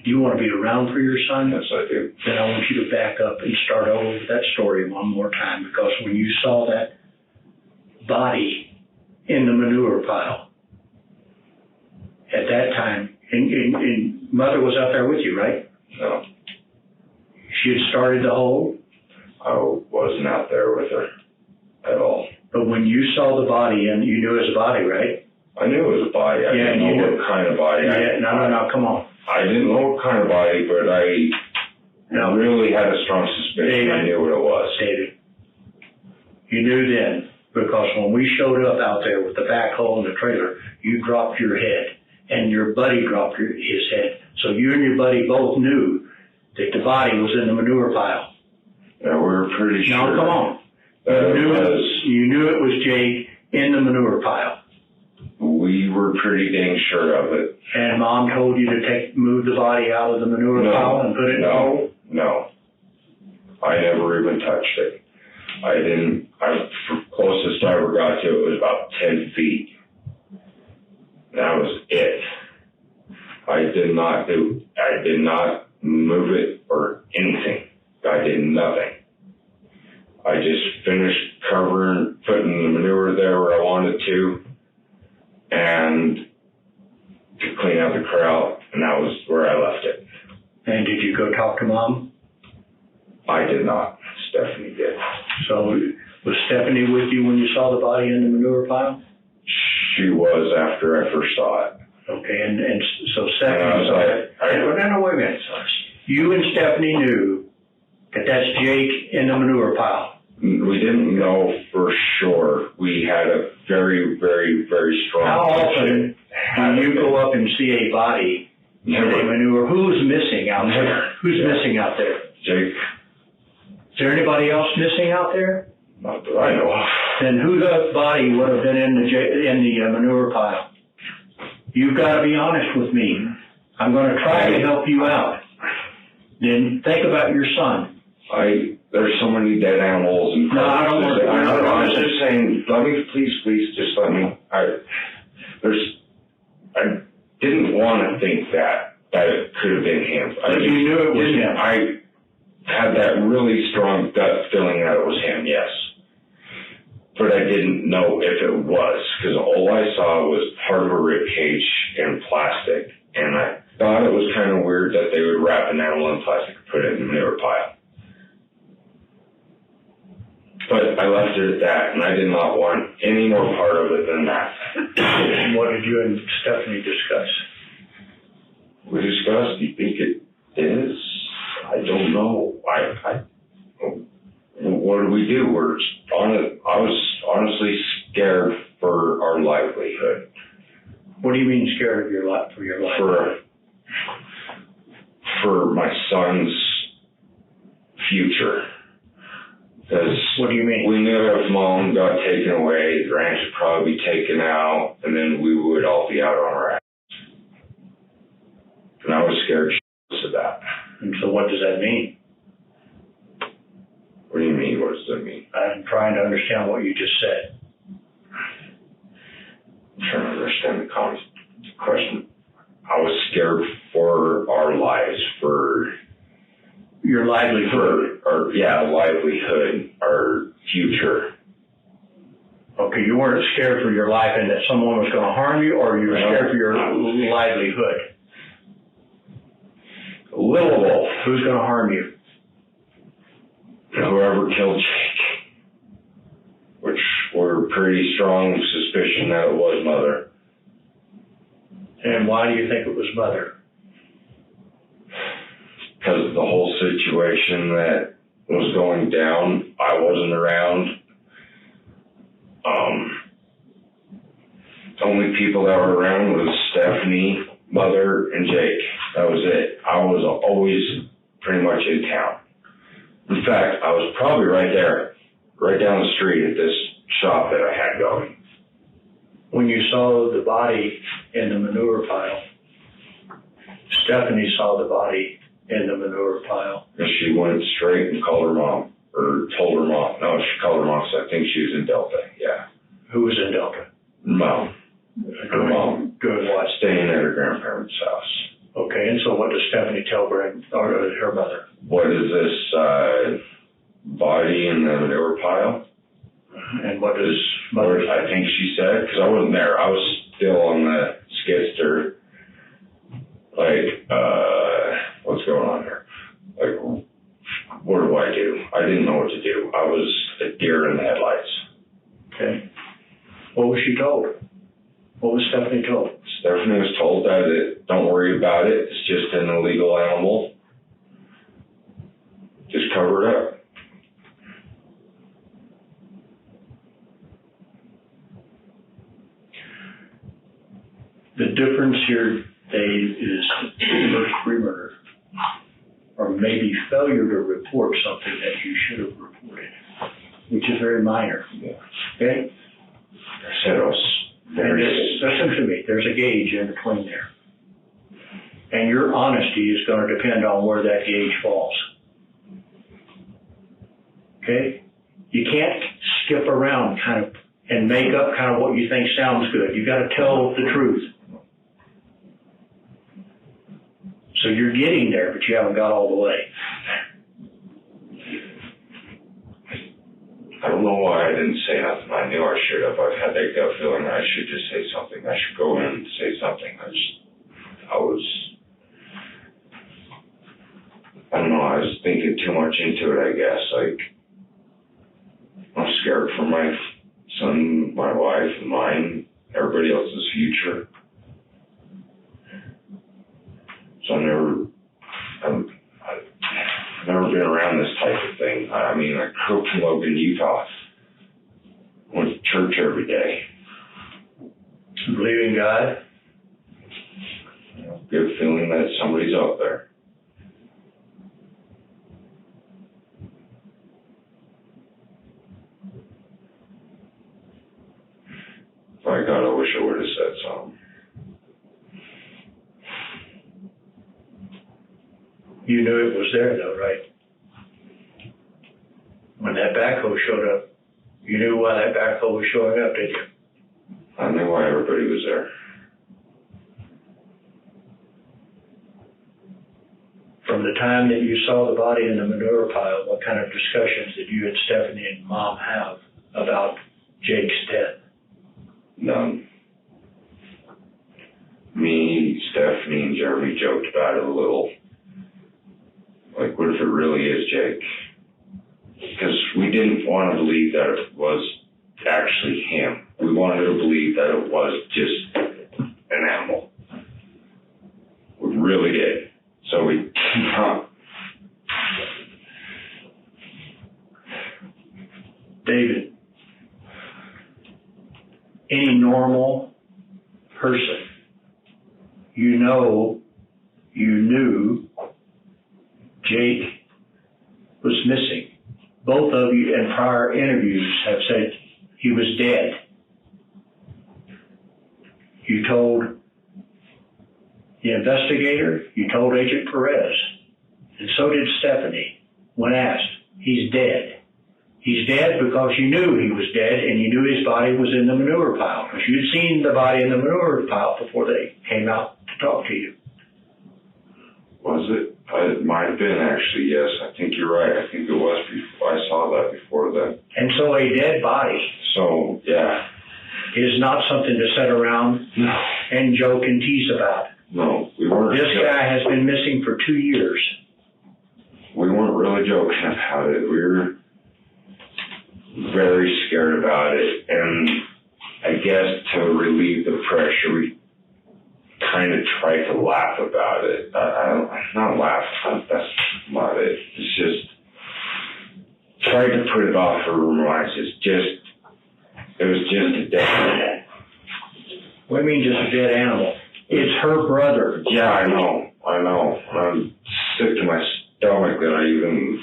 Do you want to be around for your son? Yes, I do. Then I want you to back up and start over with that story one more time, because when you saw that body in the manure pile, at that time, and Mother was out there with you, right? No. She had started the hole? I wasn't out there with her at all. But when you saw the body, and you knew it was a body, right? I knew it was a body. I didn't know what kind of body. No, come on. I didn't know what kind of body, but I really had a strong suspicion. David, I knew what it was. David, you knew then, because when we showed up out there with the backhoe and the trailer, you dropped your head, and your buddy dropped his head. So you and your buddy both knew that the body was in the manure pile. Yeah, we were pretty sure. Now, come on. You knew it was Jake in the manure pile. We were pretty dang sure of it. And Mom told you to move the body out of the manure pile and put it in the hole? No. I never even touched it. The closest I ever got to it was about 10 feet. That was it. I did not move it or anything. I did nothing. I just finished covering, putting the manure there where I wanted to, and to clean out the corral, and that was where I left it. And did you go talk to Mom? I did not. Stephanie did. So was Stephanie with you when you saw the body in the manure pile? She was after I first saw it. Okay, and so Stephanie saw it. No, wait a minute. You and Stephanie knew that that's Jake in the manure pile. We didn't know for sure. We had a very, very, very strong. How often do you go up and see a body in a manure? Who's missing out there? Who's missing out there? Jake. Is there anybody else missing out there? Not that I know of. Then whose body would have been in the manure pile? You've got to be honest with me. I'm going to try to help you out. Then think about your son. There's so many dead animals and. No, I don't want to. I was just saying, let me, please, just let me. I didn't want to think that it could have been him. But you knew it was him. had that really strong gut feeling that it was him, yes. But I didn't know if it was, because all I saw was part of a rib cage in plastic, and I thought it was kind of weird that they would wrap an animal in plastic and put it in the manure pile. But I left it at that, and I did not want any more part of it than that. And what did you and Stephanie discuss? We discussed, do you think it is? I don't know. What do we do? I was honestly scared for our livelihood. What do you mean scared of your life? For your life? For my son's future. Because what do you mean? We knew if Mom got taken away, the ranch would probably be taken out, and then we would all be out on our ass. And I was scared of that. And so what does that mean? What do you mean? What does that mean? I'm trying to understand what you just said. I'm trying to understand the question. I was scared for our lives, for your livelihood. Livelihood, our future. Okay, you weren't scared for your life and that someone was going to harm you, or you were scared for your livelihood? A little of both. Who's going to harm you? Whoever killed Jake, which we're pretty strong suspicion that it was Mother. And why do you think it was Mother? Because of the whole situation that was going down. I wasn't around. The only people that were around was Stephanie, Mother, and Jake. That was it. I was always pretty much in town. In fact, I was probably right there, right down the street at this shop that I had going. When you saw the body in the manure pile, Stephanie saw the body in the manure pile. And she went straight and called her mom, or told her mom. No, she called her mom, so I think she was in Delta, yeah. Who was in Delta? Mom. Her mom. Doing what? Staying at her grandparents' house. Okay, and so what does Stephanie tell her mother? What is this body in the manure pile? And what does Mother I think she said, because I wasn't there. I was still on the skidster. What's going on here? What do I do? I didn't know what to do. I was a deer in the headlights. Okay. What was she told? What was Stephanie told? Stephanie was told that don't worry about it. It's just an illegal animal. Just cover it up. The difference here, Dave, is first-degree murder, or maybe failure to report something that you should have reported, which is very minor. Yeah. Okay? I said it was very... Listen to me. There's a gauge in between there. And your honesty is going to depend on where that gauge falls. Okay? You can't skip around and make up what you think sounds good. You got to tell the truth. So you're getting there, but you haven't got all the way. I don't know why I didn't say nothing. I knew I should have. I've had that gut feeling I should just say something. I should go in and say something. I don't know, I was thinking too much into it, I guess. I'm scared for my son, my wife, and mine, everybody else's future. So I've never been around this type of thing. I grew up in Logan, Utah. Went to church every day. Believe in God? Good feeling that somebody's out there. My God, I wish I would have said something. You knew it was there, though, right? When that backhoe showed up, you knew why that backhoe was showing up, didn't you? I knew why everybody was there. from the time that you saw the body in the manure pile, what kind of discussions did you and Stephanie and Mom have about Jake's death? None. Me, Stephanie, and Jeremy joked about it a little. Like, what if it really is Jake? Because we didn't want to believe that it was actually him. We wanted to believe that it was just an animal. We really did. So we, David, any normal person, you knew Jake was missing. Both of you in prior interviews have said he was dead. You told the investigator, you told Agent Perez, and so did Stephanie when asked. He's dead. He's dead because you knew he was dead and you knew his body was in the manure pile because you'd seen the body in the manure pile before they came out to talk to you. was it? It might have been, actually, yes. I think you're right. I think it was before. I saw that before then. And so a dead body. So, yeah. Is not something to sit around and joke and tease about. No, we weren't. This guy has been missing for 2 years. We weren't really joking about it. We were very scared about it. And I guess to relieve the pressure, we kind of tried to laugh about it. Not laugh, that's not it. It's just tried to put it off for minds. It was just a dead animal. What do you mean just a dead animal? It's her brother. Yeah, I know. I'm sick to my stomach that I even...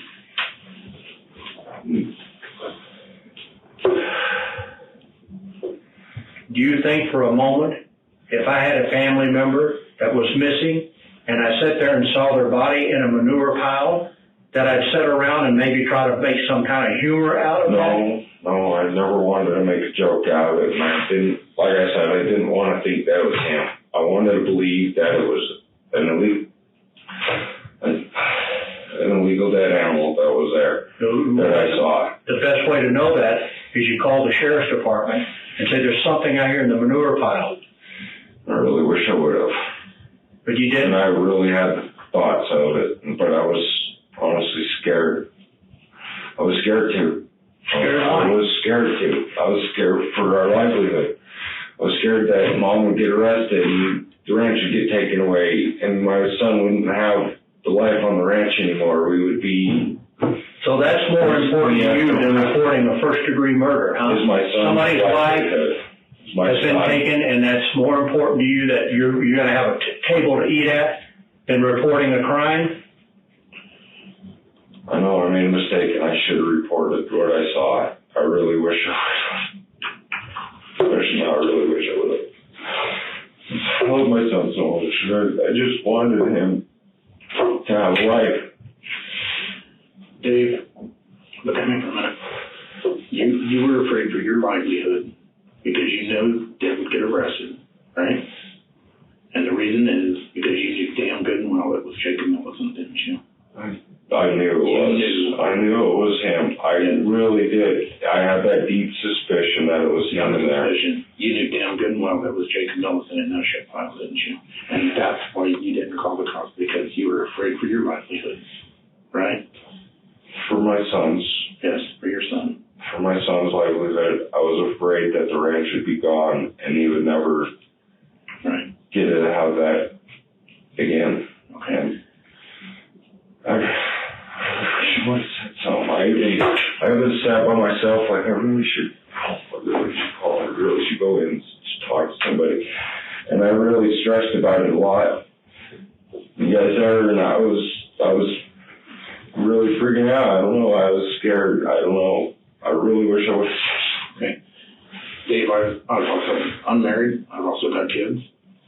Do you think for a moment, if I had a family member that was missing and I sat there and saw their body in a manure pile, that I'd sit around and maybe try to make some kind of humor out of that? No, I never wanted to make a joke out of it. And I didn't, like I said, I didn't want to think that was him. I wanted to believe that it was an illegal dead animal that was there, that I saw. The best way to know that is you call the sheriff's department and say there's something out here in the manure pile. I really wish I would have. But you didn't? And I really had thoughts of it, but I was honestly scared. I was scared too. Scared I was scared too. I was scared for our livelihood. I was scared that Mom would get arrested and the ranch would get taken away and my son wouldn't have the life on the ranch anymore. We would be... So that's more important to you than reporting a first-degree murder, huh? Is my son Somebody's life has been son. taken, and that's more important to you that you're going to have a table to eat at than reporting a crime? I know I made a mistake, and I should have reported what I saw. I really wish I would have. I really wish I would have. I love my son so much. I just wanted him to have life. Dave, look at me for a minute. You were afraid for your livelihood because you knew Dad would get arrested, right? And the reason is because you knew damn good and well it was Jacob Millicent, didn't you? I knew it was. I knew it was him. I really did. I had that deep suspicion that it was him in there. You knew damn good and well that was Jacob Millicent in that ship file, didn't you? And that's why you didn't call the cops, because you were afraid for your livelihood, right? For my son's. Yes, for your son. For my son's livelihood, I was afraid that the ranch would be gone and he would never get to have that again. Okay. I wish I said something. I even sat by myself like I really should call. I really should go in and talk to somebody. And I really stressed about it a lot. You guys are, and I was really freaking out. I don't know. I was scared. I don't know. I really wish I was. Okay. Dave, I was also unmarried. I've also got kids.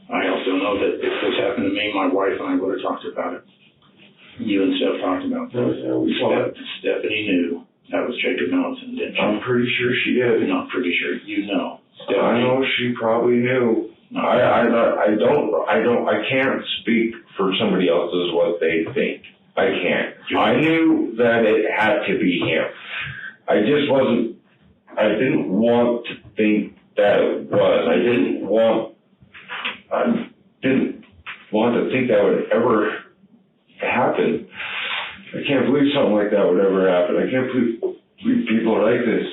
I also know that if this happened to me, my wife and I would have talked about it. You and Steph talked about that. Stephanie knew that was Jacob Millicent, didn't she? I'm pretty sure she did. Not pretty sure. You know. I know she probably knew. I can't speak for somebody else is what they think. I can't. I knew that it had to be him. I didn't want to think that it was. I didn't want to think that would ever happen. I can't believe something like that would ever happen. I can't believe people are like this.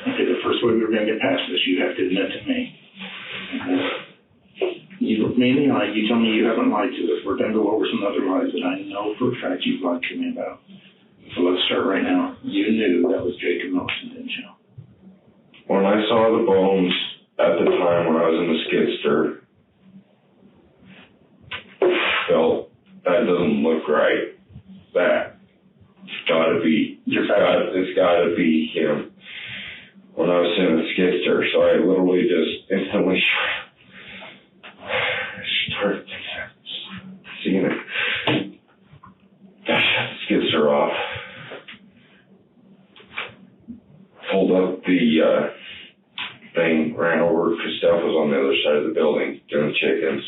Okay, the first way we're going to get past this, you have to admit to me. You look me in the eye, you tell me you haven't lied to us. We're going to go over some other lies that I know for a fact you've lied to me about. So let's start right now. You knew that was Jacob Millicent, didn't you? When I saw the bones at the time when I was in the skidster, felt that doesn't look right. It's gotta be him. When I was in the skidster, so I literally just instantly started seeing it. Shut the skidster off. Pulled up the thing, ran over because Steph was on the other side of the building doing chickens.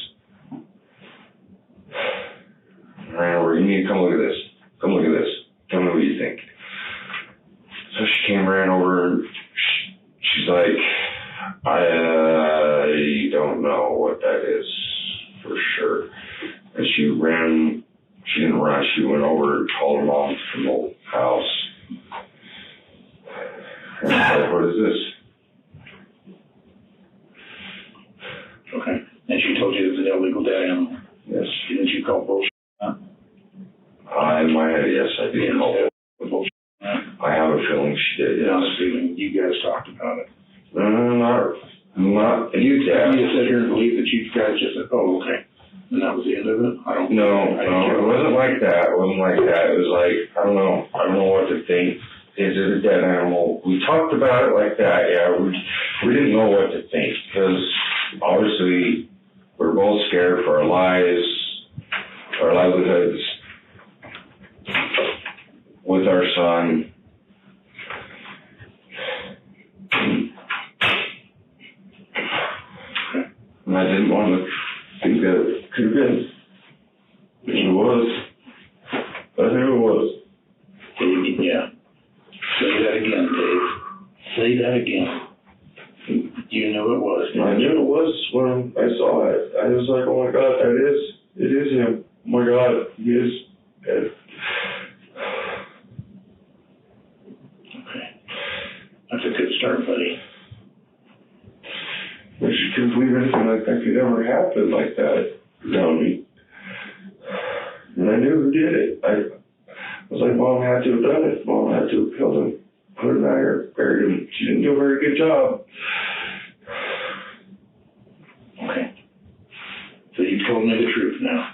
Ran over, you need to come look at this. Come look at this. Tell me what you think. So she ran over and she's like, I don't know what that is for sure. And she didn't run, she went over and called her mom from the old house. And I was like, what is this? Okay. And she told you it was an illegal dead animal? Yes. Didn't you call bullshit? In my head, yes, I did call bullshit. I have a feeling she did, yes. I have a feeling you guys talked about it. No, not you sit here and believe that you guys just said, oh, okay. And that was the end of it? No, it wasn't like that. It wasn't like that. It was like, I don't know what to think. Is it a dead animal? We talked about it like that, yeah. We didn't know what to think because obviously we're both scared for our lives, our livelihoods with our son. And I didn't want to think that it could have been. It was. I knew it was. Yeah. Say that again, Dave. Say that again. You knew it was. I knew it was when I saw it. I was like, oh my God, it is him. Oh my God, he is dead. Okay. That's a good start, buddy. I just couldn't believe anything like that could ever happen like that around me. And I knew who did it. I was like, Mom had to have done it. Mom had to have killed him, put him out here, buried him. She didn't do a very good job. Okay. So you told me the truth now.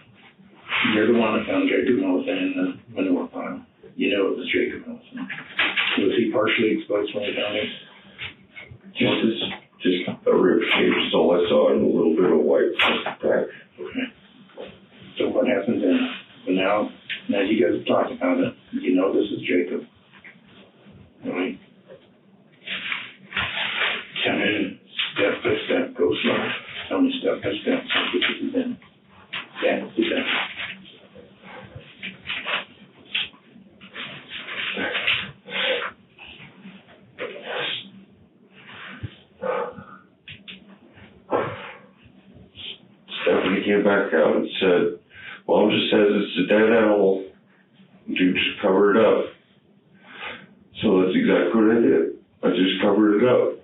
You're the one that found Jacob Millicent in the manure pile. You know it was Jacob Millicent. Was he partially exposed when he found him? Just a rib shape is all I saw and a little bit of white back. Okay. So what happens then? So now you guys have talked about it. You know this is Jacob. All right. Tell me step by step, go slow. Tell me step by step what this has been. Yeah, do that. Stephanie came back out and said, Mom just says it's a dead animal. You just cover it up. So that's exactly what I did. I just covered it up.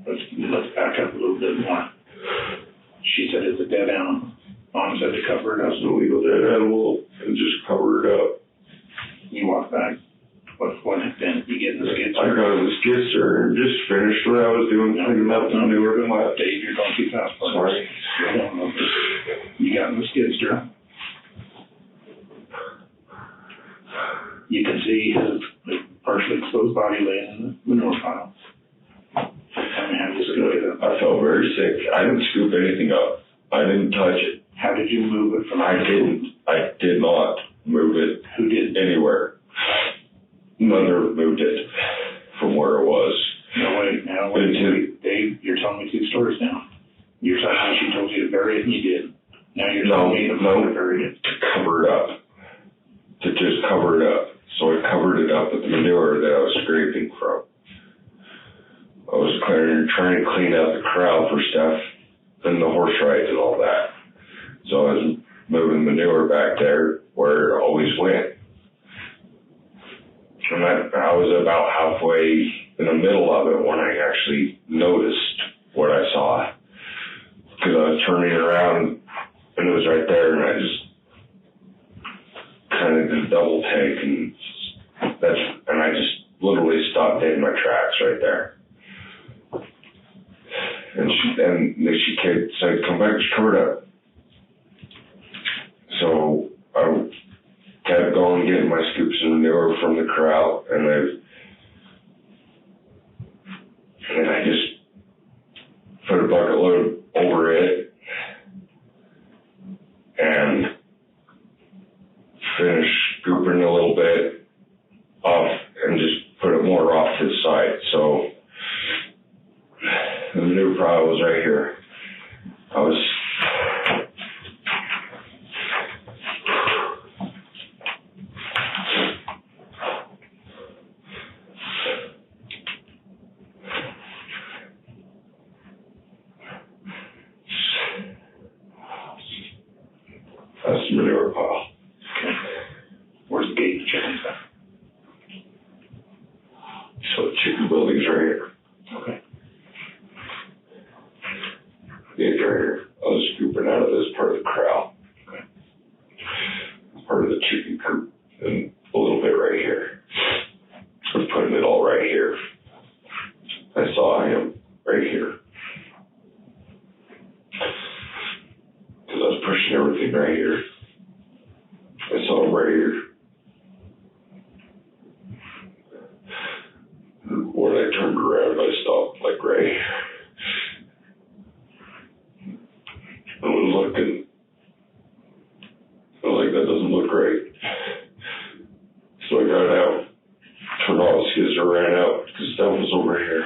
Let's back up a little bit more. She said it's a dead animal. Mom said to cover it up. It's an illegal dead animal and just cover it up. You walk back. What happened? You get in the skidster? I got in the skidster and just finished what I was doing, cleaning up the manure pile. Dave, you're going too fast. Sorry. You got in the skidster. You can see his partially exposed body laying in the manure pile. Tell me how you scooped it up. I felt very sick. I didn't scoop anything up. I didn't touch it. How did you move it from? I did not move it. Who did? Anywhere. Mother moved it from where it was. Now wait. Dave, you're telling me two stories now. You're telling me she told you to bury it and you did. Now you're telling me to bury it. To cover it up. To just cover it up. So I covered it up with the manure that I was scraping from. I was trying to clean out the corral for stuff and the horse rides and all that. So I was moving manure back there where it always went. And I was about halfway in the middle of it when I actually noticed what I saw. Because I was turning around and it was right there, and I just kind of did a double take, and I just literally stopped dead in my tracks right there. And she said, "Come back, just cover it up." So I kept going, getting my scoops of manure from the corral, and I just put a bucket load over it and finished scooping a little bit off and just put it more off to the side. So the manure pile was right here. That's the manure pile. Okay. Where's the gate? Chickens at? So the chicken building's right here. Okay. It's right here. I was scooping out of this part of the corral. Okay. Part of the chicken coop and a little bit right here. I'm putting it all right here. I saw him right here. Because I was pushing everything right here. I saw him right here. When I turned around, I stopped like right here. I was looking. I was like, that doesn't look right. So I got out, turned off the skizzer, ran out because stuff was over here.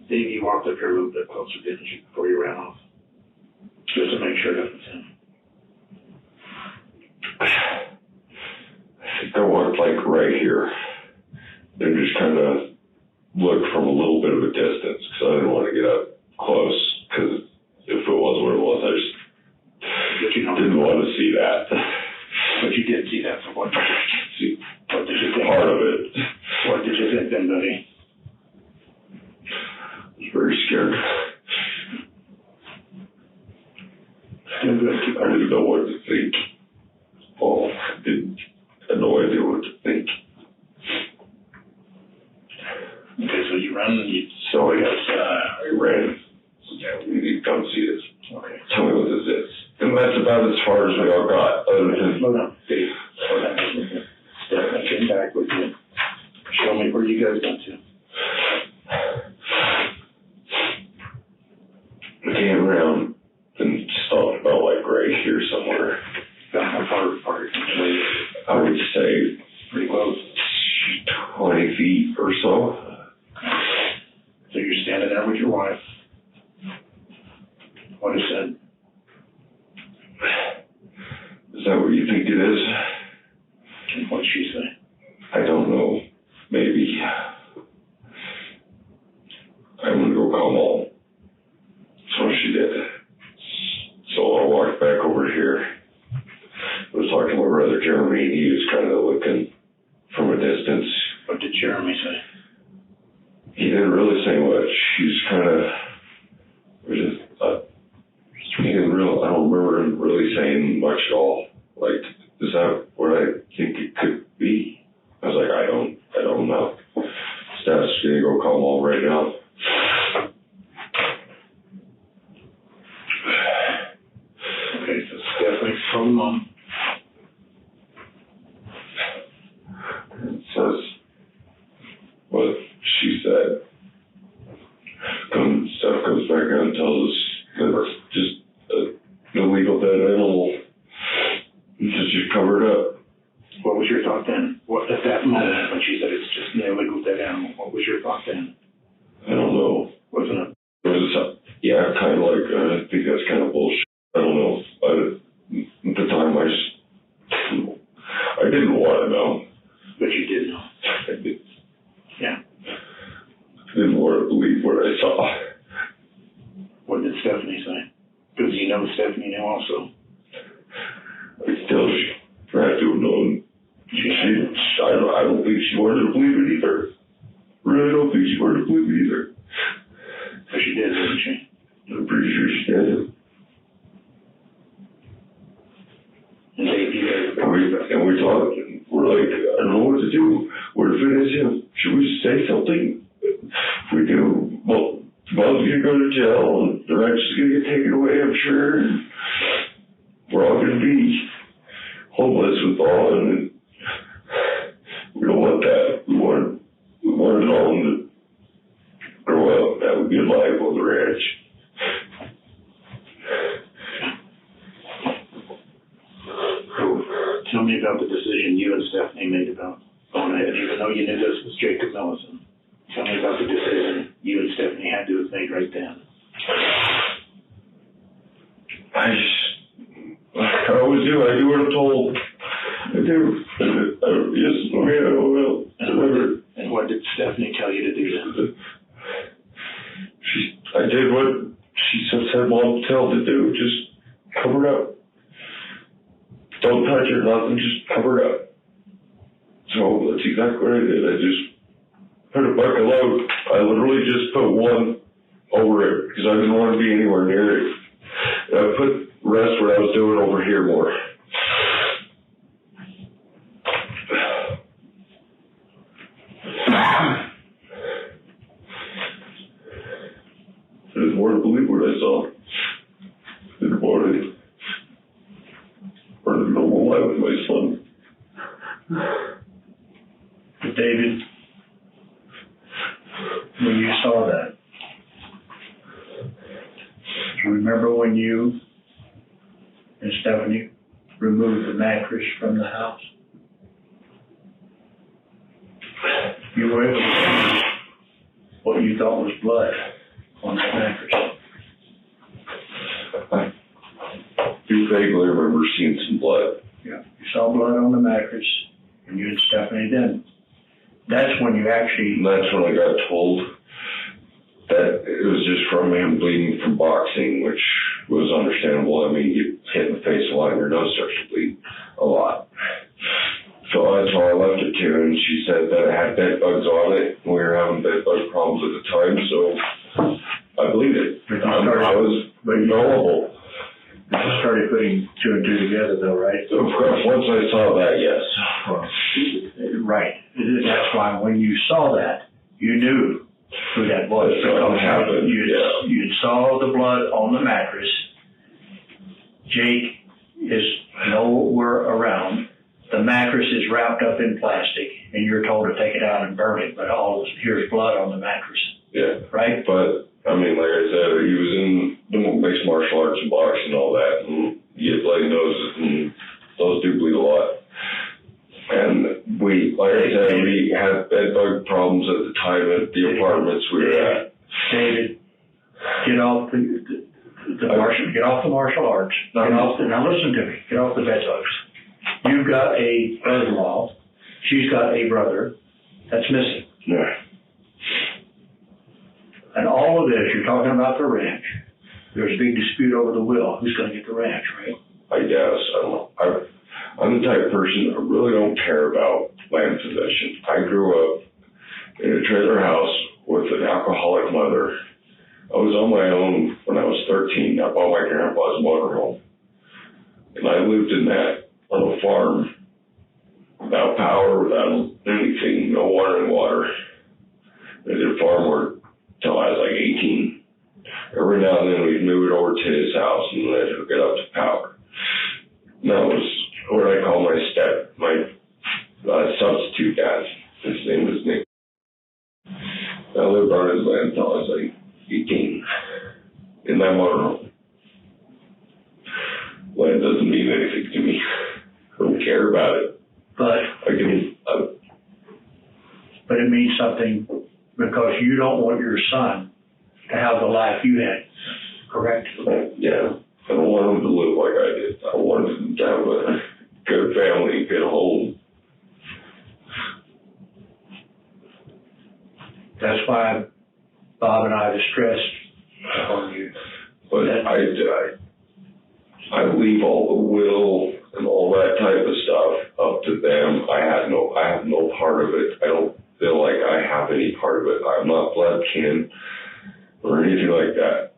Dave, you walked up here a little bit closer, didn't you, before you ran off? Just to make sure that was him. I think I walked like right here and just kind of looked from a little bit of a distance because I didn't want to get up close because if it was what it was, I just didn't want to see that. But you did see that, so what did you see? What did you think? Part of it. What did you think then, buddy? I was very scared. Doing good. Keep I didn't know what to think. Oh, I had no idea what to think. Okay, so you ran and you... So I ran. Yeah, we need to come see this. Okay. Tell me what this is. And that's about as far as we all got. Slow down, Dave. Slow down. Step back in back with you. Show me where you guys went to. We came around and stopped about like right here somewhere. About how far apart? I would say Pretty close. 20 feet or so. So you're standing there with your wife. What is said? Is that what you think it is? And what did she say? I don't know. Maybe. I'm gonna go call Mom. So she did. So I walked back over here. I was talking to my brother Jeremy, and he was kind of looking from a distance. What did Jeremy say? He didn't really say much. He's kind of, he didn't really, I don't remember him really saying much at all. Like, is that what I think it could be? I was like, I don't know. Staff's gonna go call Mom right now. Okay, so it's definitely from Mom. It says what she said. Steph comes back out and tells us that it's just an illegal dead animal. It's just covered up. What was your thought then? What at that moment when she said it's just an illegal dead animal? What was your thought then? I don't Stephanie knew also. I still have to have known. I don't think she wanted to believe it either. Really don't think she wanted to believe it either. So she did, didn't she? I'm pretty sure she did. And Dave, you guys And we talked, and we're like, I don't know what to do. Where to finish him? Should we say something? If we do, well, Mom's gonna go to jail, and the rent's gonna get taken away, I'm sure. We're all gonna be homeless with all, and we don't want that. We want it all to grow up, have a good life on the ranch. tell me about the decision you and Stephanie made about going ahead, even though you knew this was Jacob Millison. Tell me about the decision you and Stephanie had to have made right then. I always do. I do what I'm told. I do. Yes, I will. And what did Stephanie tell you to do then? I did what she said Mom tell to do. Just cover it up. Don't touch her, nothing. Just cover it up. So that's exactly what I did. I just put a bucket load. I literally just put one over it because I didn't want to be anywhere near it. And I put the rest what I was doing over here more. I didn't want to believe what I saw. I didn't want to run a normal life with my son. But David, when you saw that, do you remember when you and Stephanie removed the mattress from the house? You were able to see what you thought was blood on that mattress. I do vaguely remember seeing some blood. Yeah, you saw blood on the mattress, and you and Stephanie didn't. That's when you actually... And that's when I got told that it was just from him bleeding from boxing, which was understandable. I mean, you hit in the face a lot and your nose starts to bleed a lot. So that's why I left it to her, and she said that it had bed bugs on it. We were having bed bug problems at the time, so I believed it. I was knowable. You just started putting two and two together, though, right? Of course, once I saw that, yes. Right. That's why when you saw that, you knew who that was. Because happened. You saw the blood on the mattress. Jake is nowhere around. The mattress is wrapped up in plastic, and you're told to take it out and burn it, but here's blood on the mattress. Yeah. Right? But, I mean, like I said, he was in the mixed martial arts and boxing and all that, and you get bloody noses, and those do bleed a lot. And we, like I said, we had bed bug problems at the time at the apartments we were at. David, get off the martial arts. Now listen to me. Get off the bed bugs. You've got a brother-in-law. She's got a brother that's missing. Yeah. And all of this, you're talking about the ranch. There's a big dispute over the will. Who's going to get the ranch, right? I guess. I don't know. I'm the type of person that really don't care about land possession. I grew up in a trailer house with an alcoholic mother. I was on my own when I was 13. I bought my grandpa's motorhome. And I lived in that on a farm without power, without anything, no running water. I did farm work till I was like 18. Every now and then we'd move it over to his house and let it hook it up to power. And that was what I call my substitute dad. His name was Nick. I lived on his land until I was like 18 in that motorhome. Land doesn't mean anything to me. I don't care about it. But it means something because you don't want your son to have the life you had, correct? Yeah. I don't want him to live like I did. I want him to have a good family, good home. That's why Bob and I have stressed on you. But I leave all the will and all that type of stuff up to them. I have no part of it. I don't feel like I have any part of it. I'm not blood kin or anything like that.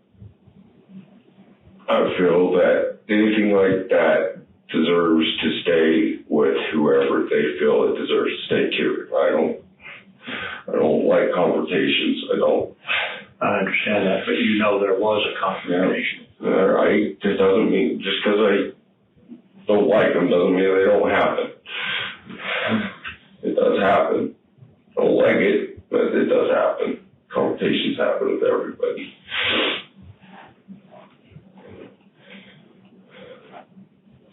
I feel that anything like that deserves to stay with whoever they feel it deserves to stay to. I don't like confrontations. I understand that, but you know there was a confrontation. It doesn't mean, just because I don't like them doesn't mean they don't happen. It does happen. I don't like it, but it does happen. Confrontations happen with everybody.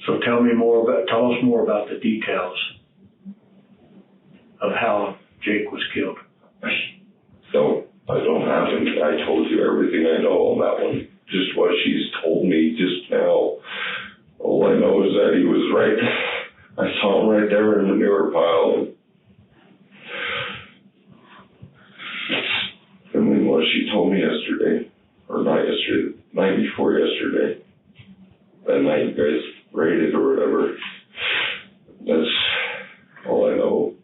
So tell us more about the details of how Jake was killed. I don't have any. I told you everything I know on that one. Just what she's told me just now. All I know is that he was right. I saw him right there in the manure pile. And then what she told me yesterday, or not yesterday, the night before yesterday, that night you guys raided or whatever. That's all I know.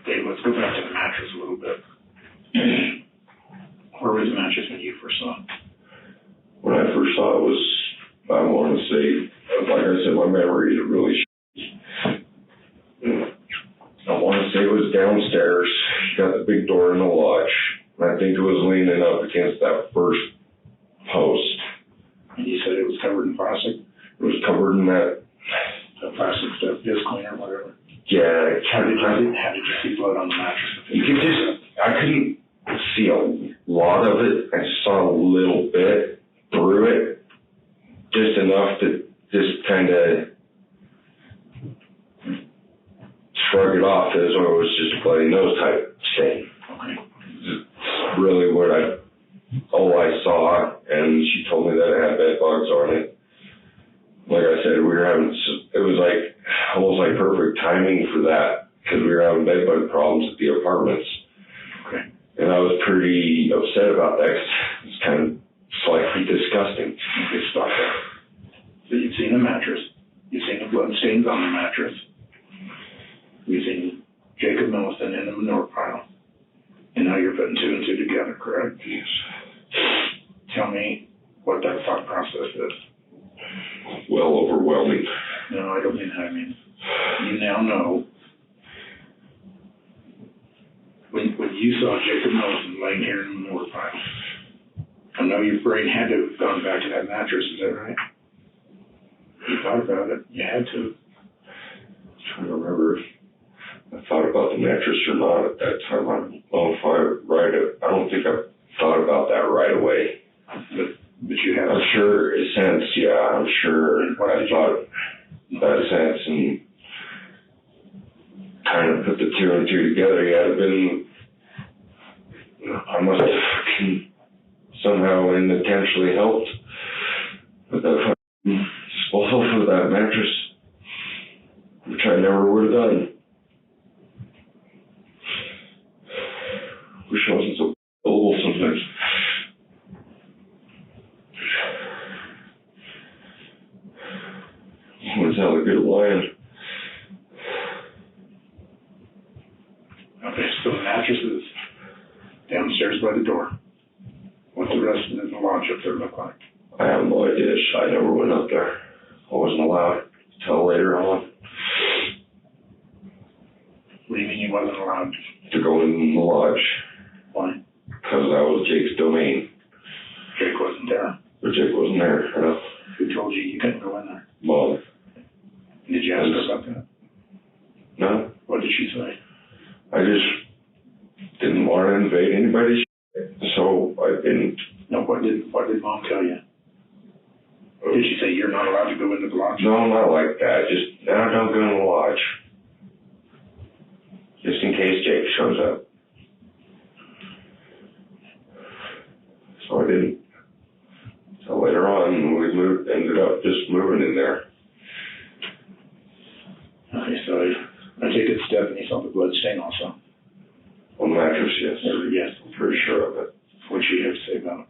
Okay, let's go back to the mattress a little bit. Where was the mattress when you first saw it? When I first saw it was, I want to say, like I said, my memory is really I want to say it was downstairs. You got the big door in the lodge. And I think it was leaning up against that first post. And you said it was covered in plastic? It was covered in that plastic stuff, disc cleaner, whatever. Yeah. How did you see blood on the mattress? I couldn't see a lot of it. I saw a little bit through it, just enough to just kind of shrug it off as though it was just a bloody nose type stain. Okay. Really all I saw, and she told me that it had bed bugs on it. Like I said, it was like almost like perfect timing for that, because we were having bed bug problems at the apartments. Okay. And I was pretty upset about that, 'cause it's kind of slightly disgusting. Okay, stop there. So you've seen the mattress, you've seen the blood stains on the mattress, you've seen Jacob Millicent in the manure pile, and now you're putting two and two together, correct? Yes. Tell me what that thought process is. Well, overwhelming. No, I don't mean that. I mean, you now know when you saw Jacob Millicent laying here in the manure pile, I know your brain had to have gone back to that mattress, is that right? You thought about it. You had to. I'm trying to remember if I thought about the mattress or not at that time. I don't know if I don't think I thought about that right away. But you have. I'm sure it sense, yeah, I'm sure I thought that sense and kind of put the two and two together. I must have somehow unintentionally helped with that disposal for that mattress, which I never would have done. Wish I wasn't so gullible sometimes. Was hell a good lion. Okay, so the mattress is downstairs by the door. What's the rest of the lodge up there look like? I have no idea. I never went up there. I wasn't allowed until later on. What do you mean you wasn't allowed? To go in the lodge. Why? Because that was Jake's domain. Jake wasn't there. But Jake wasn't there. Who told you you couldn't go in there? Mom. Did you ask her about that? No. What did she say? I just didn't want to invade anybody's shit, so I didn't. No, what did Mom tell you? Did she say you're not allowed to go into the lodge? No, not like that. Just, don't go in the lodge. Just in case Jake shows up. So I didn't. So later on, we ended up just moving in there. Okay, so I take it Stephanie saw the blood stain also. On the mattress, yes. Yes. I'm pretty sure of it. What'd she have to say about it?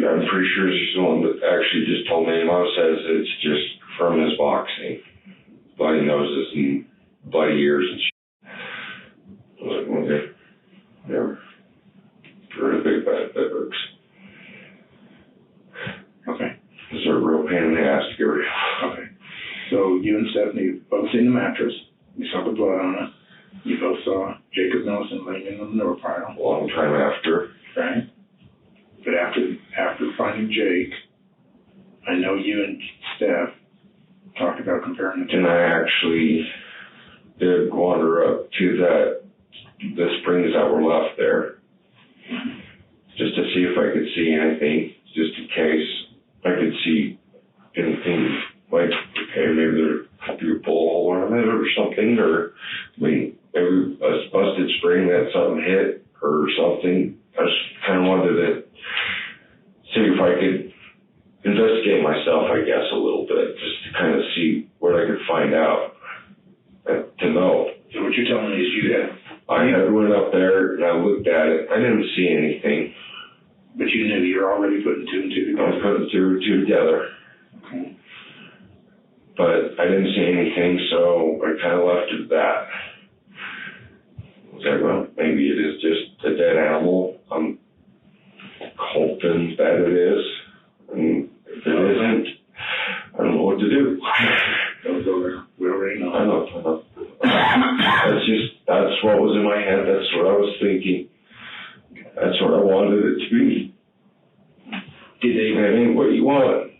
I'm pretty sure she's the one that actually just told me. Mom says it's just from his boxing. Bloody noses and bloody ears and shit. I was like, okay. Never. Really big bad bedbugs. Okay. These are a real pain in the ass to get rid of. Okay. So you and Stephanie both seen the mattress. You saw the blood on it. You both saw Jacob Nelson laying in the manure pile. A long time after. Right? But after finding Jake, I know you and Steph talked about comparing the two. And I actually did wander up to the springs that were left there, just to see if I could see anything, just in case I could see anything, like, okay, maybe there could be a bullet hole in it or something, or, I mean, maybe a busted spring that something hit or something. I just kind of wanted to see if I could investigate myself, I guess, a little bit, just to kind of see what I could find out, to know. So what you're telling me is I went up there and I looked at it. I didn't see anything. but you knew you're already putting two and two I together. was putting two and two together. Okay. But I didn't see anything, so I kind of left it at that. I was like, well, maybe it is just a dead animal. I'm hoping that it is. And if it isn't, I don't know what to do. Don't go there. We already know. I know. That's what was in my head. That's what I was thinking. That's what I wanted it to be. Did they? That ain't what you want.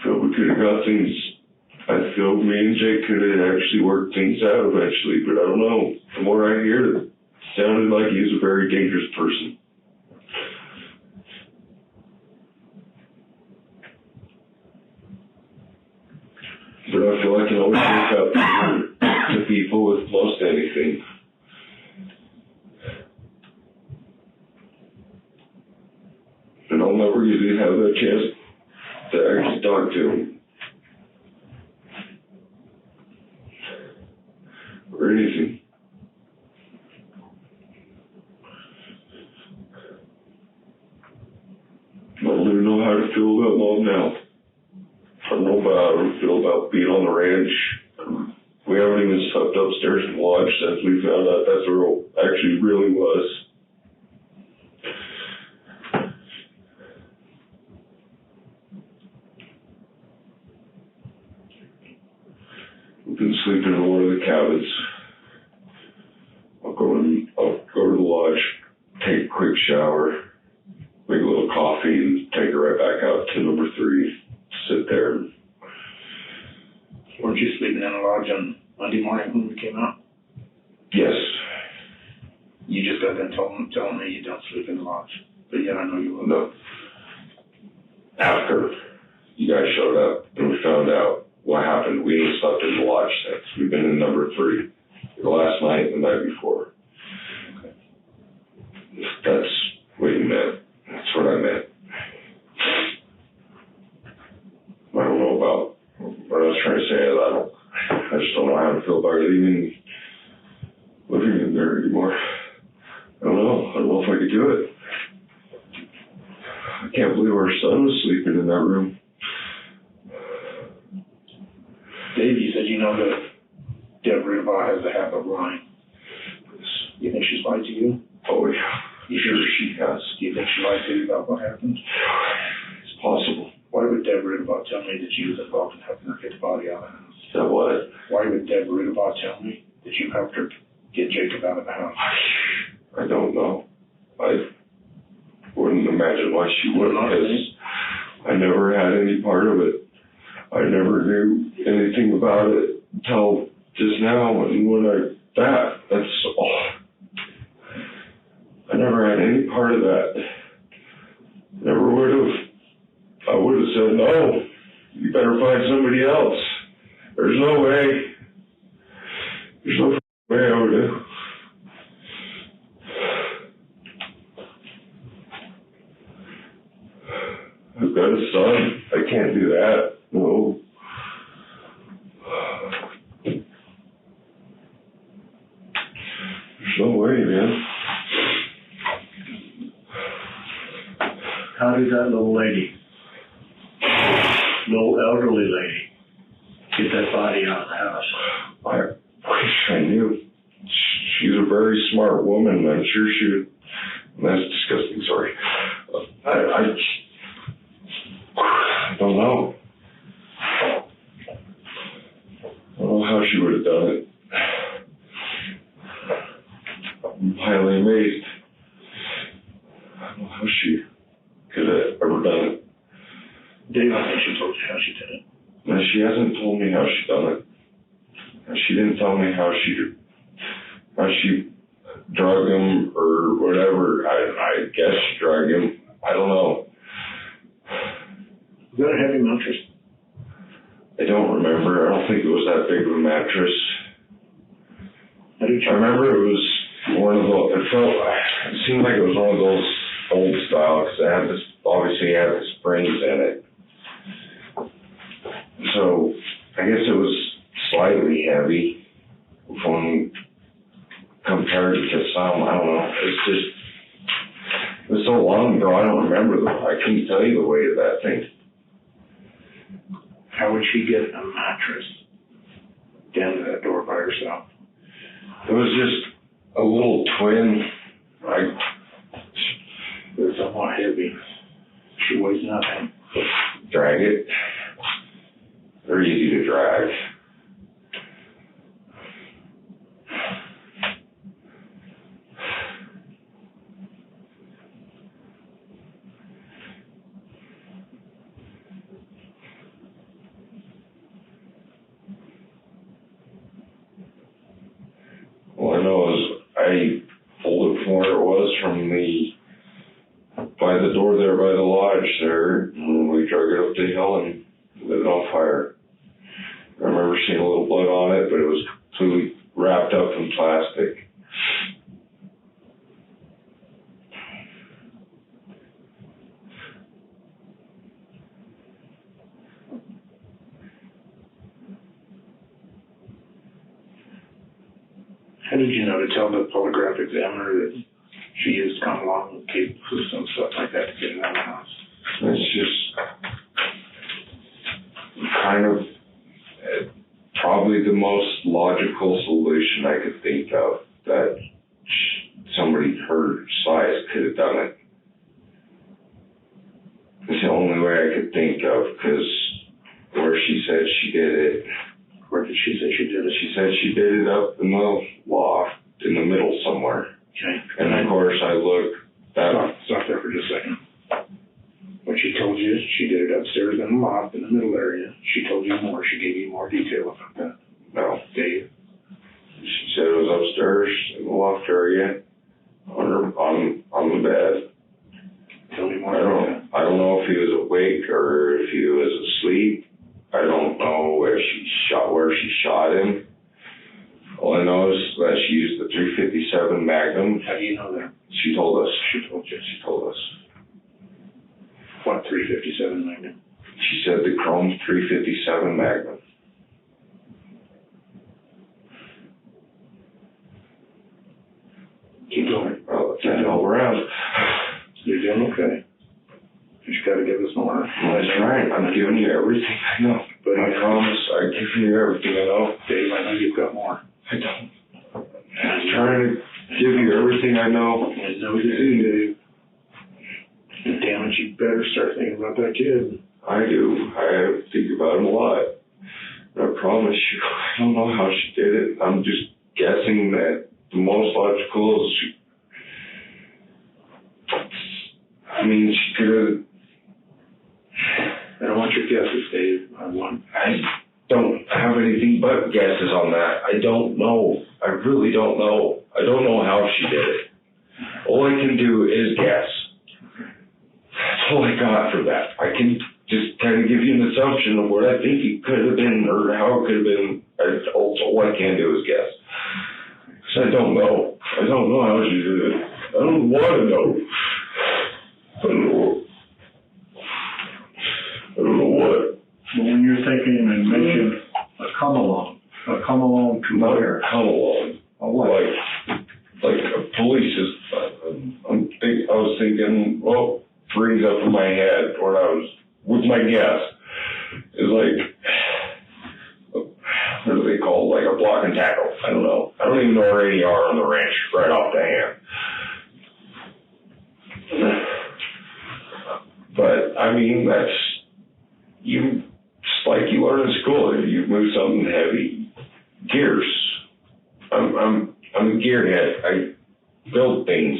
Feel we could have got things. I feel me and Jake could have actually worked things out eventually, but I don't know. The more I hear, it sounded like he was a very dangerous person. But I feel I can always look up to people with most anything. And I'll never really have that chance to actually talk to him. Or anything. I don't even know how to feel about Mom now. I don't know how to feel about being on the ranch. We haven't even slept upstairs in the lodge since we found out that's where it actually really was. We've been sleeping in one of the cabins. I'll go to the lodge, take a quick shower, make a little coffee, and take her right back out to number 3. Sit there. Weren't you sleeping in a lodge on Monday morning when we came out? Yes. You just got done telling me you don't sleep in the lodge, but yet I know you will. No. After you guys showed up and we found out what happened, we ain't slept in the lodge since. We've been in number 3. The last night and the night before. Okay. That's what you meant. That's what I meant. I don't know about what I was trying to say. I just don't know how to feel about living in there anymore. I don't know if I could do it. I can't believe our son was sleeping in that room. Dave, you said you know that Deb Rivalry has a habit of lying. You think she's lied to you? Oh, yeah. You Sure she has. Do you think she lied to you about what happened? It's possible. Why would Deb Rivalry tell me that you was involved in helping her get the body out of the house? That what? Why would Deb Rivalry tell me that you helped her get Jacob out of the house? I don't know. I wouldn't imagine why she would, because I never had any part of it. I never knew anything about it until just now, and when that's all. I never had any part of that. Never would have. I would have said, no, you better find somebody else. There's no way. There's no way I would have. I can't do that. No. There's no way, man. How did that little lady, little elderly lady, get that body out of the house? I wish I knew. She's a very smart woman. I'm sure she would. That's disgusting, sorry. I don't know. I don't know how she would have done it. I'm highly amazed. I don't know how she could have ever done it. Dave, I think she told you how she did it. No, she hasn't told me how she done it. She didn't tell me how she drug him or whatever. I guess she drugged him. I don't know. Was that a heavy mattress? I don't remember. I don't think it was that big of a mattress. I remember it was one of those. It seemed like it was one of those old style because it had this. Obviously, had the springs in it. So I guess it was slightly heavy when compared to some. I don't know. It was so long ago. I don't remember. I couldn't tell you the weight of that thing. How would she get a mattress down to that door by herself? It was just a little twin. It was somewhat heavy. She weighs nothing. Drag it. They're easy to drag. All I know is I pulled it from where it was by the door there by the lodge there, and we drug it up the hill and lit it on fire. I remember seeing a little blood on it, but it was completely wrapped up in plastic. How did you know to tell the polygraph examiner that she used common law and cables and stuff like that to get it out of the house? It's just kind of probably the most logical solution I could think of that somebody her size could have done it. It's the only way I could think of, because where she said she did it. Where did she say she did it? She said she did it up in the loft in the middle somewhere. Okay. And of course I looked. Stop there for just a second. When she told you she did it upstairs in the loft in the middle area, she told you more. She gave you more detail about that. No. Dave? She said it was upstairs in the loft area on the bed. Tell me more about that. I don't know if he was awake or if he was asleep. I don't know where she shot him. All I know is that she used the .357 Magnum. How do you know that? She told us. She told you. She told us. What .357 Magnum? She said the chrome .357 Magnum. Keep going. Well, let's head all around. You're doing okay. You just got to give us more. That's right. I'm giving you everything I know. But I promise I'm giving you everything I know. Dave, I know you've got more. I don't. I'm trying to give you everything I know. I know you do, Dave. And damn it, you better start thinking about that kid. I do. I think about him a lot. But I promise you, I don't know how she did it. I'm just guessing that the most logical is she could have. I don't want your guesses, Dave. I don't have anything but guesses on that. I don't know. I really don't know. I don't know how she did it. All I can do is guess. That's all I got for that. I can just kind of give you an assumption of what I think it could have been or how it could have been. All I can do is guess. Because I don't know. I don't know how she did it. I don't want to know. I don't know. I But when you're thinking and mention a come along to Not where? come along. What? Like a police is, I was thinking, well, rings up in my head when I was with my guess is like, what do they call it? Like a block and tackle. I don't know. I don't even know where any are on the ranch right off the hand. But I mean, that's it's like you learn in school. If you move something heavy, gears. I'm a gearhead. I build things.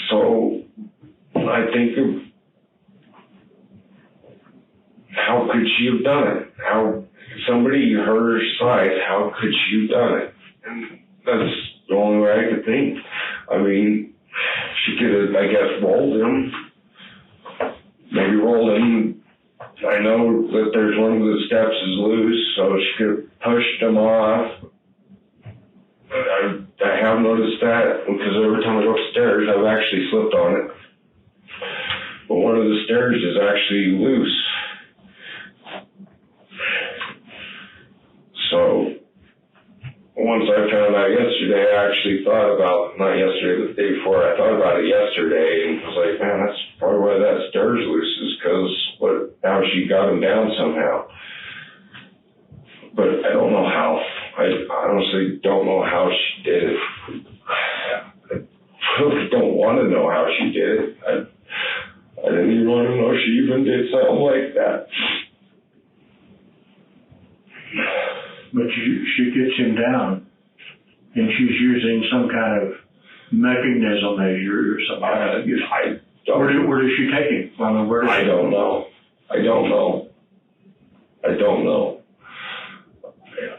So I think of how could she have done it? How somebody her size, how could she have done it? And that's the only way I could think. I mean, she could have, I guess, rolled him. Maybe rolled him. I know that there's one of the steps is loose, so she could have pushed him off. I have noticed that because every time I go upstairs, I've actually slipped on it. But one of the stairs is actually loose. So once I found out yesterday, I actually thought about, not yesterday, but the day before, I thought about it yesterday and was like, man, that's probably why that stair's loose is because how she got him down somehow. But I don't know how. I honestly don't know how she did it. I really don't want to know how she did it. I didn't even want to know she even did something like that. But she gets him down, and she's using some kind of mechanism measure or something. Where does she take him? I don't know.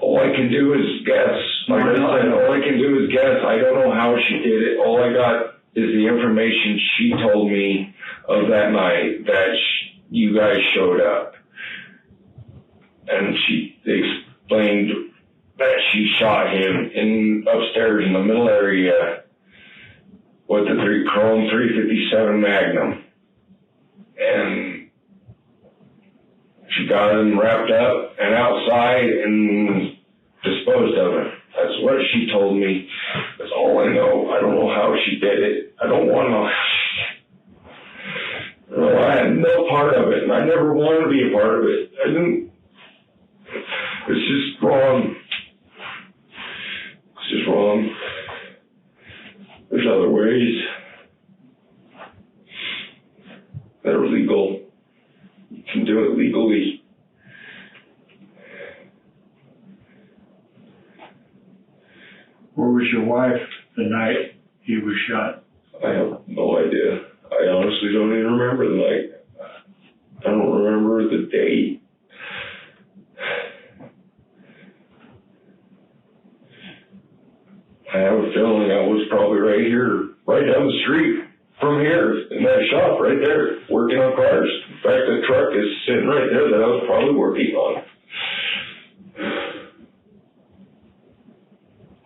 All I can do is guess. Like I said, all I can do is guess. I don't know how she did it. All I got is the information she told me of that night that you guys showed up. And she explained that she shot him upstairs in the middle area with the Chrome 357 Magnum. And she got him wrapped up and outside and disposed of him. That's what she told me. That's all I know. I don't know how she did it. I don't want to know how she did it. I had no part of it, and I never wanted to be a part of it. I didn't. It's just wrong. It's just wrong. There's other ways that are legal. You can do it legally. Where was your wife the night he was shot? I have no idea. I honestly don't even remember the night. I don't remember the date. I have a feeling I was probably right here, right down the street from here, in that shop right there, working on cars. In fact, the truck is sitting right there that I was probably working on.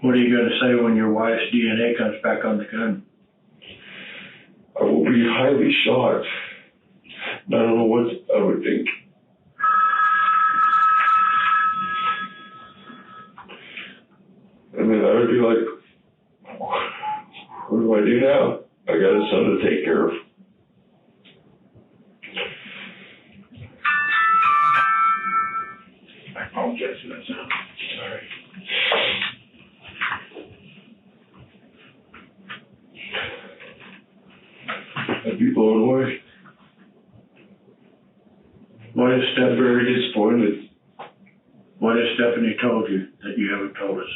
What are you going to say when your wife's DNA comes back on the gun? I will be highly shocked. I don't know what I would think. I mean, I would be like, what do I do now? I got a son to take care of. I apologize for that sound. Sorry. I'd be blown away. What has I'm very disappointed. What has Stephanie told you that you haven't told us?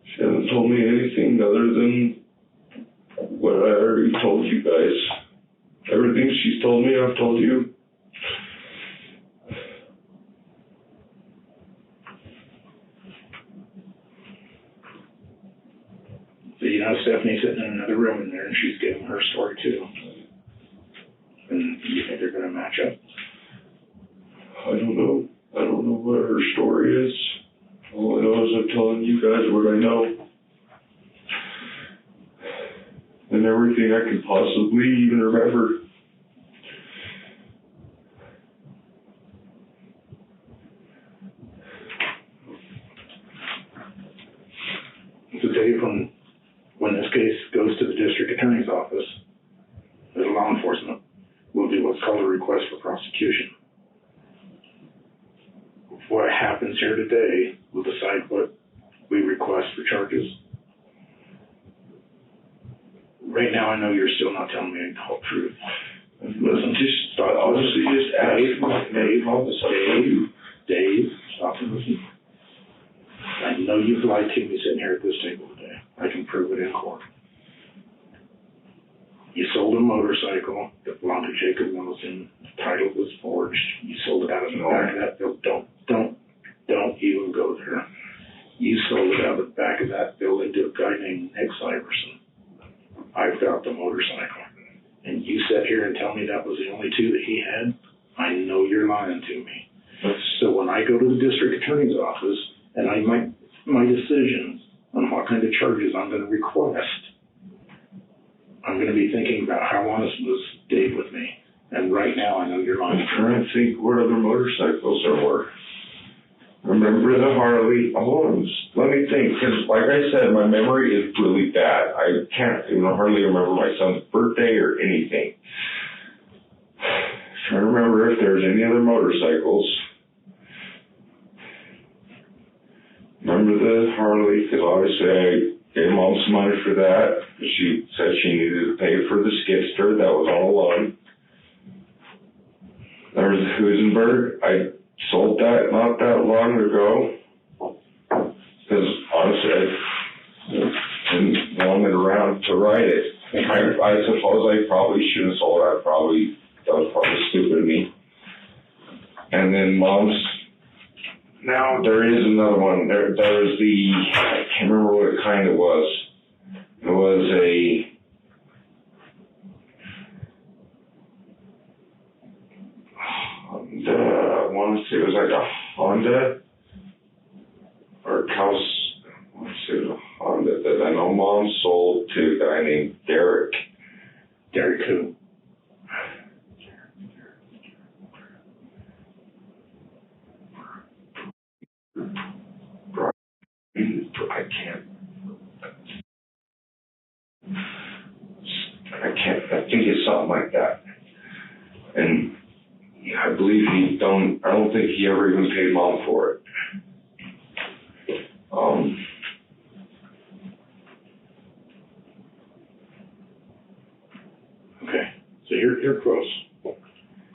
She hasn't told me anything other than what I already told you guys. Everything she's told me, I've told you. So you know Stephanie's sitting in another room in there and she's giving her story too. And you think they're going to match up? I don't know. I don't know what her story is. All I know is I'm telling you guys what I know. And everything I could possibly even remember. Dave, when this case goes to the district attorney's office, as law enforcement, we'll do what's called a request for prosecution. What happens here today will decide what we request for charges. Right now, I know you're still not telling me the whole truth. Listen, just honestly, just ask Dave, stop and listen. I know you've lied to me sitting here at this table today. I can prove it in court. You sold a motorcycle that belonged to Jacob Millison. The title was forged. You sold it out of the back of that building. Don't even go there. You sold it out of the back of that building to a guy named Nick Syverson. I've got the motorcycle. And you sat here and tell me that was the only two that he had? I know you're lying to me. So when I go to the district attorney's office and I make my decisions on what kind of charges I'm going to request, I'm going to be thinking about how honest was Dave with me. And right now I know you're lying. I'm trying to think what other motorcycles there were. Remember the Harley? Let me think, because like I said, my memory is really bad. I can't even hardly remember my son's birthday or anything. Trying to remember if there's any other motorcycles. Remember the Harley, because obviously I gave Mom some money for that. She said she needed to pay for the skidster. That was all alone. There was the Husenberg. I sold that not that long ago. Because honestly, I didn't want it around to ride it. I suppose I probably shouldn't have sold it. That was probably stupid of me. And then Mom's. Now there is another one. There was I can't remember what kind it was. It was I want to say it was like a Honda or Caus. I want to say it was a Honda that I know Mom sold to a guy named Derek. Derek who? I think it's something like that. And I believe I don't think he ever even paid Mom for it. Okay, so you're close. But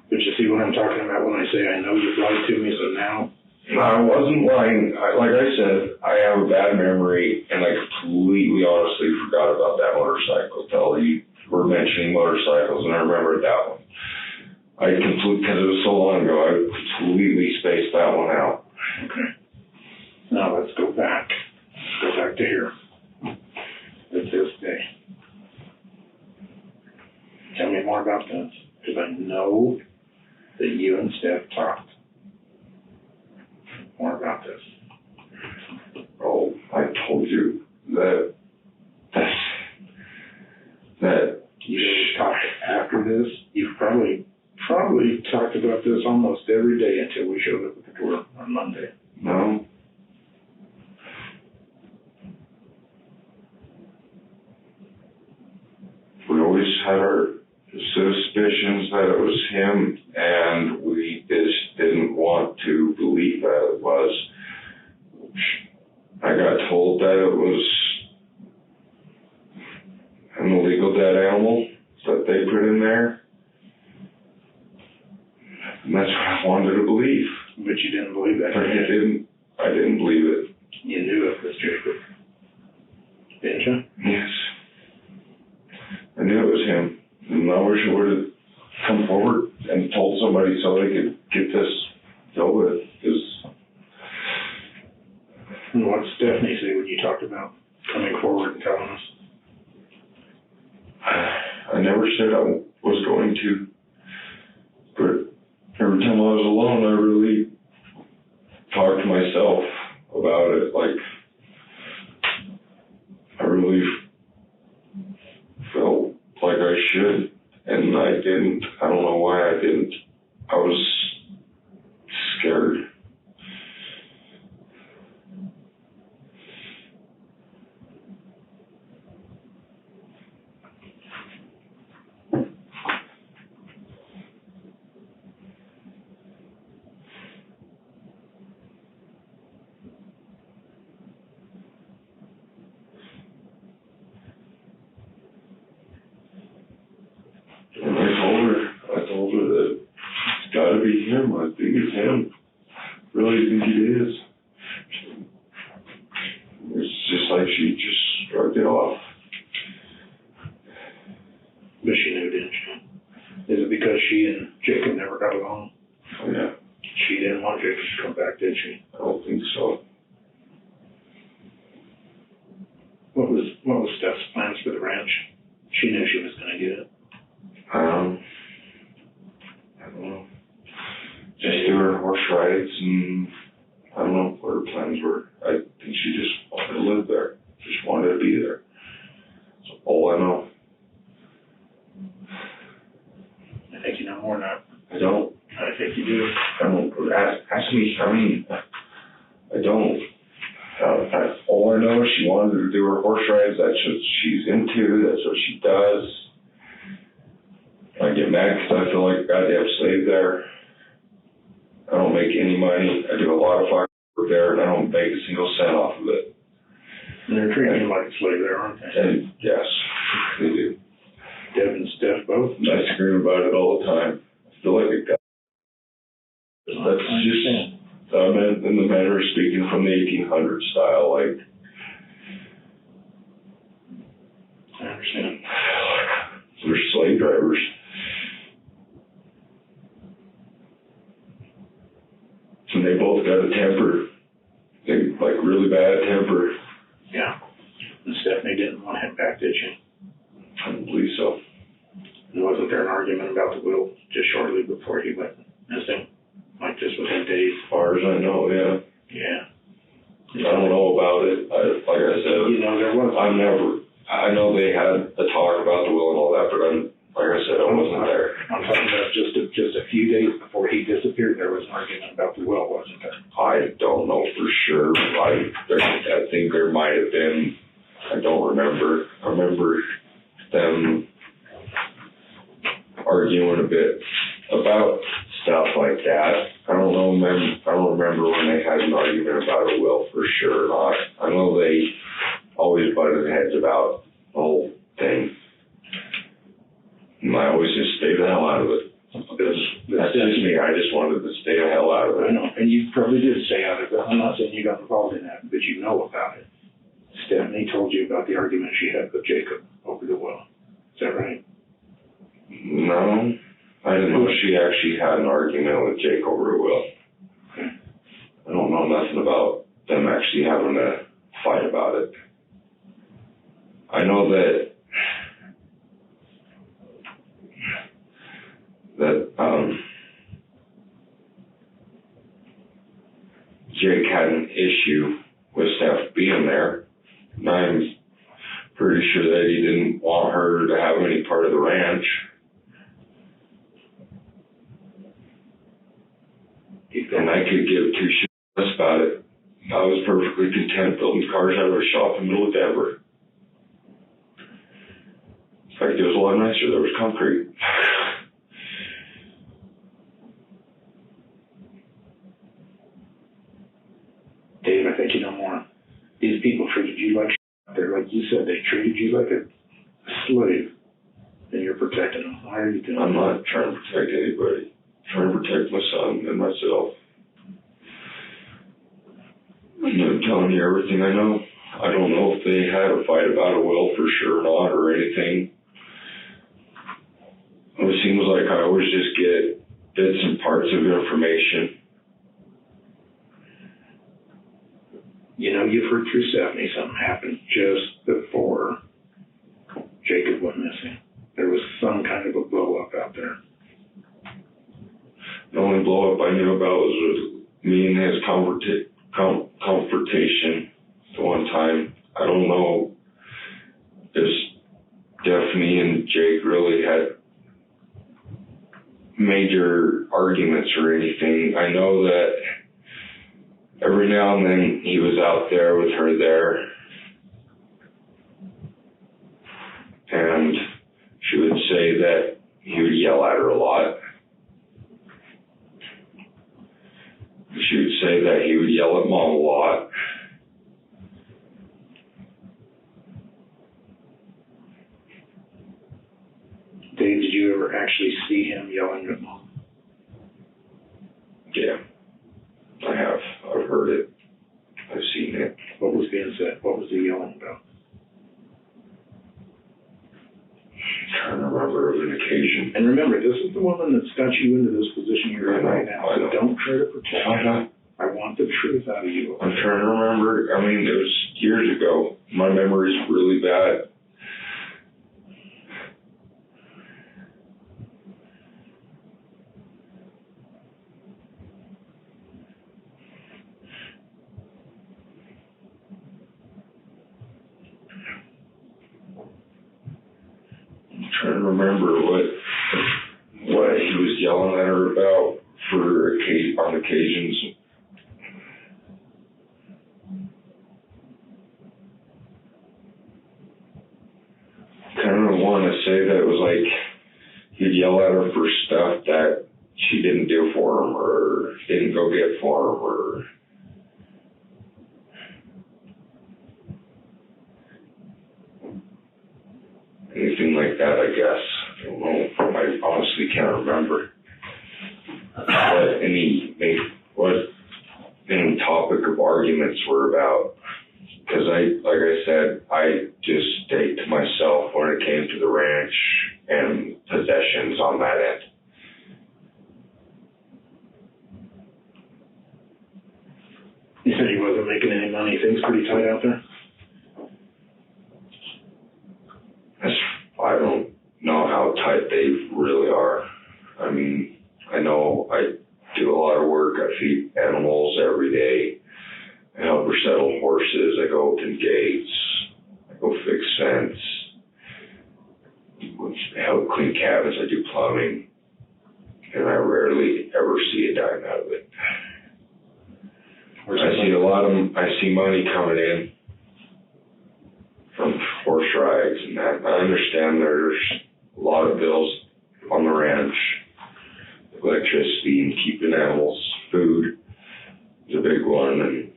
you see what I'm talking about when I say I know you've lied to me, so now? No, I wasn't lying. Like I said, I have a bad memory, and I completely honestly forgot about that motorcycle till you were mentioning motorcycles, and I remembered that one. Because it was so long ago, I completely spaced that one out. Okay. Now let's go back. Let's go back to here. It's this day. Tell me more about this, because I know that you and Steph talked. More about this. Oh, I told you that you talked after this. You've probably talked about this almost every day until we showed up at the door on Monday. No. We always had our suspicions that it was him, and we just didn't want to believe that it was. I got told that it was an illegal dead animal that they put in there. And that's what I wanted to believe. But you didn't believe that. I didn't believe it. You knew it was Jacob. Didn't you? Yes. I knew it was him. And I wish I would have come forward and told somebody so they could get this dealt with. And what did Stephanie say when you talked about coming forward and telling us? I never said I was going to. But every time I was alone, I really talked to myself about it. Like, I really felt like I should, and I didn't. I don't know why I didn't. I was scared. gotta be him. I think it's him. Really think it is. It's just like she just shrugged it off. But she knew, didn't she? Is it because she and Jacob never got along? Oh, yeah. She didn't want Jacob to come back, did she? I don't think so. What was Steph's plans for the ranch? She knew she was going to get it. I don't know. Just do her horse rides, and I don't know what her plans were. I think she just wanted to live there. Just wanted to be there. That's all I know. I think you know more now. I don't. I think you do. I don't. Ask me. I mean, I don't. All I know is she wanted to do her horse rides. That's what she's into. That's what she does. I get mad because I feel like a goddamn slave there. I don't make any money. I do a lot of fucking work there, and I don't make a single cent off of it. And they're treating you like a slave there, aren't they? And yes, they do. Deb and Steph both. I scream about it all the time. I feel like a guy. That's just, in the manner of speaking from the 1800s style, like. I understand. We're slave drivers. And they both got a temper. They, like, really bad temper. Yeah. And Stephanie didn't want him back, did she? I don't believe so. And wasn't there an argument about the will just shortly before he went missing? Like just within days? As far as I know, yeah. Yeah. I don't know about it. Like I said, You know, there was. I know they had a talk about the will and all that, but like I said, I wasn't there. I'm talking about just a few days before he disappeared, there was an argument about the will, wasn't there? I don't know for sure. I think there might have been. I don't remember. I remember them arguing a bit about stuff like that. I don't remember when they had an argument about a will for sure or not. I know they always butted heads about the whole thing. And I always just stay the hell out of it. That's just me. I just wanted to stay the hell out of it. I know, and you probably did stay out of it. I'm not saying you got involved in that, but you know about it. Stephanie told you about the argument she had with Jacob over the will. Is that right? No, I didn't know she actually had an argument with Jake over a will. Okay. I don't know nothing about them actually having a fight about it. I know that Jake had an issue with Steph being there. And I'm pretty sure that he didn't want her to have any part of the ranch. And I could give two shits about it. I was perfectly content building cars out of a shop in the middle of Denver. In fact, it was a lot nicer. There was concrete. Dave, I think you know more. These people treated you like they're like you said, they treated you like a slave, and you're protecting them. Why are you doing I'm that? not trying to protect anybody. I'm trying to protect my son and myself. I'm telling you everything I know. I don't know if they had a fight about a will for sure or not or anything. It seems like I always just get bits and parts of information. You know, you've heard through Stephanie something happened just before Jacob went missing. There was some kind of a blow up out there. The only blow up I knew about was with me and his confrontation the one time. I don't know if Stephanie and Jake really had major arguments or anything. I know that every now and then he was out there with her there, and she would say that he would yell at her a lot. She would say that he would yell at Mom a lot. Dave, did you ever actually see him yelling at Mom? Yeah, I have. I've heard it. I've seen it. What was being said? What was he yelling about? I'm trying to remember of an occasion. And remember, this is the woman that's got you into this position you're in right now. So don't try to pretend. Why not? I want the truth out of you. I'm trying to remember. I mean, it was years ago. My memory's really bad. I'm trying to remember what he was yelling at her about on occasions. Kind of want to say that it was like he'd yell at her for stuff that she didn't do for him or didn't go get for him or anything like that, I guess. I don't know. I honestly can't remember. What any topic of arguments were about. Because like I said, I just stayed to myself when it came to the ranch and possessions on that end. You said he wasn't making any money. Things pretty tight out there? I don't know how tight they really are. I mean, I know I do a lot of work. I feed animals every day. I help her settle horses. I go open gates. I go fix fence. I help clean cabins. I do plumbing. And I rarely ever see a dime out of it. I see money coming in from horse rides and that. I understand there's a lot of bills on the ranch. Electricity and keeping animals, food is a big one, and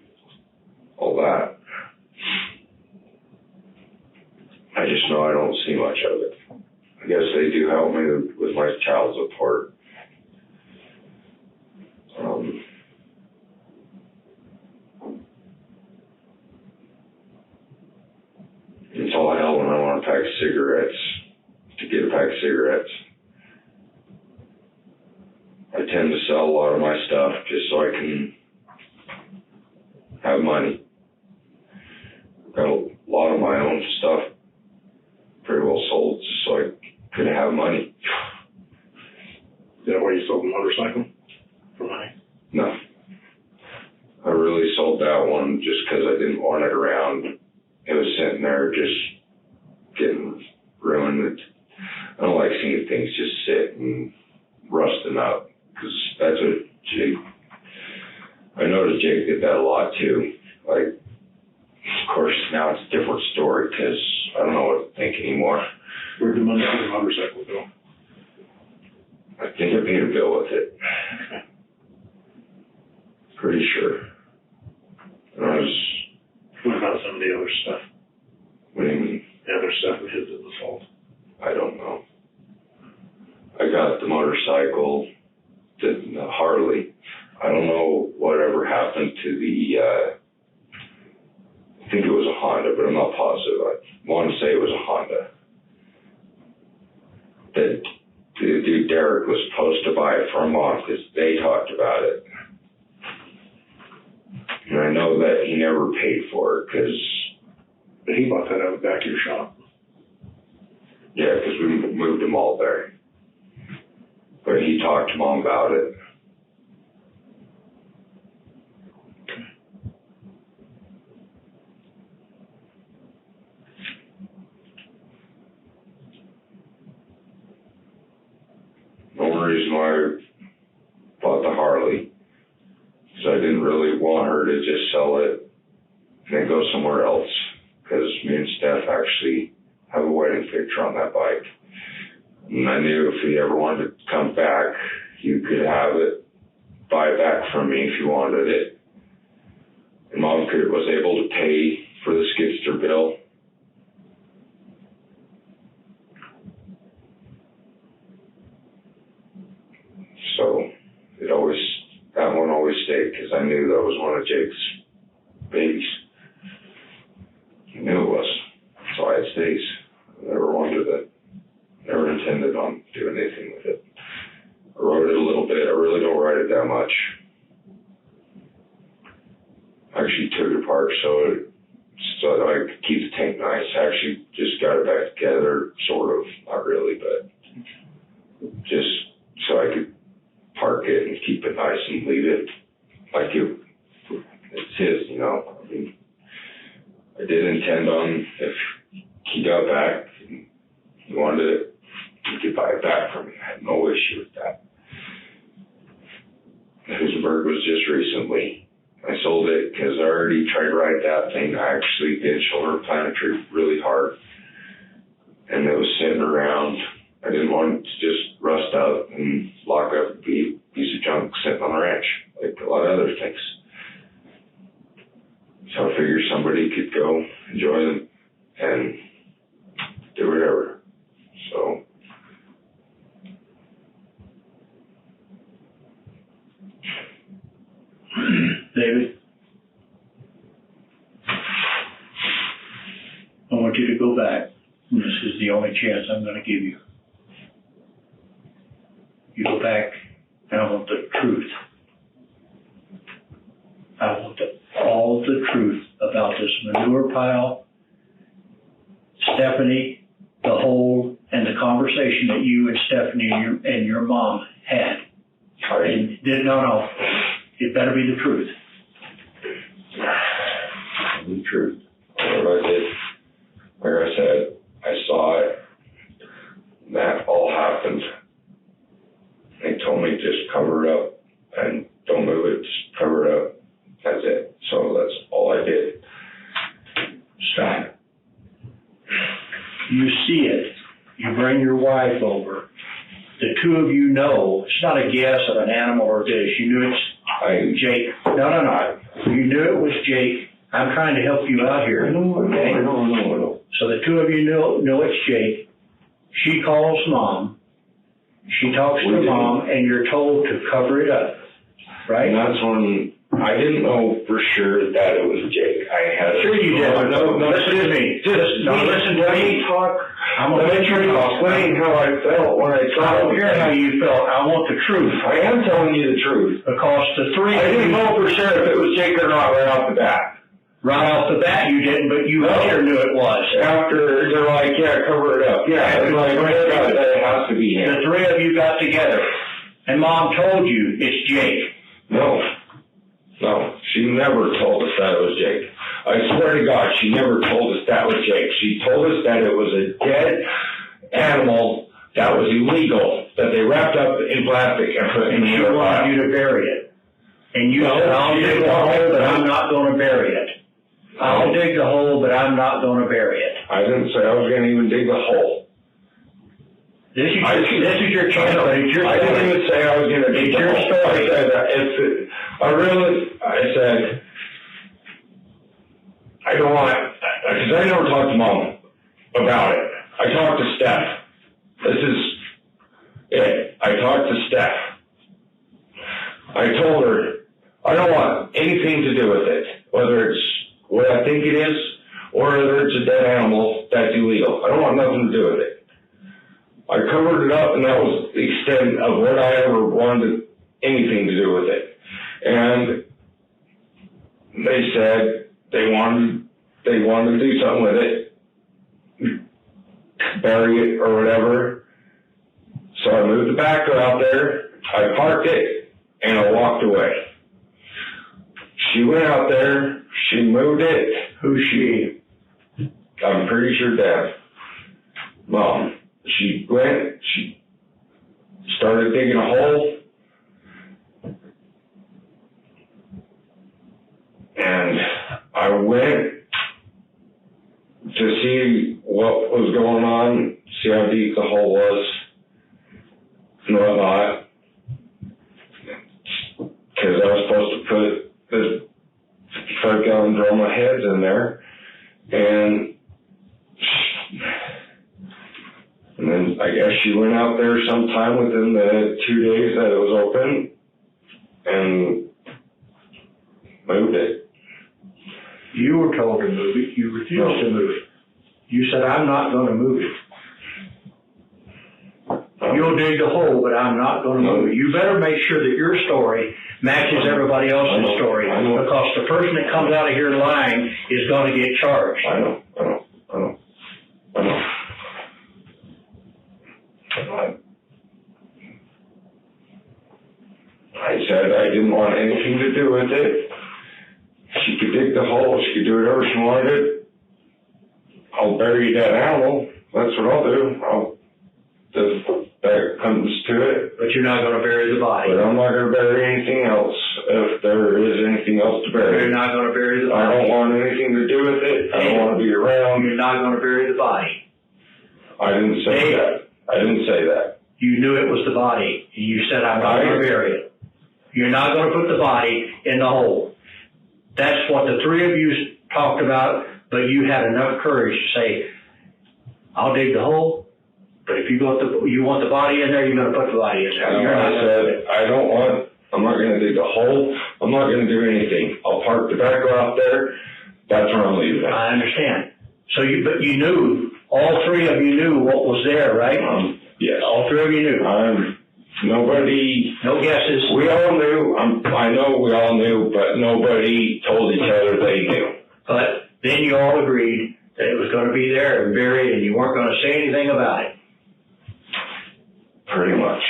all that. I just know I don't see much of it. I guess they do help me with my child support. It's all hell when I want a pack of cigarettes, to get a pack of cigarettes. I tend to sell a lot of my stuff just so I can have money. I've got a lot of my own stuff pretty well sold just so I could have money. Is that why you sold the motorcycle? For money? No. I really sold that one just because I didn't want it around. It was sitting there just getting ruined. I don't like seeing things just sit and rusting up because that's what Jake, I noticed Jake did that a lot too. Like, of course, now it's a different story because I don't know what to think anymore. Where'd the money for the motorcycle go? I think I paid a bill with it. Okay. Pretty sure. And What about some of the other stuff? what do you mean? The other stuff of his that was sold? I don't know. I got the motorcycle, the Harley. I don't know whatever happened to the, I think it was a Honda, but I'm not positive. I want to say it was a Honda. That the dude Derek was supposed to buy it from Mom because they talked about it. And I know that he never paid for it because... But he bought that out of the back of your shop. Yeah, because we moved them all there. But he talked to Mom about it. The only reason why I bought the Harley is I didn't really want her to just sell it and then go somewhere else. Because me and Steph actually have a wedding picture on that bike. And I knew if he ever wanted to come back, you could have it, buy it back from me if you wanted it. And Mom was able to pay for the skidster bill. So that because I knew that was one of Jake's babies. I knew it was. So I had stays. I never wanted it. Never intended on doing anything with it. I wrote it a little bit. I really don't write it that much. I actually took it apart so that I could keep the tank nice. I actually just got it back together, sort of. Not really, but just so I could park it and keep it nice and leave it like it's his, you know. I mean, I did intend on, if he got back and he wanted it, he could buy it back from me. I had no issue with that. Husenberg was just recently. I sold it because I already tried to ride that thing. I actually did shoulder planetary really hard. And it was sitting around. I didn't want it to just rust out and lock up and be a piece of junk sitting on the ranch, like a lot of other things. So I figured somebody could go enjoy them and do whatever. So David, I want you to go back. This is the only chance I'm going to give you. You go back, and I want the truth. I want all the truth about this manure pile, Stephanie, the whole, and the conversation that you and Stephanie and your mom had. And no, it better be the truth. The truth. What I did, like I said, I saw it. That all happened. They told me just cover it up and don't move it, just cover it up. That's it. So that's all I did. Stop. You see it. You bring your wife over. The two of you know. It's not a guess of an animal or this. You knew it's Jake. No. You knew it was Jake. I'm trying to help you out here. No. So the two of you know it's Jake. She calls Mom. She talks to Mom, and you're told to cover it up. Right? And that's when I didn't know for sure that it was Jake. I had sure you did. No, listen to me. Listen to me. Talk. I'm going to let you explain how I felt when I saw it. I don't care how you felt. I want the truth. I am telling you the truth. Because the three I didn't know for sure if it was Jake or not right off the bat. Right off the bat you didn't, but you later knew it was. After they're like, yeah, cover it up. Yeah, it's like, it has to be him. The three of you got together, and Mom told you it's Jake. No, she never told us that it was Jake. I swear to God, she never told us that was Jake. She told us that it was a dead animal that was illegal, that they wrapped up in plastic and put in the She wanted you to bury it. And you said, I'll dig the hole, but I'm not going to bury it. I'll dig the hole, but I'm not going to bury it. I didn't say I was going to even dig the hole. This is your chance, but it's your story. I didn't even say I was going to dig the hole. Story. I said, I don't want, because I never talked to Mom about it. I talked to Steph. This is it. I talked to Steph. I told her, I don't want anything to do with it, whether it's what I think it is or whether it's a dead animal that's illegal. I don't want nothing to do with it. I covered it up, and that was the extent of what I ever wanted anything to do with it. And they said they wanted to do something with it, bury it or whatever. So I moved the backer out there, I parked it, and I walked away. She went out there, she moved it. Who's she? I'm pretty sure Dad. Mom. She went, she started digging a hole, and I went to see what was going on, see how deep the hole was, and whatnot, because I was supposed to put this 55-gallon drum of heads in there, and then I guess she went out there sometime within the 2 days that it was open, and moved it. You were told to move it. You refused to move it. You said, I'm not going to move it. You'll dig the hole, but I'm not going to move it. You better make sure that your story matches everybody else's story, because the person that comes out of here lying is going to get charged. I know. I said I didn't want anything to do with it. She could dig the hole. She could do whatever she wanted. I'll bury that animal. That's what I'll do. If that comes to it. But you're not going to bury the body. But I'm not going to bury anything else if there is anything else to bury. You're not going to bury the body. I don't want anything to do with it. I don't want to be around. You're not going to bury the body. I didn't say that. I didn't say that. You knew it was the body, and you said, I'm not going to bury it. You're not going to put the body in the hole. That's what the three of you talked about, but you had enough courage to say, I'll dig the hole, but if you want the body in there, you're going to put the body in there. I'm not going to dig the hole. I'm not going to do anything. I'll park the backer out there. That's where I'm leaving it. I understand. But you knew, all three of you knew what was there, right? Yes. All three of you knew. Nobody. No guesses. We all knew. I know we all knew, but nobody told each other they knew. But then you all agreed that it was going to be there and buried, and you weren't going to say anything about it. Pretty much.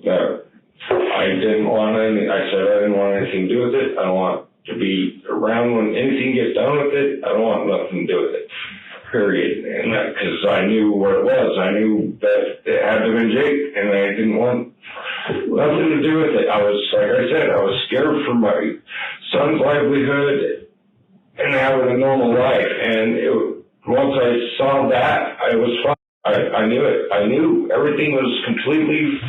No. I didn't want any. I said I didn't want anything to do with it. I don't want to be around when anything gets done with it. I don't want nothing to do with it. Period. And because I knew what it was. I knew that it had to have been Jake, and I didn't want nothing to do with it. I was, like I said, I was scared for my son's livelihood and having a normal life. And once I saw that, I was fine. I knew it. I knew everything was completely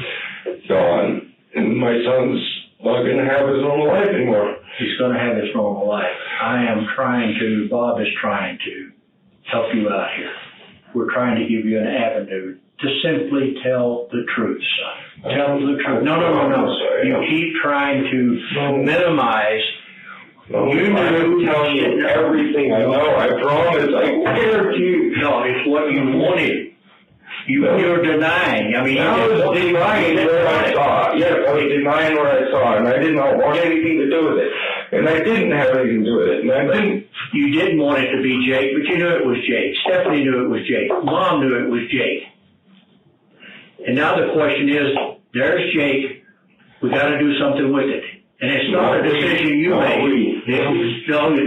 gone, and my son's not going to have his normal life anymore. He's going to have his normal life. Bob is trying to help you out here. We're trying to give you an avenue to simply tell the truth, son. Tell the truth. No. You keep trying to minimize. I'm telling you everything I know. I promise. I guarantee you. No, it's what you wanted. You're denying. I mean, I was denying what I saw. Yes, I was denying what I saw, and I did not want anything to do with it. And I didn't have anything to do with it. And I didn't. You didn't want it to be Jake, but you knew it was Jake. Stephanie knew it was Jake. Mom knew it was Jake. And now the question is, there's Jake. We got to do something with it. And it's not a decision you made. It's a we.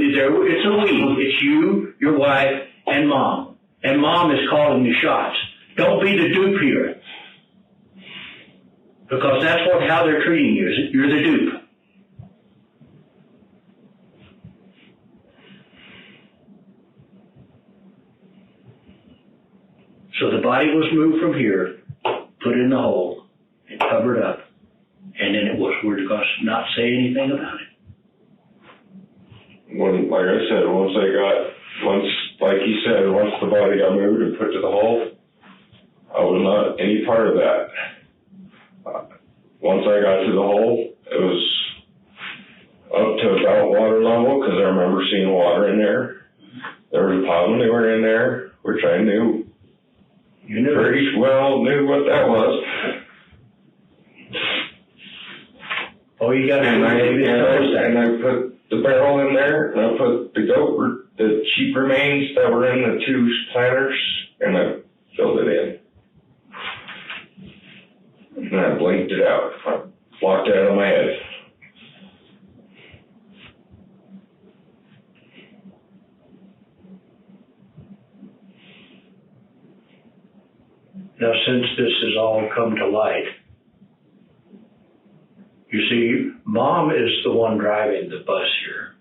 It's you, your wife, and Mom. And Mom is calling the shots. Don't be the dupe here. Because that's how they're treating you. You're the dupe. So the body was moved from here, put in the hole, and covered up. And then we're going to not say anything about it. Like I said, like you said, once the body got moved and put to the hole, I was not any part of that. Once I got to the hole, it was up to about water level, because I remember seeing water in there. There was a pond when they were in there, which I knew. You knew pretty well knew what that was. Oh, you got to and I put the barrel in there, and I put the sheep remains that were in the two planters, and I filled it in. And I blinked it out. I blocked it out of my head. Now, since this has all come to light, you see, Mom is the one driving the bus here.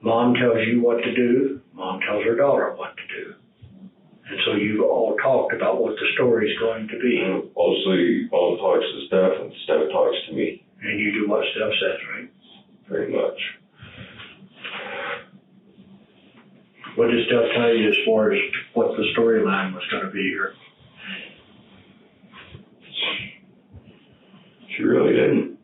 Mom tells you what to do. Mom tells her daughter what to do. And so you've all talked about what the story's going to be. Mostly, Mom talks to Steph, and Steph talks to me. And you do what Steph says, right? Pretty much. What did Steph tell you as far as what the storyline was going to be here? She really didn't.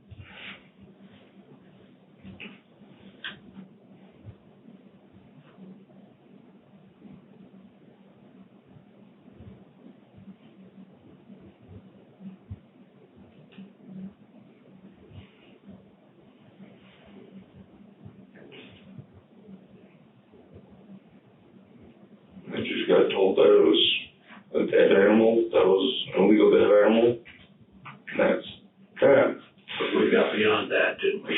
got told that it was a dead animal, that was an illegal dead animal. And that's that. But we got beyond that, didn't we?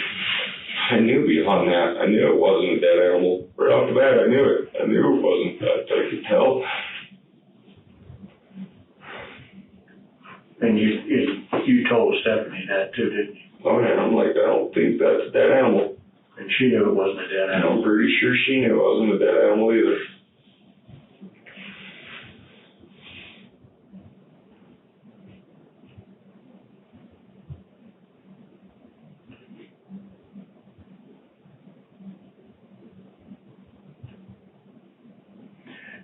I knew beyond that. I knew it wasn't a dead animal. Right off the bat, I knew it. I knew it wasn't that. I could tell. And you told Stephanie that too, didn't you? Oh, yeah, I'm like, I don't think that's a dead animal. And she knew it wasn't a dead And animal. I'm pretty sure she knew it wasn't a dead animal either.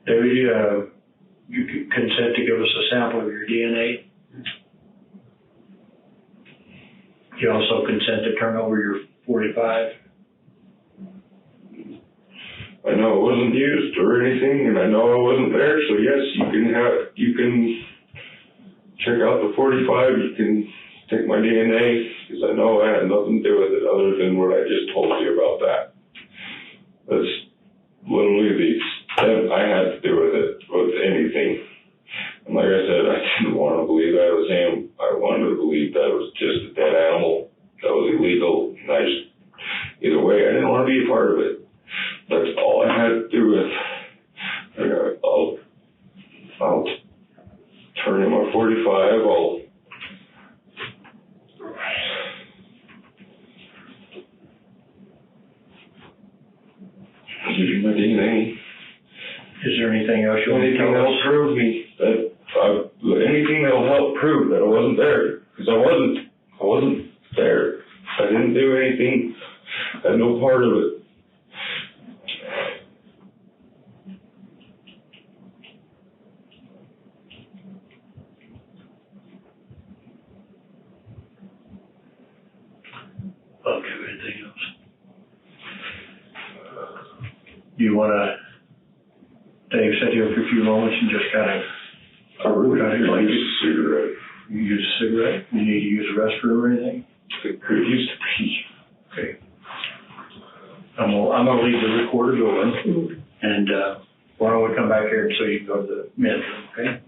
David, you consent to give us a sample of your DNA? You also consent to turn over your 45? I know it wasn't used or anything, and I know I wasn't there, so yes, you can check out the 45, you can take my DNA, because I know I had nothing to do with it other than what I just told you about that. That's literally the extent I had to do with it, with anything. And like I said, I didn't want to believe that it was him. I wanted to believe that it was just a dead animal that was illegal, and I just, either way, I didn't want to be a part of it. That's all I had to do with. I'll turn in my 45. I'll give you my DNA. Is there anything else you want to Anything tell that'll us? prove me that anything that'll help prove that I wasn't there, because I wasn't there. I didn't do anything. I had no part of it. Okay, anything else? Do you want to, Dave, sit here for a few moments and just kind of, I really like a cigarette. you use a cigarette? You need to use the restroom or anything? It could use to pee. Okay. I'm gonna leave the recorder going, and why don't we come back here so you can go to the men's room, okay?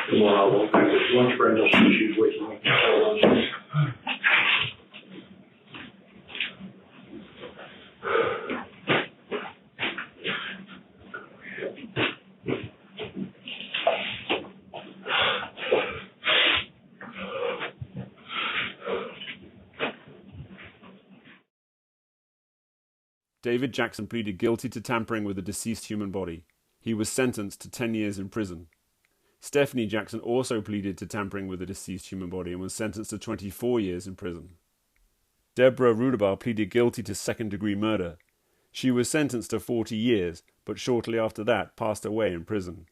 Tomorrow, we'll pack this lunch bread, I'll see she's waiting. David Jackson pleaded guilty to tampering with a deceased human body. He was sentenced to 10 years in prison. Stephanie Jackson also pleaded to tampering with a deceased human body and was sentenced to 24 years in prison. Deborah Rudabaugh pleaded guilty to second-degree murder. She was sentenced to 40 years, but shortly after that passed away in prison.